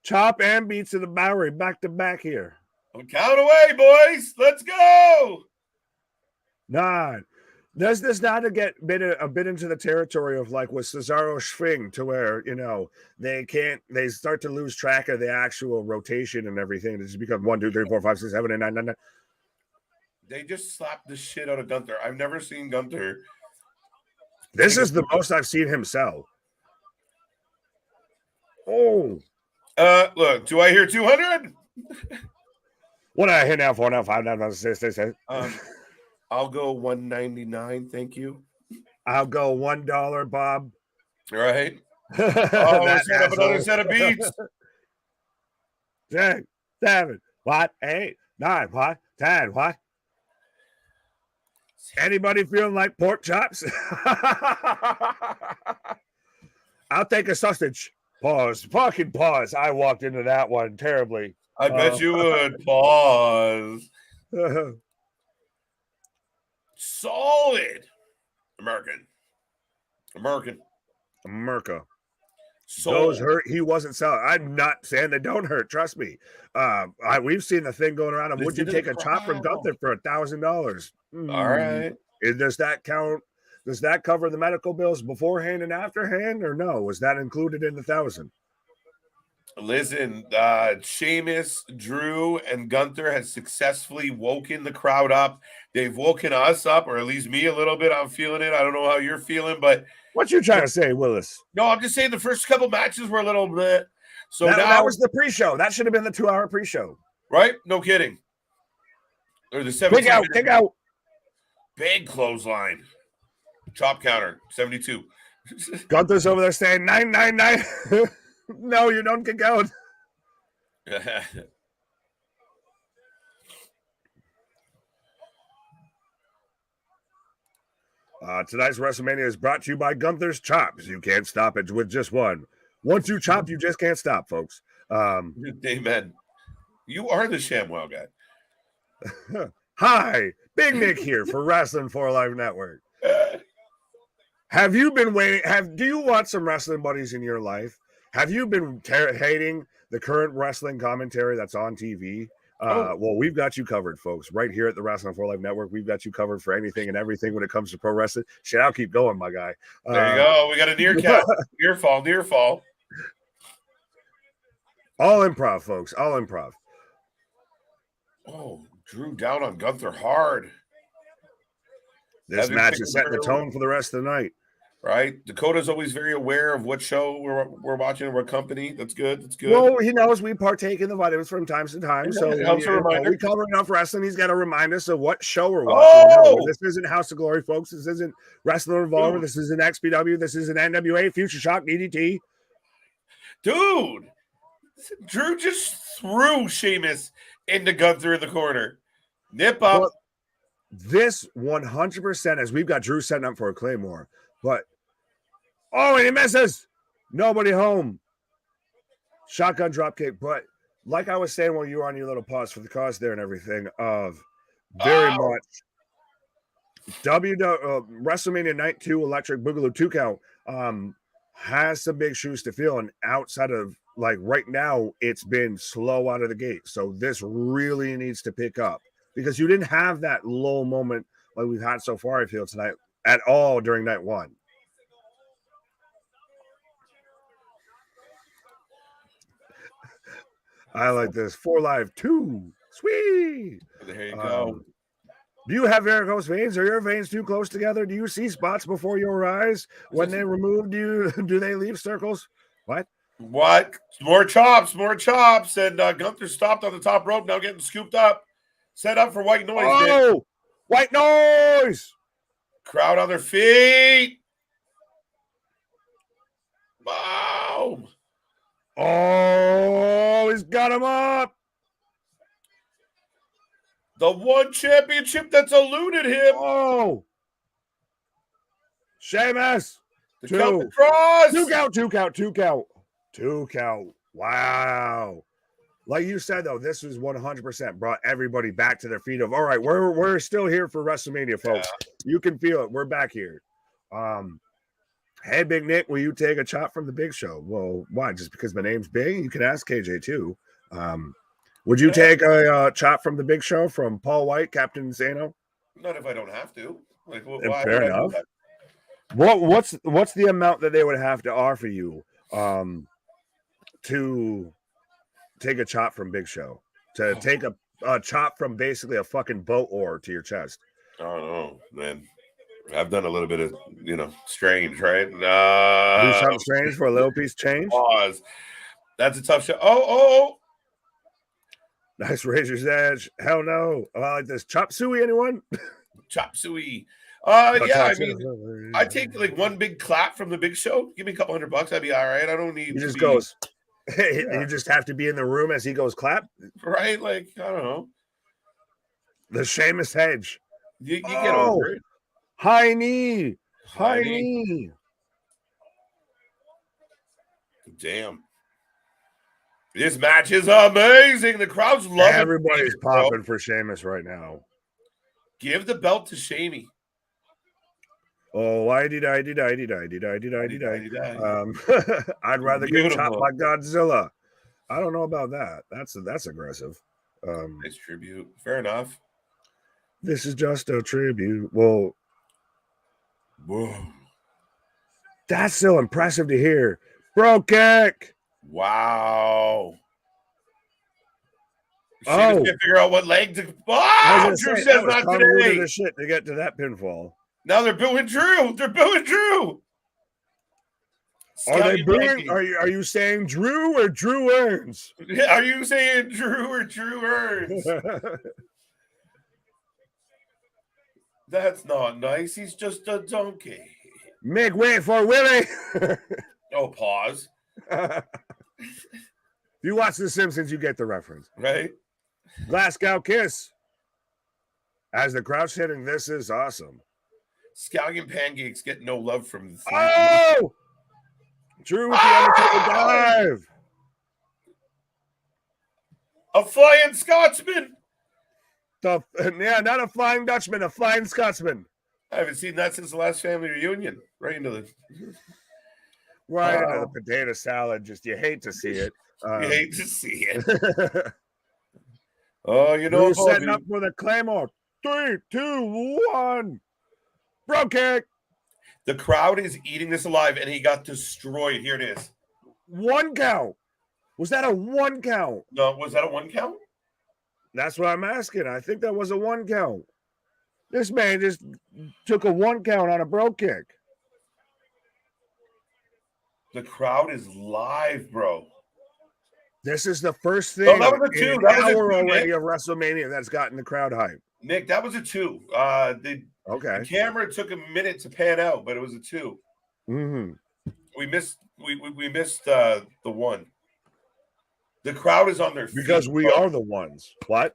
chop and beats to the Bowery back to back here. Count away, boys. Let's go. 9. Does this not get a bit into the territory of like with Cesaro Schwing to where, you know, they start to lose track of the actual rotation and everything. It just becomes 1, 2, 3, 4, 5, 6, 7, 8, 9, 9, 9. They just slapped the shit out of Gunther. I've never seen Gunther. This is the most I've seen him sell. Oh. Look, do I hear 200? What I hear now? 4 now, 5 now, 6, 6, 6. I'll go 199. Thank you. I'll go $1, Bob. All right. Oh, let's set up another set of beats. 6, 7, what? 8, 9, what? 10, what? Anybody feeling like pork chops? I'll take a sausage. Pause. Fucking pause. I walked into that one terribly. I bet you would. Pause. Solid. America. Those hurt. He wasn't selling. I'm not saying they don't hurt. Trust me. We've seen the thing going around. Would you take a chop from Gunther for $1,000? All right. Does that count? Does that cover the medical bills beforehand and afterhand, or no? Was that included in the 1,000? Listen, Sheamus, Drew, and Gunther has successfully woken the crowd up. They've woken us up, or at least me a little bit. I'm feeling it. I don't know how you're feeling, but what you trying to say, Willis? No, I'm just saying the first couple matches were a little bit. So that was the pre-show. That should have been the 2-hour pre-show, right? No kidding. Or the 7. Kick out. Big clothesline. Chop counter, 72. Gunther's over there saying 999. No, you don't kick out. Tonight's WrestleMania is brought to you by Gunther's Chops. You can't stop it with just one. Once you chop, you just can't stop, folks. Amen. You are the ShamWow guy. Hi, Big Nick here for Wrestling for Life Network. Have you been waiting? Do you want some wrestling buddies in your life? Have you been hating the current wrestling commentary that's on TV? Well, we've got you covered, folks. Right here at the Wrestling for Life Network, we've got you covered for anything and everything when it comes to pro wrestling. Shit, I'll keep going, my guy. There you go. We got a near cap. Near fall. All improv, folks. All improv. Oh, Drew down on Gunther hard. This match is setting the tone for the rest of the night. Right? Dakota's always very aware of what show we're watching, what company. That's good. That's good. Well, he knows we partake in the vitamins from time to time. So we cover enough wrestling. He's got to remind us of what show we're watching. No, this isn't House of Glory, folks. This isn't Wrestling Revolver. This isn't XPW. This isn't NWA, Future Shock, DDT. Dude, Drew just threw Sheamus into Gunther in the corner. Nip up. Well, this 100%, as we've got Drew setting up for a Claymore. But, and he misses. Nobody home. Shotgun dropkick. But like I was saying while you were on your little pause for the cause there and everything, of very much WrestleMania Night 2 Electric Boogaloo 2 count has some big shoes to fill. And outside of, like, right now, it's been slow out of the gate. So this really needs to pick up. Because you didn't have that low moment like we've had so far, I feel, tonight at all during night one. I like this. 4 Live 2. Sweet. There you go. Do you have varicose veins? Are your veins too close together? Do you see spots before your eyes? When they remove, do they leave circles? What? More chops. And Gunther stopped on the top rope, now getting scooped up. Set up for white noise. Oh, white noise. Crowd on their feet. Boom. Oh, he's got him up. The one championship that's eluded him. Oh, Sheamus. The Two. count across. Two count. Wow. Like you said, though, this was 100% brought everybody back to their feet of, all right, we're still here for WrestleMania, folks. Yeah. You can feel it. We're back here. Hey, Big Nick, will you take a chop from the Big Show? Well, why? Just because my name's Big? You can ask KJ, too. Would you take a chop from the Big Show from Paul White, Captain Zano? Not if I don't have to. Like, why fair enough. What's the amount that they would have to offer you to take a chop from Big Show? To take a chop from basically a fucking boat oar to your chest? I don't know, man. I've done a little bit of, strange, right? Do something strange for a little piece of change? Pause. That's a tough shot. Oh. Nice razor's edge. Hell no. I like this. Chop suey, anyone? Chop suey. Yeah, I mean, I take like one big clap from the Big Show. Give me a couple $100, I'd be all right. I don't need. He just goes. You just have to be in the room as he goes clap, right? Like, I don't know. The Sheamus hedge. You get over it. High knee. Damn. This match is amazing. The crowd's loving it. Everybody's popping for Sheamus right now. Give the belt to Shamey. Oh, I'd rather get chopped by Godzilla. I don't know about that. That's aggressive. Nice tribute. Fair enough. This is just a tribute. Well, whoa. That's so impressive to hear. Bro kick. Wow. She just can't figure out what leg to. Oh, Drew says not today. The shit to get to that pinfall. Now they're booing Drew. Are they booing? Are you saying Drew or Drew Earns? Are you saying Drew or Drew Earns? That's not nice. He's just a donkey. Make way for Willie. Oh, pause. If you watch The Simpsons, you get the reference. Right? Glasgow kiss. As the crowd's hitting, this is awesome. Scallion pancakes get no love from the Oh! Drew with the Undertaker dive. A flying Scotsman. Not a flying Dutchman, a flying Scotsman. I haven't seen that since the last family reunion. Right into the the potato salad. Just you hate to see it. You hate to see it. Oh, We're setting up for the Claymore. 3, 2, 1. Bro kick. The crowd is eating this alive, and he got destroyed. Here it is. 1 count. Was that a 1 count? No, was that a 1 count? That's what I'm asking. I think that was a 1 count. This man just took a 1 count on a bro kick. The crowd is live, bro. This is the first thing that was a 2. That was already of WrestleMania that's gotten the crowd hype. Nick, that was a 2. The camera took a minute to pan out, but it was a 2. Mm-hmm. We missed the 1. The crowd is on their feet. Because we are the ones. What?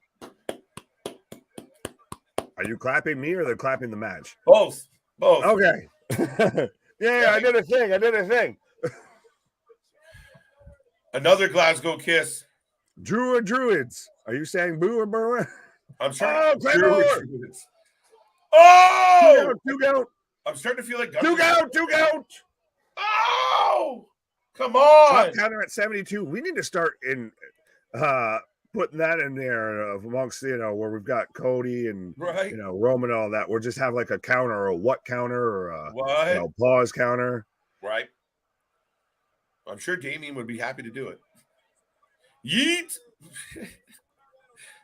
Are you clapping me or they're clapping the match? Both. Okay. Yeah, I did a thing. Another Glasgow kiss. Drew or Druids? Are you saying boo or boo? I'm sorry. Druids. Oh! 2 count. I'm starting to feel like 2 count. Oh! Come on. Top counter at 72. We need to start in putting that in there amongst, where we've got Cody and, Roman and all that. We'll just have like a counter or a what counter or a pause counter. Right. I'm sure Damien would be happy to do it. Yeet.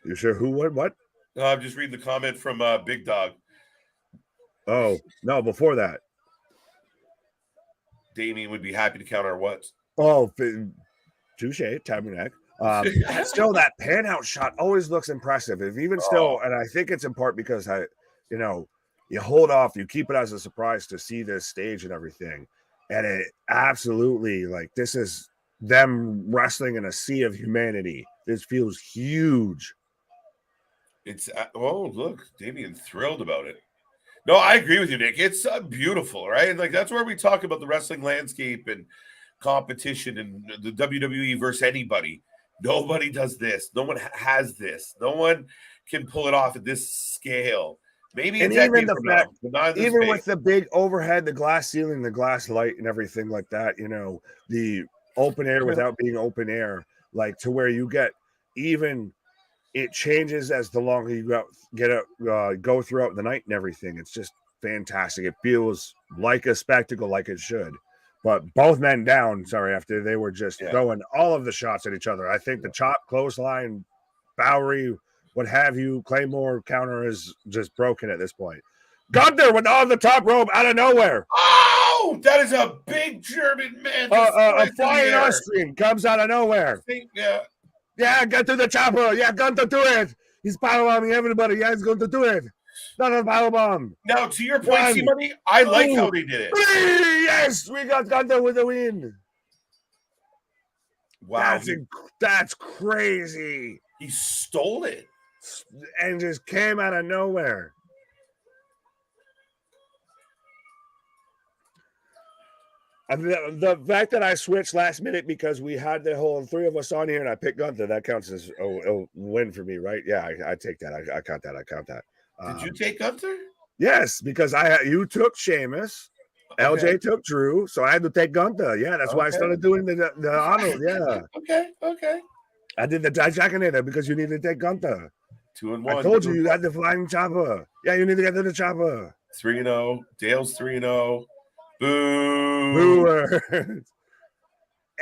You sure who would? What? I'm just reading the comment from Big Dog. Oh, no, before that. Damien would be happy to counter what? Oh, touche, Tabernacle. Still, that pan out shot always looks impressive. And I think it's in part because you hold off, you keep it as a surprise to see this stage and everything. And it absolutely, this is them wrestling in a sea of humanity. This feels huge. It's look, Damian thrilled about it. No, I agree with you, Nick. It's beautiful, right? Like that's where we talk about the wrestling landscape and competition and the WWE versus anybody. Nobody does this. No one has this. No one can pull it off at this scale. Maybe a And even decade the from fact, now, but not this even big. with the big overhead, the glass ceiling, the glass light, and everything like that, you know, the open air without being open air, like to where you get even it changes as the longer you go throughout the night and everything. It's just fantastic. It feels like a spectacle, like it should. But both men down, sorry, after they were just throwing all of the shots at each other. I think the chop, clothesline, Bowery, what have you, Claymore counter is just broken at this point. Gunther went on the top rope out of nowhere. Oh, that is a big German man. A flying Austrian comes out of nowhere. Yeah, get to the chopper. Yeah, Gunther, do it. He's powerbombing everybody. Yeah, he's going to do it. Not a powerbomb. Now, to your point, C-Money, I like how they did it. Yes, we got Gunther with the win. Wow. That's crazy. He stole it. And just came out of nowhere. The fact that I switched last minute because we had the whole three of us on here and I picked Gunther, that counts as a win for me, right? Yeah, I take that. I count that. Did you take Gunther? Yes, because you took Sheamus, okay. LJ took Drew, so I had to take Gunther. Yeah, that's why I started doing the Arnold. Yeah. Okay. I did the Jackanator because you needed to take Gunther. 2-1. I told you had the flying chopper. Yeah, you need to get to the chopper. 3-0. Dale's 3-0. Boo. Boo.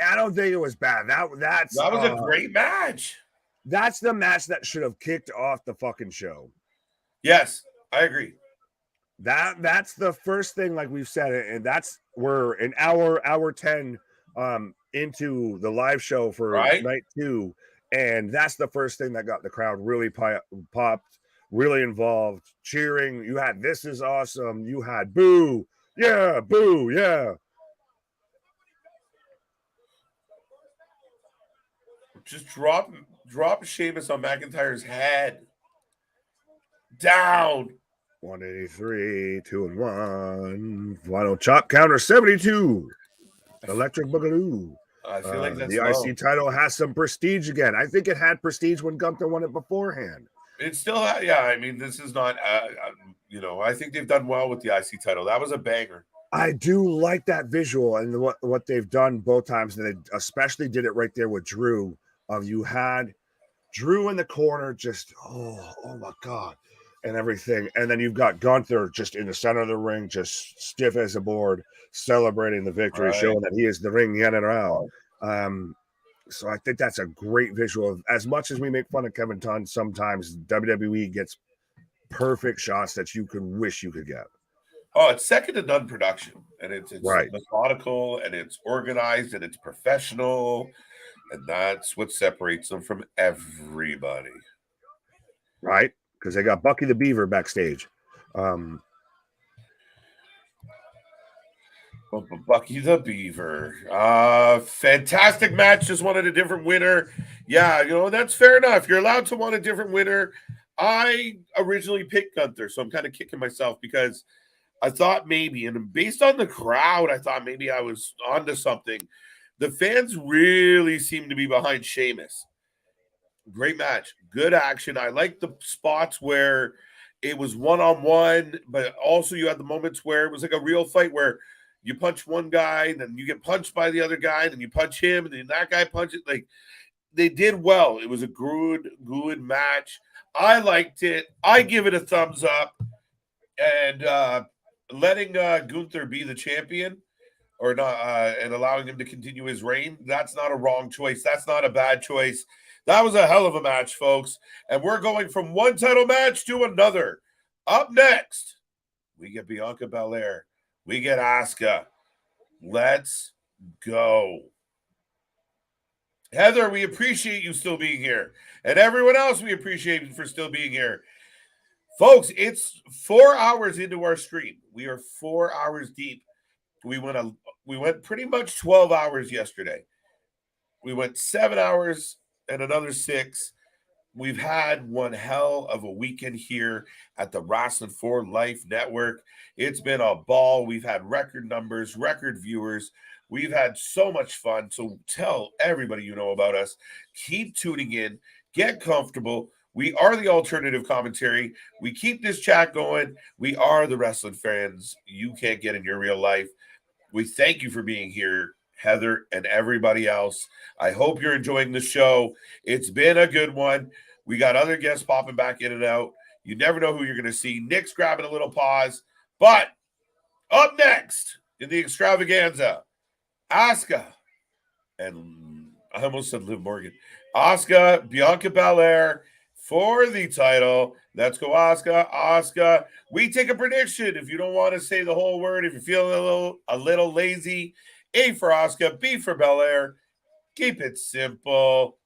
I don't think it was bad. That was a great match. That's the match that should have kicked off the fucking show. Yes, I agree. That's the first thing, like we've said, and we're an hour 10 into the live show for night 2, and that's the first thing that got the crowd really popped, really involved, cheering. You had "This is awesome." You had "Boo, yeah, boo, yeah." Just drop Sheamus on McIntyre's head. Down. 183, 2-1. Final chop counter 72. Electric Boogaloo. I feel like that's the IC title has some prestige again. I think it had prestige when Gunther won it beforehand. It still had, I mean, this is not, I think they've done well with the IC title. That was a banger. I do like that visual and what they've done both times. And they especially did it right there with Drew. You had Drew in the corner, just, oh my God, and everything. And then you've got Gunther just in the center of the ring, just stiff as a board, celebrating the victory, showing that he is the ring in and around. So I think that's a great visual. As much as we make fun of Kevin Dunn, sometimes WWE gets perfect shots that you could wish you could get. Oh, it's second to none production, and it's methodical, and it's organized, and it's professional, and that's what separates them from everybody. Right, because they got Bucky the Beaver backstage. Bucky the Beaver. Fantastic match. Just wanted a different winner. Yeah, that's fair enough. You're allowed to want a different winner. I originally picked Gunther, so I'm kind of kicking myself because I thought maybe, and based on the crowd, I thought maybe I was onto something. The fans really seem to be behind Sheamus. Great match. Good action. I like the spots where it was one-on-one, but also you had the moments where it was like a real fight where you punch one guy, then you get punched by the other guy, then you punch him, and then that guy punches. Like, they did well. It was a good match. I liked it. I give it a thumbs up. And letting Gunther be the champion or not, and allowing him to continue his reign, that's not a wrong choice. That's not a bad choice. That was a hell of a match, folks. And we're going from one title match to another. Up next, we get Bianca Belair. We get Asuka. Let's go. Heather, we appreciate you still being here. And everyone else, we appreciate you for still being here. Folks, it's 4 hours into our stream. We are 4 hours deep. We went pretty much 12 hours yesterday. We went 7 hours and another 6. we've had one hell of a weekend here at the Wrasslin for Life Network. It's been a ball. We've had record numbers, record viewers. We've had so much fun. So tell everybody you know about us. Keep tuning in. Get comfortable. We are the alternative commentary. We keep this chat going. We are the wrestling fans you can't get in your real life. We thank you for being here, Heather and everybody else. I hope you're enjoying the show. It's been a good one. We got other guests popping back in and out. You never know who you're going to see. Nick's grabbing a little pause. But up next in the extravaganza, Asuka and I almost said Liv Morgan. Asuka, Bianca Belair for the title. Let's go, Asuka. Asuka. We take a prediction. If you don't want to say the whole word, if you're feeling a little lazy, A for Asuka, B for Belair. Keep it simple.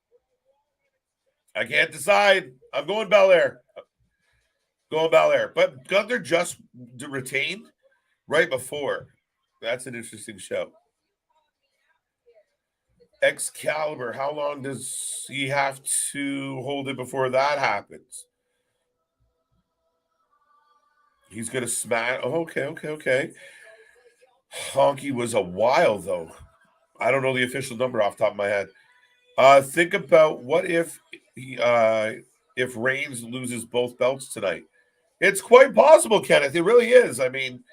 I can't decide. I'm going Belair. But Gunther just retained right before. That's an interesting show. Excalibur, how long does he have to hold it before that happens? He's going to smash. Oh, okay. Honky was a while, though. I don't know the official number off the top of my head. Think about what if Reigns loses both belts tonight. It's quite possible, Kenneth. It really is. I mean,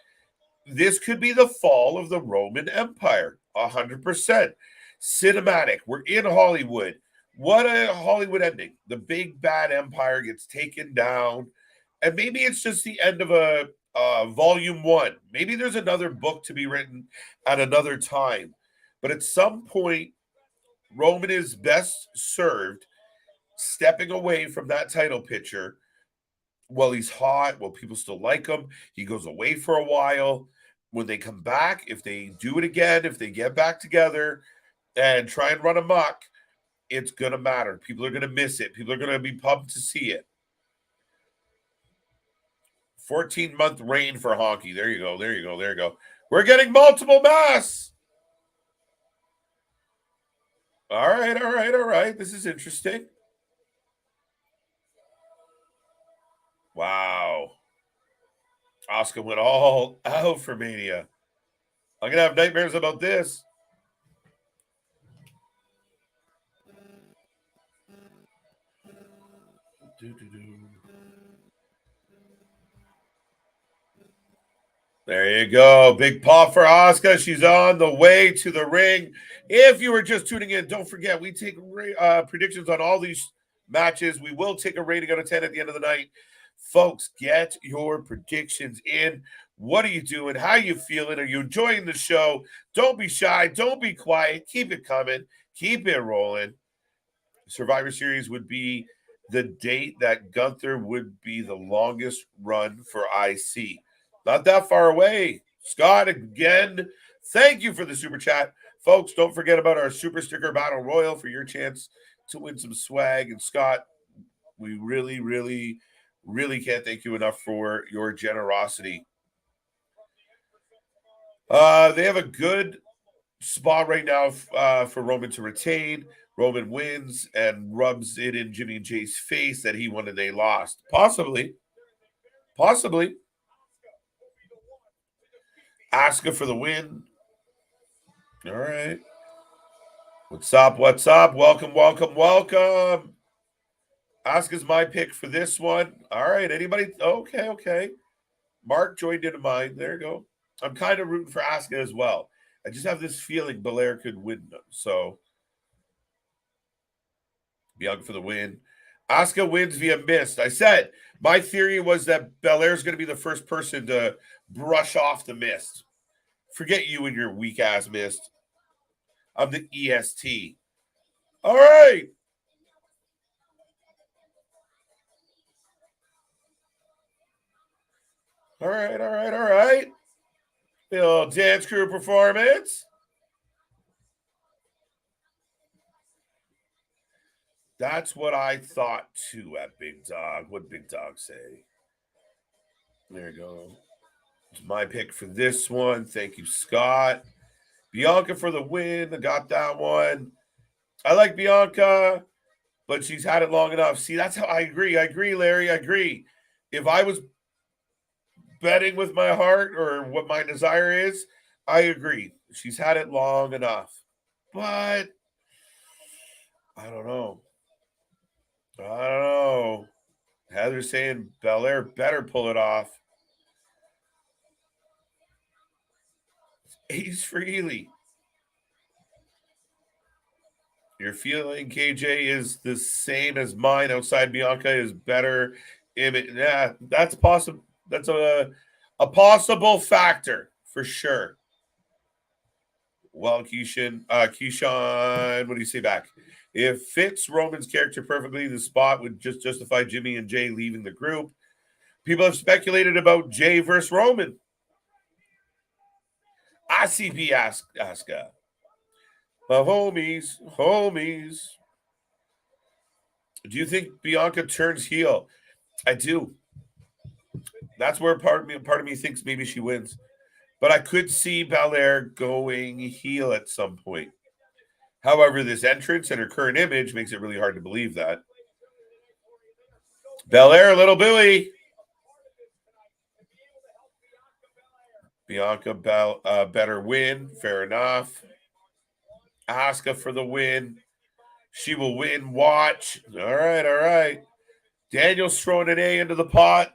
this could be the fall of the Roman Empire, 100%. Cinematic. We're in Hollywood. What a Hollywood ending. The big bad empire gets taken down. And maybe it's just the end of a volume 1. Maybe there's another book to be written at another time. But at some point, Roman is best served stepping away from that title picture while he's hot, while people still like him. He goes away for a while. When they come back, if they do it again, if they get back together and try and run amok, it's going to matter. People are going to miss it. People are going to be pumped to see it. 14-month reign for Honky. There you go. We're getting multiple masks. All right. This is interesting. Wow. Asuka went all out for Mania. I'm going to have nightmares about this. There you go. Big pop for Asuka. She's on the way to the ring. If you were just tuning in, don't forget, we take predictions on all these matches. We will take a rating out of 10 at the end of the night. Folks, get your predictions in. What are you doing? How are you feeling? Are you enjoying the show? Don't be shy. Don't be quiet. Keep it coming. Keep it rolling. Survivor Series would be the date that Gunther would be the longest run for IC. Not that far away. Scott, again, thank you for the super chat. Folks, don't forget about our super sticker battle royal for your chance to win some swag. And Scott, we really, really, really can't thank you enough for your generosity. They have a good spot right now for Roman to retain. Roman wins and rubs it in Jimmy and Jay's face that he won and they lost. Possibly. Asuka for the win. All right. What's up? Welcome. Asuka's my pick for this one. All right. Anybody? Okay. Mark joined into mine. There you go. I'm kind of rooting for Asuka as well. I just have this feeling Belair could win. So, Bianca for the win. Asuka wins via mist. I said my theory was that Belair is going to be the first person to brush off the mist. Forget you and your weak ass mist. I'm the EST. All right. All right. Little dance crew performance. That's what I thought too at Big Dog. What Big Dog say? There you go. It's my pick for this one. Thank you, Scott. Bianca for the win. I got that one. I like Bianca. but she's had it long enough. See, that's how I agree. I agree, Larry. I agree. If I was betting with my heart or what my desire is, I agree. She's had it long enough. But I don't know. Heather's saying Belair better pull it off. Ace for Ely. Your feeling, KJ, is the same as mine. Outside Bianca is better. Yeah, that's possible. That's a possible factor for sure. Well, Keyshawn, what do you say back? If fits Roman's character perfectly, the spot would just justify Jimmy and Jay leaving the group. People have speculated about Jay versus Roman. ICP Asuka. Homies. Do you think Bianca turns heel? I do. That's where part of me thinks maybe she wins. But I could see Belair going heel at some point. However, this entrance and her current image makes it really hard to believe that. Belair, little Billy. Bianca better win. Fair enough. Asuka for the win. She will win. Watch. All right. Daniel's throwing an A into the pot.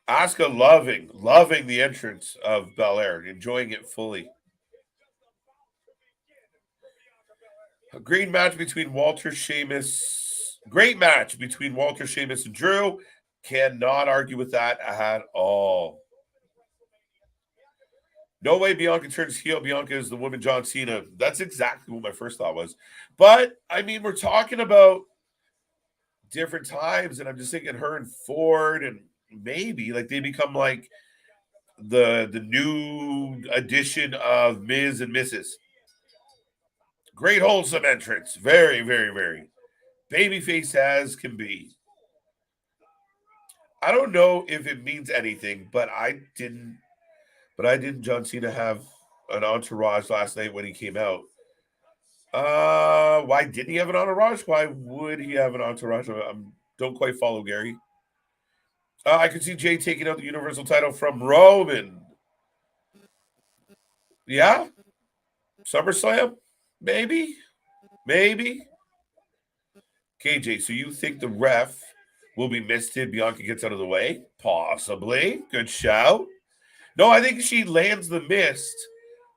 Asuka loving the entrance of Belair, enjoying it fully. A great match between Sheamus, and Drew. Cannot argue with that at all. No way Bianca turns heel. Bianca is the woman John Cena. That's exactly what my first thought was. But, I mean, we're talking about different times, and I'm just thinking her and Ford, and maybe, like, they become, like, the new edition of Miz and Mrs. Great wholesome entrance. Very, very, very. Babyface as can be. I don't know if it means anything, but I didn't John Cena have an entourage last night when he came out? Why didn't he have an entourage? Why would he have an entourage? I don't quite follow, Gary. I could see Jay taking out the Universal title from Roman. Yeah? SummerSlam? Maybe. KJ, so you think the ref will be misted? Bianca gets out of the way? Possibly. Good shout. No, I think she lands the mist,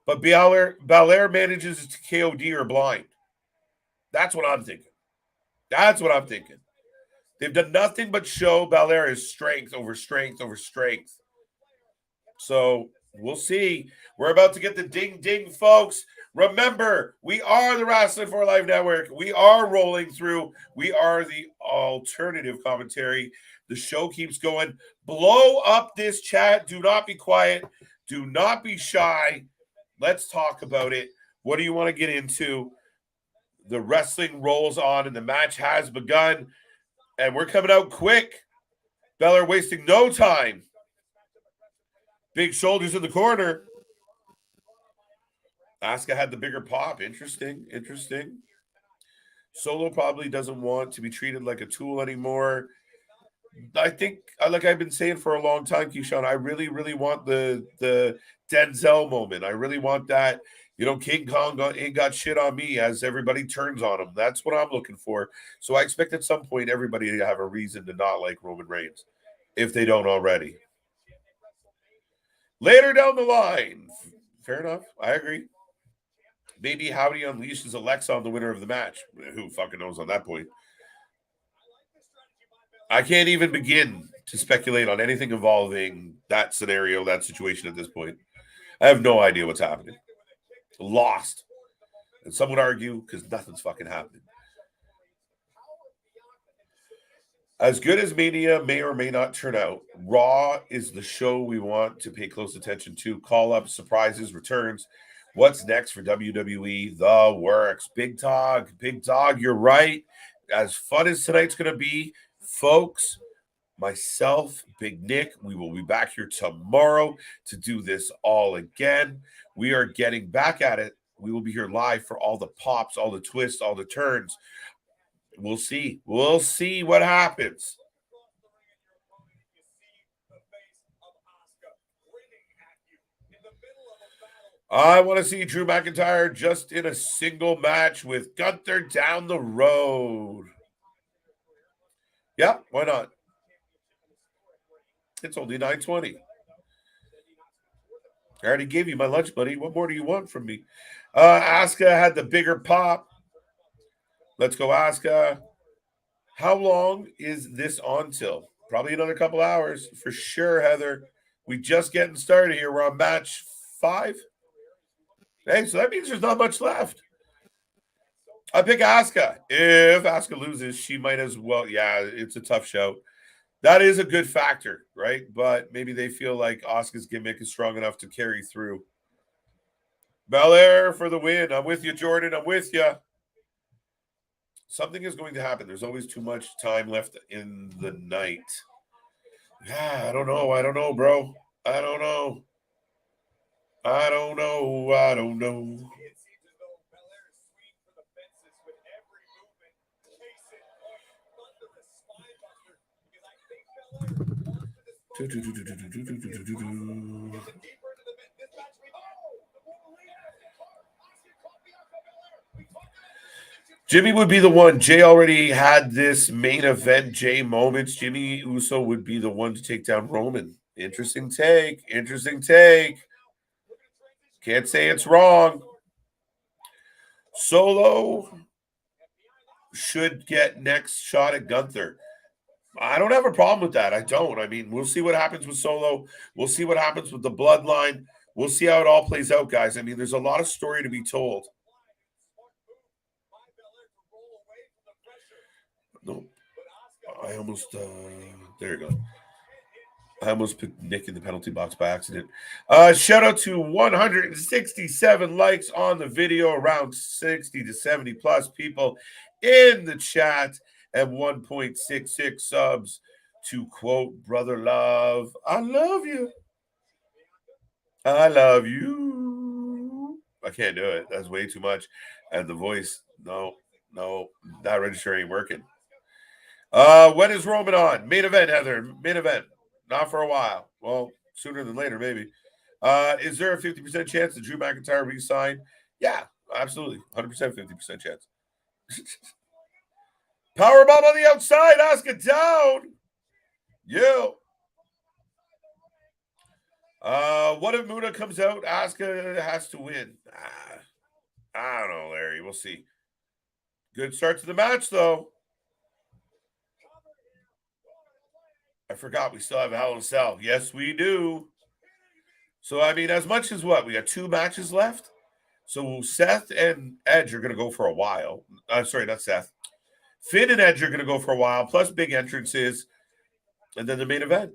but Belair manages to KOD her blind. That's what I'm thinking. They've done nothing but show Belair is strength over strength over strength. So we'll see. We're about to get the ding, folks. Remember, we are the Wrasslin for Life Network. We are rolling through. We are the alternative commentary. The show keeps going. Blow up this chat. Do not be quiet. Do not be shy. Let's talk about it. What do you want to get into? The wrestling rolls on and the match has begun. And we're coming out quick. Belair wasting no time. Big shoulders in the corner. Asuka had the bigger pop. Interesting. Solo probably doesn't want to be treated like a tool anymore. I think, like I've been saying for a long time, Keyshawn, I really, really want the Denzel moment. I really want that. King Kong ain't got shit on me as everybody turns on him. That's what I'm looking for. So I expect at some point everybody to have a reason to not like Roman Reigns, if they don't already. Later down the line. Fair enough. I agree. Maybe Howdy unleashes Alexa on the winner of the match. Who fucking knows on that point? I can't even begin to speculate on anything involving that scenario, that situation at this point. I have no idea what's happening. Lost. And some would argue because nothing's fucking happening. As good as Mania may or may not turn out, Raw is the show we want to pay close attention to. Call-ups, surprises, returns. What's next for WWE? The works. Big Dog, you're right. As fun as tonight's going to be, folks, myself, Big Nick, we will be back here tomorrow to do this all again. We are getting back at it We will be here live for all the pops, all the twists, all the turns. We'll see. We'll see what happens. I want to see Drew McIntyre just in a single match with Gunther down the road. Yeah, why not? It's only 9:20. I already gave you my lunch, buddy. What more do you want from me? Asuka had the bigger pop. Let's go, Asuka. How long is this on till? Probably another couple hours for sure, Heather. We just getting started here. We're on match 5. Hey, so that means there's not much left. I pick Asuka. If Asuka loses, she might as well. Yeah, it's a tough show. That is a good factor, right? But maybe they feel like Asuka's gimmick is strong enough to carry through. Belair for the win. I'm with you, Jordan. I'm with you. Something is going to happen. There's always too much time left in the night. Yeah, I don't know. I don't know, bro. I don't know. I don't know. I don't know. Jimmy would be the one. Jay already had this main event Jay moments. Jimmy Uso would be the one to take down Roman. Interesting take. Interesting take. Can't say it's wrong. Solo should get next shot at Gunther. I don't have a problem with that. I don't. I mean, we'll see what happens with Solo. We'll see what happens with the bloodline. We'll see how it all plays out, guys. I mean, there's a lot of story to be told. No, I almost, there you go. I almost put Nick in the penalty box by accident. Shout out to 167 likes on the video, around 60 to 70 plus people in the chat, and 1.66 subs. To quote Brother Love, I love you. I love you. I can't do it. That's way too much. And the voice, no, that register ain't working. When is Roman on? Main event, Heather. Main event. Not for a while. Well, sooner than later, maybe. Is there a 50% chance that Drew McIntyre re-sign? Yeah, absolutely. 100%, 50% chance. Powerbomb on the outside. Asuka down. Yo. What if Muda comes out? Asuka has to win. I don't know, Larry. We'll see. Good start to the match, though. I forgot we still have a Hell in a Cell. Yes, we do. So, I mean, as much as what? We got 2 matches left. So, Seth and Edge are going to go for a while. I'm sorry, not Seth. Finn and Edge are going to go for a while, plus big entrances, and then the main event.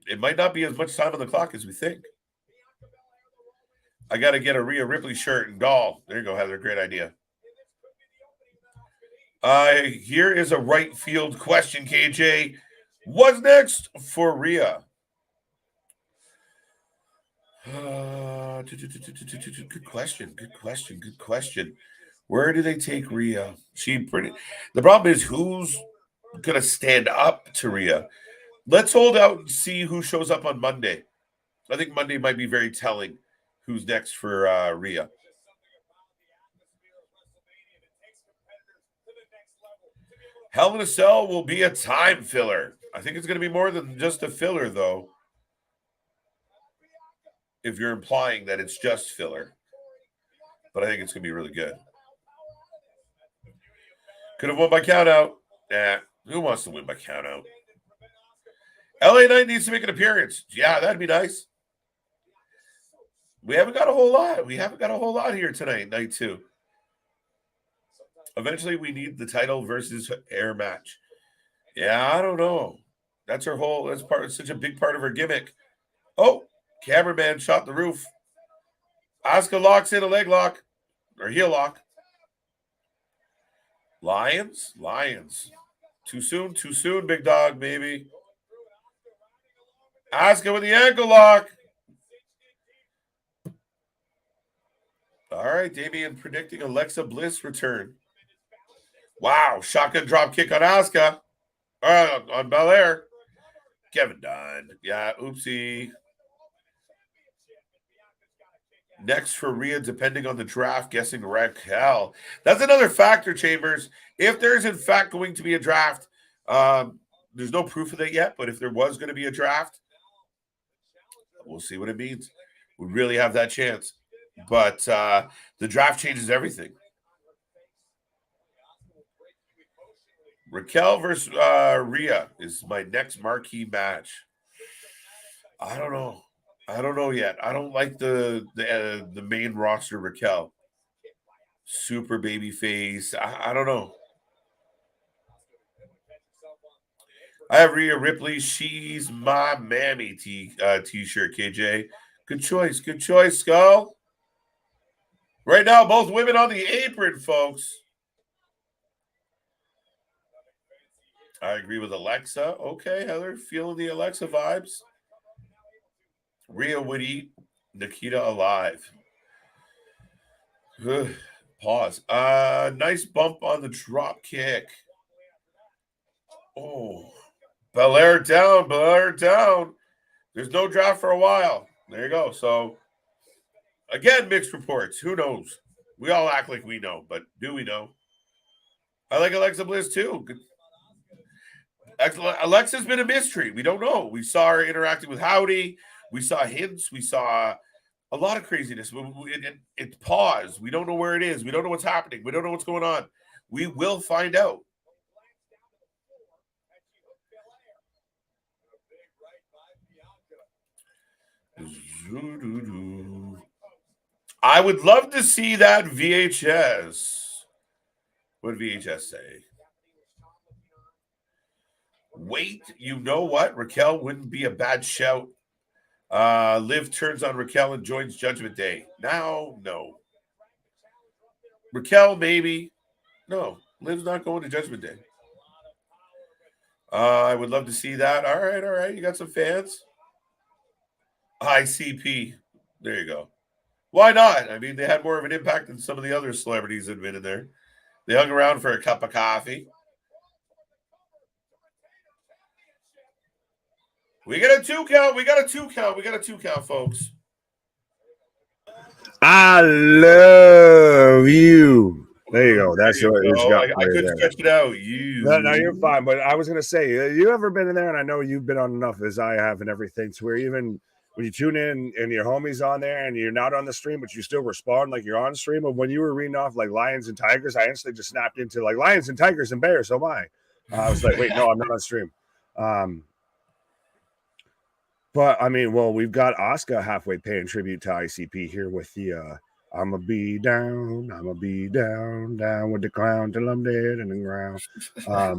It might not be as much time on the clock as we think. I got to get a Rhea Ripley shirt and doll. There you go, Heather. Great idea. Here is a right field question, KJ. What's next for Rhea? Good question. Where do they take Rhea? The problem is who's going to stand up to Rhea. Let's hold out and see who shows up on Monday. I think Monday might be very telling who's next for Rhea. Hell in a Cell will be a time filler. I think it's going to be more than just a filler, though. If you're implying that it's just filler. But I think it's going to be really good. Could have won by countout. Who wants to win by countout? LA Knight needs to make an appearance. Yeah, that'd be nice. We haven't got a whole lot. Here tonight, night 2. Eventually, we need the title versus air match. Yeah, I don't know. That's such a big part of her gimmick. Oh, cameraman shot the roof. Asuka locks in a leg lock or heel lock. Lions. Too soon, big dog, maybe. Asuka with the ankle lock. All right, Damian predicting Alexa Bliss return. Wow, shotgun drop kick on Asuka. On Belair. Kevin Dunn. Yeah, oopsie. Next for Rhea, depending on the draft, guessing Raquel. That's another factor, Chambers. If there's in fact going to be a draft, there's no proof of that yet, but if there was going to be a draft, we'll see what it means. We really have that chance. But the draft changes everything. Raquel versus Rhea is my next marquee match. I don't know. I don't know yet. I don't like the main roster Raquel. Super baby face. I don't know. I have Rhea Ripley. She's my mammy t-shirt, KJ. Good choice, Skull. Right now, both women on the apron, folks. I agree with Alexa. Okay, Heather, feeling the Alexa vibes. Rhea would eat Nikita alive. Pause. Nice bump on the drop kick. Oh, Belair down. There's no draft for a while. There you go. So, again, mixed reports. Who knows? We all act like we know, but do we know? I like Alexa Bliss too. Alexa's been a mystery. We don't know. We saw her interacting with Howdy. We saw hints. We saw a lot of craziness. It paused. We don't know where it is. We don't know what's happening. We don't know what's going on. We will find out. I would love to see that VHS. What did VHS say? Wait, you know what? Raquel wouldn't be a bad shout. Liv turns on Raquel and joins Judgment Day. Now, no. Raquel, maybe. No, Liv's not going to Judgment Day. I would love to see that. All right. You got some fans? ICP. There you go. Why not? I mean, they had more of an impact than some of the other celebrities that have been in there. They hung around for a cup of coffee. We got a 2 count. We got a 2 count, folks. I love you. There you go. That's what it's got. I couldn't stretch it out. No, you're fine. But I was going to say, you ever been in there? And I know you've been on enough as I have and everything to where even when you tune in and your homie's on there and you're not on the stream, but you still respond like you're on stream. But when you were reading off like lions and tigers, I instantly just snapped into like lions and tigers and bears. So am I. I was like, wait, no, I'm not on stream. But I mean, well, we've got Asuka halfway paying tribute to ICP here with the I'ma be down with the clown till I'm dead in the ground. But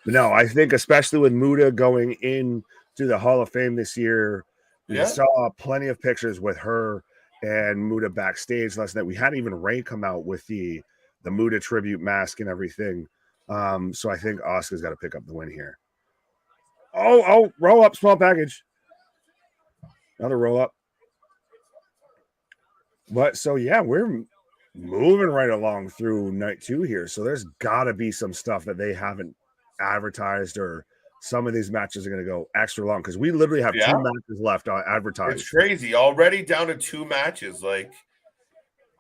no, I think especially with Muta going in to the Hall of Fame this year, we saw plenty of pictures with her and Muta backstage last night. We had even Ray come out with the Muta tribute mask and everything. So I think Asuka's got to pick up the win here. Oh, roll up, small package. Another roll up. But so, yeah, we're moving right along through night 2 here. So there's got to be some stuff that they haven't advertised, or some of these matches are going to go extra long because we literally have 2 matches left on advertised. It's crazy. Already down to 2 matches. Like,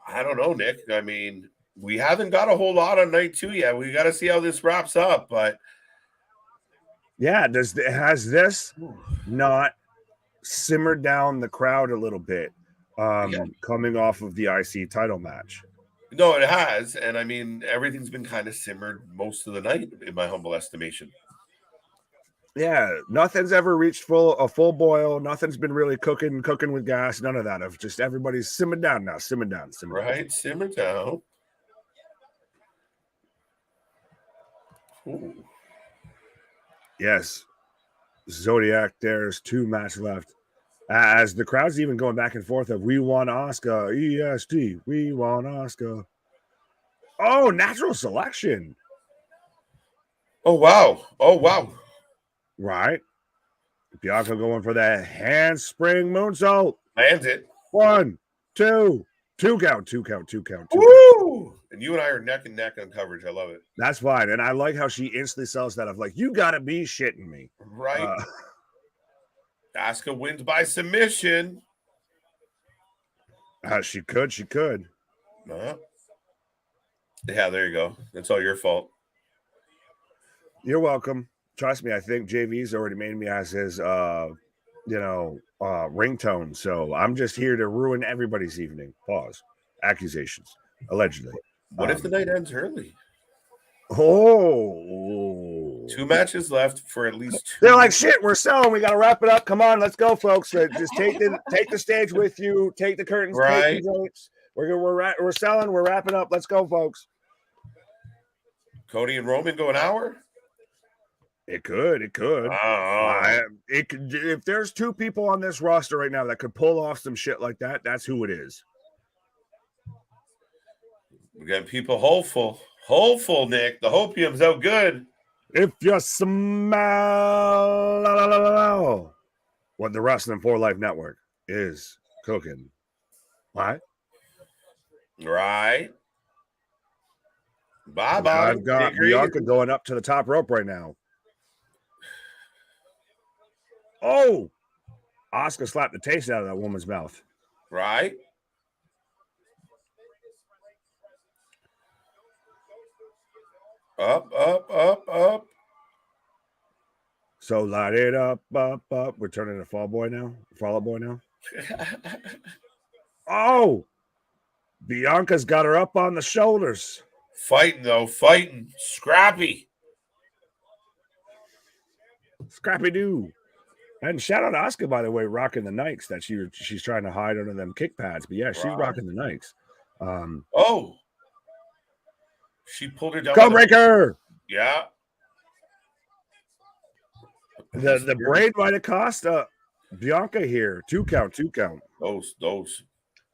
I don't know, Nick. I mean, we haven't got a whole lot on night 2 yet. We got to see how this wraps up, but yeah, has this not simmered down the crowd a little bit coming off of the IC title match? No, it has. And I mean, everything's been kind of simmered most of the night, in my humble estimation. Yeah, nothing's ever reached a full boil. Nothing's been really cooking with gas. None of that. Of just everybody's simmered down now. Simmer down. Simmer down. Ooh. Yes, Zodiac. There's 2 matches left. As the crowd's even going back and forth of we want Asuka, EST, we want Asuka. Oh, natural selection. Oh wow. Right. Bianca going for that handspring moonsault. Lands it. 1, 2, Two count. Woo! And you and I are neck and neck on coverage. I love it. That's fine. And I like how she instantly sells that of like, you gotta be shitting me. Right. Asuka wins by submission. She could. Yeah, there you go. That's all your fault. You're welcome. Trust me, I think JV's already made me as his ringtone. So I'm just here to ruin everybody's evening. Pause. Accusations. Allegedly. What if the night ends early? Oh, 2 matches left for at least 2. They're like, shit, we're selling. We got to wrap it up. Come on, let's go, folks. Just take the stage with you. Take the curtains. Right. Take the drapes. We're selling. We're wrapping up. Let's go, folks. Cody and Roman go an hour? It could. If there's 2 people on this roster right now that could pull off some shit like that, that's who it is. We got people hopeful. Hopeful, Nick. The hopium's out good. If you smell what the Wrestling for Life Network is cooking. Right? Right. Bye-bye. I've got Bianca going up to the top rope right now. Oh! Asuka slapped the taste out of that woman's mouth. Right. Up. So light it up. We're turning to Fall Out Boy now. Oh, Bianca's got her up on the shoulders. Fighting. Scrappy Doo. And shout out to Asuka, by the way, rocking the Nikes that she's trying to hide under them kick pads. But yeah, she's rocking the Nikes. She pulled her down. Go breaker. Yeah. The braid might have cost Bianca here. 2 count. Dos.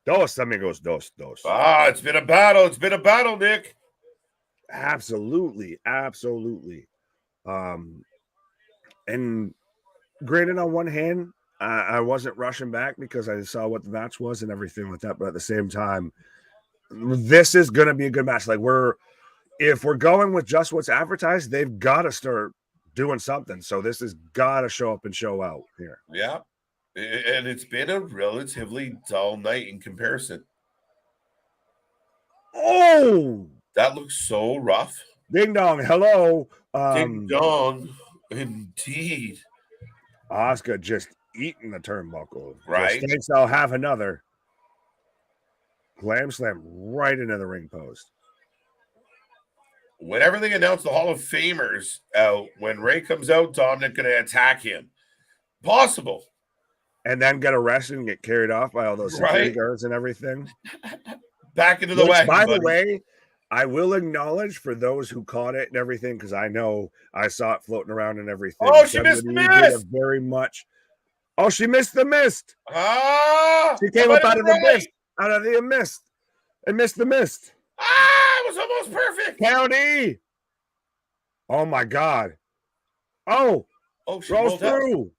Dos amigos, dos. It's been a battle, Nick. Absolutely. And granted, on one hand, I wasn't rushing back because I saw what the match was and everything like that. But at the same time, this is going to be a good match. Like if we're going with just what's advertised, they've got to start doing something. So this has got to show up and show out here. Yeah. And it's been a relatively dull night in comparison. Oh, that looks so rough. Ding dong. Hello. Ding dong. Indeed. Asuka just eating the turnbuckle. Right. Just thinks I'll have another. Glam slam right into the ring post. Whenever they announce the Hall of Famers out, when Ray comes out, Dominic going to attack him. Possible. And then get arrested and get carried off by all those security guards and everything. Back into the wagon. By the way, I will acknowledge for those who caught it and everything, because I know I saw it floating around and everything. Oh, she missed the mist. Very much. Oh, she missed the mist. She came up out of the mist. Out of the mist. And missed the mist. It was almost perfect. County. Oh, my God. Oh, she rolls through.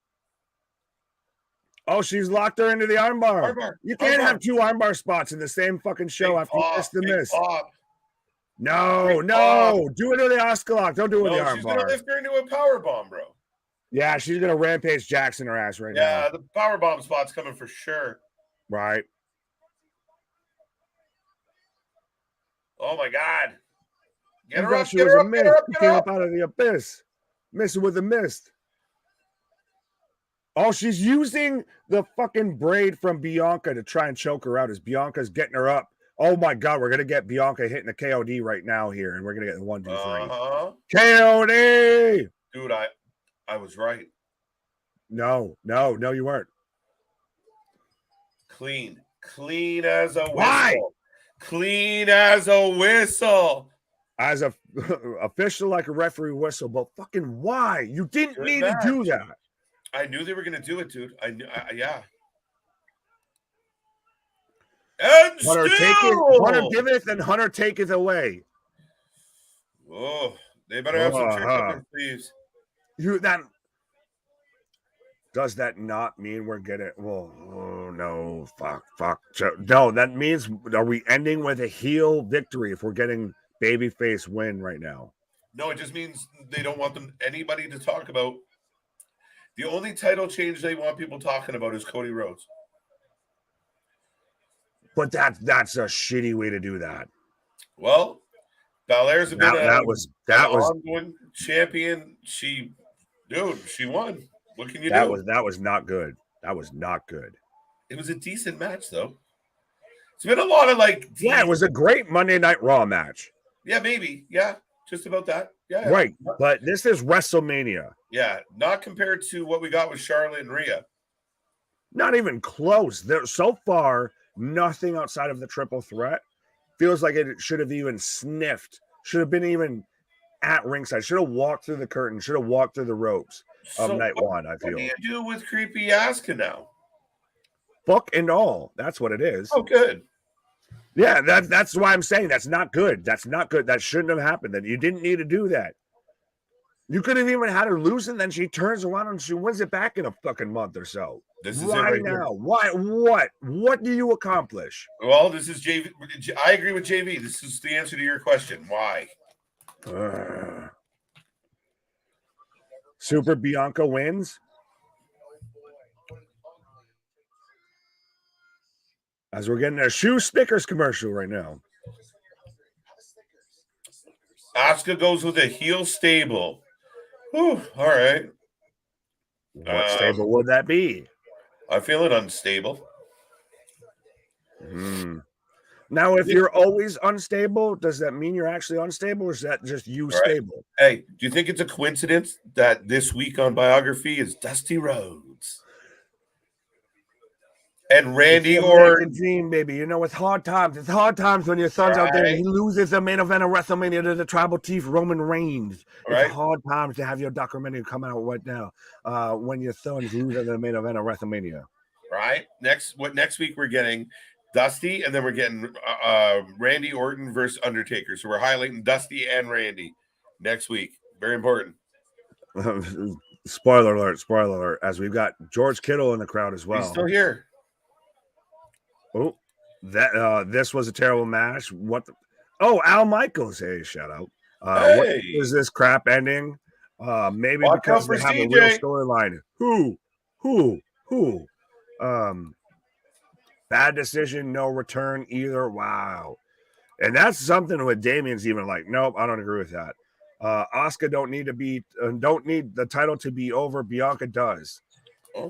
Oh, she's locked her into the armbar. You can't have 2 armbar spots in the same fucking show after you miss the mist. No. Do it with the Asuka lock. Don't do it with the armbar. She's going to lift her into a power bomb, bro. Yeah, she's going to rampage Jackson her ass right now. Yeah, the power bomb spot's coming for sure. Right. Oh, my God. Get her up. She came up out of the abyss. Missing with the mist. Oh, she's using the fucking braid from Bianca to try and choke her out as Bianca's getting her up. Oh, my God. We're going to get Bianca hitting the KOD right now here, and we're going to get the 1, 2, 3. KOD! Dude, I was right. No, you weren't. Clean as a whistle. Why? Clean as a whistle. As a official like a referee whistle, but fucking why? You didn't need to do that. I knew they were going to do it, dude. Yeah. And Hunter giveth and Hunter taketh away. Oh, they better have some tricks up their sleeves. Does that not mean we're getting? Well, no. Fuck. No, that means, are we ending with a heel victory if we're getting babyface win right now? No, it just means they don't want anybody to talk about. The only title change they want people talking about is Cody Rhodes. But that's a shitty way to do that. Well, Balor's been that was ongoing champion. She won. What can you do? That was not good. That was not good. It was a decent match, though. It's been a lot of Yeah, it was a great Monday Night Raw match. Yeah, maybe. Yeah, just about that. Yeah. Right. But this is WrestleMania. Yeah, not compared to what we got with Charlotte and Rhea. Not even close. There so far, nothing outside of the triple threat feels like it should have even sniffed. Should have been even at ringside. Should have walked through the curtain. Should have walked through the ropes of night one. I feel. What do you do with creepy Asuka now? Book and all. That's what it is. Oh, good. Yeah, that's why I'm saying that's not good. That's not good. That shouldn't have happened. That you didn't need to do that. You could have even had her lose, and then she turns around and she wins it back in a fucking month or so. This is right now. Why? What do you accomplish? Well, this is JV. I agree with JV. This is the answer to your question. Why? Super Bianca wins. As we're getting a shoe Snickers commercial right now. Asuka goes with a heel stable. Whew, all right. What stable would that be? I feel it unstable. Now, if you're always unstable, does that mean you're actually unstable, or is that just you stable? Hey, do you think it's a coincidence that this week on Biography is Dusty Rhodes and Randy Orton? Dream, baby. You know, it's hard times. It's hard times when your son's out there and he loses the main event of WrestleMania to the Tribal Chief Roman Reigns. It's hard times to have your documentary come out right now when your son's losing the main event of WrestleMania. Right. Next week we're getting Dusty, and then we're getting Randy Orton versus Undertaker. So we're highlighting Dusty and Randy next week. Very important. Spoiler alert, as we've got George Kittle in the crowd as well. He's still here. Oh, that this was a terrible match. What? Al Michaels. Hey, shout out. What is this crap ending? Maybe because they have a real storyline. Who? Bad decision, no return either. Wow. And that's something with Damien's even like, nope, I don't agree with that. Asuka don't need the title to be over. Bianca does.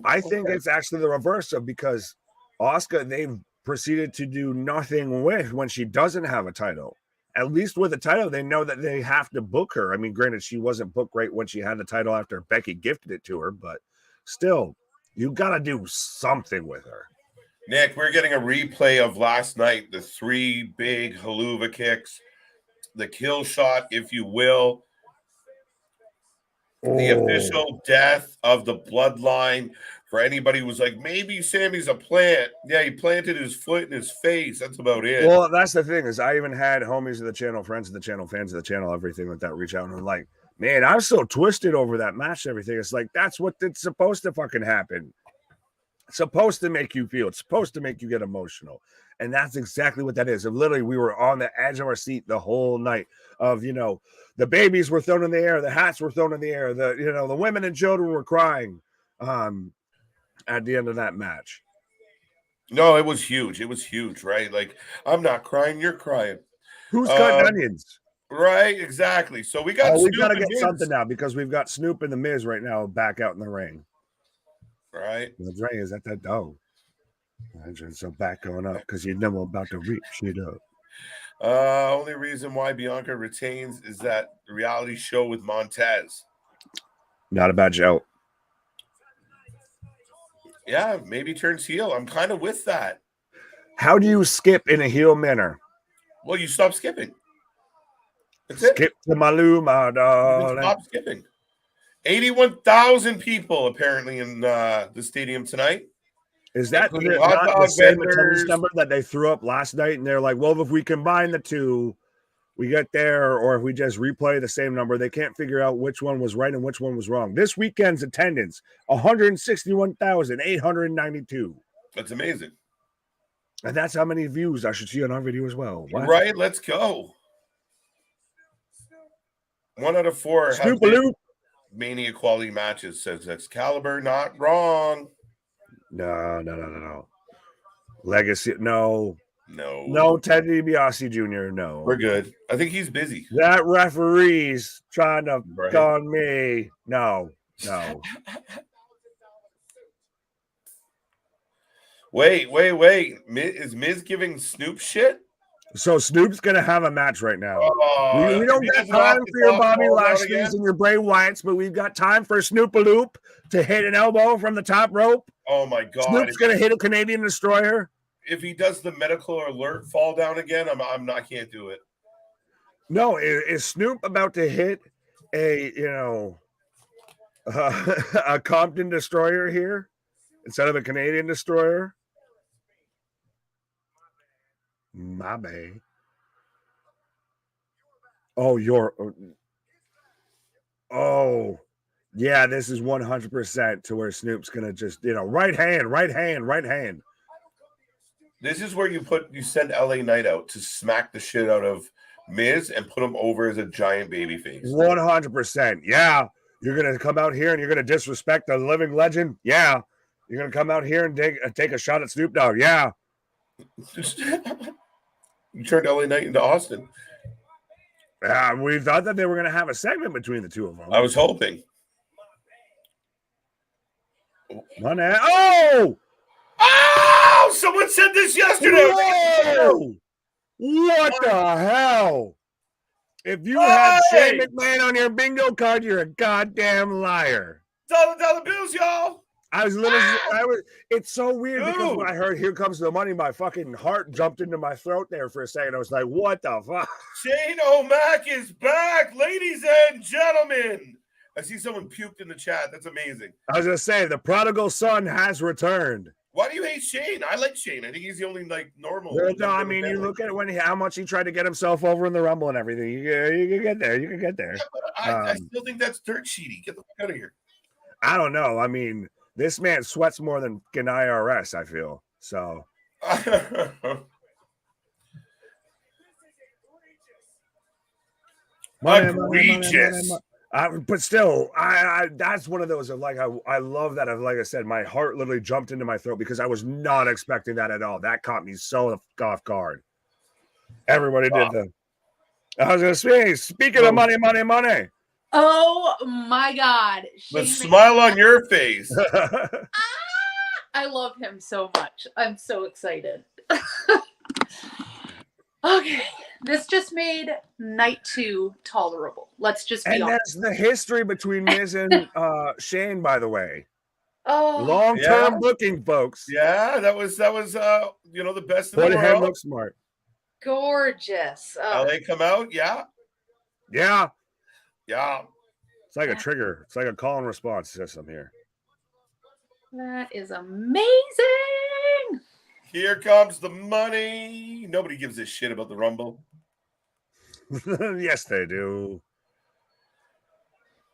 I think it's actually the reverse of, because Asuka, they've proceeded to do nothing with when she doesn't have a title. At least with a title, they know that they have to book her. I mean, granted, she wasn't booked right when she had the title after Becky gifted it to her, but still, you got to do something with her. Nick, we're getting a replay of last night, the 3 big haluva kicks, the kill shot, if you will, the official death of the bloodline. For anybody who was like, maybe Sammy's a plant. Yeah, he planted his foot in his face. That's about it. Well, that's the thing, is I even had homies of the channel, friends of the channel, fans of the channel, everything like that, reach out and like, man, I'm so twisted over that match and everything. It's like, that's what it's supposed to fucking happen. It's supposed to make you feel. It's supposed to make you get emotional. And that's exactly what that is. And literally, we were on the edge of our seat the whole night of, the babies were thrown in the air. The hats were thrown in the air. The women and children were crying at the end of that match. No, it was huge. It was huge, right? Like, I'm not crying. You're crying. Who's cutting onions? Right, exactly. So we got we've got to get something now, because we've got Snoop and The Miz right now back out in the ring. Right. The drain is at that dog. So back going up because you know about to reach shit up. Only reason why Bianca retains is that reality show with Montez. Not a bad show. Yeah, maybe turns heel. I'm kind of with that. How do you skip in a heel manner? Well, you stop skipping. That's Skip to Maluma, darling. Stop skipping. 81,000 people apparently in the stadium tonight. Is that not the same attendance number that they threw up last night? And they're like, well, if we combine the two, we get there, or if we just replay the same number, they can't figure out which one was right and which one was wrong. This weekend's attendance, 161,892. That's amazing. And that's how many views I should see on our video as well. What? Right, let's go. 1 out of 4 have been Mania quality matches, says Excalibur. Not wrong. No. Legacy, no. No, Ted DiBiase Jr., no. We're good. I think he's busy. That referee's trying to pick on me. No. Wait. Is Miz giving Snoop shit? So Snoop's going to have a match right now. We don't got doesn't time have to for your talk Bobby all about Lashley's and your Bray Wyatts, but we've got time for Snoop-a-Loop to hit an elbow from the top rope. Oh, my God. Snoop's going to hit a Canadian Destroyer. If he does the medical alert fall down again, I can't do it. No, is Snoop about to hit a Compton Destroyer here instead of a Canadian Destroyer? My bad. Oh, yeah, this is 100% to where Snoop's gonna just, right hand. This is where you send LA Knight out to smack the shit out of Miz and put him over as a giant baby face. 100%. Yeah. You're gonna come out here and you're gonna disrespect the living legend. Yeah. You're gonna come out here and take a shot at Snoop Dogg. Yeah. You turned LA Knight into Austin. We thought that they were going to have a segment between the two of them. I was hoping. Money. Oh! Someone said this yesterday. Whoa! What the hell? If you have Shane McMahon on your bingo card, you're a goddamn liar. $1 bills, y'all. It's so weird because when I heard "Here Comes the Money," my fucking heart jumped into my throat there for a second. I was like, what the fuck? Shane O'Mac is back, ladies and gentlemen. I see someone puked in the chat. That's amazing. I was going to say, the prodigal son has returned. Why do you hate Shane? I like Shane. I think he's the only, normal. Well, no, I mean, you look at how much he tried to get himself over in the Rumble and everything. You can get there. You can get there. Yeah, I still think that's dirt sheety. Get the fuck out of here. I don't know. I mean, this man sweats more than an IRS, I feel. So. Egregious. But still, I that's one of those of I love that. Like I said, my heart literally jumped into my throat because I was not expecting that at all. That caught me so off guard. Everybody did the. I was going to say, speaking of money. Oh my God! The smile on your face. I love him so much. I'm so excited. Okay, this just made night 2 tolerable. Let's just be honest. That's the history between Miz and Shane, by the way. Oh, long-term booking, folks. Yeah, that was the best in the world. Him look smart. Gorgeous. LA come out, yeah. It's like a trigger. It's like a call and response system here. That is amazing. Here comes the money. Nobody gives a shit about the Rumble. Yes, they do.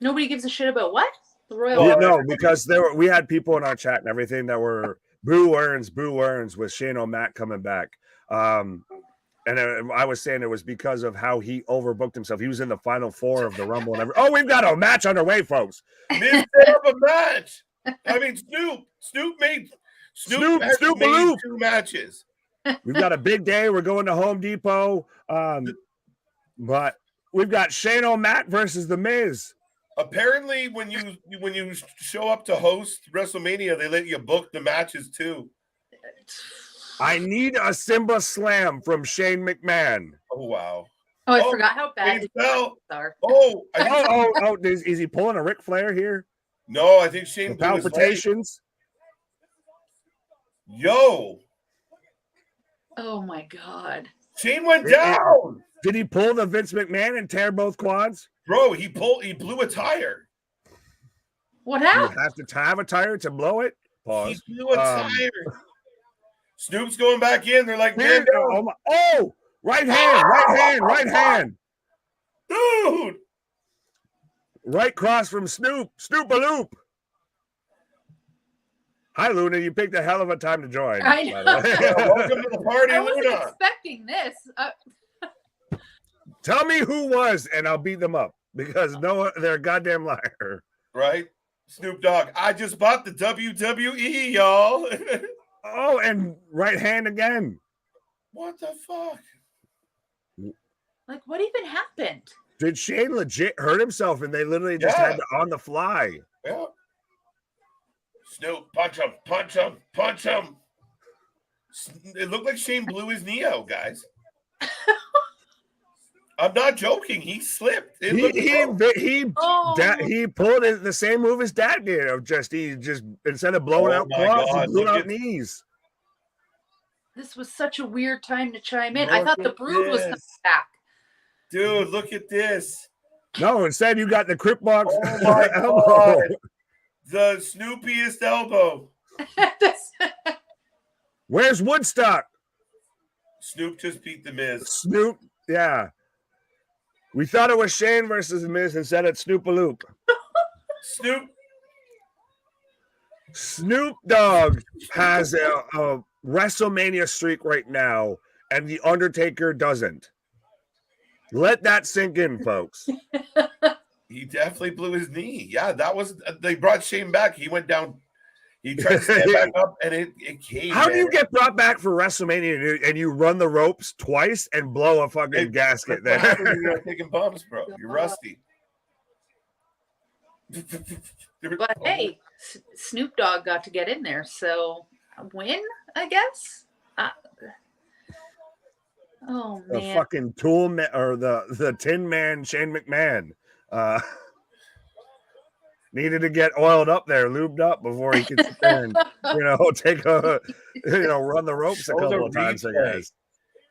Nobody gives a shit about what? The Royal Rumble? No, because we had people in our chat and everything that were boo earns with Shane O'Mac coming back. And I was saying it was because of how he overbooked himself. He was in the final 4 of the Rumble and everything. Oh, we've got a match underway, folks. Miz set up a match. I mean, Snoop made 2 matches. We've got a big day. We're going to Home Depot. But we've got Shane O'Mac versus The Miz. Apparently, when you show up to host WrestleMania, they let you book the matches too. I need a Simba Slam from Shane McMahon. Oh wow! Oh, I forgot how bad his are. Is he pulling a Ric Flair here? No, I think Shane blew palpitations. Yo! Oh my God! Shane went down. Did he pull the Vince McMahon and tear both quads? Bro, he blew a tire. What happened? You have to have a tire to blow it. Pause. He blew a tire. Snoop's going back in. They're like, man, right hand. Dude. Right cross from Snoop. Snoop-a-loop. Hi, Luna. You picked a hell of a time to join. I by know. the way. Yeah, welcome to the party, I wasn't Luna. expecting this. Tell me who was, and I'll beat them up because no, they're a goddamn liar. Right? Snoop Dogg. I just bought the WWE, y'all. Oh, and right hand again. What the fuck? Like, what even happened? Did Shane legit hurt himself and they literally just had to on the fly? Yeah. Snoop, punch him, punch him, punch him. It looked like Shane blew his knee out, guys. I'm not joking. He slipped. He pulled the same move his dad did. Of he just instead of blowing out quads, he blew out knees. This was such a weird time to chime in. I thought the Brood was coming back. Dude, look at this. No, instead you got the Crip Box elbow. God. The snoopiest elbow. Where's Woodstock? Snoop just beat the Miz. Snoop, yeah. We thought it was Shane versus the Miz, instead it's Snoop-a-Loop. Snoop Dogg has a WrestleMania streak right now, and The Undertaker doesn't. Let that sink in, folks. He definitely blew his knee. Yeah, that was. They brought Shane back. He went down. He tried to stand back up, and it came. How do you get brought back for WrestleMania and you run the ropes twice and blow a fucking gasket there? You're taking bumps, bro. You're rusty. But hey, Snoop Dogg got to get in there, so a win, I guess. Oh man, the fucking or the Tin Man Shane McMahon needed to get oiled up there, lubed up before he could sit there and take run the ropes a couple of times. I guess.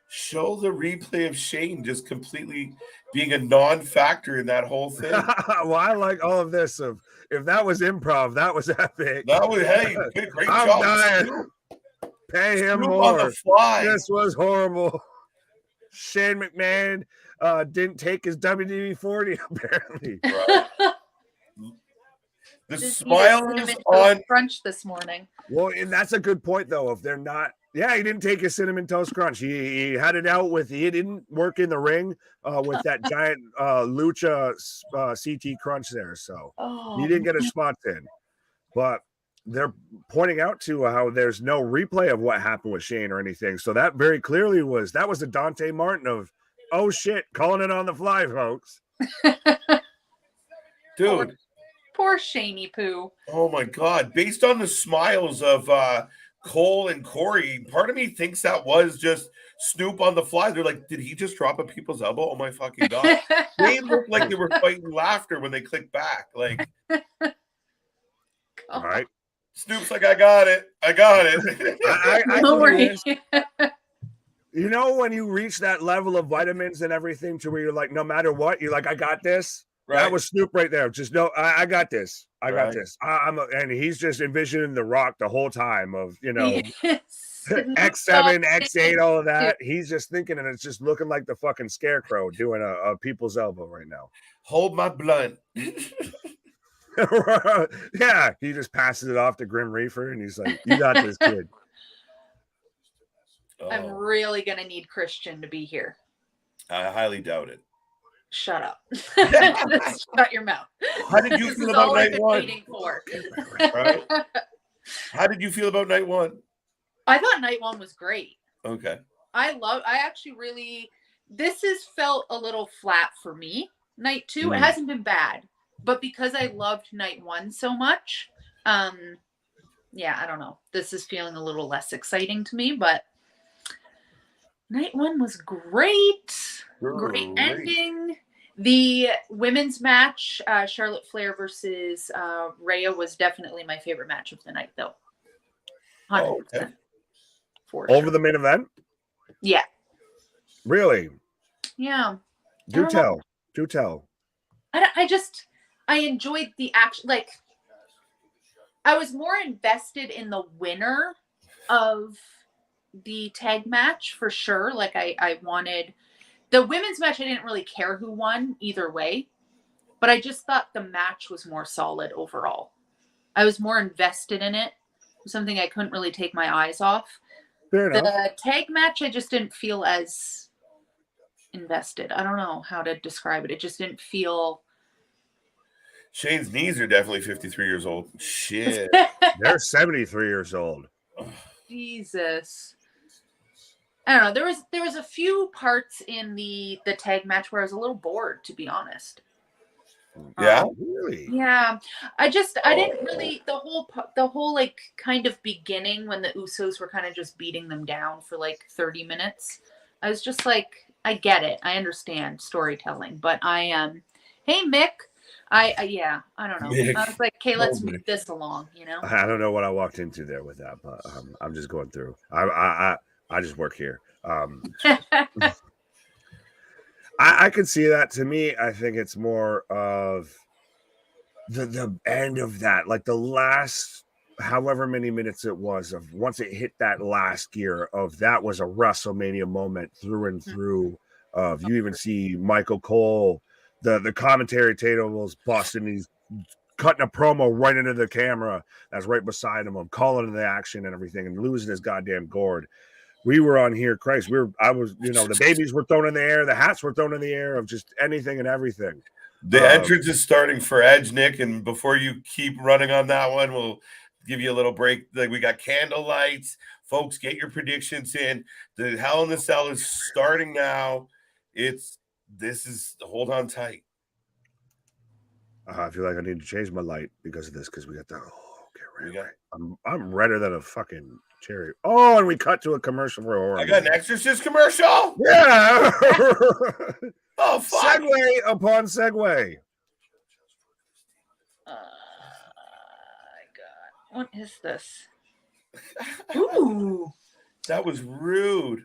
Show the replay of Shane just completely being a non-factor in that whole thing. Well, I like all of this. If that was improv, that was epic. That was great I'm job. dying. Pay him Snoop more. On the fly. This was horrible. Shane McMahon didn't take his WWE 40 apparently. Right. The smiles on crunch this morning. Well, and that's a good point though. If they're not, he didn't take his cinnamon toast crunch. He had it out with. He didn't work in the ring with that giant lucha CT crunch there, so he didn't get his spots in. But they're pointing out to how there's no replay of what happened with Shane or anything. So that very clearly was the Dante Martin of, oh shit, calling it on the fly, folks. Dude. Poor Shaney Poo. Oh my God. Based on the smiles of Cole and Corey, part of me thinks that was just Snoop on the fly. They're like, did he just drop a people's elbow? Oh my fucking God. They looked like they were fighting laughter when they clicked back. Like, all right. Snoop's like, I got it. Don't worry. When you reach that level of vitamins and everything to where you're like, no matter what, you're like, I got this. Right. That was Snoop right there. Just I got this. I got this. And he's just envisioning The Rock the whole time of, X7, X8, all of that. He's just thinking, and it's just looking like the fucking scarecrow doing a people's elbow right now. Hold my blunt. Yeah, he just passes it off to Grim Reaper, and he's like, "You got this, kid." I'm really gonna need Christian to be here. I highly doubt it. Shut up. Shut your mouth. How did you feel about night one? Right? How did you feel about night one? I thought night one was great. Okay. This has felt a little flat for me. Night two, it hasn't been bad. But because I loved night one so much, I don't know. This is feeling a little less exciting to me, but night one was great. Great ending. The women's match, Charlotte Flair versus Rhea, was definitely my favorite match of the night, though. 100%. Okay. Over the main event? Yeah. Really? Yeah. Do tell. I enjoyed the action. Like, I was more invested in the winner of the tag match for sure. Like, I wanted the women's match. I didn't really care who won either way, but I just thought the match was more solid overall. I was more invested in it. something I couldn't really take my eyes off. Fair enough. The tag match, I just didn't feel as invested. I don't know how to describe it. It just didn't feel. Shane's knees are definitely 53 years old. Shit. They're 73 years old. Jesus. I don't know. There was a few parts in the tag match where I was a little bored, to be honest. Yeah. Really? Yeah. I didn't really the whole like kind of beginning when the Usos were kind of just beating them down for like 30 minutes. I was just like, I get it. I understand storytelling, but hey Mick, I don't know. Mick. I was like, okay, let's Oh, move this along, you know? I don't know what I walked into there with that, but I'm just going through. I just work here. I could see that. To me, I think it's more of the end of that, like the last however many minutes it was of once it hit that last gear of that was a WrestleMania moment through and through. Of you even see Michael Cole, the commentary table was busting. He's cutting a promo right into the camera that's right beside him. I'm calling the action and everything and losing his goddamn gourd. We were on here, Christ. I was, the babies were thrown in the air, the hats were thrown in the air of just anything and everything. The entrance is starting for Edge, Nick, and before you keep running on that one, we'll give you a little break. Like we got candle lights, folks. Get your predictions in. The Hell in the Cell is starting now. Hold on tight. I feel like I need to change my light because of this, because we got the I'm redder than a fucking cherry. Oh, and we cut to a commercial for horror. I got an Exorcist commercial. Yeah. Oh, fuck. Segue upon segue. God, what is this? Ooh, that was rude.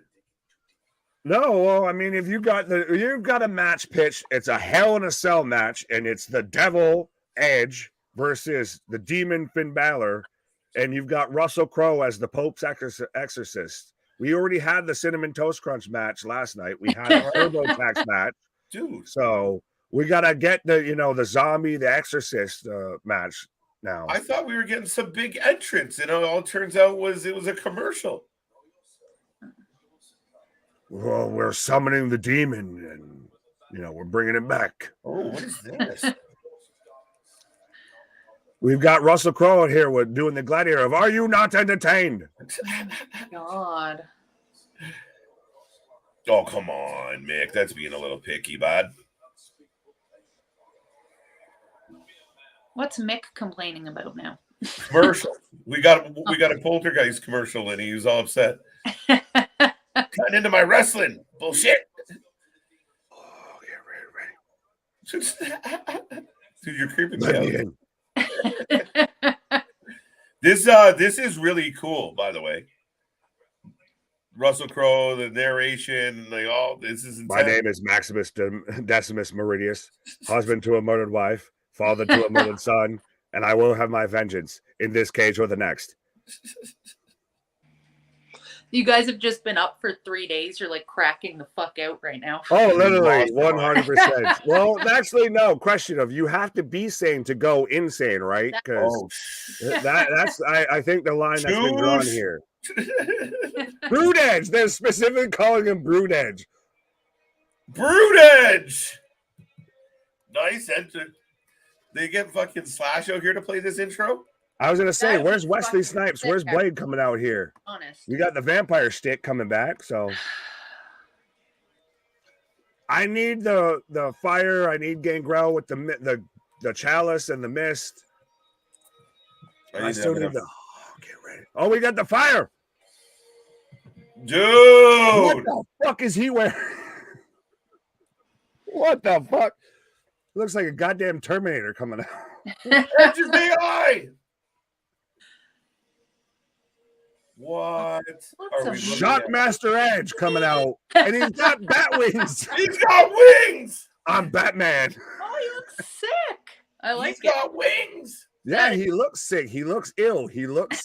No, well, I mean, if you've got a match pitch, it's a Hell in a Cell match, and it's the Devil Edge versus the Demon Finn Balor, and you've got Russell Crowe as the Pope's exorcist. We already had the Cinnamon Toast Crunch match last night. We had a TurboTax match, dude. So we gotta get the zombie, the exorcist match now. I thought we were getting some big entrance, and all it turns out it was a commercial. Well, we're summoning the demon, and we're bringing it back. Oh, what is this? We've got Russell Crowe in here doing the gladiator of "Are you not entertained?" God. Oh, come on, Mick. That's being a little picky, bud. What's Mick complaining about now? Commercial. We got a Poltergeist commercial, and he was all upset. Cutting into my wrestling bullshit. Oh, get ready. Dude, you're creeping me out. This is really cool, by the way. Russell Crowe, the narration, this is intense. My name is Maximus Decimus Meridius, husband to a murdered wife, father to a murdered son, and I will have my vengeance in this cage or the next. You guys have just been up for 3 days. You're like cracking the fuck out right now. Oh, literally 100%. Well, actually, no question of you have to be sane to go insane, right? Because that's I think the line that's been drawn here. Brood Edge. They're specifically calling him Brood Edge. Brood Edge. Nice enter. They get fucking Slash out here to play this intro. I was gonna say, where's Wesley Snipes? Where's Blade coming out here? Honest. We got the vampire stick coming back, so I need the fire. I need Gangrel with the chalice and the mist. I still need the. Get ready. Oh, we got the fire, dude. What the fuck is he wearing? What the fuck? Looks like a goddamn Terminator coming out. That's his AI. What are we? Shockmaster Edge coming out, and he's got bat wings. He's got wings. I'm Batman. Oh, he looks sick. I like He's got wings. Yeah, he looks sick. He looks ill. He looks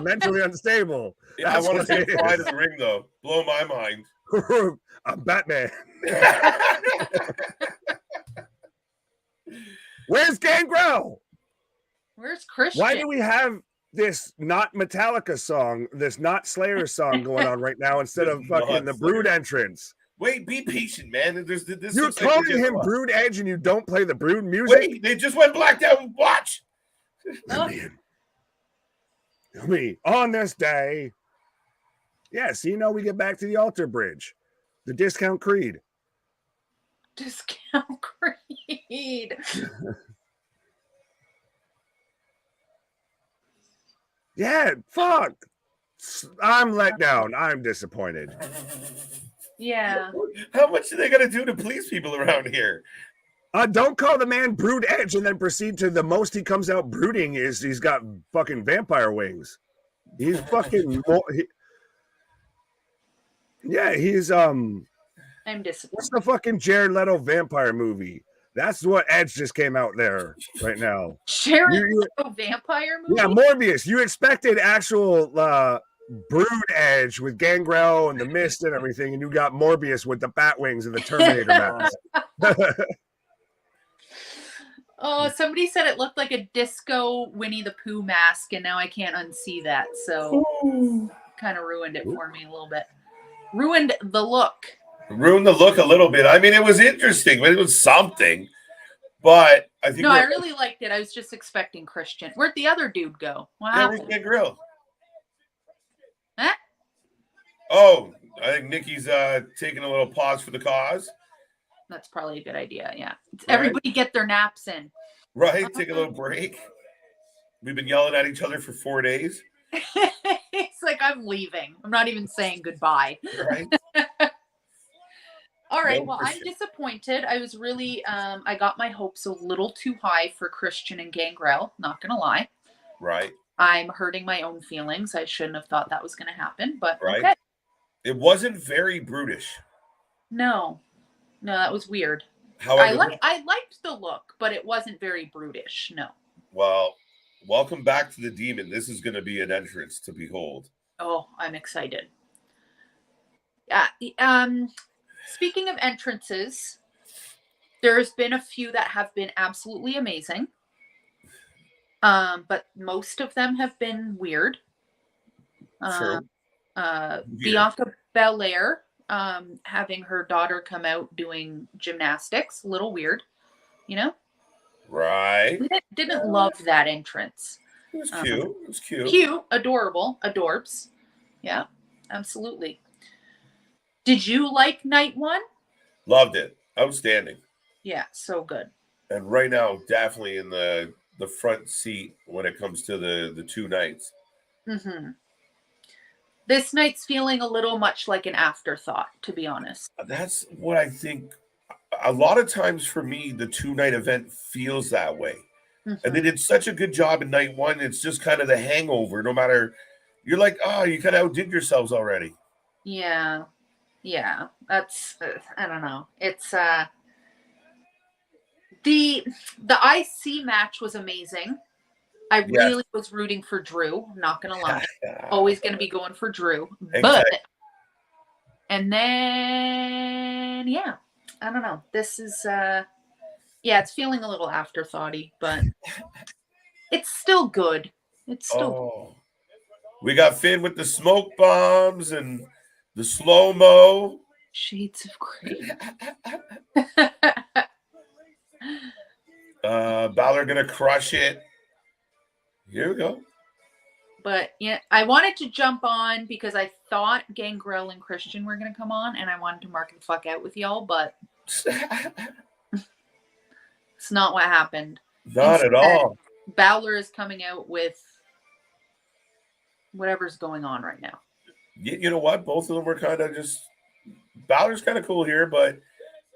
mentally unstable. Yeah, I want to say fly to the ring though. Blow my mind. I'm Batman. Where's Gangrel? Where's Christian? Why do we have this not Metallica song, this not Slayer song going on right now instead of fucking the Brood entrance. Wait, be patient, man. This You're calling him Brood Edge and you don't play the Brood music? Wait, they just went blacked out. Watch. Oh. Me on this day. Yes, we get back to the altar bridge. The discount creed. Discount creed. Yeah, fuck. I'm let down. I'm disappointed. Yeah. How much are they gonna do to please people around here? Don't call the man Brood Edge and then proceed to the most he comes out brooding is he's got fucking vampire wings. He's fucking he's I'm disappointed. What's the fucking Jared Leto vampire movie? That's what Edge just came out there right now. Jared Leto vampire movie? Yeah, Morbius. You expected actual Brood Edge with Gangrel and the Mist and everything, and you got Morbius with the bat wings and the Terminator mask. Oh, somebody said it looked like a disco Winnie the Pooh mask, and now I can't unsee that. So kind of ruined it for me a little bit. Ruined the look. Ruined the look a little bit. I mean, it was interesting, but it was something. But I think I really liked it. I was just expecting Christian. Where'd the other dude go? What happened? Get grilled. Huh? Oh, I think Nikki's taking a little pause for the cause. That's probably a good idea. Yeah. Everybody get their naps in. Right. Take a little break. We've been yelling at each other for 4 days. It's like I'm leaving. I'm not even saying goodbye. Right. All right. Well, I'm disappointed. I was really, I got my hopes a little too high for Christian and Gangrel. Not going to lie. Right. I'm hurting my own feelings. I shouldn't have thought that was going to happen, but right. Okay. It wasn't very brutish. No, that was weird. However, I liked the look, but it wasn't very brutish. No. Well, welcome back to the Demon. This is going to be an entrance to behold. Oh, I'm excited. Yeah. Speaking of entrances, there's been a few that have been absolutely amazing. But most of them have been weird. True. Bianca Belair, having her daughter come out doing gymnastics, a little weird, Right. Didn't love that entrance. It was cute. It was cute. Cute, adorable, adorbs. Yeah, absolutely. Did you like night one? Loved it. Outstanding. Yeah, so good. And right now, definitely in the front seat when it comes to the 2 nights. Mm-hmm. This night's feeling a little much like an afterthought, to be honest. That's what I think. A lot of times for me, the 2-night event feels that way. Mm-hmm. And they did such a good job in night one. It's just kind of the hangover. No matter, you're like, you kind of outdid yourselves already. Yeah. That's, I don't know. It's, the IC match was amazing. I really was rooting for Drew. I'm not going to lie. Always going to be going for Drew. Exactly. And then, I don't know. This is, it's feeling a little afterthoughty, but it's still good. It's still good. We got Finn with the smoke bombs and the slow-mo. Shades of Grey. Balor going to crush it. Here we go. But yeah, I wanted to jump on because I thought Gangrel and Christian were going to come on, and I wanted to mark the fuck out with y'all, but it's not what happened. Not at all. Balor is coming out with whatever's going on right now. You know what? Both of them were kind of just... Balor's kind of cool here, but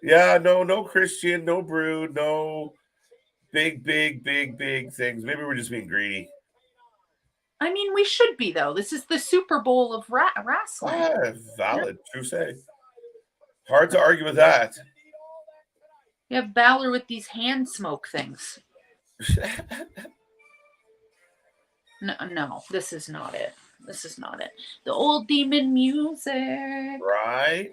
no Christian, no Brood, no big things. Maybe we're just being greedy. I mean, we should be, though. This is the Super Bowl of wrestling. Yeah, valid. True say. Hard to argue with that. You have Balor with these hand smoke things. No, this is not it. This is not it. The old demon music. Right.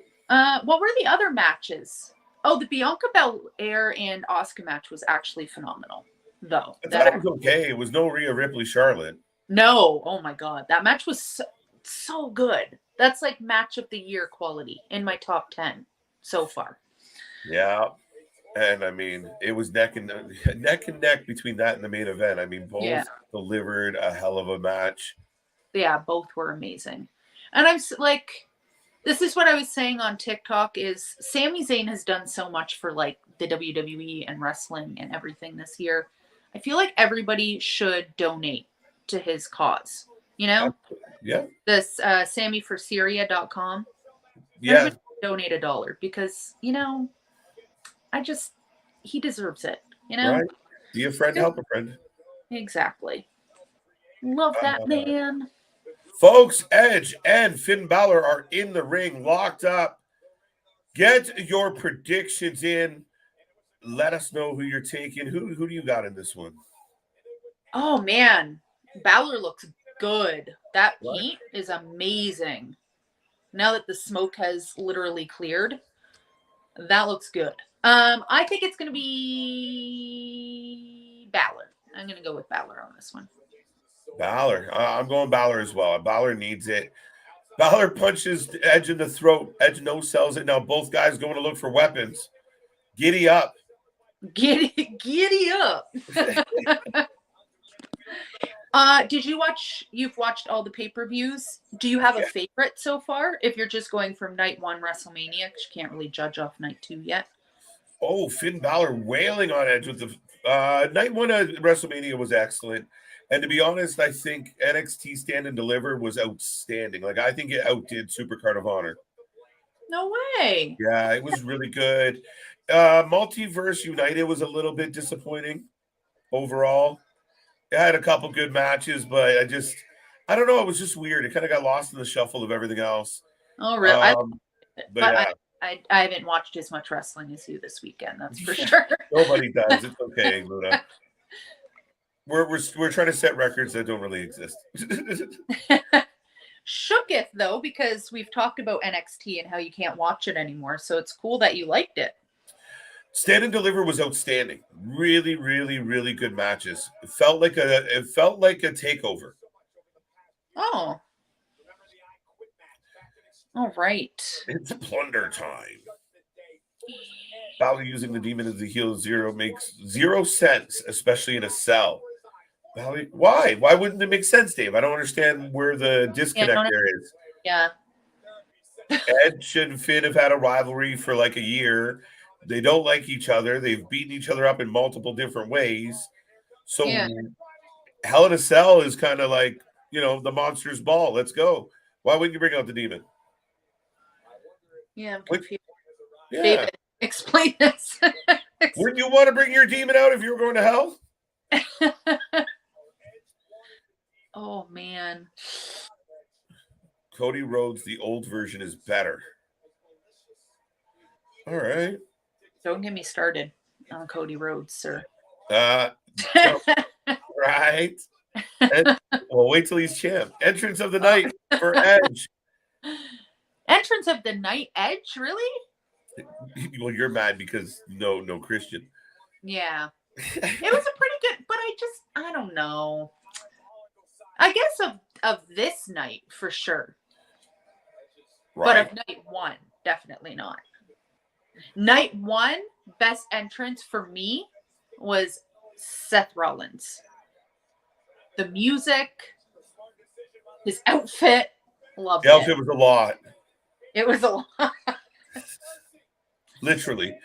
What were the other matches? Oh, the Bianca Belair and Asuka match was actually phenomenal, though. I thought it was okay. It was no Rhea Ripley Charlotte. No, oh my God, that match was so good. That's like match of the year quality in my top 10 so far. Yeah. And I mean, it was neck and neck between that and the main event. I mean, both delivered a hell of a match. Yeah, both were amazing. And I'm like, this is what I was saying on TikTok is Sami Zayn has done so much for like the WWE and wrestling and everything this year. I feel like everybody should donate to his cause. You know? Yeah. This SammyForSyria.com. Yeah. Everybody donate $1 because, you know, he deserves it. You know? Right. Be a friend, help a friend. Exactly. Love that man. Folks, Edge and Finn Balor are in the ring, locked up. Get your predictions in. Let us know who you're taking. Who do you got in this one? Oh, man. Balor looks good. That heat is amazing. Now that the smoke has literally cleared, that looks good. I think it's going to be Balor. I'm going to go with Balor on this one. Balor. I'm going Balor as well. Balor needs it. Balor punches Edge in the throat. Edge no-sells it. Now both guys going to look for weapons. Giddy up. Giddy up. You've watched all the pay-per-views. Do you have a favorite so far? If you're just going from night 1 WrestleMania, because you can't really judge off night 2 yet. Oh, Finn Balor wailing on Edge with the night 1 of WrestleMania was excellent. And to be honest, I think NXT Stand and Deliver was outstanding. Like, I think it outdid Supercard of Honor. No way. Yeah, it was really good. Multiverse United was a little bit disappointing overall. It had a couple good matches, but I don't know. It was just weird. It kind of got lost in the shuffle of everything else. Oh, really? But I haven't watched as much wrestling as you this weekend. That's for sure. Nobody does. It's okay, Luna. We're trying to set records that don't really exist. Shooketh though, because we've talked about NXT and how you can't watch it anymore. So it's cool that you liked it. Stand and Deliver was outstanding. Really, really, really good matches. It felt like a takeover. Oh. All right. It's plunder time. Balor using the demon as the heel zero makes zero sense, especially in a cell. Balor, why? Why wouldn't it make sense, Dave? I don't understand where the disconnect there is. Yeah. Edge and Finn have had a rivalry for like a year. They don't like each other. They've beaten each other up in multiple different ways. So Hell in a Cell is kind of like, the monster's ball. Let's go. Why wouldn't you bring out the demon? Yeah, I'm confused. Yeah. David, explain this. Wouldn't you want to bring your demon out if you were going to hell? Oh, man. Cody Rhodes, the old version, is better. All right. Don't get me started on Cody Rhodes, sir. Right. Well, wait till he's champ. Entrance of the night for Edge. Entrance of the night, Edge? Really? Well, you're mad because no Christian. Yeah. It was a pretty good, but I don't know. I guess of this night for sure. Right. But of night 1, definitely not. Night 1, best entrance for me was Seth Rollins. The music, his outfit, loved it. The outfit was a lot. It was a lot. Literally.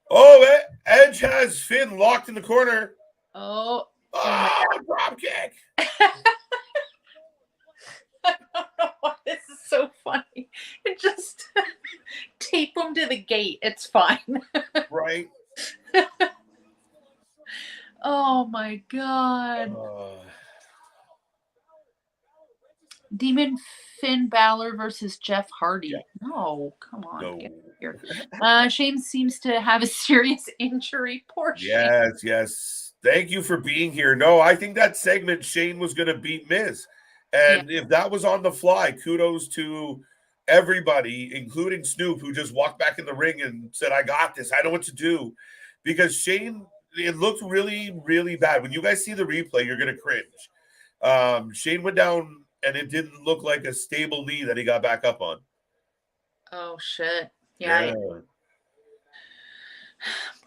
Oh, Edge has Finn locked in the corner. Oh drop kick. I don't know why this is so funny. Just tape him to the gate. It's fine. Right. Oh my God. Demon Finn Balor versus Jeff Hardy. Yeah. No, come on. No. Get here. Shane seems to have a serious injury. Poor Shane. Yes. Thank you for being here. No, I think that segment Shane was going to beat Miz. And if that was on the fly, kudos to everybody, including Snoop, who just walked back in the ring and said, I got this. I know what to do. Because Shane, it looked really, really bad. When you guys see the replay, you're going to cringe. Shane went down, and it didn't look like a stable knee that he got back up on. Oh shit! Yeah.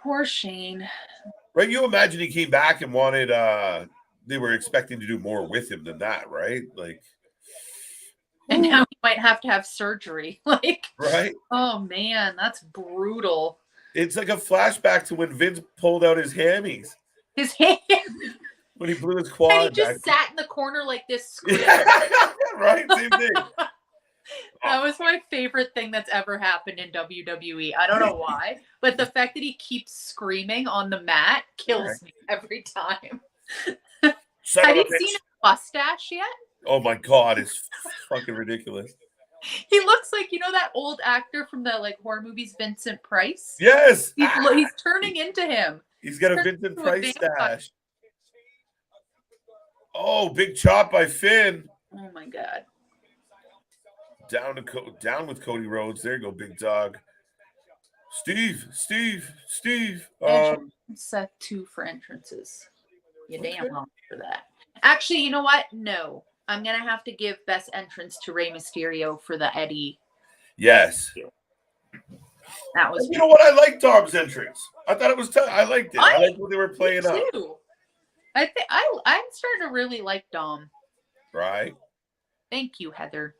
Poor Shane. Right? You imagine he came back and wanted. They were expecting to do more with him than that, right? Like, and now he might have to have surgery. Like, right? Oh man, that's brutal. It's like a flashback to when Vince pulled out his hammies. His hand. When he blew his quad. And he just sat in the corner like this. Right? Same thing. That was my favorite thing that's ever happened in WWE. I don't know why, but the fact that he keeps screaming on the mat kills me every time. Have you seen his mustache yet? Oh my God, it's fucking ridiculous. He looks like, that old actor from the horror movies, Vincent Price. Yes. He's turning into him. He's got a Vincent Price stash. Oh, big chop by Finn. Oh my God. Down with Cody Rhodes. There you go, big dog. Steve. Set 2 for entrances. You damn wrong for that. Actually, you know what? No. I'm going to have to give best entrance to Rey Mysterio for the Eddie. Yes. That was. You know what? I liked Dom's entrance. I thought it was I liked it. I liked what they were playing up. I'm starting to really like Dom. Right. Thank you, Heather.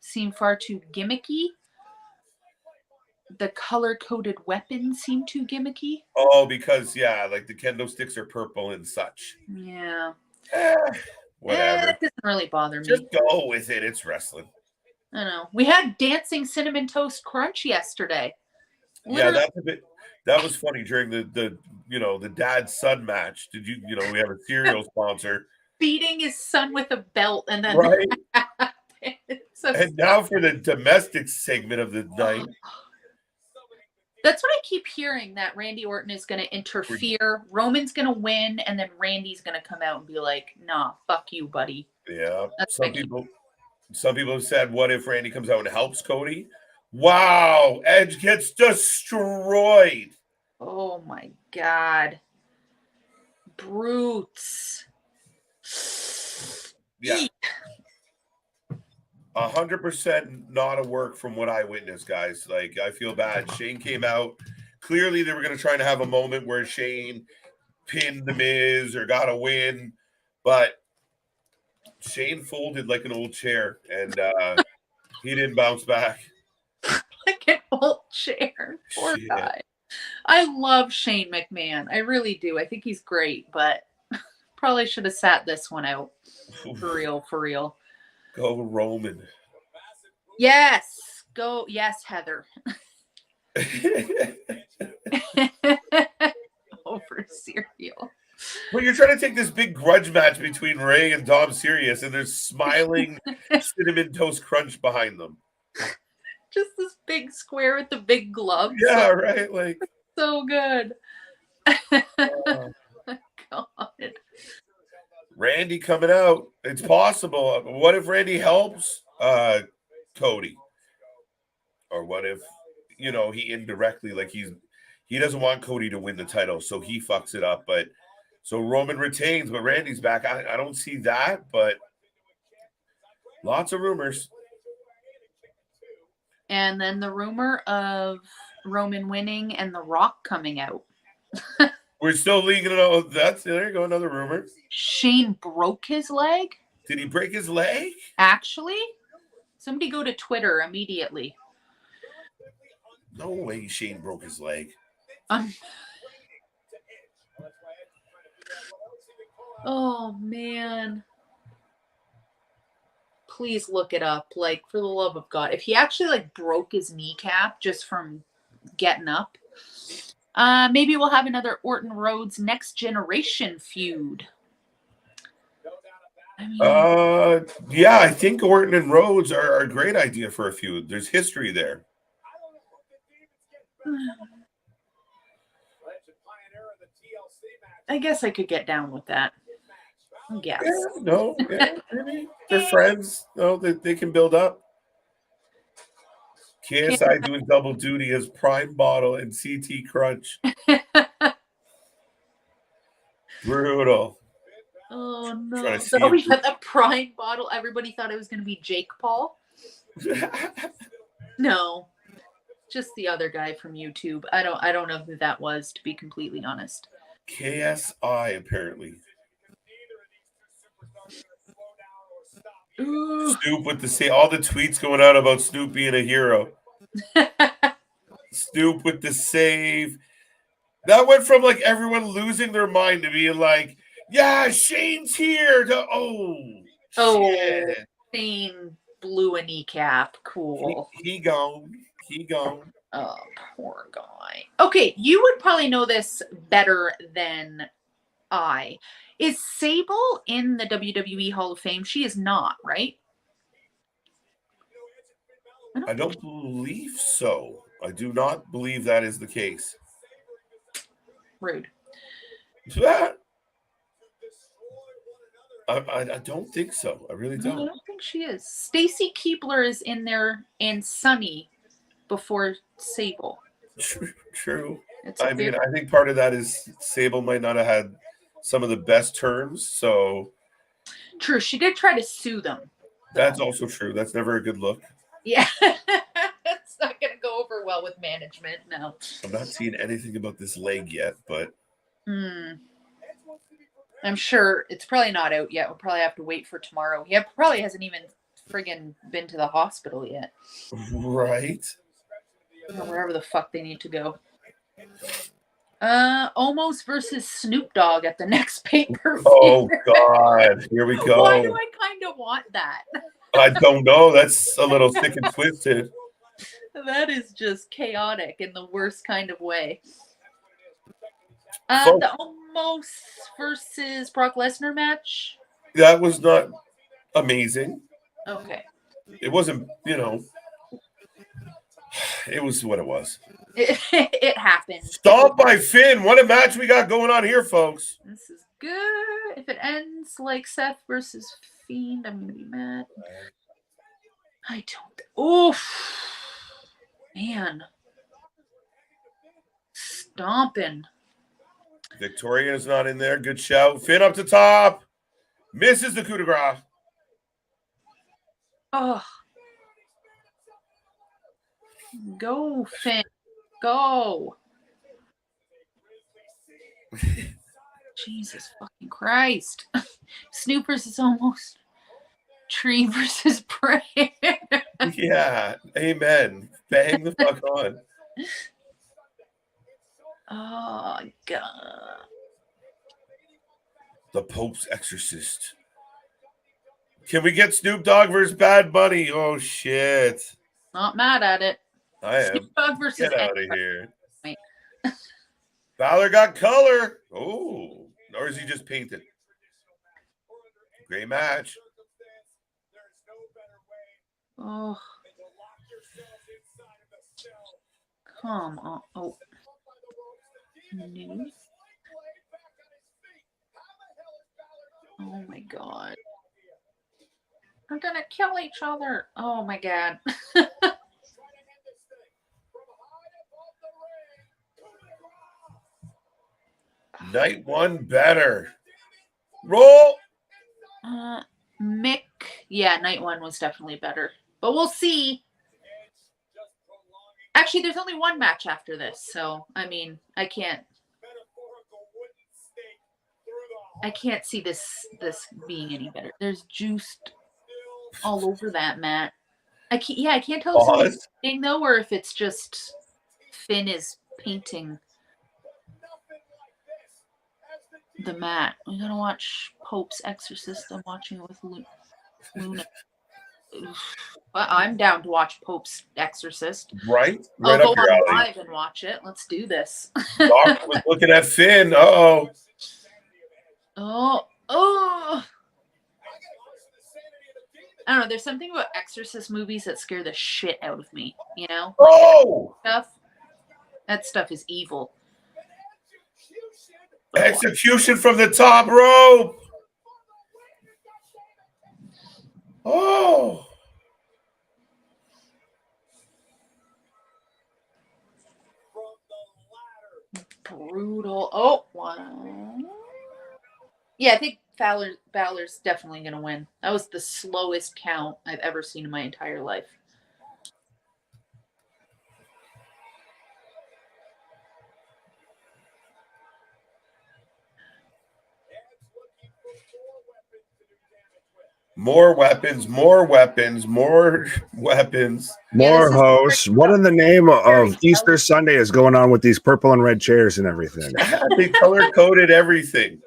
Seem far too gimmicky. The color-coded weapons seem too gimmicky. Oh, because like the kendo sticks are purple and such. Yeah. Whatever. It doesn't really bother me. Just go with it. It's wrestling. I know. We had dancing cinnamon toast crunch yesterday. Literally. Yeah, that was funny during the dad-son match. Did you we have a cereal sponsor beating his son with a belt, and then right. And now for the domestic segment of the night. That's what I keep hearing, that Randy Orton is going to interfere. Roman's going to win, and then Randy's going to come out and be like, "Nah, fuck you, buddy." Yeah. Some people have said, "What if Randy comes out and helps Cody?" Wow, Edge gets destroyed. Oh my God, brutes. Yeah. 100% not a work from what I witnessed, guys. Like, I feel bad. Shane came out. Clearly, they were going to try to have a moment where Shane pinned The Miz or got a win, but Shane folded like an old chair, and he didn't bounce back. Like an old chair. Poor guy. I love Shane McMahon. I really do. I think he's great, but probably should have sat this one out. For real. Go Roman. Yes. Go. Yes, Heather. Over cereal. Well, you're trying to take this big grudge match between Ray and Dom Serious, and there's smiling cinnamon toast crunch behind them. Just this big square with the big gloves. Yeah, right. Like, so good. God. Randy coming out. It's possible. What if Randy helps Cody? Or what if, he indirectly, like he doesn't want Cody to win the title, so he fucks it up. But so Roman retains, but Randy's back. I don't see that, but lots of rumors. And then the rumor of Roman winning and The Rock coming out. We're still leaking it out. There you go, another rumor. Shane broke his leg? Did he break his leg? Actually? Somebody go to Twitter immediately. No way Shane broke his leg. Oh, man. Please look it up. Like, for the love of God. If he actually, broke his kneecap just from getting up, maybe we'll have another Orton Rhodes Next Generation feud. Yeah, I think Orton and Rhodes are a great idea for a feud. There's history there. I guess I could get down with that. Yes. Maybe. They're friends. No, they can build up. KSI doing double duty as Prime Bottle and CT Crunch. Brutal. Oh no! Trying to see Oh, we if- had the prime bottle. Everybody thought it was going to be Jake Paul. No, just the other guy from YouTube. I don't know who that was, to be completely honest. KSI apparently. Ooh. Snoop with the all the tweets going out about Snoop being a hero. Snoop with the save. That went from like everyone losing their mind to being like, yeah, Shane's here. To shit. Shane blew a kneecap. Cool. He gone. He gone. Oh, poor guy. Okay, you would probably know this better than I. Is Sable in the WWE Hall of Fame? She is not, right? I don't believe so. I do not believe that is the case. Rude. I don't think so. I really No, don't. I don't think she is. Stacy Keibler is in there and Sunny before Sable. True. It's I mean, I think part of that is Sable might not have had some of the best terms. So true. She did try to sue them. That's also true. That's never a good look. Yeah. It's not going to go over well with management. No. I'm not seeing anything about this leg yet, but I'm sure it's probably not out yet. We'll probably have to wait for tomorrow. He probably hasn't even friggin' been to the hospital yet. Right. Or wherever the fuck they need to go. Omos versus Snoop Dogg at the next pay-per-view. Oh God, here we go. Why do I kind of want that? I don't know. That's a little thick and twisted. That is just chaotic in the worst kind of way. The Omos versus Brock Lesnar match. That was not amazing. Okay. It wasn't, it was what it was. It happened. Stomp by Finn. What a match we got going on here, folks. This is good. If it ends like Seth versus Fiend, I'm going to be mad. I don't. Oof. Man. Stomping. Victoria is not in there. Good shout. Finn up to top. Misses the coup de grace. Oh. Go, Finn. Go. Jesus fucking Christ. Snoop versus Omos. Tree versus Bray. Yeah. Amen. Bang the fuck on. Oh, God. The Pope's Exorcist. Can we get Snoop Dogg versus Bad Bunny? Oh, shit. Not mad at it. I am. Snoop Dogg versus Get out of here. Wait. Balor got color. Oh. Or is he just painted? Great match. Oh. Come on. Oh. News. Oh my God. We're gonna kill each other. Oh my God. Night one better. Roll. Mick. Yeah, night one was definitely better. But we'll see. Actually, there's only one match after this, so I mean, I can't see this being any better. There's juice all over that mat. I can't tell if it's painting though, or if it's just Finn is painting the mat. We're gonna watch Pope's Exorcist. I'm watching it with Luna. I'm down to watch Pope's Exorcist. Right I'll go up your on alley. live and watch it. Let's do this. Doc was looking at Finn. Uh-oh. Oh. I don't know. There's something about Exorcist movies that scare the shit out of me. You know? Oh! That stuff is evil. Execution from the top rope. Oh. Brutal. Oh, one. Yeah, I think Balor's definitely going to win. That was the slowest count I've ever seen in my entire life. More weapons, more weapons, more weapons. More hosts. What in the name of Easter Sunday is going on with these purple and red chairs and everything? They color coded everything.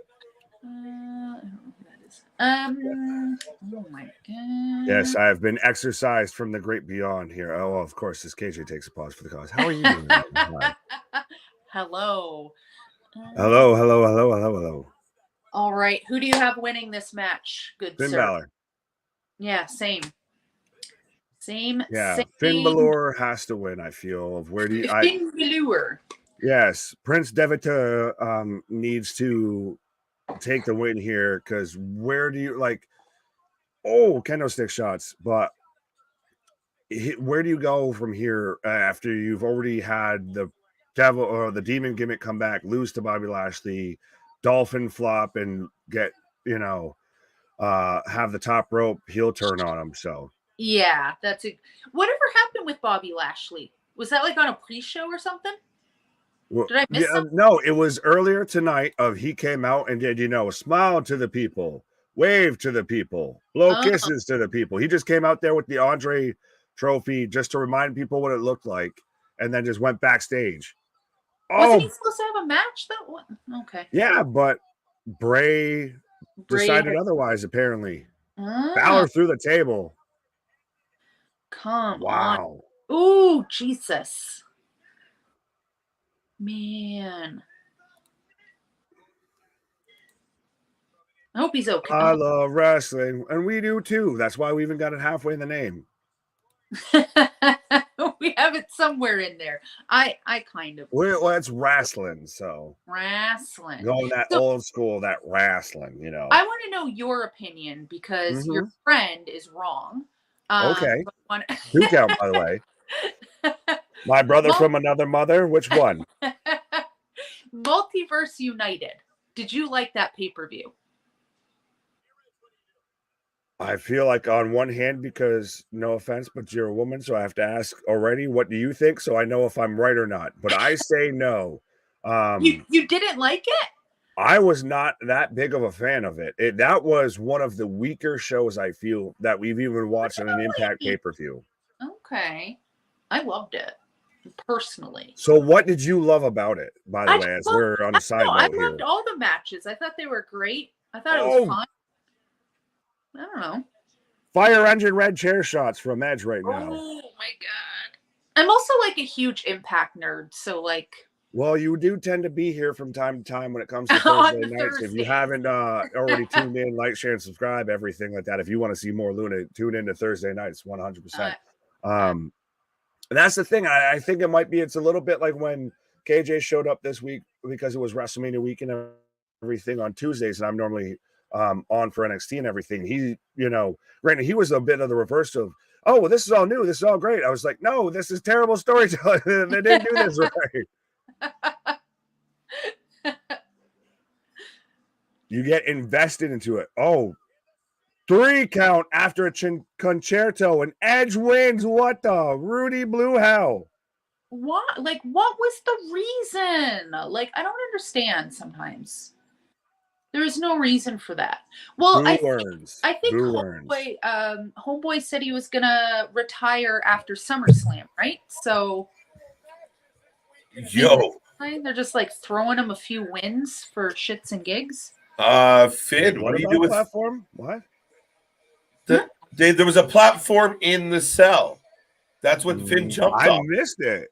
I don't know who that is. Oh my god. Yes, I have been exercised from the great beyond here. Oh, well, of course, this KJ takes a pause for the cause. How are you doing? Hello. Hello. All right. Who do you have winning this match, good Finn sir? Balor. Yeah, same. Yeah, Same. Finn Balor has to win, I feel. Of where do you Finn Balor. Yes, Prince Devita needs to take the win here, because where do you kendo stick shots, but where do you go from here after you've already had the devil or the demon gimmick come back, lose to Bobby Lashley, dolphin flop, and get have the top rope heel turn on him? So yeah, whatever happened with Bobby Lashley? Was that like on a pre-show or something? Did I miss something? No, it was earlier tonight. He came out and did smile to the people, wave to the people, blow kisses to the people. He just came out there with the Andre trophy just to remind people what it looked like, and then just went backstage. Wasn't he supposed to have a match though? Okay. Yeah, but Bray decided otherwise, apparently. Oh. Balor through the table. Come on. Ooh, Jesus. Man. I hope he's okay. I love wrestling, and we do too. That's why we even got it halfway in the name. We have it somewhere in there. I kind of. Well, it's Wrasslin, so. Wrasslin. Going that old school, that wrestling, I want to know your opinion, because your friend is wrong. Okay. Who count, by the way? My brother from another mother? Which one? Multiverse United. Did you like that pay-per-view? I feel like on one hand, because no offense, but you're a woman, so I have to ask already, what do you think? So I know if I'm right or not. But I say no. You didn't like it? I was not that big of a fan of it. That was one of the weaker shows, I feel, that we've even watched on an Impact pay-per-view. Okay. I loved it, personally. So what did you love about it, by the way, as we're on a side note here? I loved all the matches. I thought they were great. I thought it was fun. I don't know. Fire engine red chair shots from Edge right now. Oh, my God. I'm also, like, a huge Impact nerd, so, like... Well, you do tend to be here from time to time when it comes to Thursday nights. If you haven't already tuned in, like, share, and subscribe, everything like that. If you want to see more Luna, tune into Thursday nights, 100%. And that's the thing. I think it's a little bit like when KJ showed up this week, because it was WrestleMania week and everything on Tuesdays, and I'm normally on for NXT and everything. He, granted, he was a bit of the reverse of, oh, well, this is all new. This is all great. I was like, no, this is terrible storytelling. They didn't do this right. You get invested into it. Oh, 3 count after a concerto, and Edge wins. What the Rudy Blue hell? What? Like, what was the reason? Like, I don't understand sometimes. There is no reason for that. Well, I think Homeboy said he was gonna retire after SummerSlam, right? So, they're just like throwing him a few wins for shits and gigs. Finn, what do you do with platform? What? There was a platform in the cell. That's what Finn jumped off. I missed it.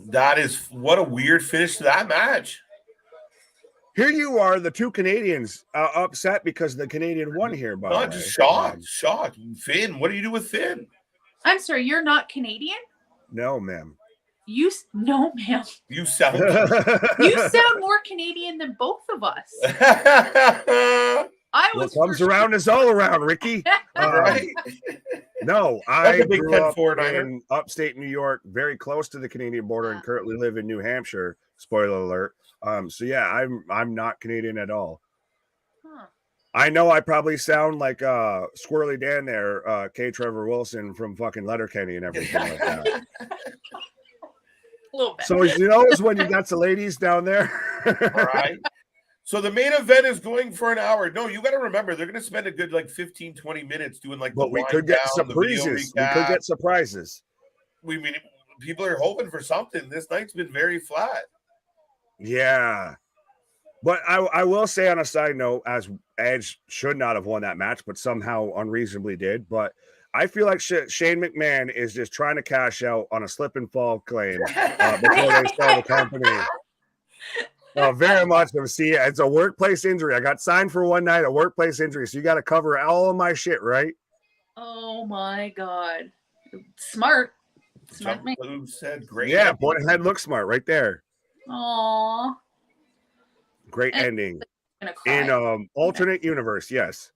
That is what a weird finish to that match. Here you are, the 2 Canadians upset because the Canadian won here. By the way, shocked. Finn, what do you do with Finn? I'm sorry, you're not Canadian? No, ma'am. No, ma'am. You sound more Canadian than both of us. What comes around is all around, Ricky. Right? No, That's I a big grew 10 up 49er. in upstate New York, very close to the Canadian border, and currently live in New Hampshire. Spoiler alert. So yeah, I'm not Canadian at all. Huh. I know I probably sound like Squirrely Dan there, K. Trevor Wilson from fucking Letterkenny and everything like that. A little bit. So you know when you got the ladies down there. All right. So the main event is going for an hour. No, you got to remember, they're going to spend a good like 15, 20 minutes doing like But the we wind could get down, the video surprises. We recap. could get surprises. We mean, people are hoping for something. This night's been very flat. Yeah. But I will say on a side note, as Edge should not have won that match, but somehow unreasonably did. But I feel like Shane McMahon is just trying to cash out on a slip and fall claim before they sell the company. Very much. See, it's a workplace injury. I got signed for one night, a workplace injury. So you got to cover all of my shit, right? Oh my God. Smart. Smart man. Who said great? Yeah, boy, head looks smart right there. Aww. Great ending. In Alternate universe, yes.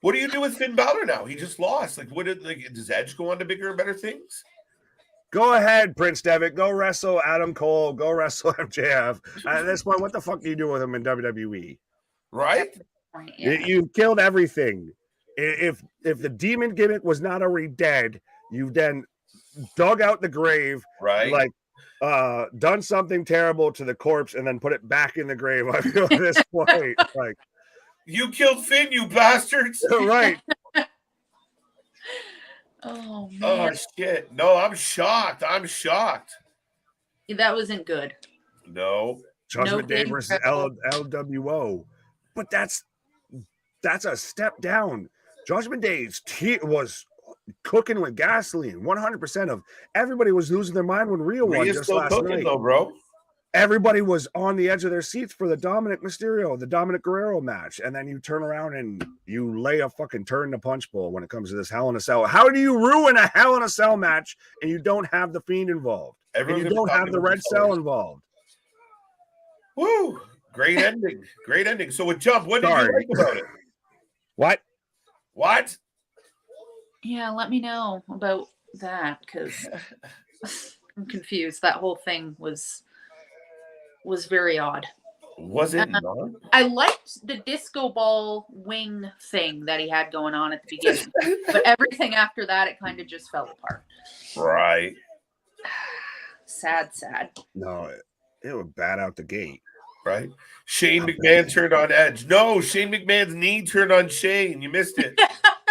What do you do with Finn Balor now? He just lost. Like, does Edge go on to bigger and better things? Go ahead, Prince Devitt. Go wrestle Adam Cole. Go wrestle MJF. At this point, what the fuck do you do with him in WWE? Right? Yeah. You killed everything. If the demon gimmick was not already dead, you've then dug out the grave, right? Like done something terrible to the corpse and then put it back in the grave. I feel at this point, like you killed Finn, you bastards. Right. Oh man. Oh shit. No, I'm shocked. That wasn't good. No. Judgment Day versus LWO. But that's a step down. Judgment Day's was cooking with gasoline. 100% of everybody was losing their mind when Rhea won just last night. Though, bro. Everybody was on the edge of their seats for the Dominic Guerrero match. And then you turn around and you lay a fucking turn the punch bowl when it comes to this Hell in a Cell. How do you ruin a Hell in a Cell match and you don't have the Fiend involved? And you don't have the Red Cell involved? Woo! Great ending. Great ending. So with Jump, what did you like about it? What? Yeah, let me know about that because I'm confused. That whole thing was very odd. Was it not? I liked the disco ball wing thing that he had going on at the beginning, but everything after that, it kind of just fell apart. Right. Sad. No, it was bad out the gate. Right. Shane McMahon turned on Edge. No, Shane McMahon's knee turned on Shane. You missed it.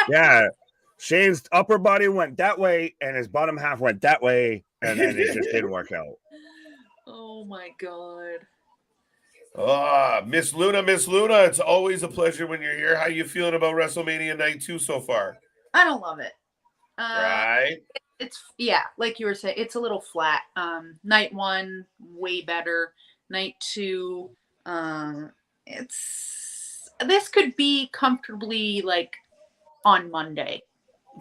Yeah. Shane's upper body went that way and his bottom half went that way, and then it just didn't work out. Oh my God. Miss Luna, it's always a pleasure when you're here. How you feeling about WrestleMania Night 2 so far? I don't love it. Right. It's like you were saying, it's a little flat. Night 1, way better. Night 2, this could be comfortably like on Monday.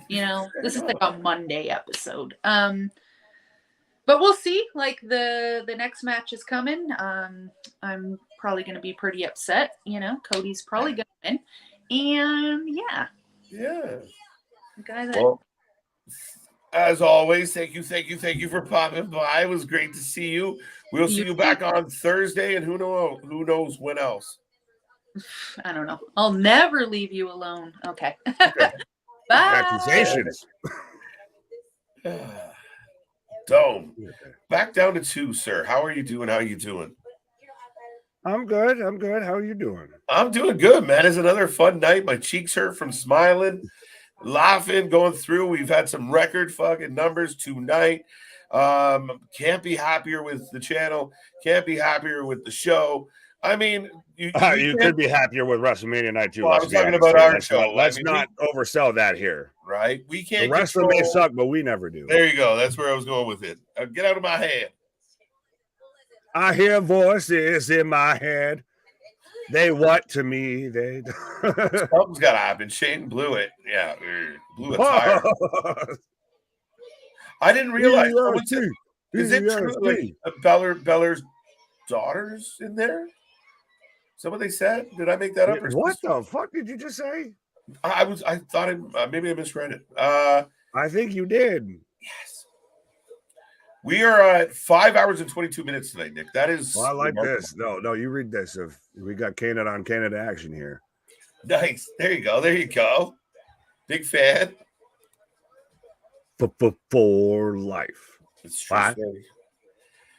This is like a Monday episode. But we'll see. Like the next match is coming. I'm probably going to be pretty upset. Cody's probably going to win. And yeah. The guy that. Well, as always, thank you for popping by. It was great to see you. We'll see you back on Thursday, and who knows when else. I don't know. I'll never leave you alone. Okay. Bye. Accusations. Dome. Back down to 2, sir. How are you doing? I'm good. How are you doing? I'm doing good, man. It's another fun night. My cheeks hurt from smiling, laughing, going through. We've had some record fucking numbers tonight. Can't be happier with the channel. Can't be happier with the show. I mean, you could be happier with WrestleMania Night 2. Well, I was talking about our show. Let's not oversell that here. Right? We can't. The wrestling may suck, but we never do. There you go. That's where I was going with it. Get out of my head. I hear voices in my head. They what to me? They something's got to happen. Shane blew it. Yeah, blew a tire. I didn't realize. Is it true? Like Balor's daughter's in there? Is that what they said? Did I make that up? What the fuck did you just say? I thought it. Maybe I misread it. I think you did. Yes. We are at 5 hours and 22 minutes tonight, Nick. That is. Well, I like remarkable. this. No, you read this. If we got Canada on Canada action here. Nice. There you go. There you go. Big fan. For life. It's true. What?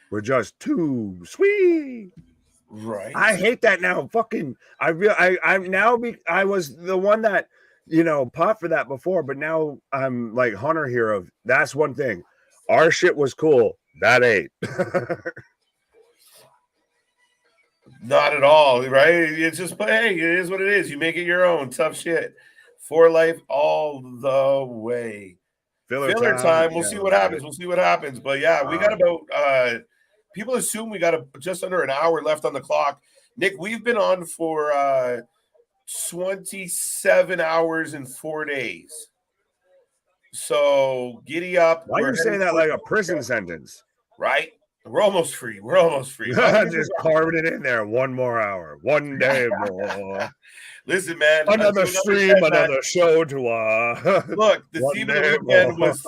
We're just too sweet. Right. I hate that now. Fucking. I was the one that popped for that before, but now I'm like Hunter here of that's one thing. Our shit was cool. That ain't. Not at all, right? It's just, but hey, it is what it is. You make it your own. Tough shit. For life all the way. Filler time. We'll see what happens. We'll see what happens. But yeah, we got about people assume we got just under an hour left on the clock. Nick, we've been on for 27 hours and 4 days. So giddy up. Why are you saying that like a prison sentence? Right? We're almost free. We're almost free. Just carving it in there. 1 more hour. 1 day more. Listen, man. Another stream, another show to look, the theme of the weekend was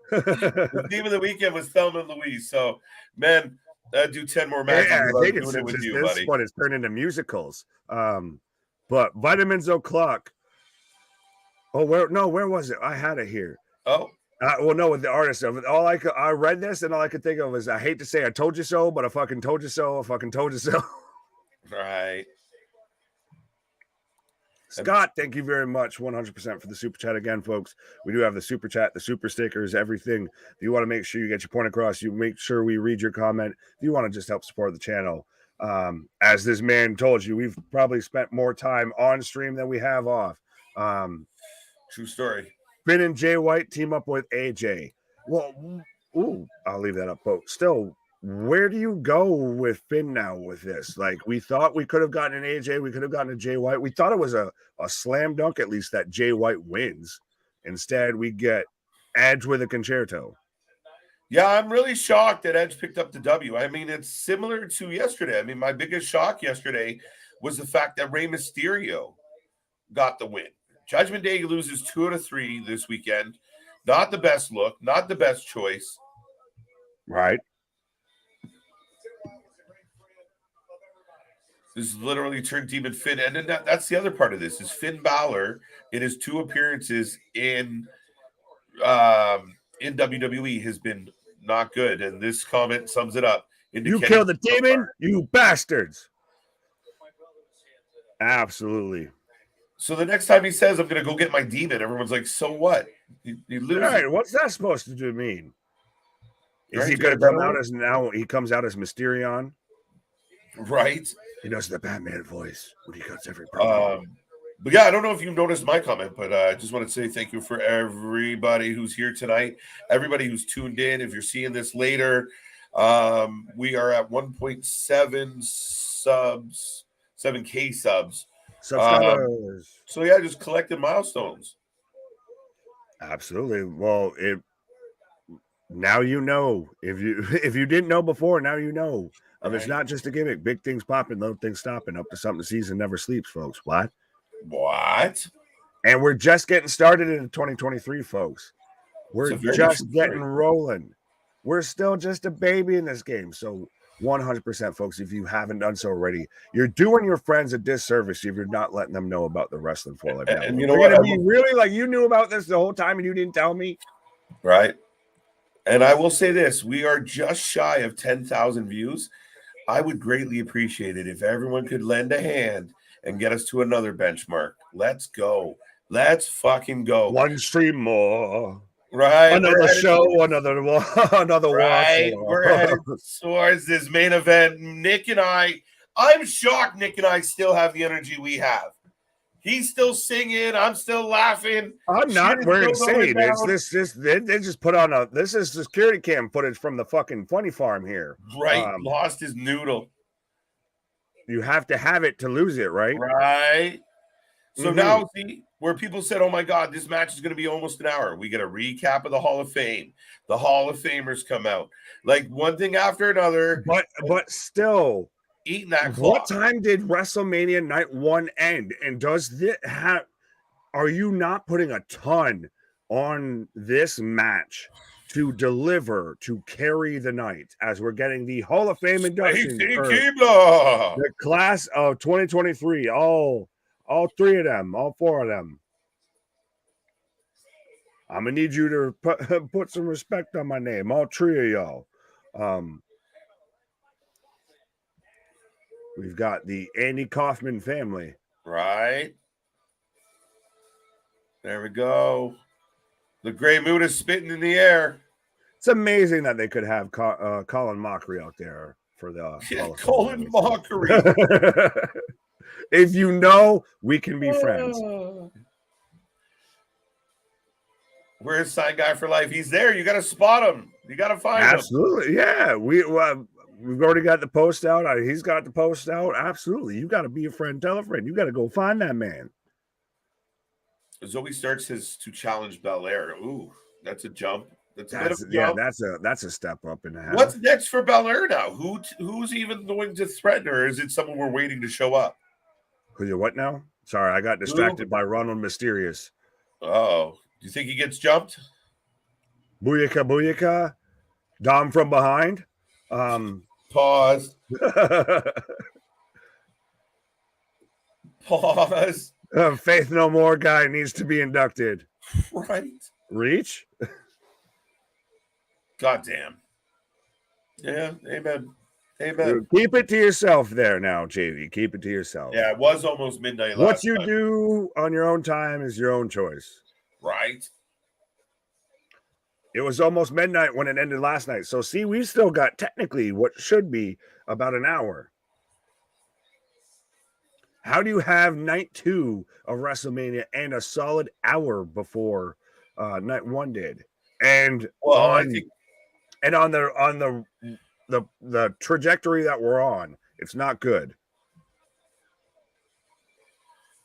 the theme of the weekend was Thelma and Louise. So, man, I'd do 10 more matches. Yeah, I think it's with you, this one is turned into musicals. But Vitamins O'Clock. Oh, where was it? I had it here. Oh. Well, no, with the artist of it. I read this and all I could think of was I hate to say I told you so, but I fucking told you so. I fucking told you so. Right. Scott, thank you very much, 100% for the super chat again, folks. We do have the super chat, the super stickers, everything. If you want to make sure you get your point across, you make sure we read your comment. If you want to just help support the channel, as this man told you, we've probably spent more time on stream than we have off. True story. Finn and Jay White team up with AJ. Well, I'll leave that up, folks. Still, where do you go with Finn now with this? Like, we thought we could have gotten an AJ, we could have gotten a Jay White. We thought it was a slam dunk, at least, that Jay White wins. Instead, we get Edge with a concerto. Yeah, I'm really shocked that Edge picked up the W. I mean, it's similar to yesterday. I mean, my biggest shock yesterday was the fact that Rey Mysterio got the win. Judgment Day loses 2 out of 3 this weekend. Not the best look, not the best choice. Right. This is literally turned Demon Finn. And then that's the other part of this is Finn Balor in his 2 appearances in WWE has been not good. And this comment sums it up. You killed the demon, you bastards. Absolutely. So the next time he says, I'm going to go get my demon, everyone's like, so what? You lose. All right, what's that supposed to mean? Is he going to come out as now he comes out as Mysterion? Right. He does the Batman voice when he cuts every problem. But yeah, I don't know if you noticed my comment, but I just want to say thank you for everybody who's here tonight, everybody who's tuned in. If you're seeing this later, we are at 1.7 subs, 7K subs. Subscribers. So yeah, just collected milestones. Absolutely. Well, now you know. If you didn't know before, now you know. Right. It's not just a gimmick. Big things popping, little things stopping. Up to something. The season never sleeps, folks. What? And we're just getting started in 2023, folks. We're just getting rolling. We're still just a baby in this game. So 100%, folks, if you haven't done so already, you're doing your friends a disservice if you're not letting them know about the Wrestling for Life. And you know what? Be really like you knew about this the whole time and you didn't tell me? Right. And I will say this. We are just shy of 10,000 views. I would greatly appreciate it if everyone could lend a hand and get us to another benchmark. Let's go. Let's fucking go. 1 stream more. Right. Another show, another one. Right. We're headed towards this main event. Nick and I'm shocked Nick and I still have the energy we have. He's still singing. I'm still laughing. I'm not wearing insane. It's this. They just put on this is security cam footage from the fucking funny farm here. Right. Lost his noodle. You have to have it to lose it, right? Right. So now, see, where people said, oh my God, this match is going to be almost an hour. We get a recap of the Hall of Fame. The Hall of Famers come out. Like one thing after another. But still, eating that clock. What time did WrestleMania Night 1 end? And does this have? Are you not putting a ton on this match to deliver, to carry the night, as we're getting the Hall of Fame induction for the class of 2023? All three of them, all four of them. I'm gonna need you to put some respect on my name, all three of y'all. We've got the Andy Kaufman family. Right. There we go. The Grey Moon is spitting in the air. It's amazing that they could have Colin Mockery out there for the Colin Mockery. If you know, we can be friends. Where's Sign Guy for Life? He's there. You got to spot him. You got to find him. Absolutely. Yeah. We've already got the post out. He's got the post out. Absolutely. You got to be a friend. Tell a friend. You got to go find that man. Zoe starts to challenge Belair. Ooh, that's a jump. That's a step up in the half. What's next for Belair now? Who's even going to threaten her? Or is it someone we're waiting to show up? Who you what now? Sorry, I got distracted by Ronald Mysterious. Oh, do you think he gets jumped? Booyaka, booyaka. Dom from behind. Pause. Pause. Faith No More guy needs to be inducted. Right. Reach? Goddamn. Yeah, amen. Amen. Keep it to yourself there now, JV. Keep it to yourself. Yeah, it was almost midnight what you do on your own time is your own choice. Right. It was almost midnight when it ended last night. So, see, we've still got technically what should be about an hour. How do you have night 2 of WrestleMania and a solid hour before night 1 did? And on the trajectory that we're on, it's not good.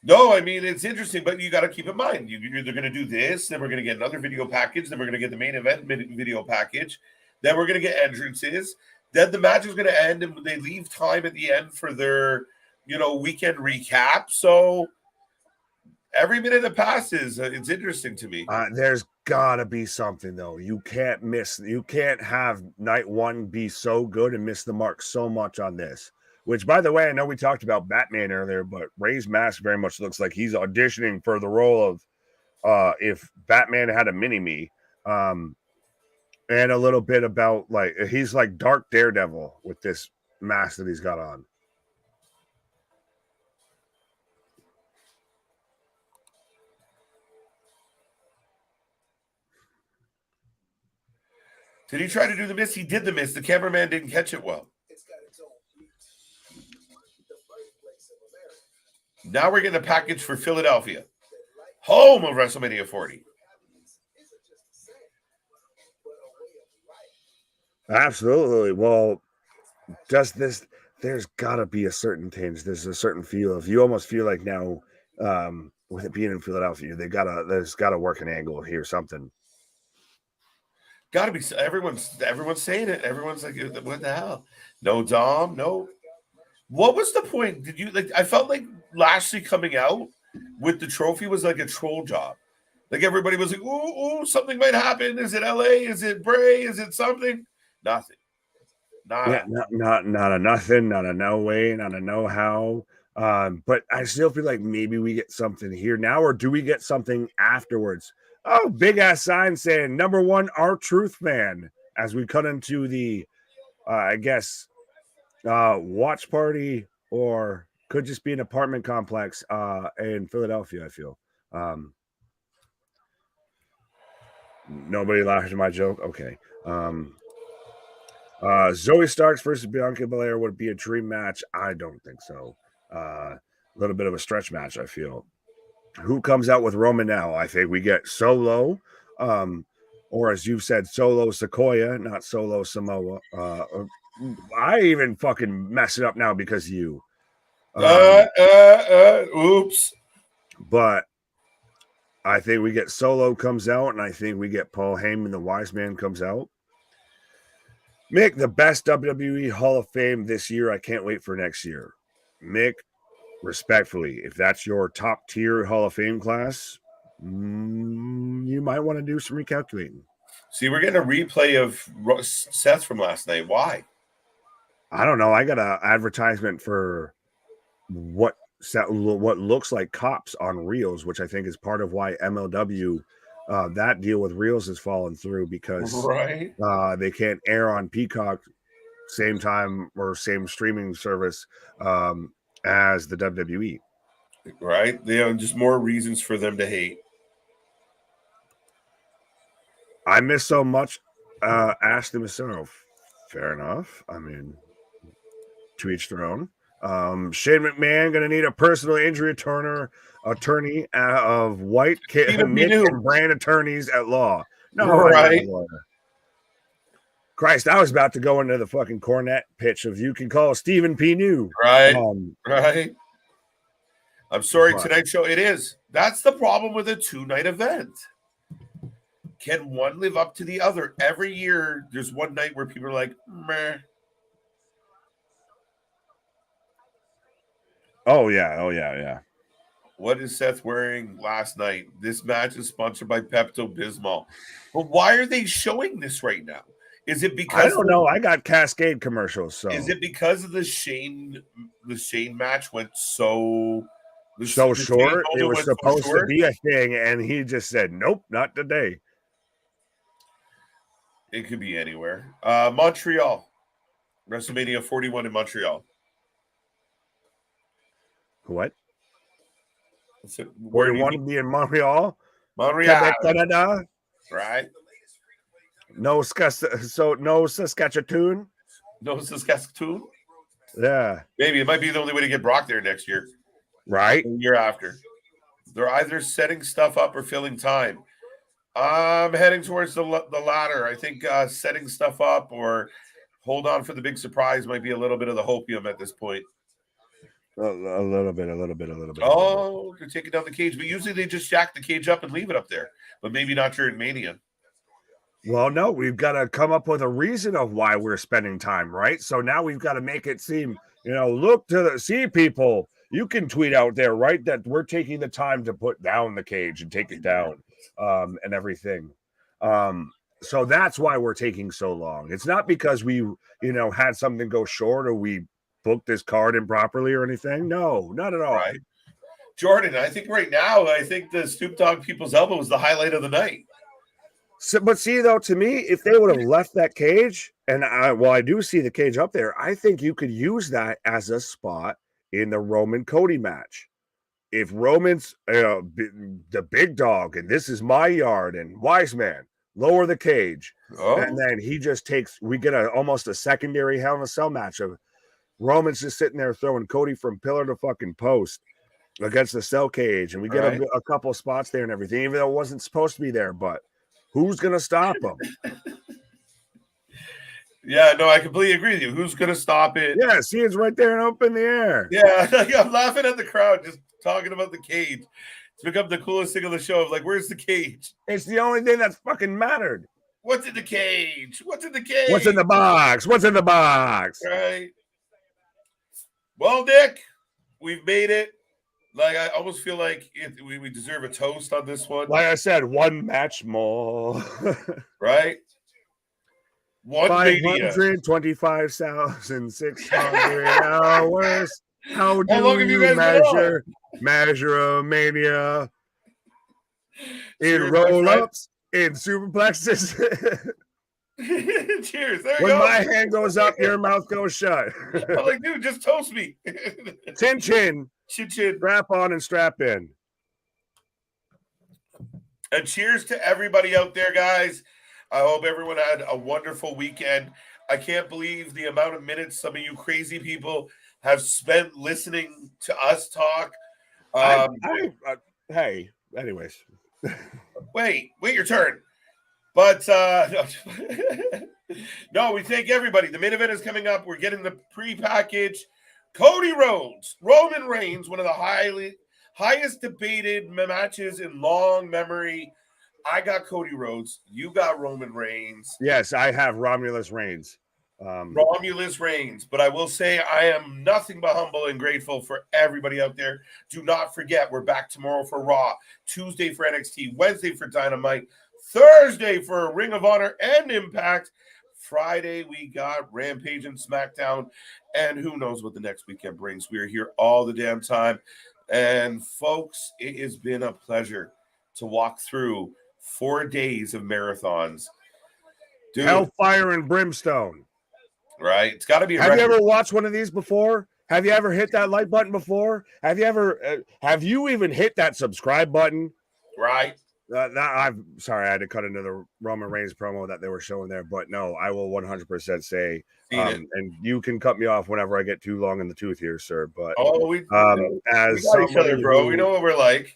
No, I mean, it's interesting, but you got to keep in mind, you're either going to do this, then we're going to get another video package, then we're going to get the main event video package, then we're going to get entrances, then the match is going to end, and they leave time at the end for their, weekend recap. So every minute that passes, it's interesting to me. There's got to be something, though. You can't have night 1 be so good and miss the mark so much on this. Which, by the way, I know we talked about Batman earlier, but Ray's mask very much looks like he's auditioning for the role of if Batman had a mini-me. And a little bit about, he's like Dark Daredevil with this mask that he's got on. Did he try to do the miss? He did the miss. The cameraman didn't catch it well. Now we're getting a package for Philadelphia, home of WrestleMania 40. Absolutely. Well, there's got to be a certain tinge. There's a certain feel of, you almost feel like now, with it being in Philadelphia, there's got to work an angle here, something. Got to be. Everyone's saying it. Everyone's like, what the hell? No Dom, no. What was the point? Did you I felt like Lashley coming out with the trophy was like a troll job. Like everybody was like, ooh, something might happen. Is it LA? Is it Bray? Is it something? Nothing. Not a nothing, not a no way, not a no how. But I still feel like maybe we get something here now, or do we get something afterwards? Oh, big ass sign saying #1 R-Truth fan as we cut into the watch party, or could just be an apartment complex in Philadelphia, I feel. Nobody laughed at my joke. Okay. Zoe Starks versus Bianca Belair would be a dream match. I don't think so. A little bit of a stretch match, I feel. Who comes out with Roman now? I think we get Solo, or as you said, Solo Sequoia, not Solo Samoa. I even fucking mess it up now because of you. Oops. But I think we get Solo comes out, and I think we get Paul Heyman, the Wise Man, comes out. Mick, the best WWE Hall of Fame this year. I can't wait for next year. Mick, respectfully, if that's your top tier Hall of Fame class, you might want to do some recalculating. See, we're getting a replay of Seth from last night. Why? I don't know. I got an advertisement for what looks like cops on Reels, which I think is part of why MLW, that deal with Reels has fallen through because Right. they can't air on Peacock same time or same streaming service as the WWE. Right. They have just more reasons for them to hate. I miss so much. Asked myself. Fair enough. I mean, to each their own. Shane McMahon going to need a personal injury attorney of white Mick and brand attorneys at law. No, right. Christ, I was about to go into the fucking cornet pitch of you can call Stephen P. New. Right. Right. I'm sorry, Tonight's show. It is. That's the problem with a 2-night event. Can one live up to the other? Every year, there's one night where people are like, meh. Oh, yeah. What is Seth wearing last night? This match is sponsored by Pepto-Bismol. But why are they showing this right now? Is it because I don't know? I got Cascade commercials. So is it because of the Shane match went so short? It was supposed to be a thing, and he just said, "Nope, not today." It could be anywhere. Montreal, WrestleMania 41 in Montreal. What? 41 to be in Montreal, Montreal, Canada, right? No Saskatchewan. No Saskatchewan. Yeah, maybe it might be the only way to get Brock there next year, right? The year after. They're either setting stuff up or filling time. I'm heading towards the latter. I think setting stuff up or hold on for the big surprise might be a little bit of the hopium at this point. A little bit. Oh, they're taking down the cage, but usually they just jack the cage up and leave it up there. But maybe not during Mania. Well, no, we've got to come up with a reason of why we're spending time, right? So now we've got to make it seem, look to see people. You can tweet out there, right, that we're taking the time to put down the cage and take it down and everything. So that's why we're taking so long. It's not because we, had something go short or we booked this card improperly or anything. No, not at all. Right. Jordan, I think right now, the Snoop Dogg People's Elbow was the highlight of the night. So, but see, though, to me, if they would have left that cage, and I do see the cage up there, I think you could use that as a spot in the Roman Cody match. If Roman's the big dog, and this is my yard, and wise man, lower the cage, and then he just we get almost a secondary Hell in a Cell match of Roman's just sitting there throwing Cody from pillar to fucking post against the cell cage, and we get a couple spots there and everything, even though it wasn't supposed to be there, but who's going to stop him? Yeah, no, I completely agree with you. Who's going to stop it? Yeah, see, it's right there and up in the air. Yeah, I'm laughing at the crowd just talking about the cage. It's become the coolest thing on the show. Like, where's the cage? It's the only thing that's fucking mattered. What's in the cage? What's in the cage? What's in the box? What's in the box? Right. Well, Nick, we've made it. Like, I almost feel like we deserve a toast on this one. Like I said, one match more. Right? 525,600 hours. How do long have you guys measure a mania? In roll-ups, in superplexes. Cheers. There when my hand goes up, your mouth goes shut. I'm like, dude, just toast me. Chin chin. Strap on and strap in. And cheers to everybody out there, guys. I hope everyone had a wonderful weekend. I can't believe the amount of minutes some of you crazy people have spent listening to us talk. Hey, anyways. Wait your turn. But no, we thank everybody. The main event is coming up. We're getting the pre-package. Cody Rhodes, Roman Reigns, one of the highest debated matches in long memory. I got Cody Rhodes. You got Roman Reigns. Yes, I have Romulus Reigns. Romulus reigns, but I will say I am nothing but humble and grateful for everybody out there. Do not forget, we're back tomorrow for Raw, Tuesday for NXT, Wednesday for Dynamite, Thursday for Ring of Honor and Impact. Friday, we got Rampage and SmackDown, and who knows what the next weekend brings. We are here all the damn time. And folks, it has been a pleasure to walk through 4 days of marathons. Dude, Hellfire and brimstone. Right? It's got to be a Have you record. ever watched one of these before? Have you ever hit that like button before? Have you even hit that subscribe button? Right? I'm sorry, I had to cut into the Roman Reigns promo that they were showing there, but no, I will 100% say, and you can cut me off whenever I get too long in the tooth here, sir. But we as got each other, bro. We know what we're like.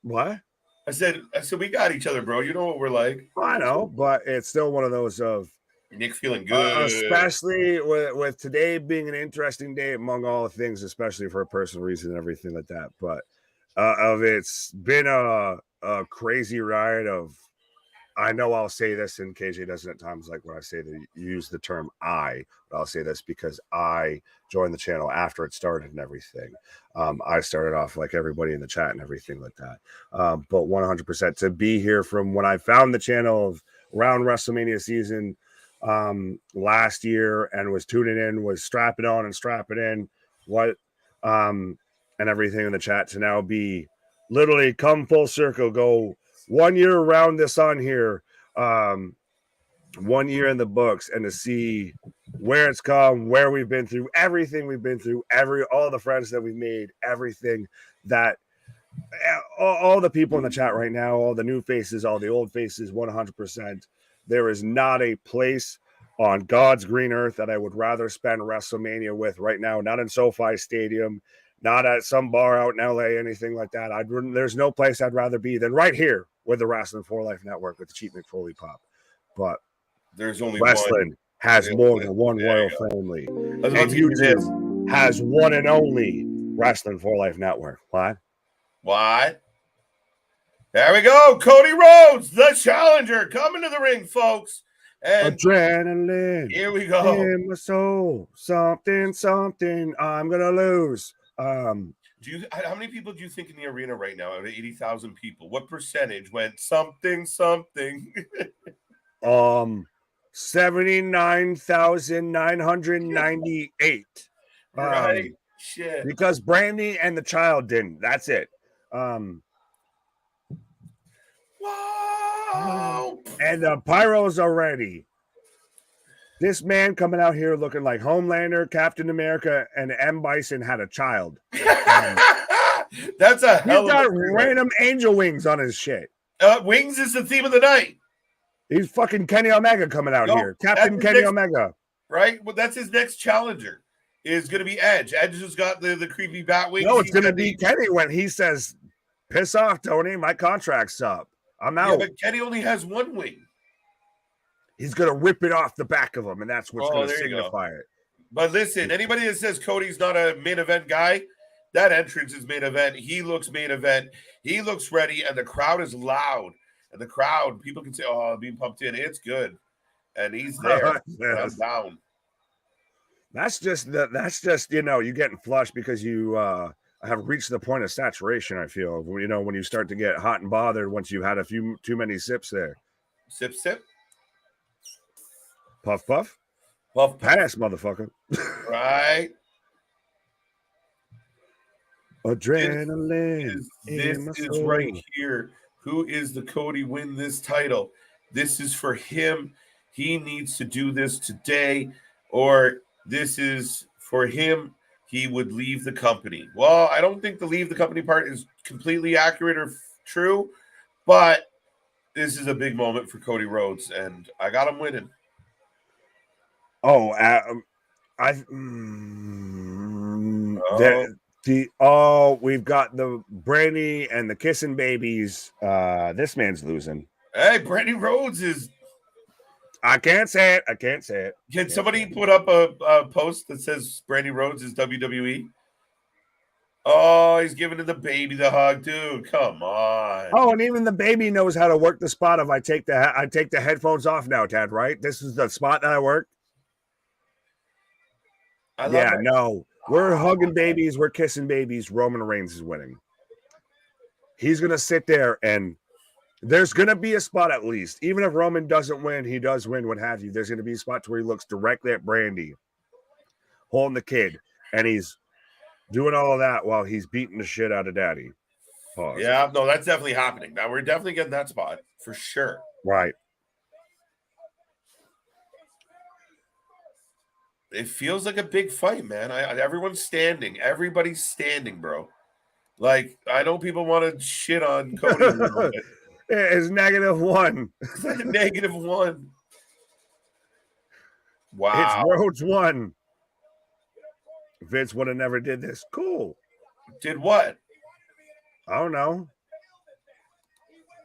What? I said we got each other, bro. You know what we're like. I know, but it's still one of those of Nick feeling good, especially with today being an interesting day among all the things, especially for a personal reason and everything like that. But it's been a crazy ride of, I know I'll say this, and KJ doesn't at times like when I say that you use the term but I'll say this because I joined the channel after it started and everything. I started off like everybody in the chat and everything like that. But 100% to be here from when I found the channel of around WrestleMania season last year and was tuning in, was strapping on and strapping in and everything in the chat to now be literally come full circle, go 1 year around this on here, 1 year in the books, and to see where it's come, where we've been through, everything we've been through, all the friends that we've made, everything that all the people in the chat right now, all the new faces, all the old faces, 100%. There is not a place on God's green earth that I would rather spend WrestleMania with right now, not in SoFi Stadium, not at some bar out in LA, anything like that. There's no place I'd rather be than right here with the Wrestling for Life Network with the Cheap McFoley Pop. But there's only wrestling has more than one royal family. And YouTube has one and only Wrestling for Life Network. What? There we go. Cody Rhodes, the challenger, coming to the ring, folks. And adrenaline. Here we go. In my soul. Something. I'm going to lose. How many people do you think in the arena right now? Out of 80,000 people, what percentage went something? 79,998. Right. Shit. Because Brandy and the child didn't. That's it. Wow. And the pyros are ready. This man coming out here looking like Homelander, Captain America, and M. Bison had a child. That's a hell of a random angel wings on his shit. Wings is the theme of the night. He's fucking Kenny Omega coming out here. Captain Kenny Omega. Right? Well, that's his next challenger. Is going to be Edge. Edge has got the creepy bat wings. No, it's going to be Kenny when he says, piss off, Tony. My contract's up. I'm out. Yeah, but Kenny only has one wing. He's going to rip it off the back of him, and that's what's going to signify it. But listen, anybody that says Cody's not a main event guy, that entrance is main event. He looks main event. He looks ready, and the crowd is loud. And the crowd, people can say, oh, being pumped in. It's good. And he's there. I'm down. That's just, you getting flushed because you have reached the point of saturation, I feel. When you start to get hot and bothered once you've had a few too many sips there. Sip, sip. Puff, puff. Puff, puff. Pass, motherfucker. Right. Adrenaline. This is right here. Who is the Cody win this title? This is for him. He needs to do this today, or this is for him. He would leave the company. Well, I don't think the leave the company part is completely accurate or true, but this is a big moment for Cody Rhodes, and I got him winning. Oh, we've got the Brandy and the kissing babies. This man's losing. Hey, Brandy Rhodes is. I can't say it. Can somebody put up a post that says Brandy Rhodes is WWE? Oh, he's giving the baby the hug, dude. Come on. Oh, and even the baby knows how to work the spot. If I take the headphones off now, Ted. Right? This is the spot that I work. I love it. No. We're hugging babies. We're kissing babies. Roman Reigns is winning. He's going to sit there and there's going to be a spot at least. Even if Roman doesn't win, he does win, what have you. There's going to be a spot where he looks directly at Brandy, holding the kid, and he's doing all of that while he's beating the shit out of Daddy. Pause. Yeah, no, that's definitely happening. Now, we're definitely getting that spot for sure. Right. It feels like a big fight, man. Everyone's standing. Everybody's standing, bro. Like, I know people want to shit on Cody a little bit. It's -1. It's like a -1. Wow. It's Rhodes 1. Vince would have never did this. Cool. Did what? I don't know.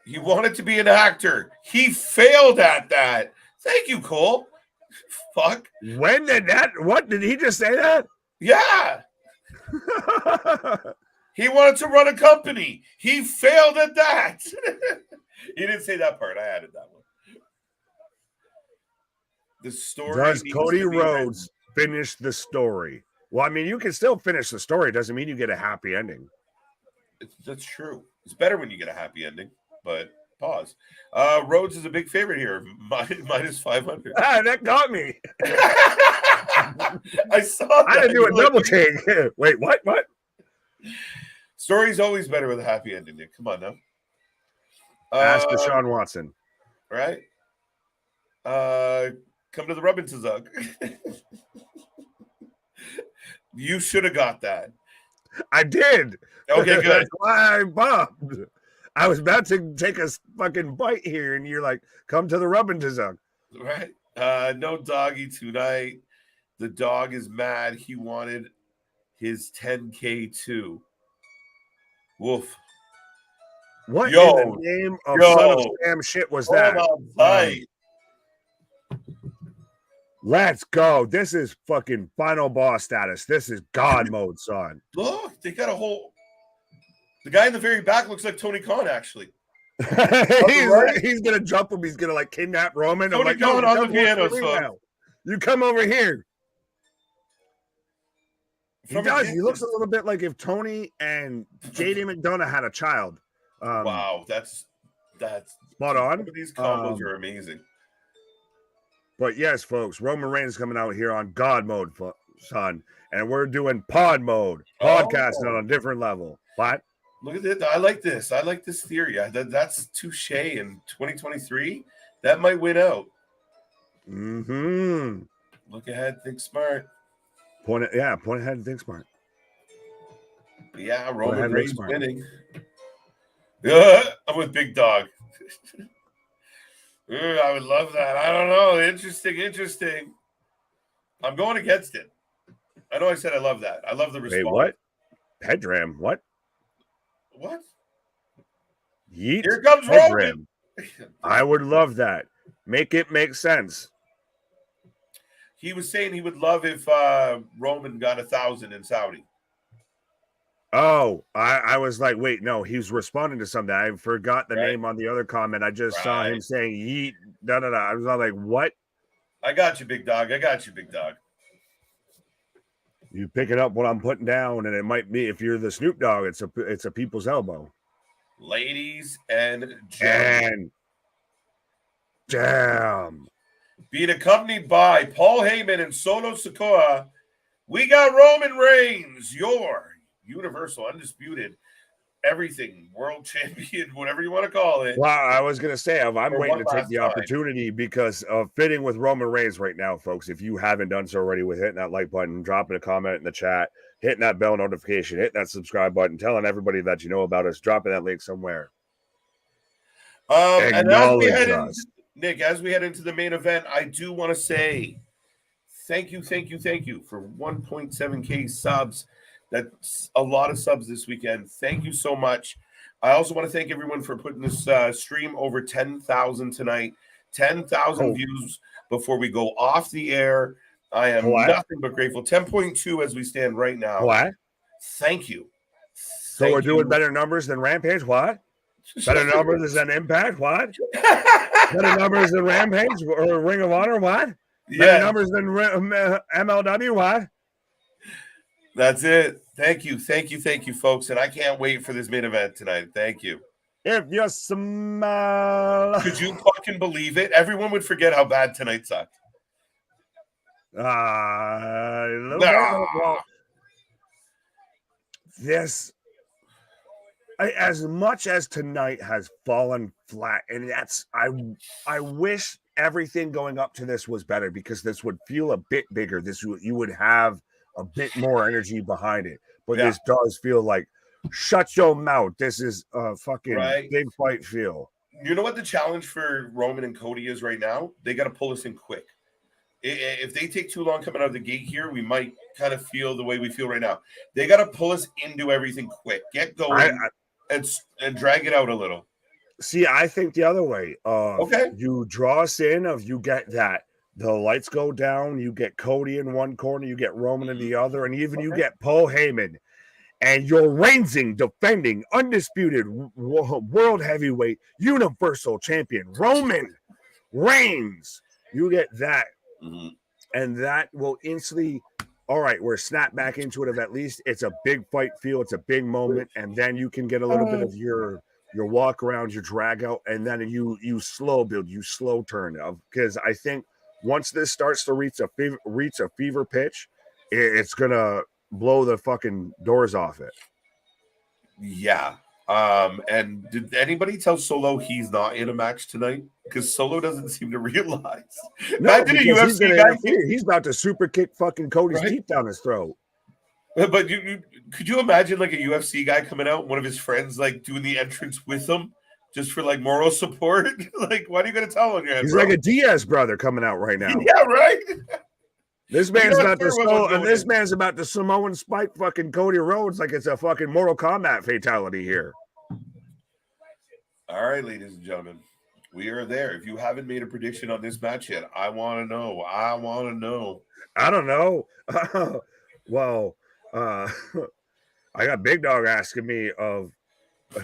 He wanted to be an actor. He failed at that. Thank you, Cole. Fuck. When did that? What did he just say that? Yeah. He wanted to run a company. He failed at that. He didn't say that part. I added that one. The story. Does Cody Rhodes finish the story? Well, I mean, you can still finish the story. Doesn't mean you get a happy ending. That's true. It's better when you get a happy ending, but pause. Rhodes is a big favorite here. Minus 500. That got me. I saw that. I didn't do a double take. Wait, what? What? Story's always better with a happy ending, Nick. Come on now. Ask Deshaun Watson. Right? Come to the Rubbington. You should have got that. I did. Okay, good. That's why I bombed. I was about to take a fucking bite here, and you're like, come to the Rubbington. Right? No doggy tonight. The dog is mad. He wanted his 10K too. Woof. What in the name of Son of Sam shit was that? Let's go. This is fucking final boss status. This is God mode, son. Look, they got a whole... The guy in the very back looks like Tony Khan, actually. He's going to jump him. He's going to, like, kidnap Roman. Tony Khan on the piano, son. You come over here. He does. He looks a distance. little bit like if Tony and JD McDonough had a child. Wow, that's spot on. Some of these combos are amazing. But yes, folks, Roman Reigns coming out here on God mode, son, and we're doing pod mode, podcasting on a different level. What? Look at this. I like this. I like this theory. That's touche in 2023. That might win out. Mm-hmm. Look ahead, think smart. Point ahead and think smart. But yeah, Roman Reigns winning. I'm with Big Dog. I would love that. I don't know. Interesting. I'm going against it. I know I said I love that. I love the response. Wait, what? Headram, what? What? Yeet. Here comes Roman. I would love that. Make it make sense. He was saying he would love if Roman got 1,000 in Saudi. Oh, I was like, wait, no, he was responding to something. I forgot the name on the other comment. I just saw him saying yeet. No. I was all like, what? I got you, Big Dog. You picking up what I'm putting down, and it might be, if you're the Snoop Dogg, it's a people's elbow. Ladies and gentlemen. Damn. Being accompanied by Paul Heyman and Solo Sikoa, we got Roman Reigns, your Universal Undisputed Everything World Champion, whatever you want to call it. Well, I was going to say, I'm waiting to take the opportunity because of fitting with Roman Reigns right now, folks. If you haven't done so already with hitting that like button, dropping a comment in the chat, hitting that bell notification, hitting that subscribe button, telling everybody that you know about us, dropping that link somewhere. And as we head into the main event, I do want to say thank you for 1.7K subs. That's a lot of subs this weekend. Thank you so much. I also want to thank everyone for putting this stream over 10,000 tonight. 10,000 views before we go off the air. I am nothing but grateful. 10.2 as we stand right now. What? Thank you. So we're doing better numbers than Rampage? What? Better numbers than Impact? What? Better numbers than Rampage or Ring of Honor? What? Better numbers than MLW? What? That's it. Thank you, folks. And I can't wait for this main event tonight. Thank you. If you smell. Could you fucking believe it? Everyone would forget how bad tonight sucked. A little bit. Well, this, as much as tonight has fallen flat, and I wish everything going up to this was better, because this would feel a bit bigger. You would have a bit more energy behind it, but this does feel like, shut your mouth. This is a fucking big fight feel. You know what the challenge for Roman and Cody is right now? They got to pull us in quick. If they take too long coming out of the gate here, we might kind of feel the way we feel right now. They got to pull us into everything quick. Get going and drag it out a little. See, I think the other way. Okay. You draw us in, you get that. The lights go down. You get Cody in one corner. You get Roman in the other. And even you get Paul Heyman. And you're reigning, defending, undisputed world heavyweight universal champion, Roman Reigns. You get that. Mm-hmm. And that will instantly, all right, we're snapped back into it. Of at least it's a big fight feel. It's a big moment. And then you can get a little bit of your walk around, your drag out. And then you slow build, you slow turn. Because I think once this starts to reach a fever pitch, it's going to blow the fucking doors off it. Yeah. And did anybody tell Solo he's not in a match tonight? Because Solo doesn't seem to realize. No, because he's about to super kick fucking Cody's teeth down his throat. But you could you imagine like a UFC guy coming out, one of his friends like doing the entrance with him just for like moral support? Like, why are you gonna tell him? He's like a Diaz brother coming out right now. Yeah, right. This man's about to Samoan spike fucking Cody Rhodes like it's a fucking Mortal Kombat fatality here. All right, ladies and gentlemen, we are there. If you haven't made a prediction on this match yet, I want to know. I don't know. Well, I got Big Dog asking me of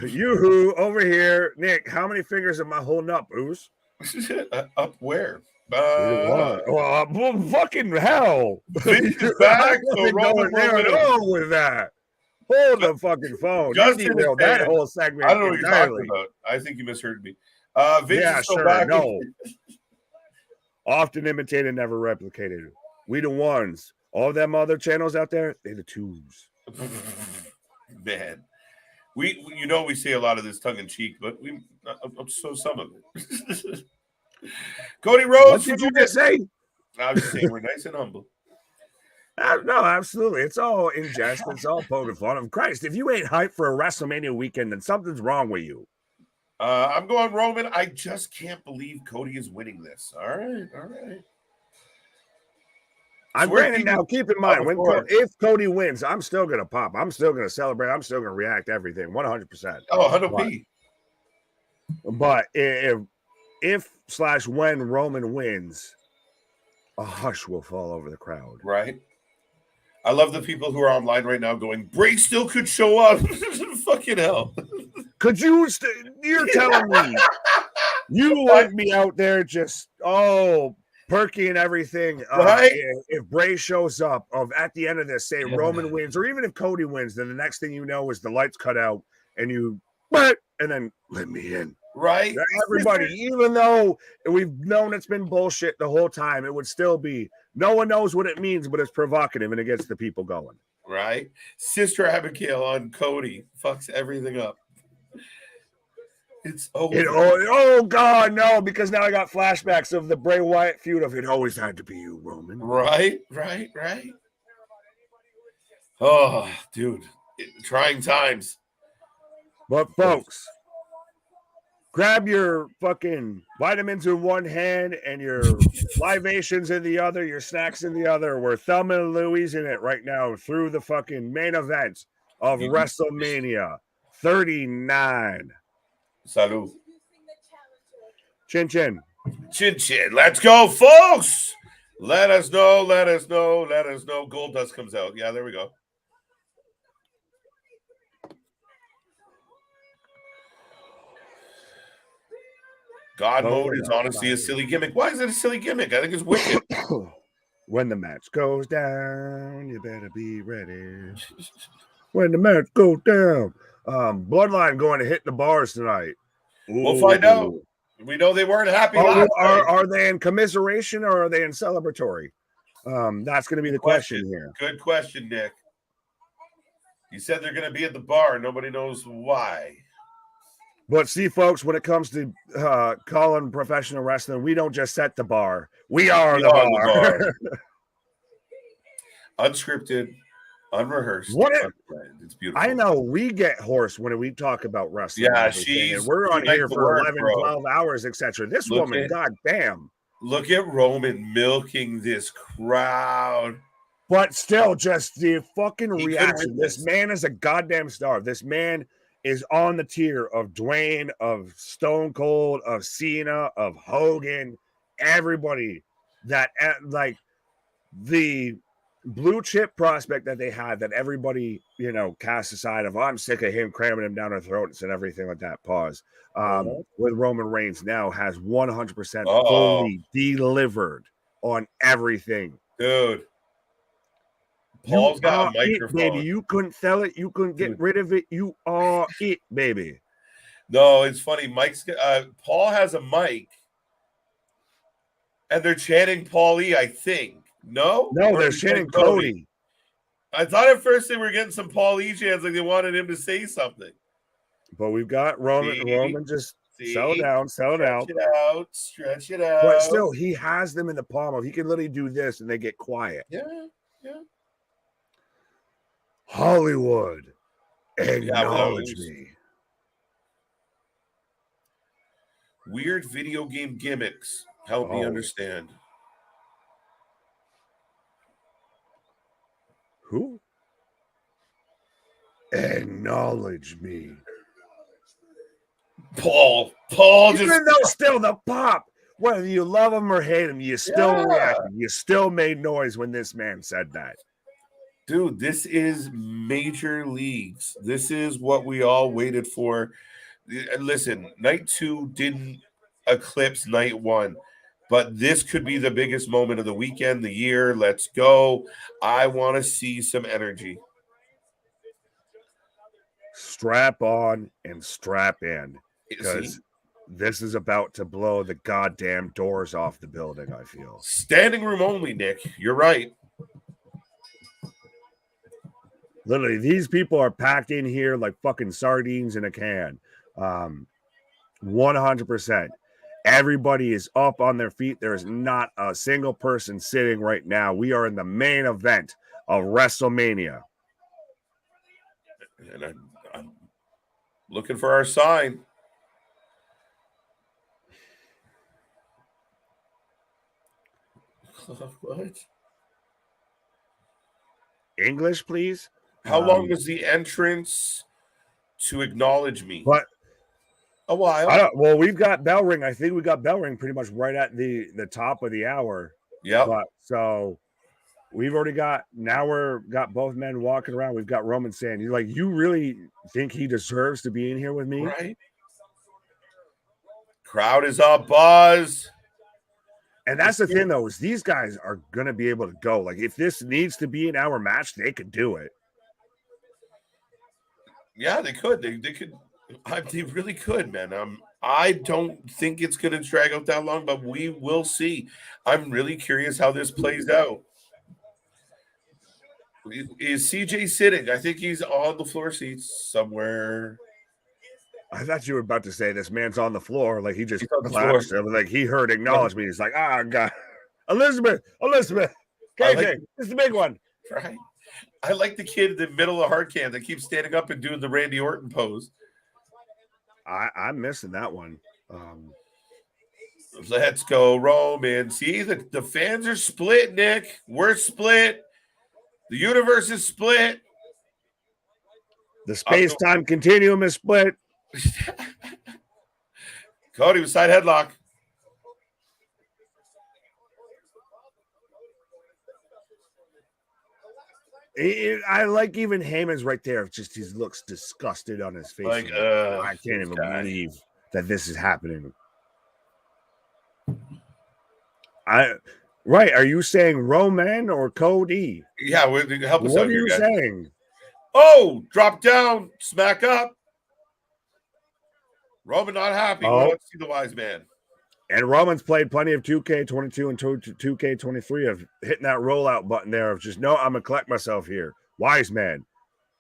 you over here, Nick. How many fingers am I holding up, Bruce? Up where? Well, fucking hell. Back to going with that. Hold the fucking phone. That whole segment. I don't know what you're talking about. I think you misheard me. Vince is back. No. Often imitated, never replicated. We the ones. All them other channels out there, they the twos. Man. We say a lot of this tongue in cheek, but so some of it. Cody Rhodes. What did you just say? I was just saying we're nice and humble. No, absolutely. It's all in jest. It's all poking fun. Of Christ, if you ain't hyped for a WrestleMania weekend, then something's wrong with you. I'm going Roman. I just can't believe Cody is winning this. All right. Granted, now keep in mind, if Cody wins, I'm still going to pop. I'm still going to celebrate. I'm still going to react to everything, 100%. Oh, 100%. But if/when Roman wins, a hush will fall over the crowd. Right. I love the people who are online right now going, Bray still could show up. Fucking hell. Could you? You're telling me you want me out there just, perky and everything. Right. If Bray shows up, at the end of this, say Roman wins, or even if Cody wins, then the next thing you know is the lights cut out and then let me in. Right. Everybody, even though we've known it's been bullshit the whole time, it would still be, no one knows what it means, but it's provocative and it gets the people going. Right. Sister Abigail on Cody fucks everything up. It's over. Oh God, no, because now I got flashbacks of the Bray Wyatt feud of it always had to be you, Roman. Right. Oh, dude. Trying times. But folks, grab your fucking vitamins in one hand and your libations in the other, your snacks in the other. We're Thelma and Louise in it right now through the fucking main event of WrestleMania 39. Salud. Chin chin. Chin chin. Let's go, folks. Let us know. Gold Dust comes out. Yeah, there we go. God mode is honestly a silly gimmick. Why is it a silly gimmick? I think it's wicked. When the match goes down, you better be ready. When the match goes down. Bloodline going to hit the bars tonight. We'll find out. We know they weren't happy last night. Are they in commiseration or are they in celebratory? That's going to be the question here. Good question, Nick. You said they're going to be at the bar. Nobody knows why. But see, folks, when it comes to calling professional wrestling, we don't just set the bar. We are the bar. Unscripted, unrehearsed. It's beautiful. I know we get hoarse when we talk about wrestling. Yeah, we're on here for 11, 12 hours, etc. This woman, goddamn. Look at Roman milking this crowd. But still, just the fucking reaction. This man is a goddamn star. This man is on the tier of Dwayne, of Stone Cold, of Cena, of Hogan, everybody that like the blue chip prospect that they had that everybody, cast aside of, I'm sick of him cramming him down our throats and everything like that. Pause. With Roman Reigns now has 100% fully delivered on everything. Dude. Paul's got a microphone. Baby, you couldn't sell it. You couldn't get rid of it. You are it, baby. No, it's funny. Paul has a mic, and they're chanting Paul E, I think. No, they're chanting Cody. I thought at first they were getting some Paul E chants, like they wanted him to say something. But we've got Roman just settle down. Stretch it out. But still, he has them in the palm of. He can literally do this, and they get quiet. Yeah. Hollywood, acknowledge me. Weird video game gimmicks. Help me understand. Who? Acknowledge me. Paul Even though still the pop, whether you love him or hate him, you still reacted. You still made noise when this man said that. Dude, this is major leagues. This is what we all waited for. Listen, night 2 didn't eclipse night 1, but this could be the biggest moment of the weekend, the year. Let's go. I want to see some energy. Strap on and strap in, because this is about to blow the goddamn doors off the building, I feel. Standing room only, Nick. You're right. Literally, these people are packed in here like fucking sardines in a can. 100%. Everybody is up on their feet. There is not a single person sitting right now. We are in the main event of WrestleMania. And I'm looking for our sign. What? English, please. How long was the entrance to acknowledge me? But a while. Well, we've got bell ring. I think we got bell ring pretty much right at the top of the hour. Yeah. But so we've already got got both men walking around. We've got Roman saying, you really think he deserves to be in here with me? Right. Crowd is up, buzz. And that's the thing, though, is these guys are going to be able to go. Like, if this needs to be an hour match, they could do it. Yeah, they could. They could. They really could, man. I don't think it's going to drag out that long, but we will see. I'm really curious how this plays out. Is CJ sitting? I think he's on the floor seats somewhere. I thought you were about to say this man's on the floor. Like, he just collapsed. Like, he heard acknowledge me. He's like, God. Elizabeth. KJ, this is the big one. Right. I like the kid in the middle of the hard can that keeps standing up and doing the Randy Orton pose. I'm missing that one. Let's go, Roman. See, the fans are split, Nick. We're split. The universe is split. The space-time continuum is split. Cody with side headlock. I like even Heyman's right there. Just he looks disgusted on his face. Like, I can't even believe that this is happening. Right. Are you saying Roman or Cody? Yeah, help us What out are here, you guys. saying? Oh, drop down, smack up. Roman not happy. Oh. Let's see the wise man. And Roman's played plenty of 2K22 and 2K23 of hitting that rollout button there of just, no, I'm going to collect myself here. Wise man.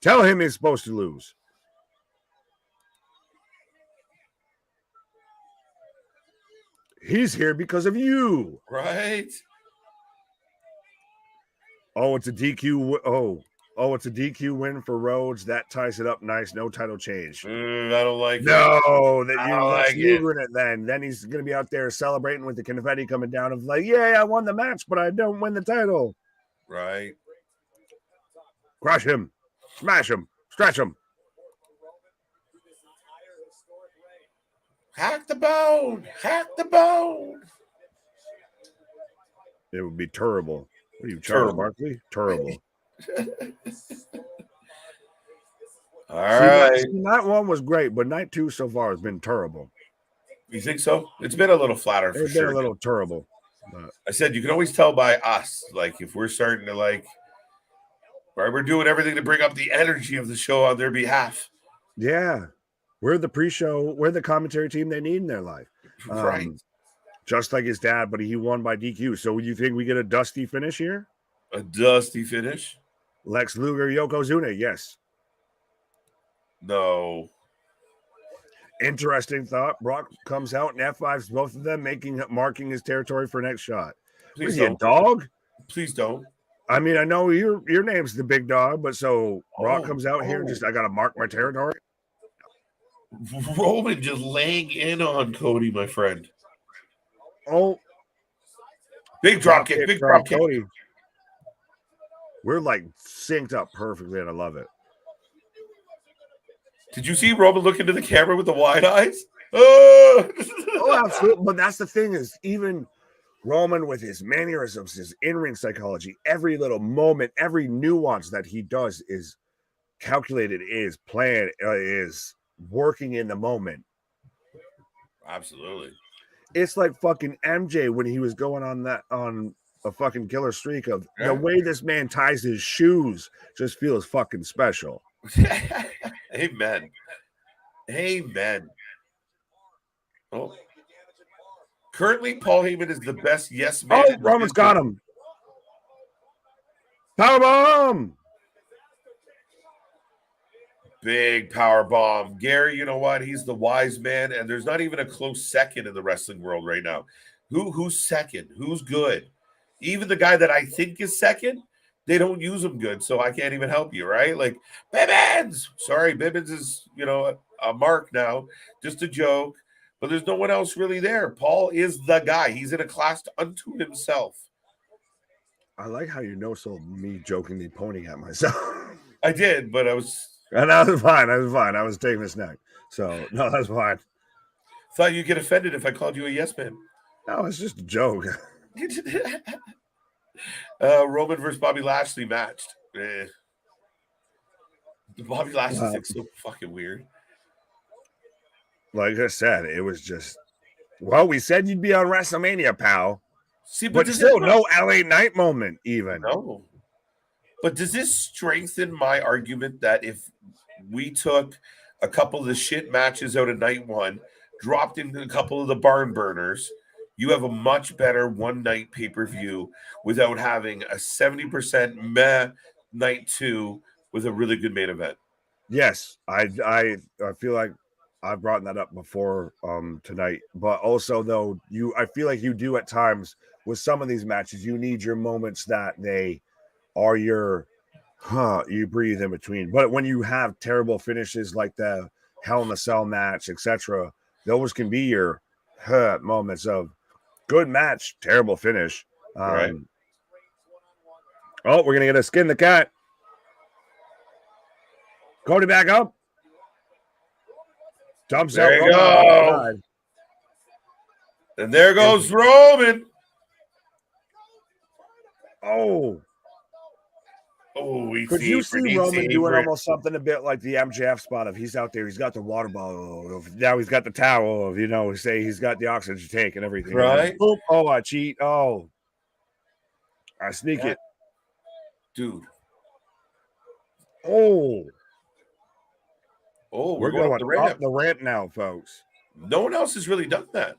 Tell him he's supposed to lose. He's here because of you. Right. Oh, it's a DQ. Oh, it's a DQ win for Rhodes. That ties it up nice. No title change. I don't like it. No, that I you don't Lex like it. Luger in it then. Then he's going to be out there celebrating with the confetti coming down of like, yeah, I won the match, but I don't win the title. Right. Crush him. Smash him. Stretch him. Hack the bone. Hack the bone. It would be terrible. What are you, Charles Terrible. Barkley? Terrible. All right. Night one was great, but night two so far has been terrible. You think so? It's been a little flatter for It's been sure. a little terrible. But I said you can always tell by us, like if we're starting to like, right, we're doing everything to bring up the energy of the show on their behalf. yeah, we're the pre-show. We're the commentary team they need in their life. Right. Just like his dad, but he won by DQ. So you think we get a dusty finish here? A dusty finish? Lex Luger, Yokozuna, yes. No. Interesting thought. Brock comes out and F5s both of them, marking his territory for next shot. Please Is he a don't. dog? Please don't. I mean, I know your name's the big dog, but so Brock comes out here and just, I got to mark my territory. Roman just laying in on Cody, my friend. Oh, Big drop kick. Big drop kick. Cody. We're like synced up perfectly, and I love it. Did you see Roman look into the camera with the wide eyes? Oh, absolutely. But that's the thing is, even Roman with his mannerisms, his in-ring psychology, every little moment, every nuance that he does is calculated, is planned, is working in the moment. Absolutely. It's like fucking MJ when he was going on a fucking killer streak of the way this man ties his shoes just feels fucking special. Amen. Amen. Oh. Currently, Paul Heyman is the best yes man. Oh, Roman's got him. Powerbomb. Big power bomb. Gary, you know what? He's the wise man, and there's not even a close second in the wrestling world right now. Who's second? Who's good? Even the guy that I think is second, they don't use him good, so I can't even help you, right? Like, Bibbins! Sorry, Bibbins is, a mark now. Just a joke. But there's no one else really there. Paul is the guy. He's in a class unto himself. I like how so me jokingly pointing at myself. I did, but I was... And that was fine. I was taking a snack. So, no, that's fine. Thought you'd get offended if I called you a yes man. No, it's just a joke. Roman versus Bobby Lashley matched. Bobby Lashley thing's so fucking weird. Like I said, it was just, well, we said you'd be on WrestleMania, pal. See, but still, no LA Knight moment, even. No. But does this strengthen my argument that if we took a couple of the shit matches out of night one, dropped in a couple of the barn burners, you have a much better one night pay-per-view without having a 70% meh night two with a really good main event? Yes, I feel like I've brought that up before tonight, but also though I feel like you do at times with some of these matches, you need your moments that they are your you breathe in between. But when you have terrible finishes like the Hell in a Cell match, etc., those can be your moments of good match, terrible finish. Right. Oh, we're gonna get a skin the cat. Cody back up. Dumps there out. You go. And there goes Roman. Could you see Roman doing almost something a bit like the MJF spot of he's out there, he's got the water bottle, now he's got the towel, say he's got the oxygen tank and everything. Right. Oh, I cheat. Oh. I sneak it. Dude. Oh, we're going up the ramp. Up the ramp now, folks. No one else has really done that.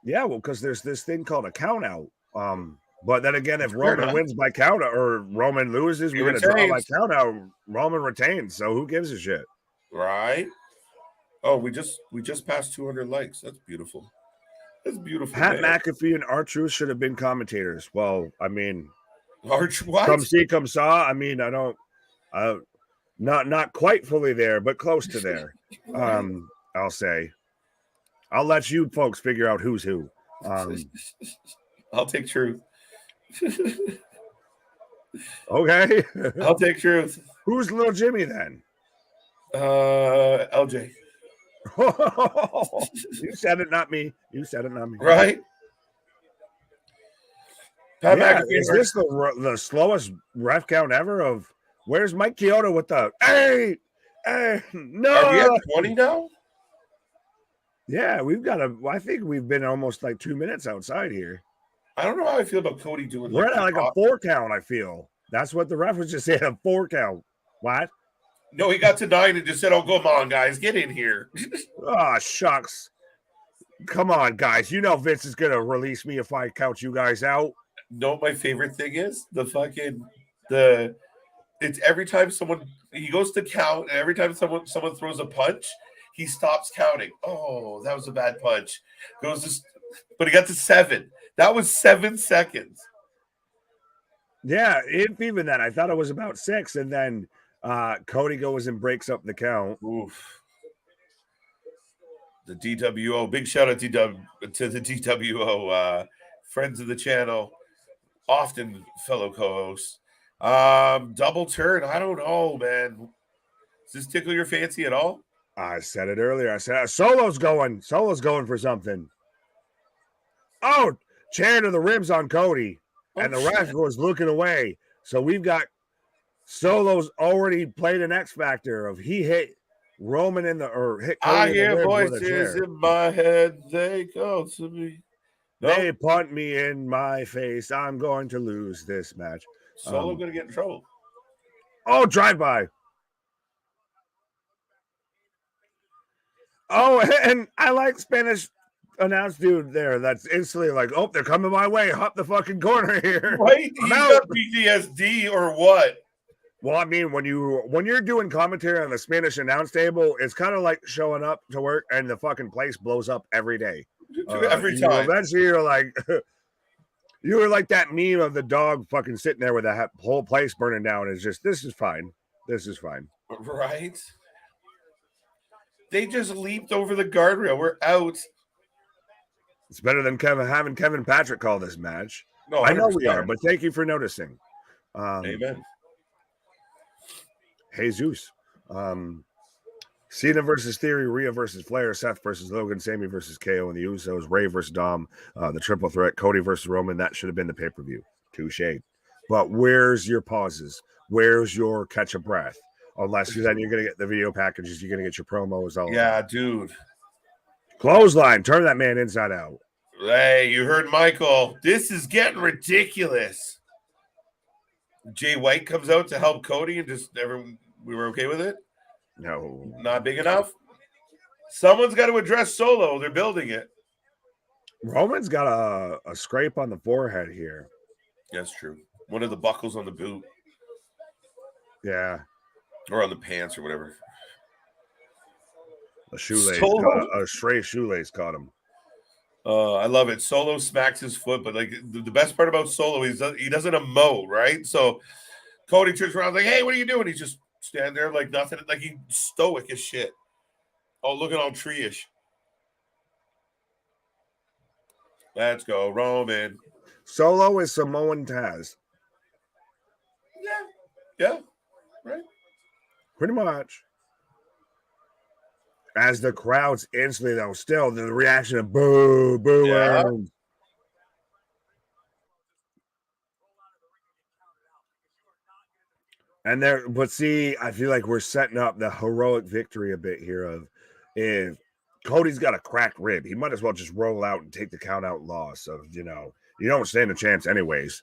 Yeah, well, because there's this thing called a count out. But then again, if Roman wins by count out or Roman loses, we're going to draw by count out. Roman retains. So who gives a shit? Right. Oh, we just passed 200 likes. That's beautiful. That's beautiful. Pat McAfee and R-Truth should have been commentators. Well, I mean, what? Come see, come saw. I mean, I don't, not quite fully there, but close to there. I'll say. I'll let you folks figure out who's who. I'll take truth. Okay. I'll take truth. Who's little Jimmy then? LJ. You said it, not me. You said it, not me. Right? Pat McAfee, is this the slowest ref count ever? Of where's Mike Chioda with the hey, no? Are we at 20 now? Yeah, we've got I think we've been almost like 2 minutes outside here. I don't know how I feel about Cody doing. We're at like a 4 count. I feel that's what the ref was just saying. A 4 count. What? No, he got to 9 and just said, "Oh, come on, guys, get in here." Oh, shucks. Come on, guys. You know Vince is gonna release me if I count you guys out. No, my favorite thing is it's every time he goes to count, and every time someone throws a punch, he stops counting. Oh, that was a bad punch. But he got to 7. That was 7 seconds. Yeah, even that. I thought it was about 6, and then Cody goes and breaks up the count. Oof. The DWO. Big shout out to the DWO. Friends of the channel. Often fellow co-hosts. Double turn. I don't know, man. Does this tickle your fancy at all? I said it earlier. I said Solo's going for something. Oh, chair to the ribs on Cody. And the ref was looking away. So we've got Solo's already played an X factor of he hit Roman hit Cody. I hear voices in my head. They go to me. They punt me in my face. I'm going to lose this match. Solo going to get in trouble. Oh, drive-by. Oh, and I like Spanish announced dude there. That's instantly like, oh, they're coming my way. Hop the fucking corner here. Right? He's got PTSD or what? Well, I mean, when you're doing commentary on the Spanish announce table, it's kind of like showing up to work and the fucking place blows up every day. Every time. Eventually, you're like, you were like that meme of the dog fucking sitting there with the whole place burning down. It's just, this is fine. This is fine. Right? They just leaped over the guardrail. We're out. It's better than having Kevin Patrick call this match. No, I know we are, but thank you for noticing. Amen. Jesus. Cena versus Theory, Rhea versus Flair, Seth versus Logan, Sammy versus KO and the Usos, Ray versus Dom, the triple threat, Cody versus Roman. That should have been the pay-per-view. Touche. But where's your pauses? Where's your catch a breath? Unless then you're going to get the video packages, you're going to get your promos. Dude. Clothesline. Turn that man inside out. Hey, you heard Michael. This is getting ridiculous. Jay White comes out to help Cody and we were okay with it? No. Not big enough? Someone's got to address Solo. They're building it. Roman's got a scrape on the forehead here. That's true. One of the buckles on the boot. Yeah. Or on the pants or whatever. A shoelace. A stray shoelace caught him. I love it. Solo smacks his foot, but like the best part about Solo is he doesn't emote, right? So Cody turns around like, "Hey, what are you doing?" He's just standing there like nothing, like he's stoic as shit. Oh, looking all tree-ish. Let's go, Roman. Solo is Samoan Taz. Yeah, right. Pretty much. As the crowds instantly, though, still the reaction of boo, boo. Yeah. And there, but see, I feel like we're setting up the heroic victory a bit here of if Cody's got a cracked rib, he might as well just roll out and take the count out loss of, You don't stand a chance anyways.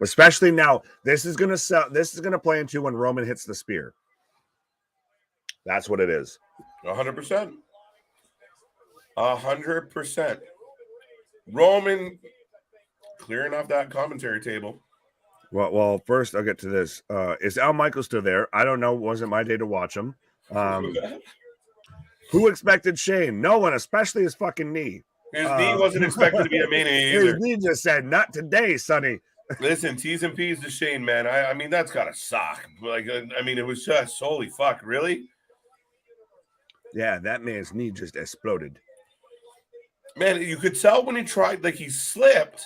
Especially now, this is gonna play into when Roman hits the spear. That's what it is. 100%. 100%. Roman clearing off that commentary table. Well, first I'll get to this. Is Al Michaels still there? I don't know. It wasn't my day to watch him. Who expected Shane? No one, especially his fucking knee. His knee wasn't expected to be a Mania either. His knee just said, "Not today, Sonny." Listen, T's and P's to Shane, man. I mean, that's gotta suck. Like, I mean, it was just holy fuck, really? Yeah, that man's knee just exploded. Man, you could tell when he tried, like he slipped,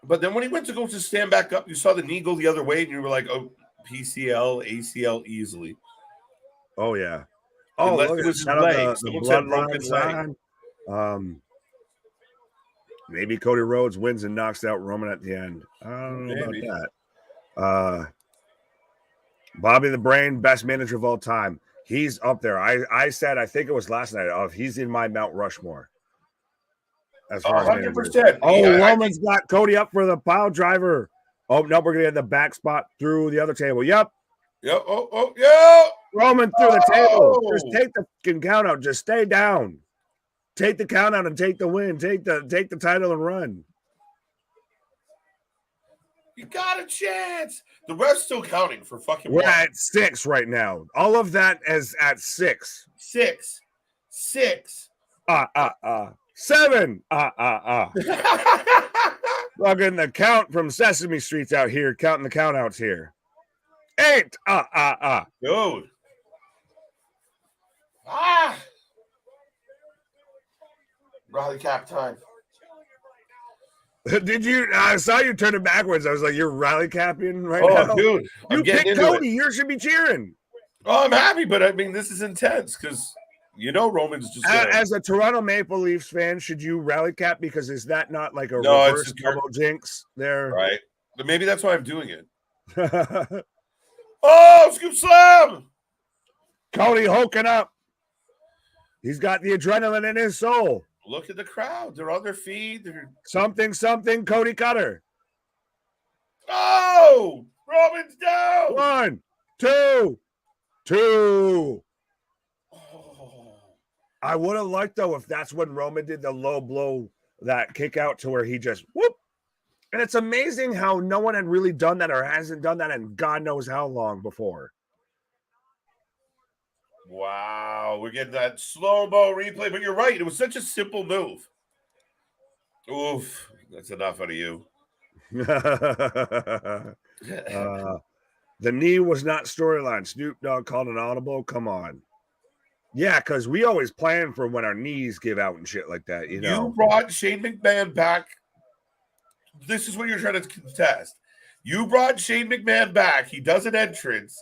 but then when he went to go to stand back up, you saw the knee go the other way, and you were like, "Oh, PCL, ACL easily." Oh yeah. Oh, unless look it at was his the leg. Someone said broken bloodline leg. sign. Maybe Cody Rhodes wins and knocks out Roman at the end. I don't know Maybe. about that. Bobby the Brain, best manager of all time. He's up there. I said, I think it was last night, he's in my Mount Rushmore. As far as 100%. Oh, Yeah, Roman's got Cody up for the pile driver. Oh, no, we're going to get the back spot through the other table. Yep. Yep. Oh, yeah. Roman through the table. Oh! Just take the fucking count out. Just stay down. Take the count out and take the win. Take the title and run. You got a chance. The ref's still counting for fucking We're what? at 6 right now. All of that is at 6. 6. 7. Fucking the count from Sesame Street's out here, counting the count outs here. 8. Dude. Raleigh cap time. Did you? I saw you turn it backwards. I was like, you're rally capping right now. Oh, dude. You picked Cody. You should be cheering. Oh, I'm happy, but I mean, this is intense because you know Roman's just as a Toronto Maple Leafs fan, should you rally cap? Because is that not like a No, it's reverse just double jinx there? right. But maybe that's why I'm doing it. Oh, scoop slam! Cody hulking up. He's got the adrenaline in his soul. Look at the crowd. They're on their feet. They're... Something, Cody Cutter. Oh! Roman's down! 1, 2, 2. Oh. I would have liked, though, if that's when Roman did the low blow, that kick out to where he just whoop. And it's amazing how no one had really done that or hasn't done that in God knows how long before. Wow, we're getting that slow-mo replay, but you're right. It was such a simple move. Oof, that's enough out of you. The knee was not storyline. Snoop Dogg called an audible. Come on. Yeah, because we always plan for when our knees give out and shit like that. You know, you brought Shane McMahon back. This is what you're trying to contest. You brought Shane McMahon back. He does an entrance,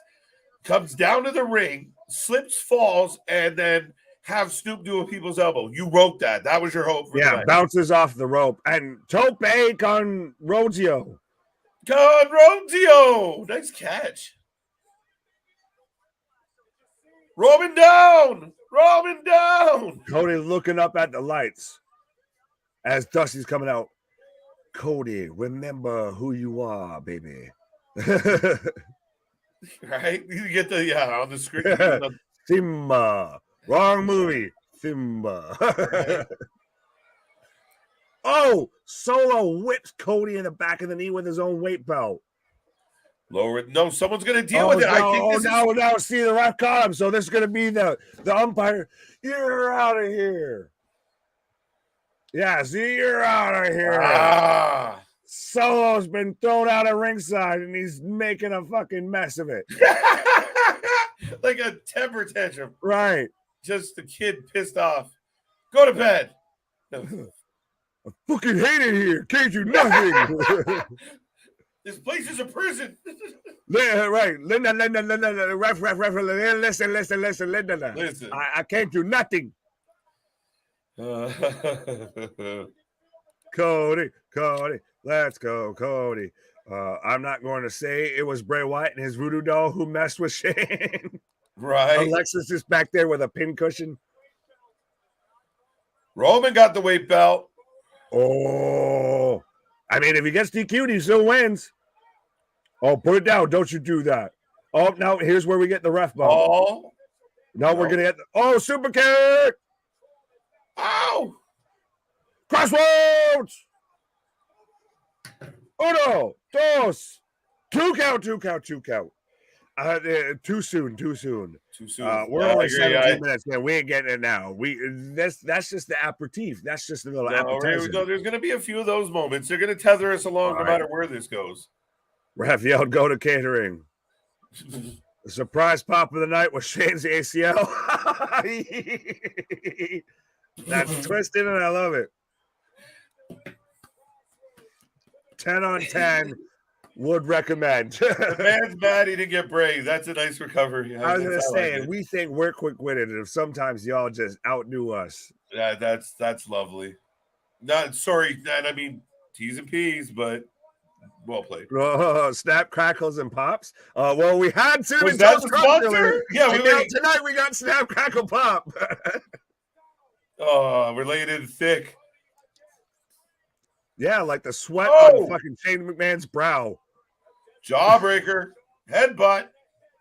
comes down to the ring, slips, falls, and then have Snoop do a people's elbow. You wrote that. That was your hope. For yeah, bounces off the rope. And Tope con Rodio. Conrodio. Nice catch. Roman down. Roman down. Cody looking up at the lights as Dusty's coming out. Cody, remember who you are, baby. Right? You get the on the screen. Simba. Wrong movie. Simba. Right. Oh, Solo whips Cody in the back of the knee with his own weight belt. Lower it. No, someone's going to deal with it. I think now, see the ref caught him. So this is going to be the umpire. You're out of here. Yeah, see, you're out of here. Solo's been thrown out of ringside, and he's making a fucking mess of it. Like a temper tantrum. Right. Just the kid pissed off. Go to bed. I fucking hate it here. Can't do nothing. This place is a prison. Right. Ref. Listen. Listen. I can't do nothing. Cody. Let's go, Cody. I'm not going to say it was Bray Wyatt and his voodoo doll who messed with Shane. Right. Alexis is back there with a pin cushion. Roman got the weight belt. Oh, I mean, if he gets DQ'd, he still wins. Oh, put it down. Don't you do that. Oh, now here's where we get the ref bump. Oh. No, we're going to get super kick. Ow. Crossroads. Uno, dos. Two count. Too soon. We're only 17 minutes, man. We ain't getting it now. That's just the aperitif. That's just a little appetizer. There's going to be a few of those moments. They're going to tether us along no matter where this goes. Ref yelled, "Go to catering." The surprise pop of the night was Shane's ACL. That's twisted, and I love it. 10 on 10. Would recommend. The man's mad he didn't get Bray. That's a nice recovery. I was gonna say, we think we're quick-witted, and sometimes y'all just outdo us. Yeah, that's lovely. Not sorry, I mean T's and P's, but well played. Snap, crackles, and pops. Well, we had to. Was that sponsor? Yeah, tonight we got snap, crackle, pop. Related thick. Yeah, like the sweat on fucking Shane McMahon's brow. Jawbreaker, headbutt.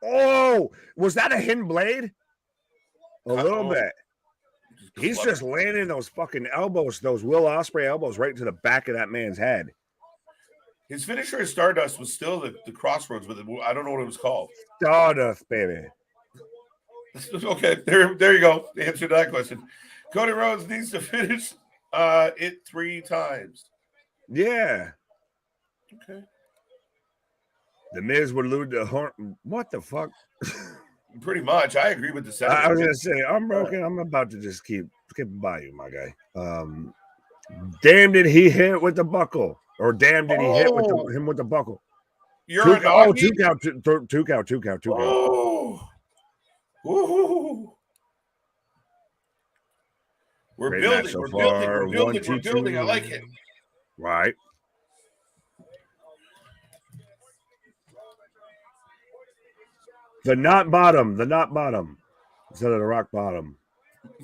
Oh, was that a hidden blade? A little bit. He's just landing those fucking elbows, those Will Ospreay elbows, right into the back of that man's head. His finisher at Stardust was still the Crossroads, but I don't know what it was called. Stardust, baby. Okay, there you go. The answer to that question. Cody Rhodes needs to finish it 3 times. Yeah. Okay. The Miz would lose the horn. What the fuck? Pretty much. I agree with the sentiment. I was gonna say, I'm broken. I'm about to just keep by you, my guy. Damn, did he hit with the buckle? Or damn, did he hit with him with the buckle? You're two count. Oh. Woo-hoo. We're building. We're building. I like it. Right. The not bottom instead of the rock bottom.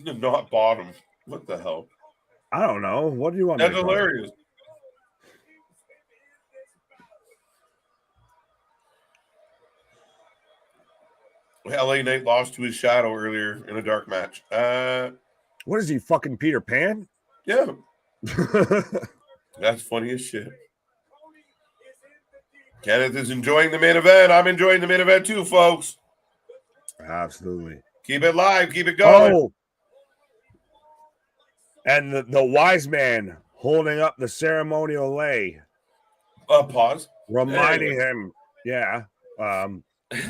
The not bottom. What the hell? I don't know. What do you want? That's hilarious. LA Knight lost to his shadow earlier in a dark match. What is he, fucking Peter Pan? Yeah. That's funny as shit. Kenneth is enjoying the main event. I'm enjoying the main event too, folks. Absolutely. Keep it live. Keep it going. Oh. And the wise man holding up the ceremonial lay. Pause. Reminding him,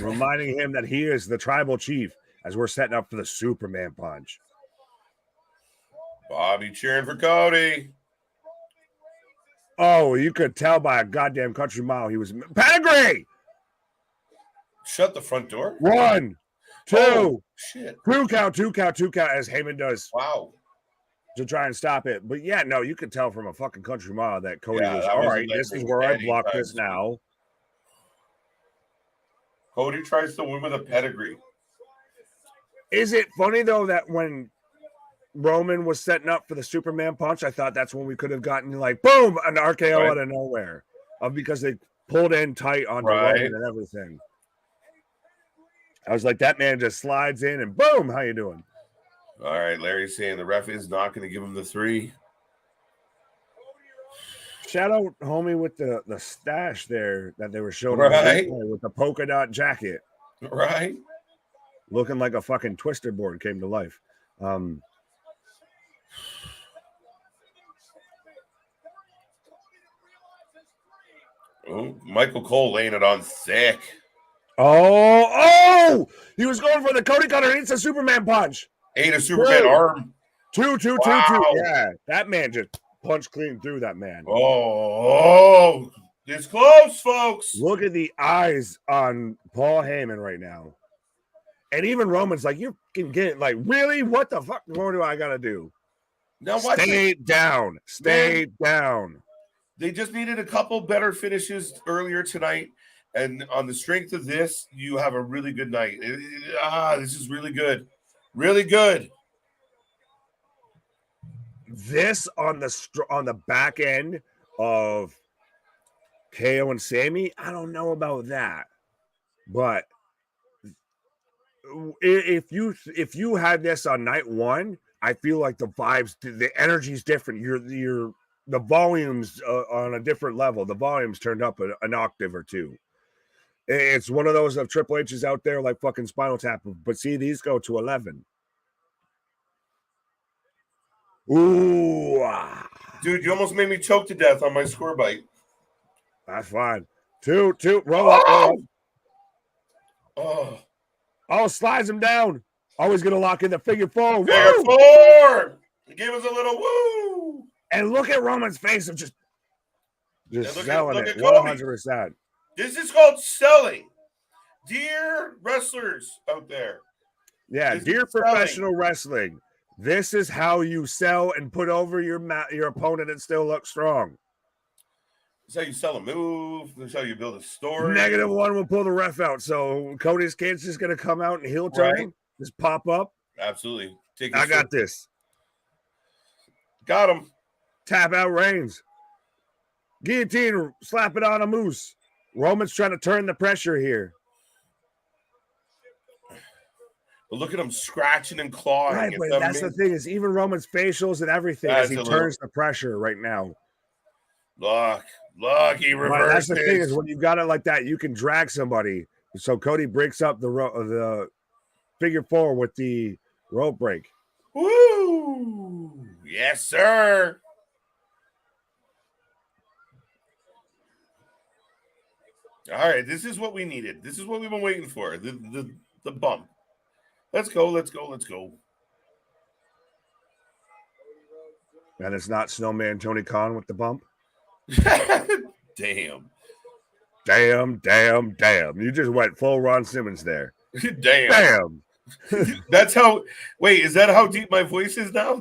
reminding him that he is the tribal chief as we're setting up for the Superman punch. Bobby cheering for Cody. Oh, you could tell by a goddamn country mile he was pedigree. Shut the front door. 1, 2, shit. 2 count as Heyman does. Wow. To try and stop it. But yeah, no, you could tell from a fucking country mile that Cody was all right. This is where I block this now. Cody tries to win with a pedigree. Is it funny though that when Roman was setting up for the Superman punch, I thought that's when we could have gotten like boom, an RKO out of nowhere, because they pulled in tight on Roman and everything. I was like, that man just slides in and boom, how you doing? All right, Larry's saying the ref is not going to give him the 3. Shout out, homie, with the stash there that they were showing with the polka dot jacket. Right. Looking like a fucking twister board came to life. Michael Cole laying it on thick. Oh! He was going for the Cody Cutter. It's a Superman punch. Ate a Superman arm. 2. Yeah, that man just punched clean through that man. Oh, it's close, folks. Look at the eyes on Paul Heyman right now. And even Roman's like, you can get like, really? What the fuck more do I got to do? Now what? Stay down. Stay down. They just needed a couple better finishes earlier tonight. And on the strength of this, you have a really good night. This is really good. Really good. This on the back end of KO and Sammy, I don't know about that. But if you had this on night one, I feel like the vibes, the energy is different. The volumes on a different level. The volumes turned up an octave or two. It's one of those of Triple H is out there like fucking Spinal Tap, but see, these go to 11. Ooh, Dude, you almost made me choke to death on my score bite. That's fine. Two, roll up. Oh, slides him down. Always gonna lock in the figure four. Figure Woo! four. He gave us a little woo. And look at Roman's face of just selling look it. at Cody. 100%. This is called selling. Dear wrestlers out there. Yeah, dear professional wrestling. This is how you sell and put over your opponent and still look strong. This is how you sell a move. This is how you build a story. -1 will pull the ref out. So Cody's kid's just going to come out and heel turn. Right. Just pop up. Absolutely. I got this. Got him. Tap out Reigns. Guillotine, slap it on a moose. Roman's trying to turn the pressure here. But look at him scratching and clawing. Right, but that's the thing is even Roman's facials and everything as he turns the pressure right now. Look, he reversed. That's the thing is when you got it like that, you can drag somebody. So Cody breaks up the figure four with the rope break. Woo! Yes, sir. All right, this is what we needed. This is what we've been waiting for. The bump. Let's go. And it's not Snowman Tony Khan with the bump. Damn. You just went full Ron Simmons there. Damn. That's how. Wait, is that how deep my voice is now?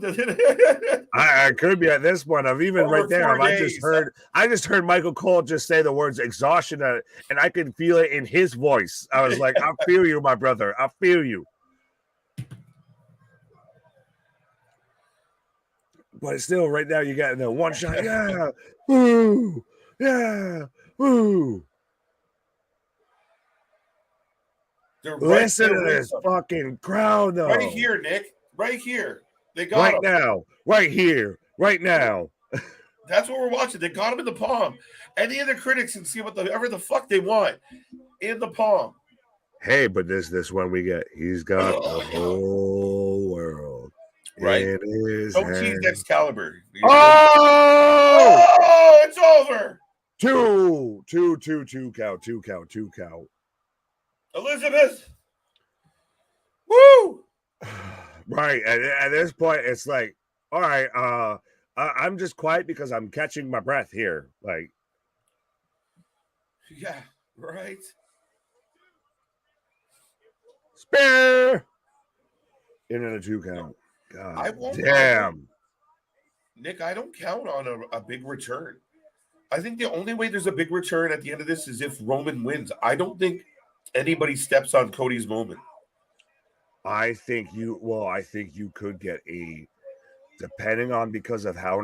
I could be at this point. I've even right there. I just heard Michael Cole just say the words exhaustion, and I could feel it in his voice. I was like, I feel you, my brother. I feel you. But still, right now, you got the one shot. Yeah. Woo. Yeah. Woo. Listen to this fucking crowd, though. Right here, Nick. Right here. They got him. Now. Right here. Right now. That's what we're watching. They got him in the palm. Any of the critics can see whatever the fuck they want in the palm. Hey, but this one we get. He's got the whole world. Right. Don't tease Excalibur. Oh! It's over. Two count. Elizabeth. Woo! Right. At this point, it's like, all right, I'm just quiet because I'm catching my breath here. Like, yeah, right. Spear into the 2 count. God damn. Nick, I don't count on a big return. I think the only way there's a big return at the end of this is if Roman wins. I don't think anybody steps on Cody's moment. I think you could get depending on because of how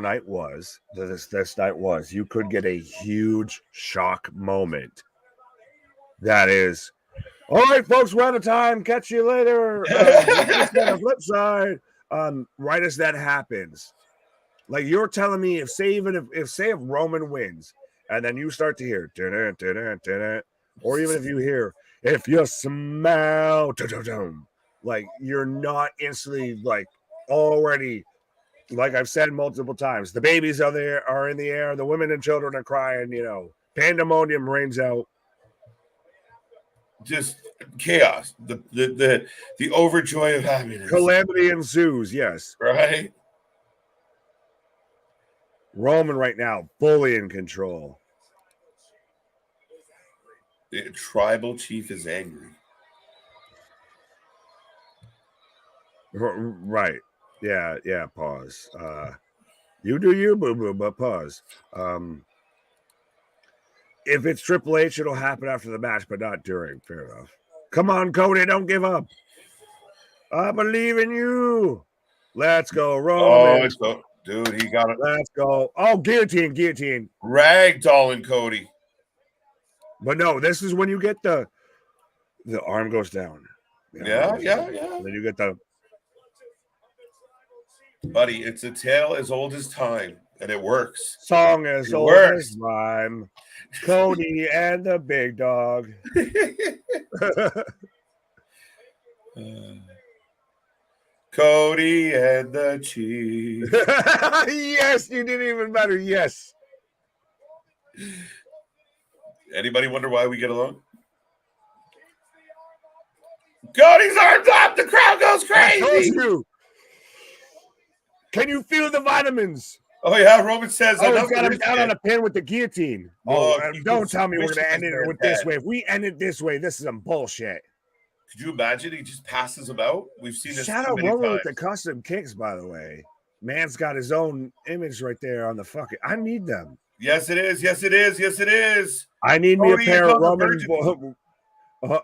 this night was, you could get a huge shock moment. That is, all right, folks, we're out of time. Catch you later. On the flip side, right as that happens, like you're telling me, if Roman wins, and then you start to hear, or even if you hear, if you smell, like you're not instantly like already, like I've said multiple times, the babies are in the air, the women and children are crying, pandemonium reigns out. Just chaos, the overjoy of happiness. Calamity ensues, yes. Right? Roman right now, fully in control. The tribal chief is angry. Right. Yeah, pause. You do you, boo-boo, but pause. If it's Triple H, it'll happen after the match, but not during. Fair enough. Come on, Cody, don't give up. I believe in you. Let's go, Roman. Oh, dude, he got it. Let's go. Oh, guillotine. Ragdolling Cody. But no, this is when you get the arm goes down. Yeah. Then you get the buddy. It's a tale as old as time, and it works. song as It old works. as rhyme. Cody and the big dog. Cody and the Chief. Yes, you did even better. Yes. Anybody wonder why we get along? Cody's arms up. The crowd goes I told crazy. you. Can you feel the vitamins? Oh yeah, Roman says. Oh, he's got him down on a pin with the guillotine. Oh, Don't tell me we're squish gonna end his it with head. this way. If we end it this way, this is some bullshit. Could you imagine? He just passes him out. We've seen this Shout too out many Roman times. with the custom kicks, by the way. Man's got his own image right there on the fucking. I need them. Yes, it is. Yes, it is. Yes, it is. I need me a Cody, pair you of got the Roman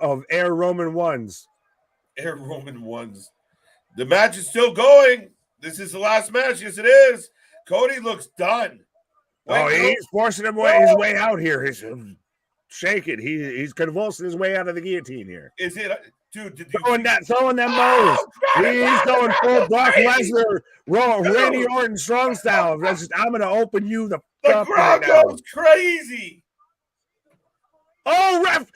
of Air Roman ones. Air Roman ones. The match is still going. This is the last match. Yes, it is. Cody looks done. Oh, Wait, he's forcing him his way out here. He's shaking. He's convulsing his way out of the guillotine here. Is it, dude? Did you Throwing them moves. He's going full Brock Lesnar, Randy Orton strong style. I'm going to open you the The fuck crowd right now. goes crazy. Oh, ref!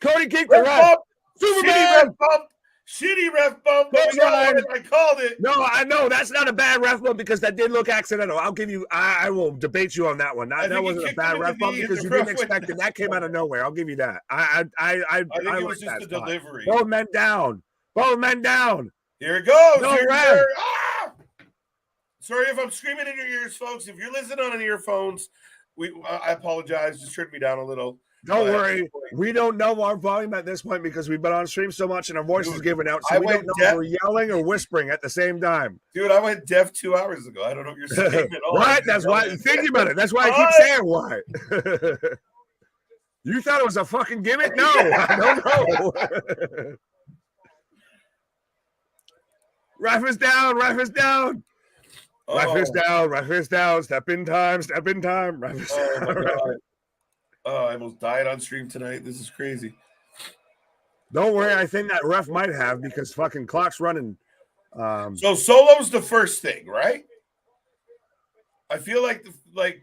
Cody kicked the Ref ref. bump. Shitty Superman. ref bump. Shitty ref bump. Close line. I called it. No, I know that's not a bad ref bump because that did look accidental. I'll give you. I will debate you on that one. I That think he wasn't a kicked bad him in ref the bump knee and because the you didn't ref went expect it. That came out of nowhere. I'll give you that. I think it like was just that the spot. delivery. Both men down. Both men down. Here it goes. No Here- ref. here- ah! Sorry if I'm screaming in your ears, folks. If you're listening on earphones, I apologize. Just turn me down a little. Don't But- worry. We don't know our volume at this point because we've been on stream so much and our voice is Dude, giving out. I So we don't went know deaf. if we're yelling or whispering at the same time. Dude, I went deaf 2 hours ago. I don't know what you're saying at all. Right? That's why. Think about it. That's why I keep saying why. You thought it was a fucking gimmick? No, I don't know. Ref is down. Ref is down. Ref is down. Ref is down. Step in time. Step in time. Ref is Oh, my down. God. Oh, I almost died on stream tonight. This is crazy. Don't worry. I think that ref might have because fucking clock's running. So solo's the first thing, right? I feel like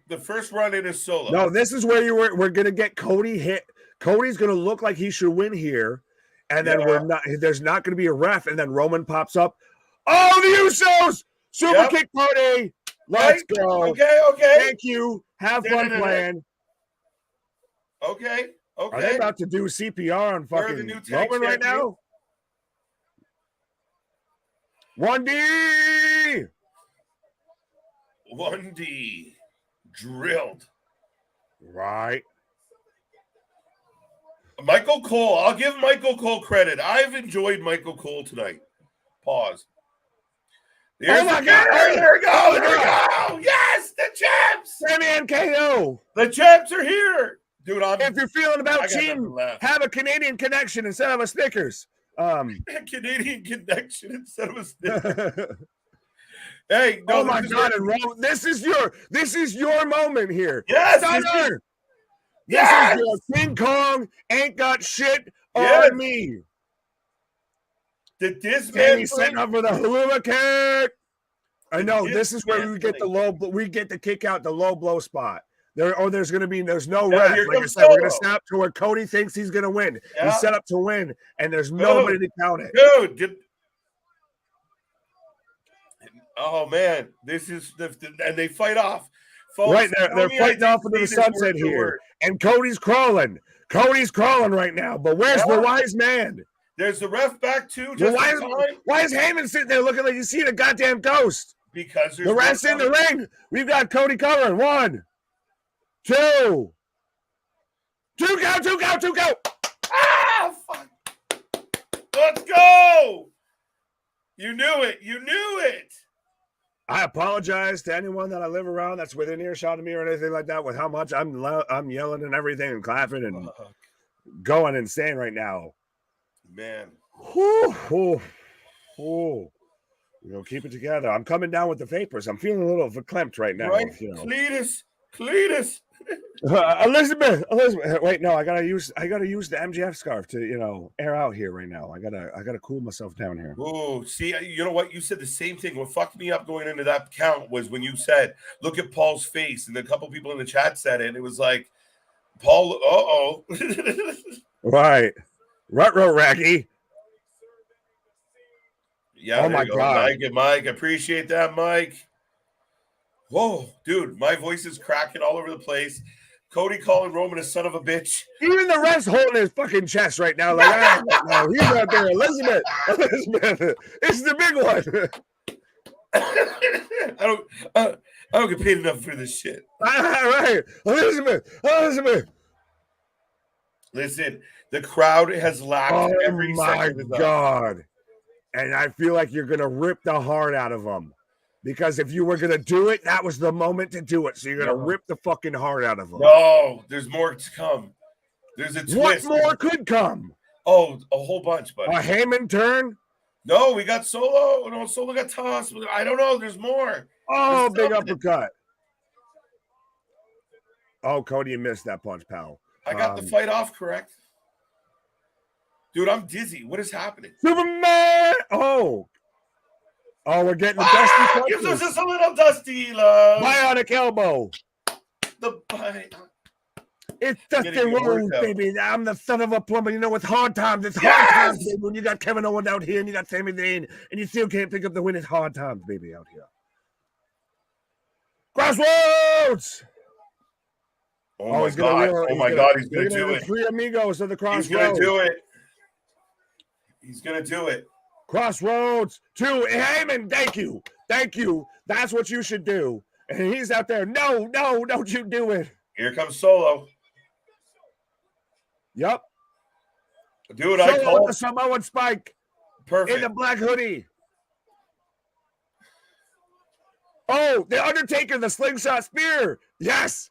the first run in is solo. No, this is where we're gonna get Cody hit. Cody's gonna look like he should win here, and then there's not gonna be a ref, and then Roman pops up. Oh, the Usos! Super kick Cody. Let's go. Okay. Thank you. Have fun playing. Okay. Are they about to do CPR on Where are the fucking new tag Roman right now? 1D. 1D drilled. Right. Michael Cole. I'll give Michael Cole credit. I've enjoyed Michael Cole tonight. Pause. Oh my God. There we go. There we go. Yes, the champs. Sammy and KO. The champs are here. Dude, If you're feeling I about got nothing cheating, left. have a Canadian connection instead of a Snickers. Canadian connection instead of a Snickers. Hey, no, oh my God! And Roman, this is your moment here. Yes, Stunner. Yes! This is your King Kong ain't got shit Yes! on me. The Sammy setting dismantling. up for the Haluma kick. I know this is where we get the dismantling. low. We get the kick out, the low blow spot. There's no Yeah, ref. here Like I comes said, we're gonna Solo. snap to where Cody thinks he's gonna win. Yeah. He's set up to win, and there's nobody to count it. Dude, oh man, this is and they fight off. Folks, Right, they're tell me I fighting didn't off into the see this sunset word for here. word. And Cody's crawling. Cody's crawling right now. But where's the wise man? There's the ref back too. Well, Just why, in time why is Heyman sitting there looking like he's seeing a goddamn ghost? because there's The ref's in the ring. We've got Cody covering. 1, 2. 2 count, 2 count, 2 count. Ah, fuck. Let's go. You knew it. You knew it. I apologize to anyone that I live around that's within earshot of me or anything like that with how much I'm yelling and everything and clapping and going insane right now. Man. We're gonna keep it together. I'm coming down with the vapors. I'm feeling a little verklempt right now. Right? You know. Cletus. Elizabeth. Wait, no, I gotta use the MJF scarf to air out here right now. I gotta cool myself down here. Oh, see, you know what? You said the same thing. What fucked me up going into that count was when you said, "Look at Paul's face," and a couple people in the chat said it. And it was like, Paul. Right, Rutro Raggy. Yeah. Oh my God, Mike, appreciate that, Mike. Whoa, dude, my voice is cracking all over the place. Cody calling Roman a son of a bitch. Even the ref's holding his fucking chest right now. Like, no, he's out there. Elizabeth, it's the big one. I don't get paid enough for this shit. Right, Elizabeth. Listen, the crowd has laughed every second. Oh my God! And I feel like you're gonna rip the heart out of them. Because if you were going to do it, that was the moment to do it. So you're going to rip the fucking heart out of them. No, there's more to come. There's a twist. What more could come? Oh, a whole bunch, buddy. A Heyman turn? No, we got Solo. No, Solo got tossed. I don't know. There's more. Oh, big uppercut. Oh, Cody, you missed that punch, pal. I got the fight off correct. Dude, I'm dizzy. What is happening? Superman! Oh, we're getting the dusty punches. Gives us just a little dusty love. Bionic elbow. It's Dusty Rhodes, baby. I'm the son of a plumber. It's hard times. It's hard times, baby. When you got Kevin Owens out here and you got Sami Zayn and you still can't pick up the win. It's hard times, baby, out here. Crossroads. Oh my God, he's gonna do it. Three amigos of the Crossroads. He's gonna do it. He's gonna do it. Crossroads to Heyman. Thank you. That's what you should do. And he's out there. No, don't you do it. Here comes Solo. Yep. Dude, Solo I call the Samoan Spike. Perfect. In the black hoodie. Oh, the Undertaker, the slingshot spear. Yes.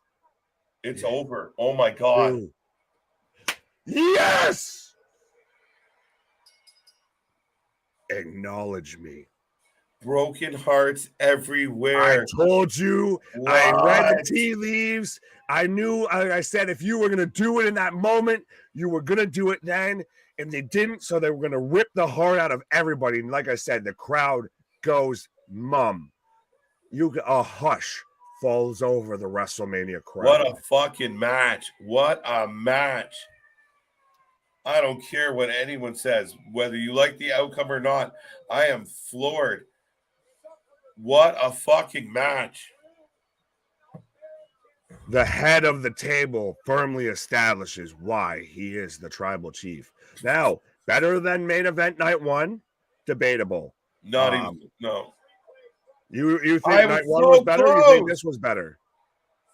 It's over. Oh my God. Ooh. Yes. Acknowledge me. Broken hearts everywhere. I told you. What? I read the tea leaves. I knew. I said if you were going to do it in that moment, you were going to do it then. And they didn't. So they were going to rip the heart out of everybody. And like I said, the crowd goes mum. A hush falls over the WrestleMania crowd. What a fucking match. What a match. I don't care what anyone says, whether you like the outcome or not. I am floored. What a fucking match. The head of the table firmly establishes why he is the tribal chief. Now, better than main event night one? Debatable. Not even, no. You think night one was better? Or you think this was better?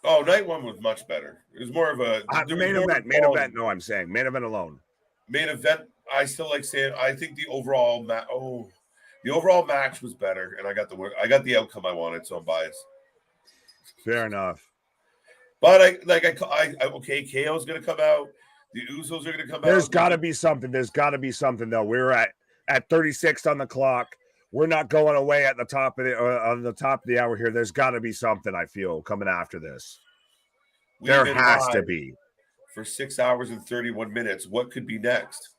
Oh, night one was much better. It was more of a main event. No, I'm saying main event alone. Main event, I still like saying. I think the overall match was better, and I got the outcome I wanted, so I'm biased. Fair enough. But okay, KO's gonna come out. The Usos are gonna come out. There's got to be something. Though. We're at 36 on the clock. We're not going away at the top of the hour here. There's got to be something. I feel coming after this. There has to be. For 6 hours and 31 minutes. What could be next?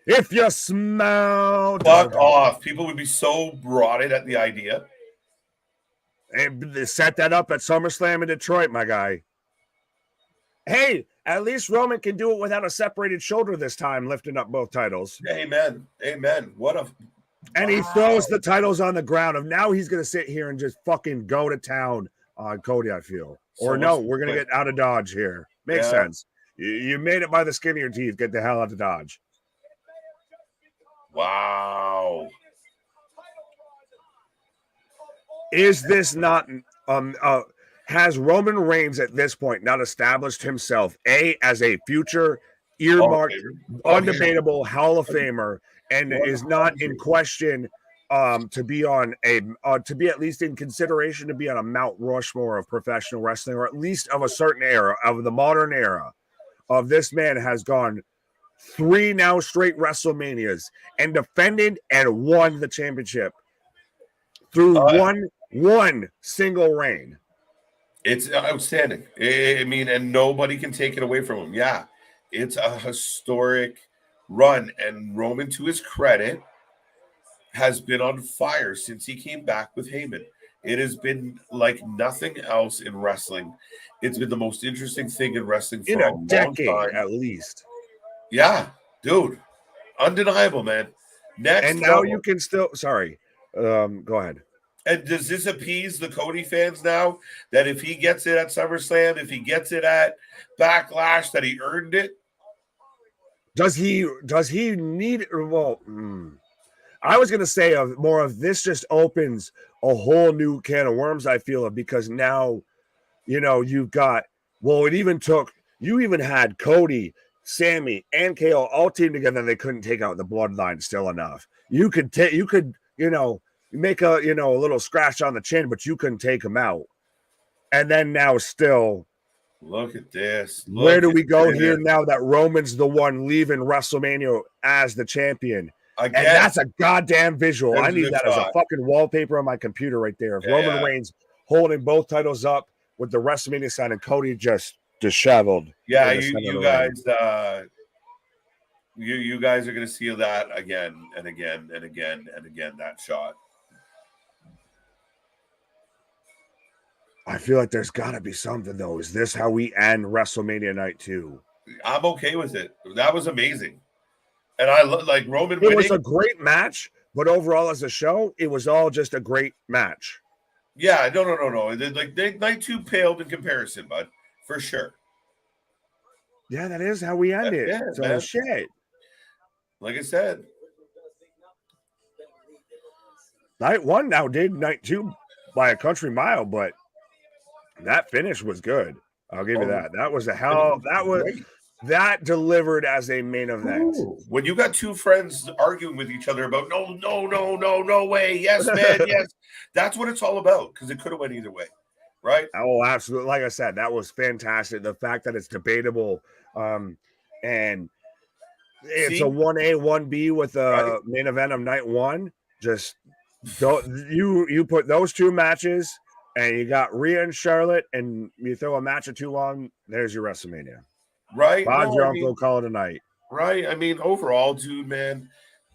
If you smell. Fuck off. People would be so rotted at the idea. And they set that up at SummerSlam in Detroit, my guy. Hey, at least Roman can do it without a separated shoulder this time, lifting up both titles. Amen. And he throws the titles on the ground. And now he's going to sit here and just fucking go to town on Cody, I feel. Or no, we're going to get out of Dodge here. Makes sense. You made it by the skin of your teeth. Get the hell out of Dodge. Wow. Is this not has Roman Reigns at this point not established himself as a future earmarked, undebatable Hall of Famer, and is not in question to be at least in consideration to be on a Mount Rushmore of professional wrestling, or at least of a certain era, of the modern era? Of this man has gone 3 now straight WrestleManias and defended and won the championship through one single reign. It's outstanding. I mean, and nobody can take it away from him. Yeah, it's a historic run. And Roman, to his credit, has been on fire since he came back with Heyman. It has been like nothing else in wrestling. It's been the most interesting thing in wrestling for In a long decade, time. at least. Yeah, dude. Undeniable, man. Next, And now you can still, sorry, go ahead. And does this appease the Cody fans now that if he gets it at SummerSlam, if he gets it at Backlash, that he earned it? Does he need, well, I was going to say more of this just opens a whole new can of worms, I feel, because now, you know, you've got, well, you even had Cody, Sammy, and KO all teamed together, and they couldn't take out the bloodline still enough. You could, you know, make a, you know, a little scratch on the chin, but you couldn't take them out. And then now still, look at this. Where do we go here now that Roman's the one leaving WrestleMania as the champion? Again, and that's a goddamn visual. I need that as a fucking wallpaper on my computer right there. If Roman Reigns holding both titles up with the WrestleMania sign and Cody just disheveled. Yeah, you guys, you guys are gonna see that again and again and again and again. That shot. I feel like there's got to be something though. Is this how we end WrestleMania night 2? I'm okay with it. That was amazing. And I like Roman winning. It was a great match, but overall as a show, it was all just a great match. Yeah, no. Like night 2 paled in comparison, bud, for sure. Yeah, that is how we end it. So man. Shit. Like I said, night 1 now did night 2 by a country mile, but that finish was good. I'll give you that. That was a hell. That delivered as a main event. Ooh. When you got two friends arguing with each other about no way, yes, man, yes, that's what it's all about, because it could have went either way, right? Oh, absolutely. Like I said, that was fantastic. The fact that it's debatable, and it's a 1A, 1B with a main event of night 1. Just you put those two matches, and you got Rhea and Charlotte, and you throw a match or two on. There's your WrestleMania. Right. Bob's your uncle, call it a night. Right. I mean, overall, dude, man,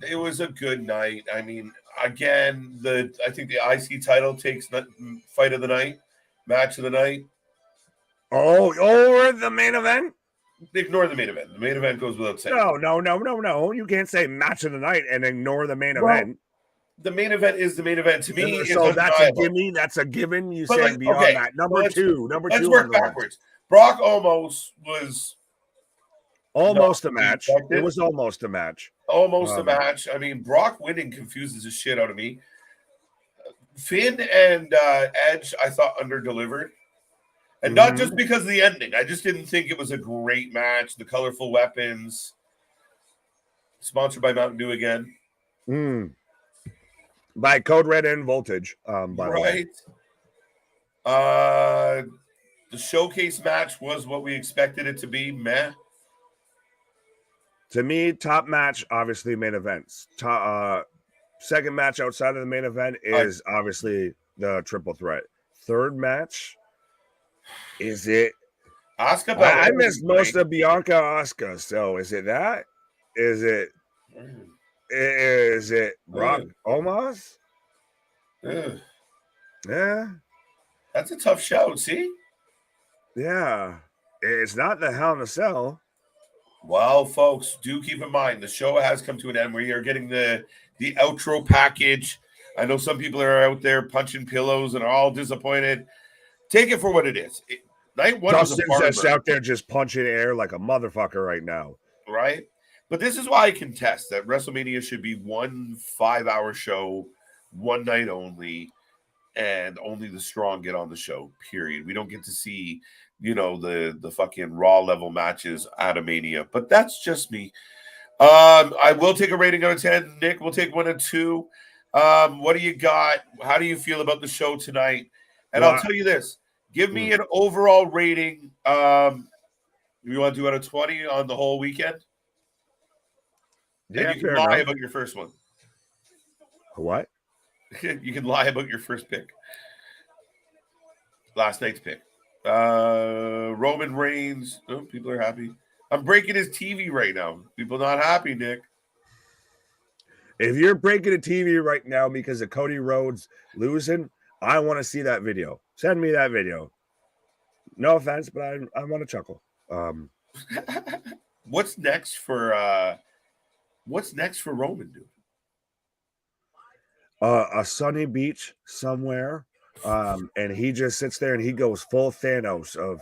it was a good night. I mean, again, I think the IC title takes fight of the night, match of the night. Oh, over the main event? Ignore the main event. The main event goes without saying. No. You can't say match of the night and ignore the main event. The main event is the main event to me. So that's a gimme. That's a given. You say beyond that. Number two. Let's work backwards. Brock Omos was almost a match. It was almost a match. Almost a match. I mean, Brock winning confuses the shit out of me. Finn and Edge, I thought under-delivered. And not just because of the ending. I just didn't think it was a great match. The colorful weapons. Sponsored by Mountain Dew again. By Code Red and Voltage, by the way. The showcase match was what we expected it to be. Meh. To me, top match, obviously main events. Second match outside of the main event is obviously the triple threat. Third match, is it Asuka? I missed most of Bianca Asuka. So is it that? Is it Brock Omos? Yeah. That's a tough show, see? Yeah. It's not the Hell in a Cell. Well, folks, do keep in mind the show has come to an end. We are getting the outro package. I know some people are out there punching pillows and are all disappointed. Take it for what it is. Night 1 was just out there just punching air like a motherfucker right now. Right? But this is why I contest that WrestleMania should be 1 5-hour show, one night only, and only the strong get on the show, period. We don't get to see, the fucking Raw level matches at a Mania. But that's just me. I will take a rating out of 10. Nick will take 1 and 2. What do you got? How do you feel about the show tonight? And I'll tell you this. Give me an overall rating. You want to do out of 20 on the whole weekend? Yeah, you can lie about your first one. What? You can lie about your first pick. Last night's pick. Roman Reigns. Oh, people are happy. I'm breaking his TV right now. People not happy, Nick. If you're breaking a TV right now because of Cody Rhodes losing, I want to see that video. Send me that video. No offense, but I want to chuckle. What's next for Roman, dude? A sunny beach somewhere. And he just sits there and he goes full Thanos of,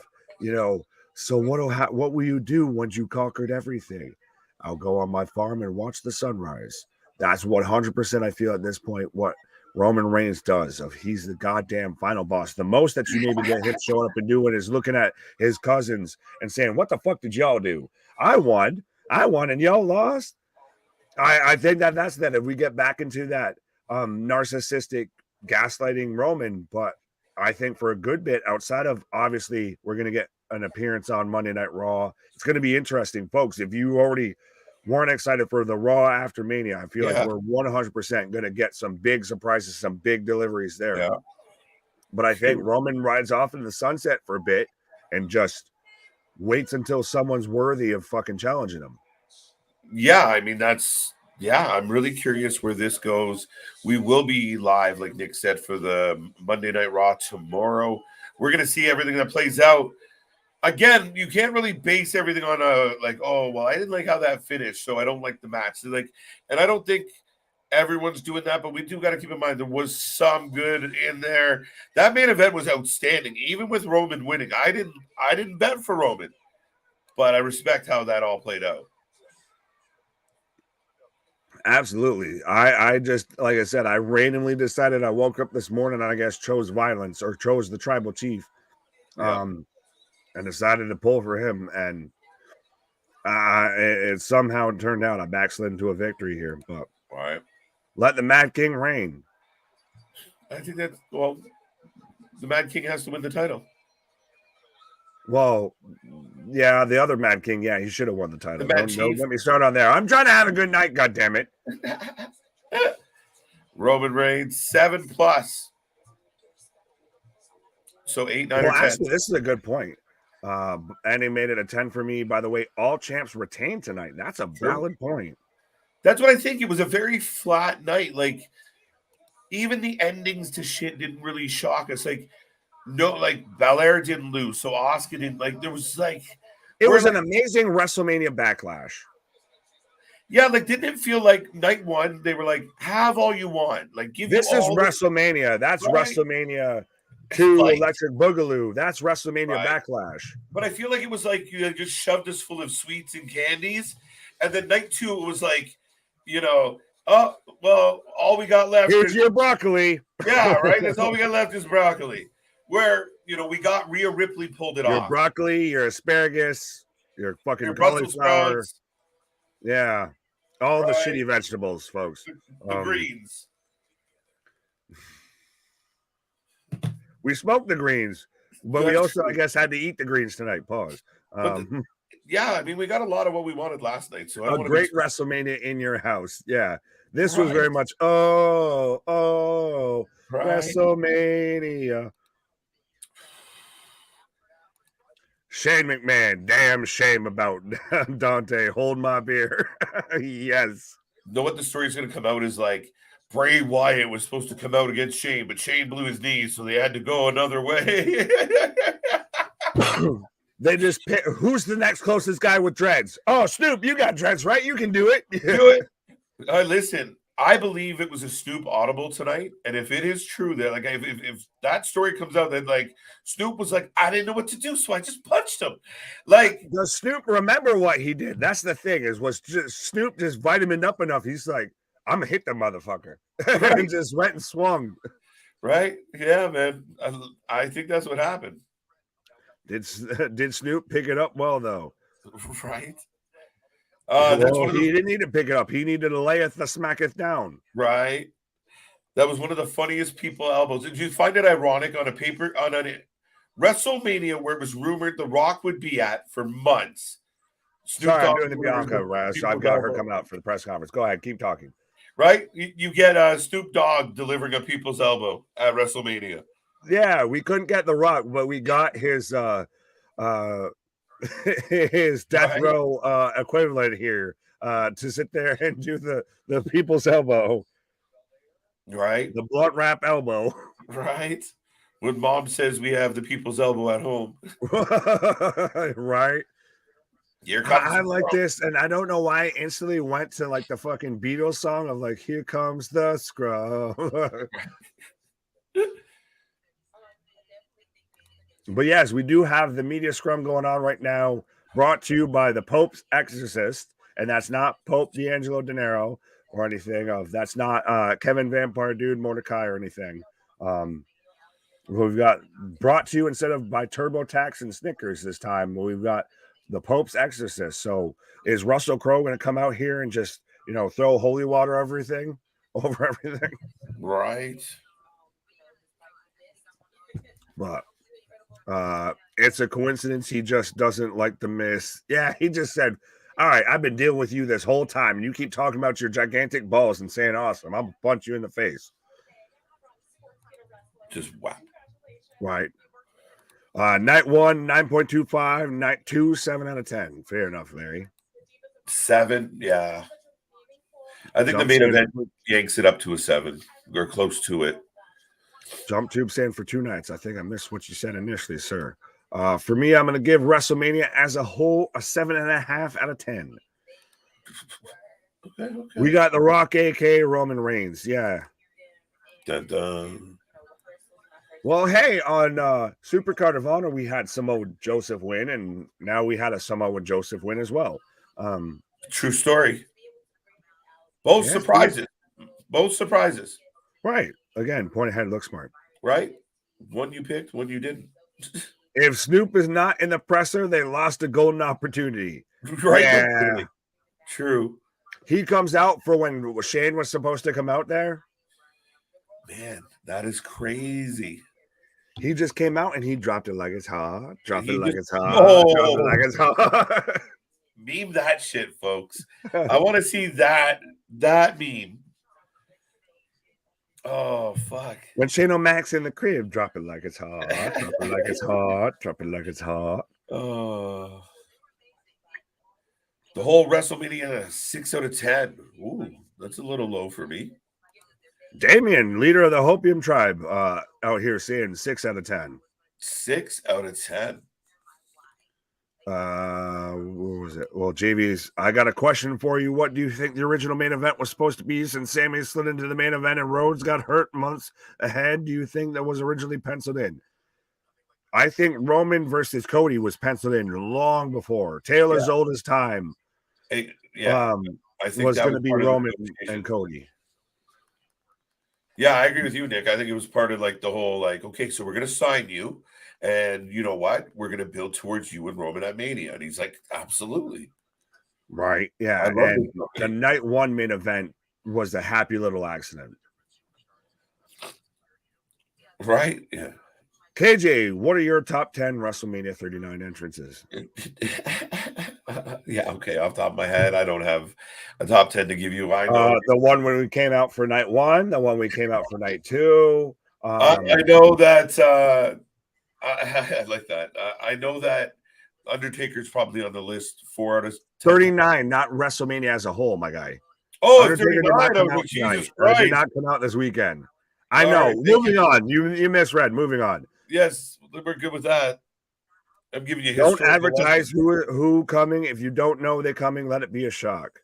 so what will you do once you conquered everything? I'll go on my farm and watch the sunrise. That's 100% I feel at this point what Roman Reigns does. Of he's the goddamn final boss. The most that you maybe get him showing up and doing is looking at his cousins and saying, "What the fuck did y'all do? I won, and y'all lost." I think that's that. If we get back into that narcissistic gaslighting Roman, but I think for a good bit outside of obviously we're gonna get an appearance on Monday Night Raw. It's gonna be interesting, folks. If you already weren't excited for the Raw after Mania, I feel like we're 100% going to get some big surprises, some big deliveries there. Yeah. But I think Roman rides off in the sunset for a bit and just waits until someone's worthy of fucking challenging him. Yeah, I mean, I'm really curious where this goes. We will be live, like Nick said, for the Monday Night Raw tomorrow. We're going to see everything that plays out. Again, you can't really base everything on I didn't like how that finished, so I don't like the match. And I don't think everyone's doing that, but we do got to keep in mind there was some good in there. That main event was outstanding, even with Roman winning. I didn't bet for Roman, but I respect how that all played out. Absolutely. I just, like I said, I randomly decided I woke up this morning and I guess chose violence or chose the tribal chief. Yeah. And decided to pull for him, and it somehow turned out I backslid into a victory here. But all right, let the Mad King reign. I think the Mad King has to win the title. Well, yeah, the other Mad King, yeah, he should have won the title. Don't let me start on there. I'm trying to have a good night, goddammit. Roman Reigns 7+. So 8, 9, or 10. Actually, this is a good point. And he made it a 10 for me. By the way, all champs retained tonight. That's a valid point. That's what I think. It was a very flat night. Like, even the endings to shit didn't really shock us. Balor didn't lose, so Asuka didn't. There was it was an amazing WrestleMania backlash. Yeah, didn't it feel like night one they were like, have all you want. This is WrestleMania. That's right. WrestleMania 2 Electric Boogaloo. That's WrestleMania Backlash. But I feel like it was you had just shoved us full of sweets and candies. And then night 2, it was all we got left is your broccoli. Yeah, right? That's all we got left is broccoli. Where, we got Rhea Ripley pulled it off. Your broccoli, your asparagus, your fucking your cauliflower. Yeah. All the right. shitty vegetables, folks. The greens. We smoked the greens, but we also, I guess, had to eat the greens tonight. Pause. Yeah, I mean, we got a lot of what we wanted last night. So a great WrestleMania in your house. Yeah. This was very much, WrestleMania. Shane McMahon, damn shame about Dante. Hold my beer. Yes. Know what the story is going to come out is Bray Wyatt was supposed to come out against Shane, but Shane blew his knees, so they had to go another way. They just pick, who's the next closest guy with dreads? Oh, Snoop, you got dreads, right? You can do it. Do it. Listen, I believe it was a Snoop audible tonight, and if it is true that if that story comes out, that Snoop was I didn't know what to do, so I just punched him. Does Snoop remember what he did? That's the thing. Was Snoop just vitamin up enough? He's like, I'm gonna hit the motherfucker, and just went and swung. Right? Yeah, man. I think that's what happened. Did Snoop pick it up well though? Right. He didn't need to pick it up. He needed to layeth the smacketh down. Right. That was one of the funniest people elbows. Did you find it ironic on a WrestleMania where it was rumored The Rock would be at for months? Sorry, I'm doing the Bianca, so I've got her coming out for the press conference. Go ahead, keep talking. Right? You get Snoop Dogg delivering a people's elbow at WrestleMania. Yeah, we couldn't get The Rock, but we got his his death Right. row equivalent here to sit there and do the people's elbow, Right. the blunt wrap elbow. Right. When mom says we have the people's elbow at home, Right. here comes I the like scrum. this, and I don't know why I instantly went to like the fucking Beatles song of like, here comes the scrum. But yes, we do have the media scrum going on right now, brought to you by the Pope's Exorcist, and that's not Pope D'Angelo De Niro or anything of that's not Kevin Vampire Dude Mordecai or anything. We've got brought to you instead of by TurboTax and Snickers this time. We've got the Pope's Exorcist. So is Russell Crowe going to come out here and just throw holy water over everything? Right. But it's a coincidence he just doesn't like the Miss. Yeah, he just said, all right, I've been dealing with you this whole time, and you keep talking about your gigantic balls and saying awesome. I'll punch you in the face. Just wow. Right. Night 1, 9.25. Night 2, 7 out of 10. Fair enough, Larry. 7, yeah. I think the main event yanks it up to a 7. We're close to it. Jump Tube saying for 2 nights. I think I missed what you said initially, sir. For me, I'm going to give WrestleMania as a whole a 7.5 out of 10. Okay. We got The Rock, aka Roman Reigns. Yeah. Dun, dun. Well, hey, on Supercard of Honor, we had Samoa Joseph win, and now we had a Samoa Joseph win as well. True story. Both surprises. Both surprises. Right. Again, point ahead, look smart. Right? One you picked, one you didn't. If Snoop is not in the presser, they lost a golden opportunity. Right. Yeah. True. He comes out for when Shane was supposed to come out there. Man, that is crazy. He just came out and he dropped it like it's hot. Drop it like it's hot. Oh. Drop it like it's hot. Meme that shit, folks. I want to see that meme. Oh, fuck. When Shane O'Mac's in the crib, drop it like it's hot. Drop it like it's hot. Drop it like it's hot. Oh. The whole WrestleMania 6 out of 10. Ooh, that's a little low for me. Damien, leader of the Hopium tribe, out here saying 6 out of 10. 6 out of 10. What was it? Well, JV's, I got a question for you. What do you think the original main event was supposed to be since Sammy slid into the main event and Rhodes got hurt months ahead? Do you think that was originally penciled in? I think Roman versus Cody was penciled in long before. Taylor's oldest time. I think was that going to be Roman negotiation. and Cody. Yeah, I agree with you, Nick. I think it was part of like the whole okay, so we're going to sign you. And you know what? We're going to build towards you and Roman at Mania. And he's like, absolutely. Right. Yeah. And the night 1 main event was a happy little accident. Right. Yeah. KJ, what are your top 10 WrestleMania 39 entrances? Yeah. Okay. Off the top of my head, I don't have a top 10 to give you. I know the one when we came out for night 1, the one we came out for night 2. I know that. I like that. I know that Undertaker's probably on the list 4 out of 10. 39, not WrestleMania as a whole, my guy. Oh, Undertaker 39. Jesus Christ. Did not come out this weekend. I know. Right, moving on. You misread. Moving on. Yes, we're good with that. I'm giving you history. Don't advertise who coming. If you don't know they're coming, let it be a shock.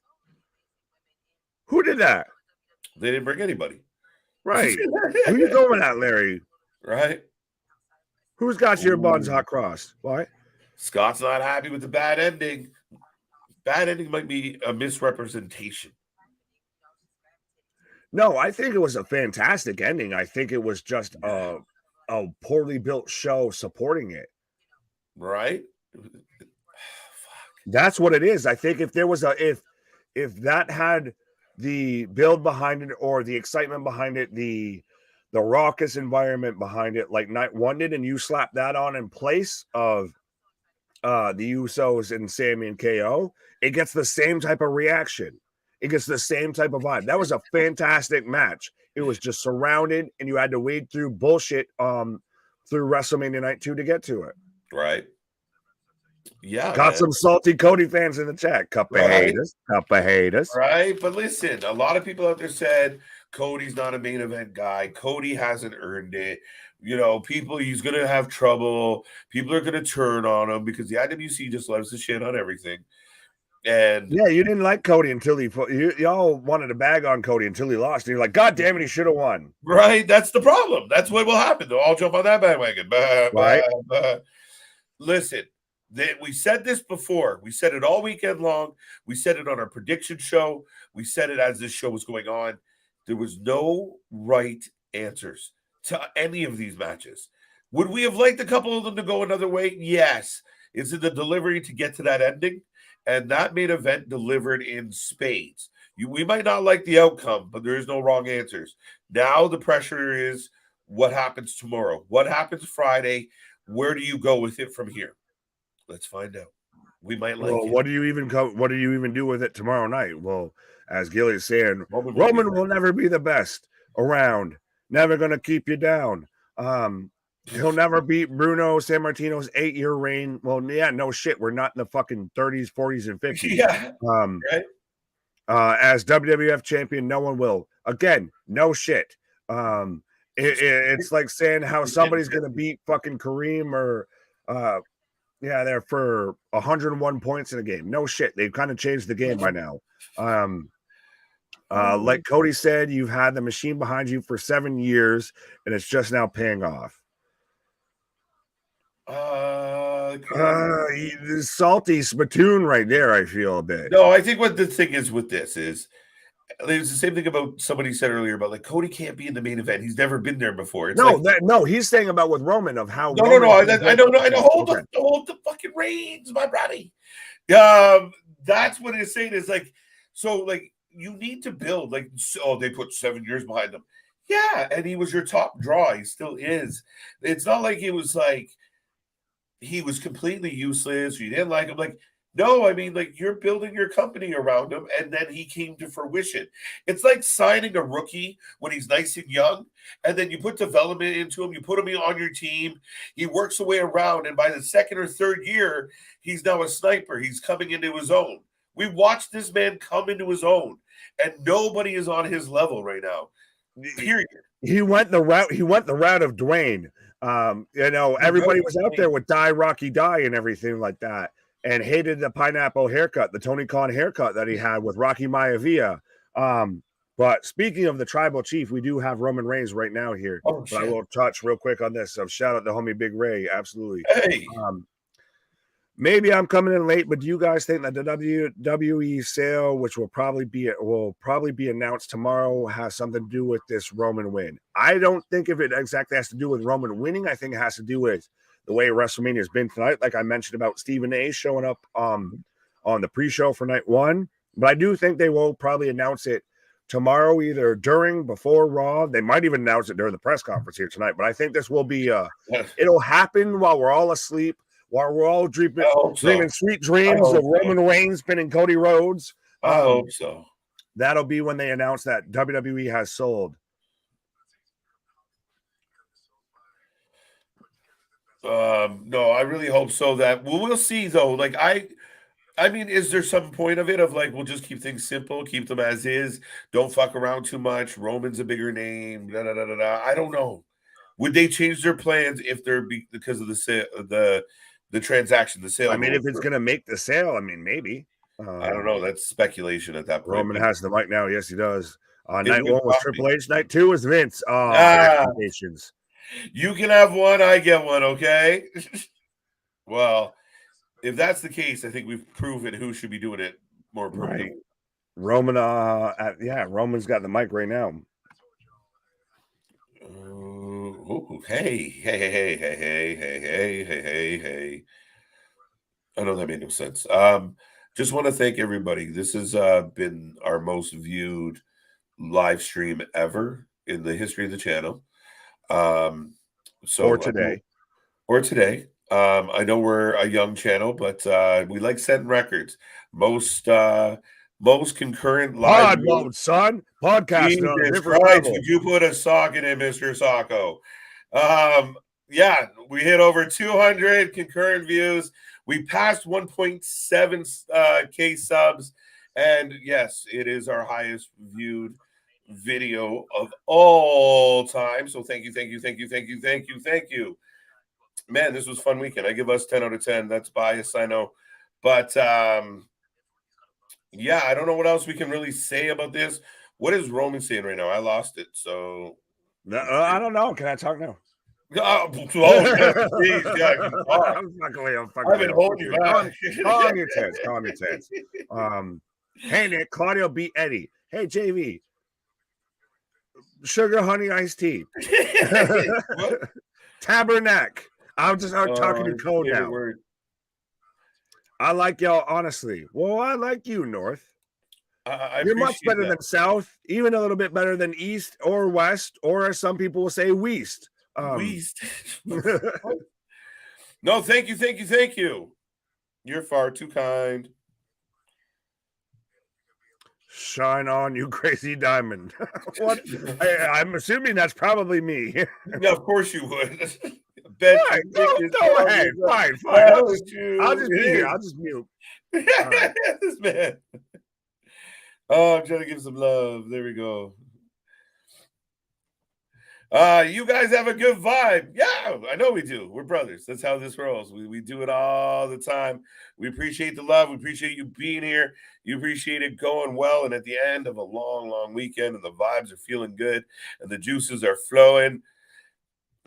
Who did that? They didn't bring anybody. Right. Who you going at, Larry? Right. Who's got your buns hot crossed? What? Scott's not happy with the bad ending. Bad ending might be a misrepresentation. No, I think it was a fantastic ending. I think it was just a poorly built show supporting it. Right? That's what it is. I think if there was if that had the build behind it or the excitement behind it, the raucous environment behind it, like night 1 did, and you slap that on in place of the Usos and Sammy and KO, it gets the same type of reaction. It gets the same type of vibe. That was a fantastic match. It was just surrounded, and you had to wade through bullshit through WrestleMania Night 2 to get to it. Right. Yeah. Got man. some salty Cody fans in the chat. Cup of haters. Right. But listen, a lot of people out there said Cody's not a main event guy. Cody hasn't earned it. You know, he's going to have trouble. People are going to turn on him because the IWC just loves to shit on everything. And yeah, you didn't like Cody until y'all wanted to bag on Cody until he lost. And you're like, God damn it, he should have won. Right. That's the problem. That's what will happen. They'll all jump on that bandwagon. Right. Listen, we said this before. We said it all weekend long. We said it on our prediction show. We said it as this show was going on. There was no right answers to any of these matches. Would we have liked a couple of them to go another way? Yes. Is it the delivery to get to that ending? And that main event delivered in spades. We might not like the outcome, but there is no wrong answers. Now the pressure is what happens tomorrow? What happens Friday? Where do you go with it from here? Let's find out. We might like it. What do you even do with it tomorrow night? Well, as Gilly is saying, Roman will never be the best around. Never going to keep you down. He'll never beat Bruno Sammartino's 8-year reign. Well, yeah, no shit. We're not in the fucking 30s, 40s, and 50s. Yeah. Right? As WWF champion, no one will. Again, no shit. It's like saying how somebody's going to beat fucking Kareem or, they're for 101 points in a game. No shit. They've kind of changed the game by now. Like Cody said, you've had the machine behind you for 7 years, and it's just now paying off. Salty spittoon right there, I feel a bit. No, I think what the thing is with this is there's the same thing about somebody said earlier about like Cody can't be in the main event. He's never been there before. It's he's saying about with Roman of how. No. I know. Hold the fucking reins, my buddy. That's what it's saying is like, so like you need to build like, they put 7 years behind him. Yeah, and he was your top draw. He still is. It's not like it was like he was completely useless or you didn't like him. Like, no, I mean, like you're building your company around him, and then he came to fruition. It's like signing a rookie when he's nice and young, and then you put development into him, you put him on your team, he works away around, and by the second or third year, he's now a sniper. He's coming into his own. We watched this man come into his own, and nobody is on his level right now. Period. He went the route of Dwayne. Everybody was out there with Die Rocky Die and everything like that, and hated the pineapple haircut, the Tony Khan haircut that he had with Rocky Maivia. But speaking of the tribal chief, we do have Roman Reigns right now here. But I will touch real quick on this. Shout out to homie Big Ray. Absolutely. Hey. Maybe I'm coming in late, but do you guys think that the WWE sale, which will probably be announced tomorrow, has something to do with this Roman win? I don't think if it exactly has to do with Roman winning. I think it has to do with the way WrestleMania has been tonight. Like I mentioned about Stephen A showing up on the pre-show for night one. But I do think they will probably announce it tomorrow, either before Raw. They might even announce it during the press conference here tonight. But I think this will be it'll happen while we're all asleep. While we're all dreaming sweet dreams of Roman Reigns pinning Cody Rhodes. I hope so. That'll be when they announce that WWE has sold. No, I really hope so. That we'll see though. Like I mean, is there some point of it of like we'll just keep things simple, keep them as is, don't fuck around too much. Roman's a bigger name. I don't know. Would they change their plans if they're because of the transaction, the sale? I mean, if it's going to make the sale, I mean, maybe. I don't know. That's speculation at that point. Roman has the mic now. Yes, he does. Night one was Triple H. Night two was Vince. You can have one. I get one. Okay. Well, if that's the case, I think we've proven who should be doing it more appropriately. Right. Roman. Roman's got the mic right now. Hey. I know that made no sense. Just want to thank everybody. This has been our most viewed live stream ever in the history of the channel. Or today. I know we're a young channel, but we like setting records. Most concurrent live mode, son. Podcasting on a different Christ, level. would you put a sock in it, Mr. Sacco? Yeah, we hit over 200 concurrent views. We passed 1.7 K subs. And yes, it is our highest viewed video of all time. So thank you. Man, this was a fun weekend. I give us 10 out of 10. That's biased, I know. But yeah, I don't know what else we can really say about this. What is Roman saying right now? I lost it. So I don't know. Can I talk now? Oh, geez, yeah, I'm I've been holding you back. Calm your tits. Hey, Nick, Claudio beat Eddie. Hey, JV. Sugar, honey, iced tea. Tabernac. I'm just talking to code now. Word. I like y'all, honestly. Well, I like you, North. You're much better than South, even a little bit better than East or West, or as some people will say, West. No, thank you. You're far too kind. Shine on, you crazy diamond. What? I'm assuming that's probably me. Yeah, of course you would. Right, go ahead. Fine. I'll just be here. I'll just mute. Right. This man. Oh, I'm trying to give some love. There we go. You guys have a good vibe. Yeah, I know we do. We're brothers. That's how this rolls. We do it all the time. We appreciate the love. We appreciate you being here. You appreciate it going well. And at the end of a long, long weekend, and the vibes are feeling good, and the juices are flowing.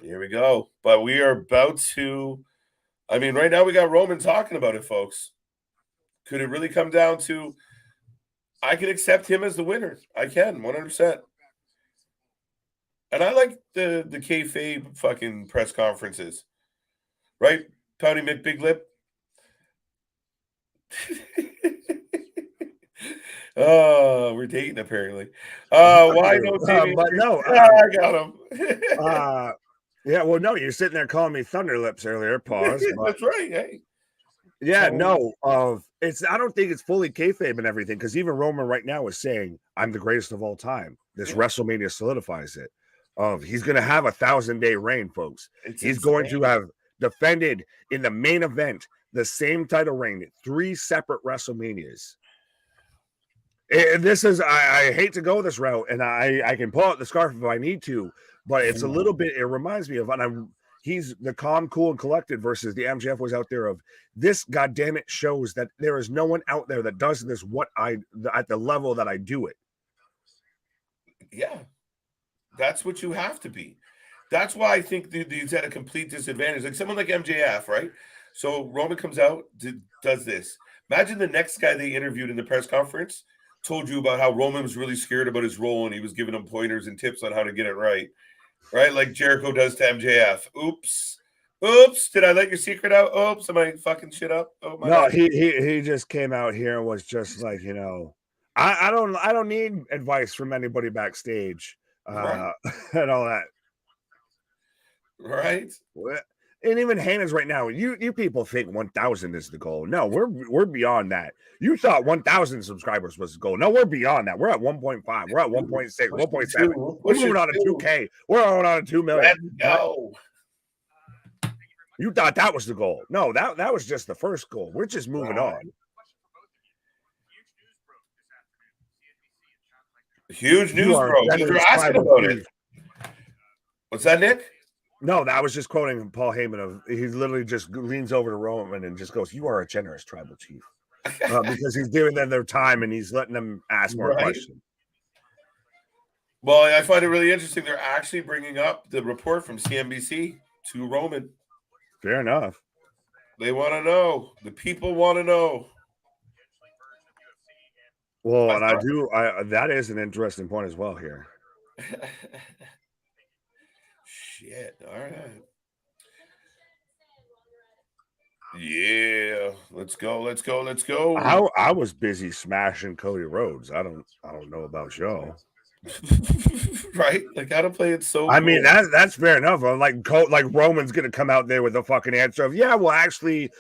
Here we go. But we are about to, I mean, right now we got Roman talking about it, folks. Could it really come down to, I can accept him as the winner. I can, 100%. And I like the kayfabe fucking press conferences. Right? Pouty Mick Big Lip. Oh, we're dating apparently. Why no but no, I got him. Yeah, well, no, you're sitting there calling me Thunder Lips earlier. Pause. That's right. Hey. Yeah, no, it's. I don't think it's fully kayfabe and everything, because even Roman right now is saying, "I'm the greatest of all time." This WrestleMania solidifies it. He's going to have 1,000-day reign, folks. He's going to have defended in the main event the same title reign at 3 separate WrestleManias. And this is, I hate to go this route, and I can pull out the scarf if I need to, but it's a little bit, it reminds me of, and he's the calm, cool, and collected versus the MJF was out there of this. Goddamn it, shows that there is no one out there that does this at the level that I do it. Yeah, that's what you have to be. That's why I think he's at a complete disadvantage. Like someone like MJF, right? So Roman comes out, does this. Imagine the next guy they interviewed in the press conference told you about how Roman was really scared about his role and he was giving him pointers and tips on how to get it right. Right? Like Jericho does to MJF. Oops. Did I let your secret out? Oops. Am I fucking shit up? Oh my God. He just came out here and was just like, I don't need advice from anybody backstage. Right. And all that. Right. And even Hannah's right now, you people think 1,000 is the goal. No, we're beyond that. You thought 1,000 subscribers was the goal. No, we're beyond that. We're at 1.5. We're at 1.6, 1.7. We're moving on to 2K. We're on to 2 million. Let's go. You thought that was the goal. No, that was just the first goal. We're just moving on. Huge news, bro. You're asking about it. What's that, Nick? No, that was just quoting Paul Heyman. He literally just leans over to Roman and just goes, "You are a generous tribal chief," because he's giving them their time and he's letting them ask more questions. Well, I find it really interesting. They're actually bringing up the report from CNBC to Roman. Fair enough. They want to know. The people want to know. Well, and that is an interesting point as well here. Shit. All right. Yeah. Let's go. I was busy smashing Cody Rhodes. I don't know about y'all. Right? Like how to play it so I mean, that's fair enough. Like Roman's gonna come out there with a fucking answer of, yeah, well, actually,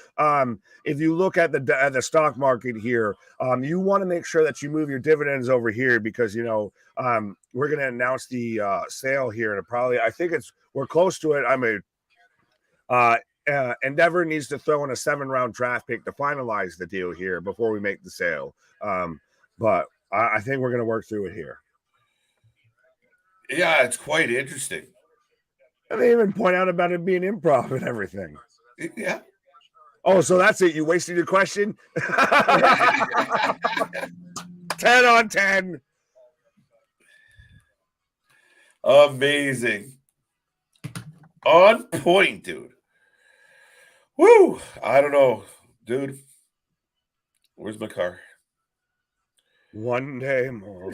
if you look at the stock market here, you want to make sure that you move your dividends over here because we're gonna announce the sale here, and I think we're close to it. I mean, Endeavor needs to throw in a 7-round draft pick to finalize the deal here before we make the sale. But I think we're going to work through it here. Yeah, it's quite interesting. And they even point out about it being improv and everything. Yeah. Oh, so that's it. You wasted your question? 10 on 10. Amazing. On point, dude. Woo! I don't know, dude. Where's my car? One day more.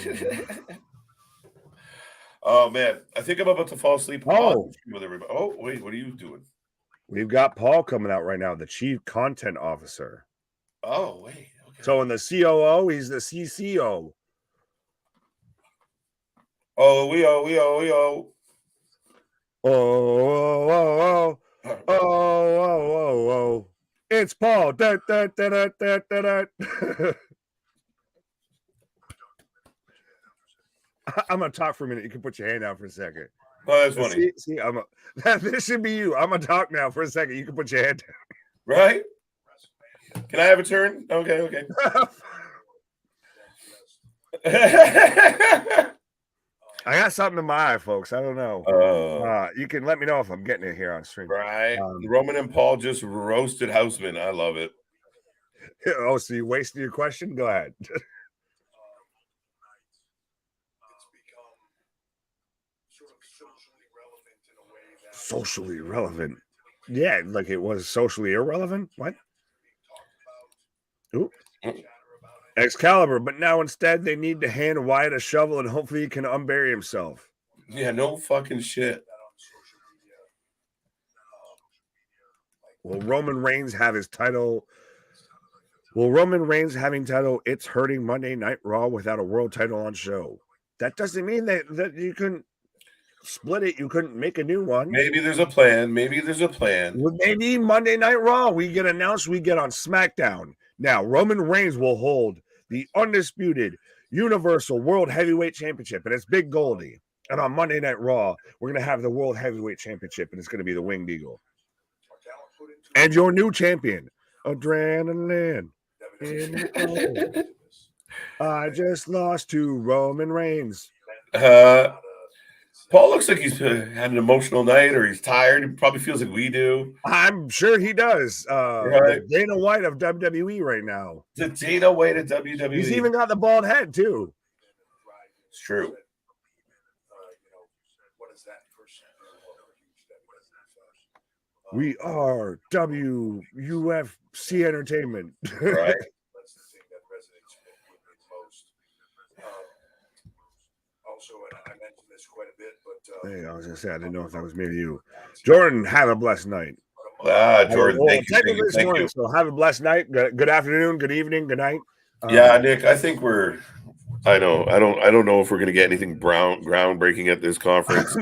Oh man, I think I'm about to fall asleep. Oh, with everybody. Oh wait, what are you doing? We've got Paul coming out right now, the Chief Content Officer. Oh wait. Okay. So in the COO, he's the CCO. Oh, we oh. Oh. It's Paul. Da, da, da, da, da, da, da. I'm gonna talk for a minute. You can put your hand out for a second. Oh, that's funny. See, this should be you. I'm gonna talk now for a second. You can put your hand down. Right? Can I have a turn? Okay. I got something in my eye, folks. I don't know. You can let me know if I'm getting it here on stream. Right. Roman and Paul just roasted Houseman. I love it. Oh, so you wasted your question? Go ahead. Socially relevant. Yeah, like it was socially irrelevant. What? Ooh. Excalibur, but now instead they need to hand Wyatt a shovel and hopefully he can unbury himself. Yeah, no fucking shit. Will Roman Reigns have his title? Will Roman Reigns having title It's Hurting Monday Night Raw without a world title on show? That doesn't mean that you couldn't split it. You couldn't make a new one. Maybe there's a plan. Maybe Monday Night Raw. We get announced. We get on SmackDown. Now, Roman Reigns will hold the undisputed Universal World Heavyweight Championship, and it's Big Goldie. And on Monday Night Raw, we're going to have the World Heavyweight Championship, and it's going to be the Winged Eagle. And your new champion, Adrenaline. I just lost to Roman Reigns. Paul looks like he's had an emotional night or he's tired. He probably feels like we do. I'm sure he does. Right. Dana White of WWE right now. The Dana White of WWE. He's even got the bald head, too. It's true. We are WUFC Entertainment. Right. I mentioned this quite a bit, but hey, I was gonna say I didn't know if that was maybe you. Jordan, have a blessed night. Jordan, thank you. So have a blessed night. Good afternoon, good evening, good night. Yeah, Nick, I think I don't know if we're gonna get anything groundbreaking at this conference.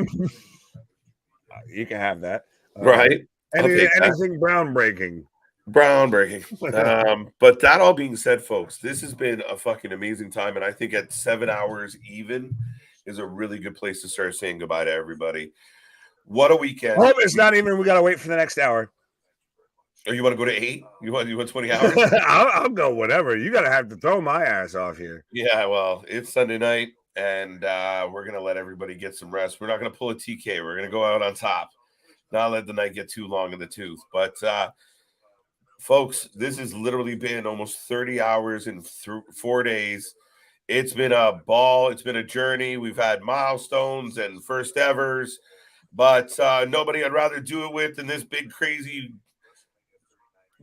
You can have that. Right. Anything groundbreaking. But that all being said, folks, this has been a fucking amazing time, and I think at 7 hours even is a really good place to start saying goodbye to everybody. What a weekend! Oh, it's not even. We gotta wait for the next hour. Or you want to go to 8? You want 20 hours? I'll go whatever. You gotta have to throw my ass off here. Yeah, well, it's Sunday night, and we're gonna let everybody get some rest. We're not gonna pull a TK. We're gonna go out on top. Not let the night get too long in the tooth. But folks, this has literally been almost 30 hours in 4 days. It's been a ball. It's been a journey. We've had milestones and first evers, but nobody I'd rather do it with than this big crazy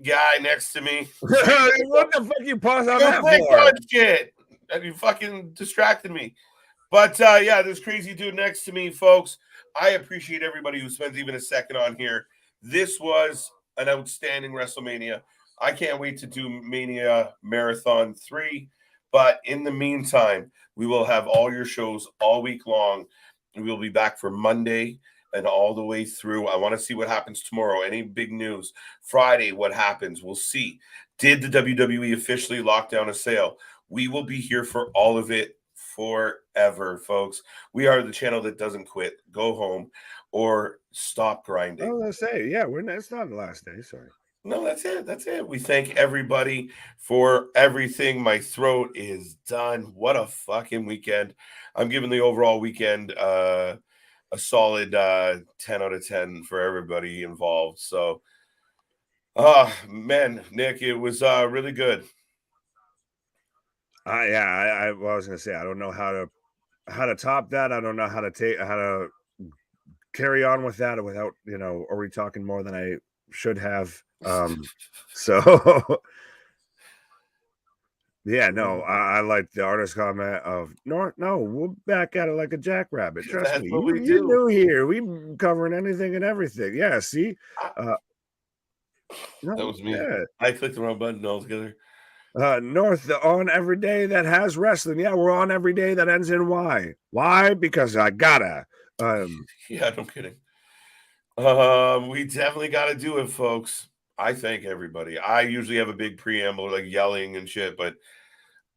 guy next to me. What the fuck you pause on that for? Shit. And you fucking distracted me. But yeah, this crazy dude next to me, folks. I appreciate everybody who spends even a second on here. This was an outstanding WrestleMania. I can't wait to do Mania Marathon 3. But in the meantime, we will have all your shows all week long. We'll be back for Monday and all the way through. I want to see what happens tomorrow. Any big news? Friday, what happens? We'll see. Did the WWE officially lock down a sale? We will be here for all of it forever, folks. We are the channel that doesn't quit. Go home or stop grinding. I was gonna say, yeah, it's not the last day. Sorry. No, that's it. That's it. We thank everybody for everything. My throat is done. What a fucking weekend. I'm giving the overall weekend a solid 10 out of 10 for everybody involved. So, man, Nick, it was really good. I was gonna say, I don't know how to top that. I don't know how to carry on with that without, are we talking more than I should have? So yeah, no, I like the artist comment of no, we'll back at it like a jackrabbit. Trust That's me, what we you're do. new here. We covering anything and everything. Yeah, see, That was me. Yeah. I clicked the wrong button altogether. North on every day that has wrestling. Yeah, we're on every day that ends in Y. Why? Because I gotta. Yeah, no kidding. We definitely got to do it, folks. I thank everybody. I usually have a big preamble, like yelling and shit, but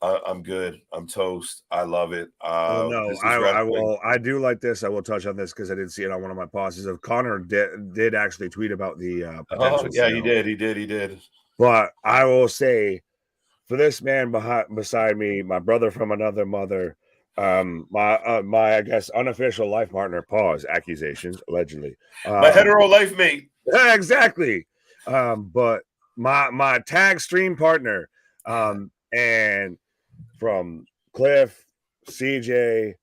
I'm good. I'm toast. I love it. No, This is I wrestling. will. I do like this. I will touch on this because I did see it on one of my pauses. Of Connor did actually tweet about the potential. Yeah, he did. He did. But I will say, for this man beside me, my brother from another mother, my I guess unofficial life partner. Pause. Accusations allegedly. My hetero life mate. Exactly. But my tag stream partner, and from Cliff, CJ,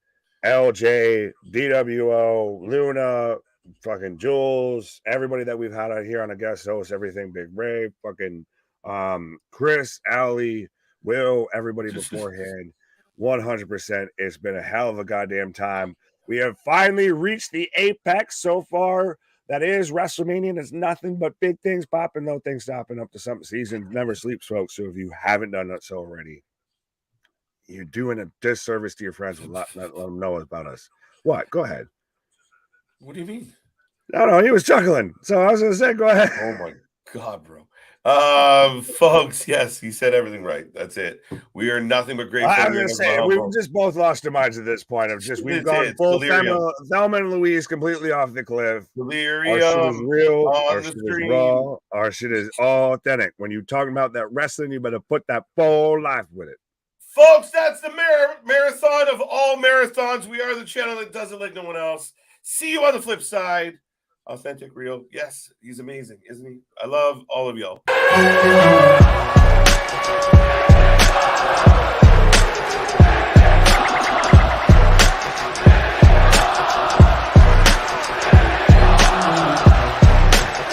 LJ, DWO, Luna, fucking Jules, everybody that we've had out here on a guest host, everything, Big Ray, fucking Chris, Ali, Will, everybody beforehand. 100%. It's been a hell of a goddamn time. We have finally reached the apex so far. That is WrestleMania, and it's nothing but big things popping, no things stopping up to something. Season never sleeps, folks. So if you haven't done that so already, you're doing a disservice to your friends and let them know about us. What? Go ahead. What do you mean? No, he was chuckling. So I was going to say, go ahead. Oh my God, bro. Folks, yes, he said everything right. That's it. We are nothing but grateful. I was going to say, we've just both lost our minds at this point of just, we've gone full Thelma and Louise completely off the cliff. Delirium. Our shit is real. Our shit is raw. Our shit is authentic. When you're talking about that wrestling, you better put that full life with it. Folks, that's the marathon of all marathons. We are the channel that does it like no one else. See you on the flip side. Authentic, real. Yes, he's amazing, isn't he? I love all of y'all.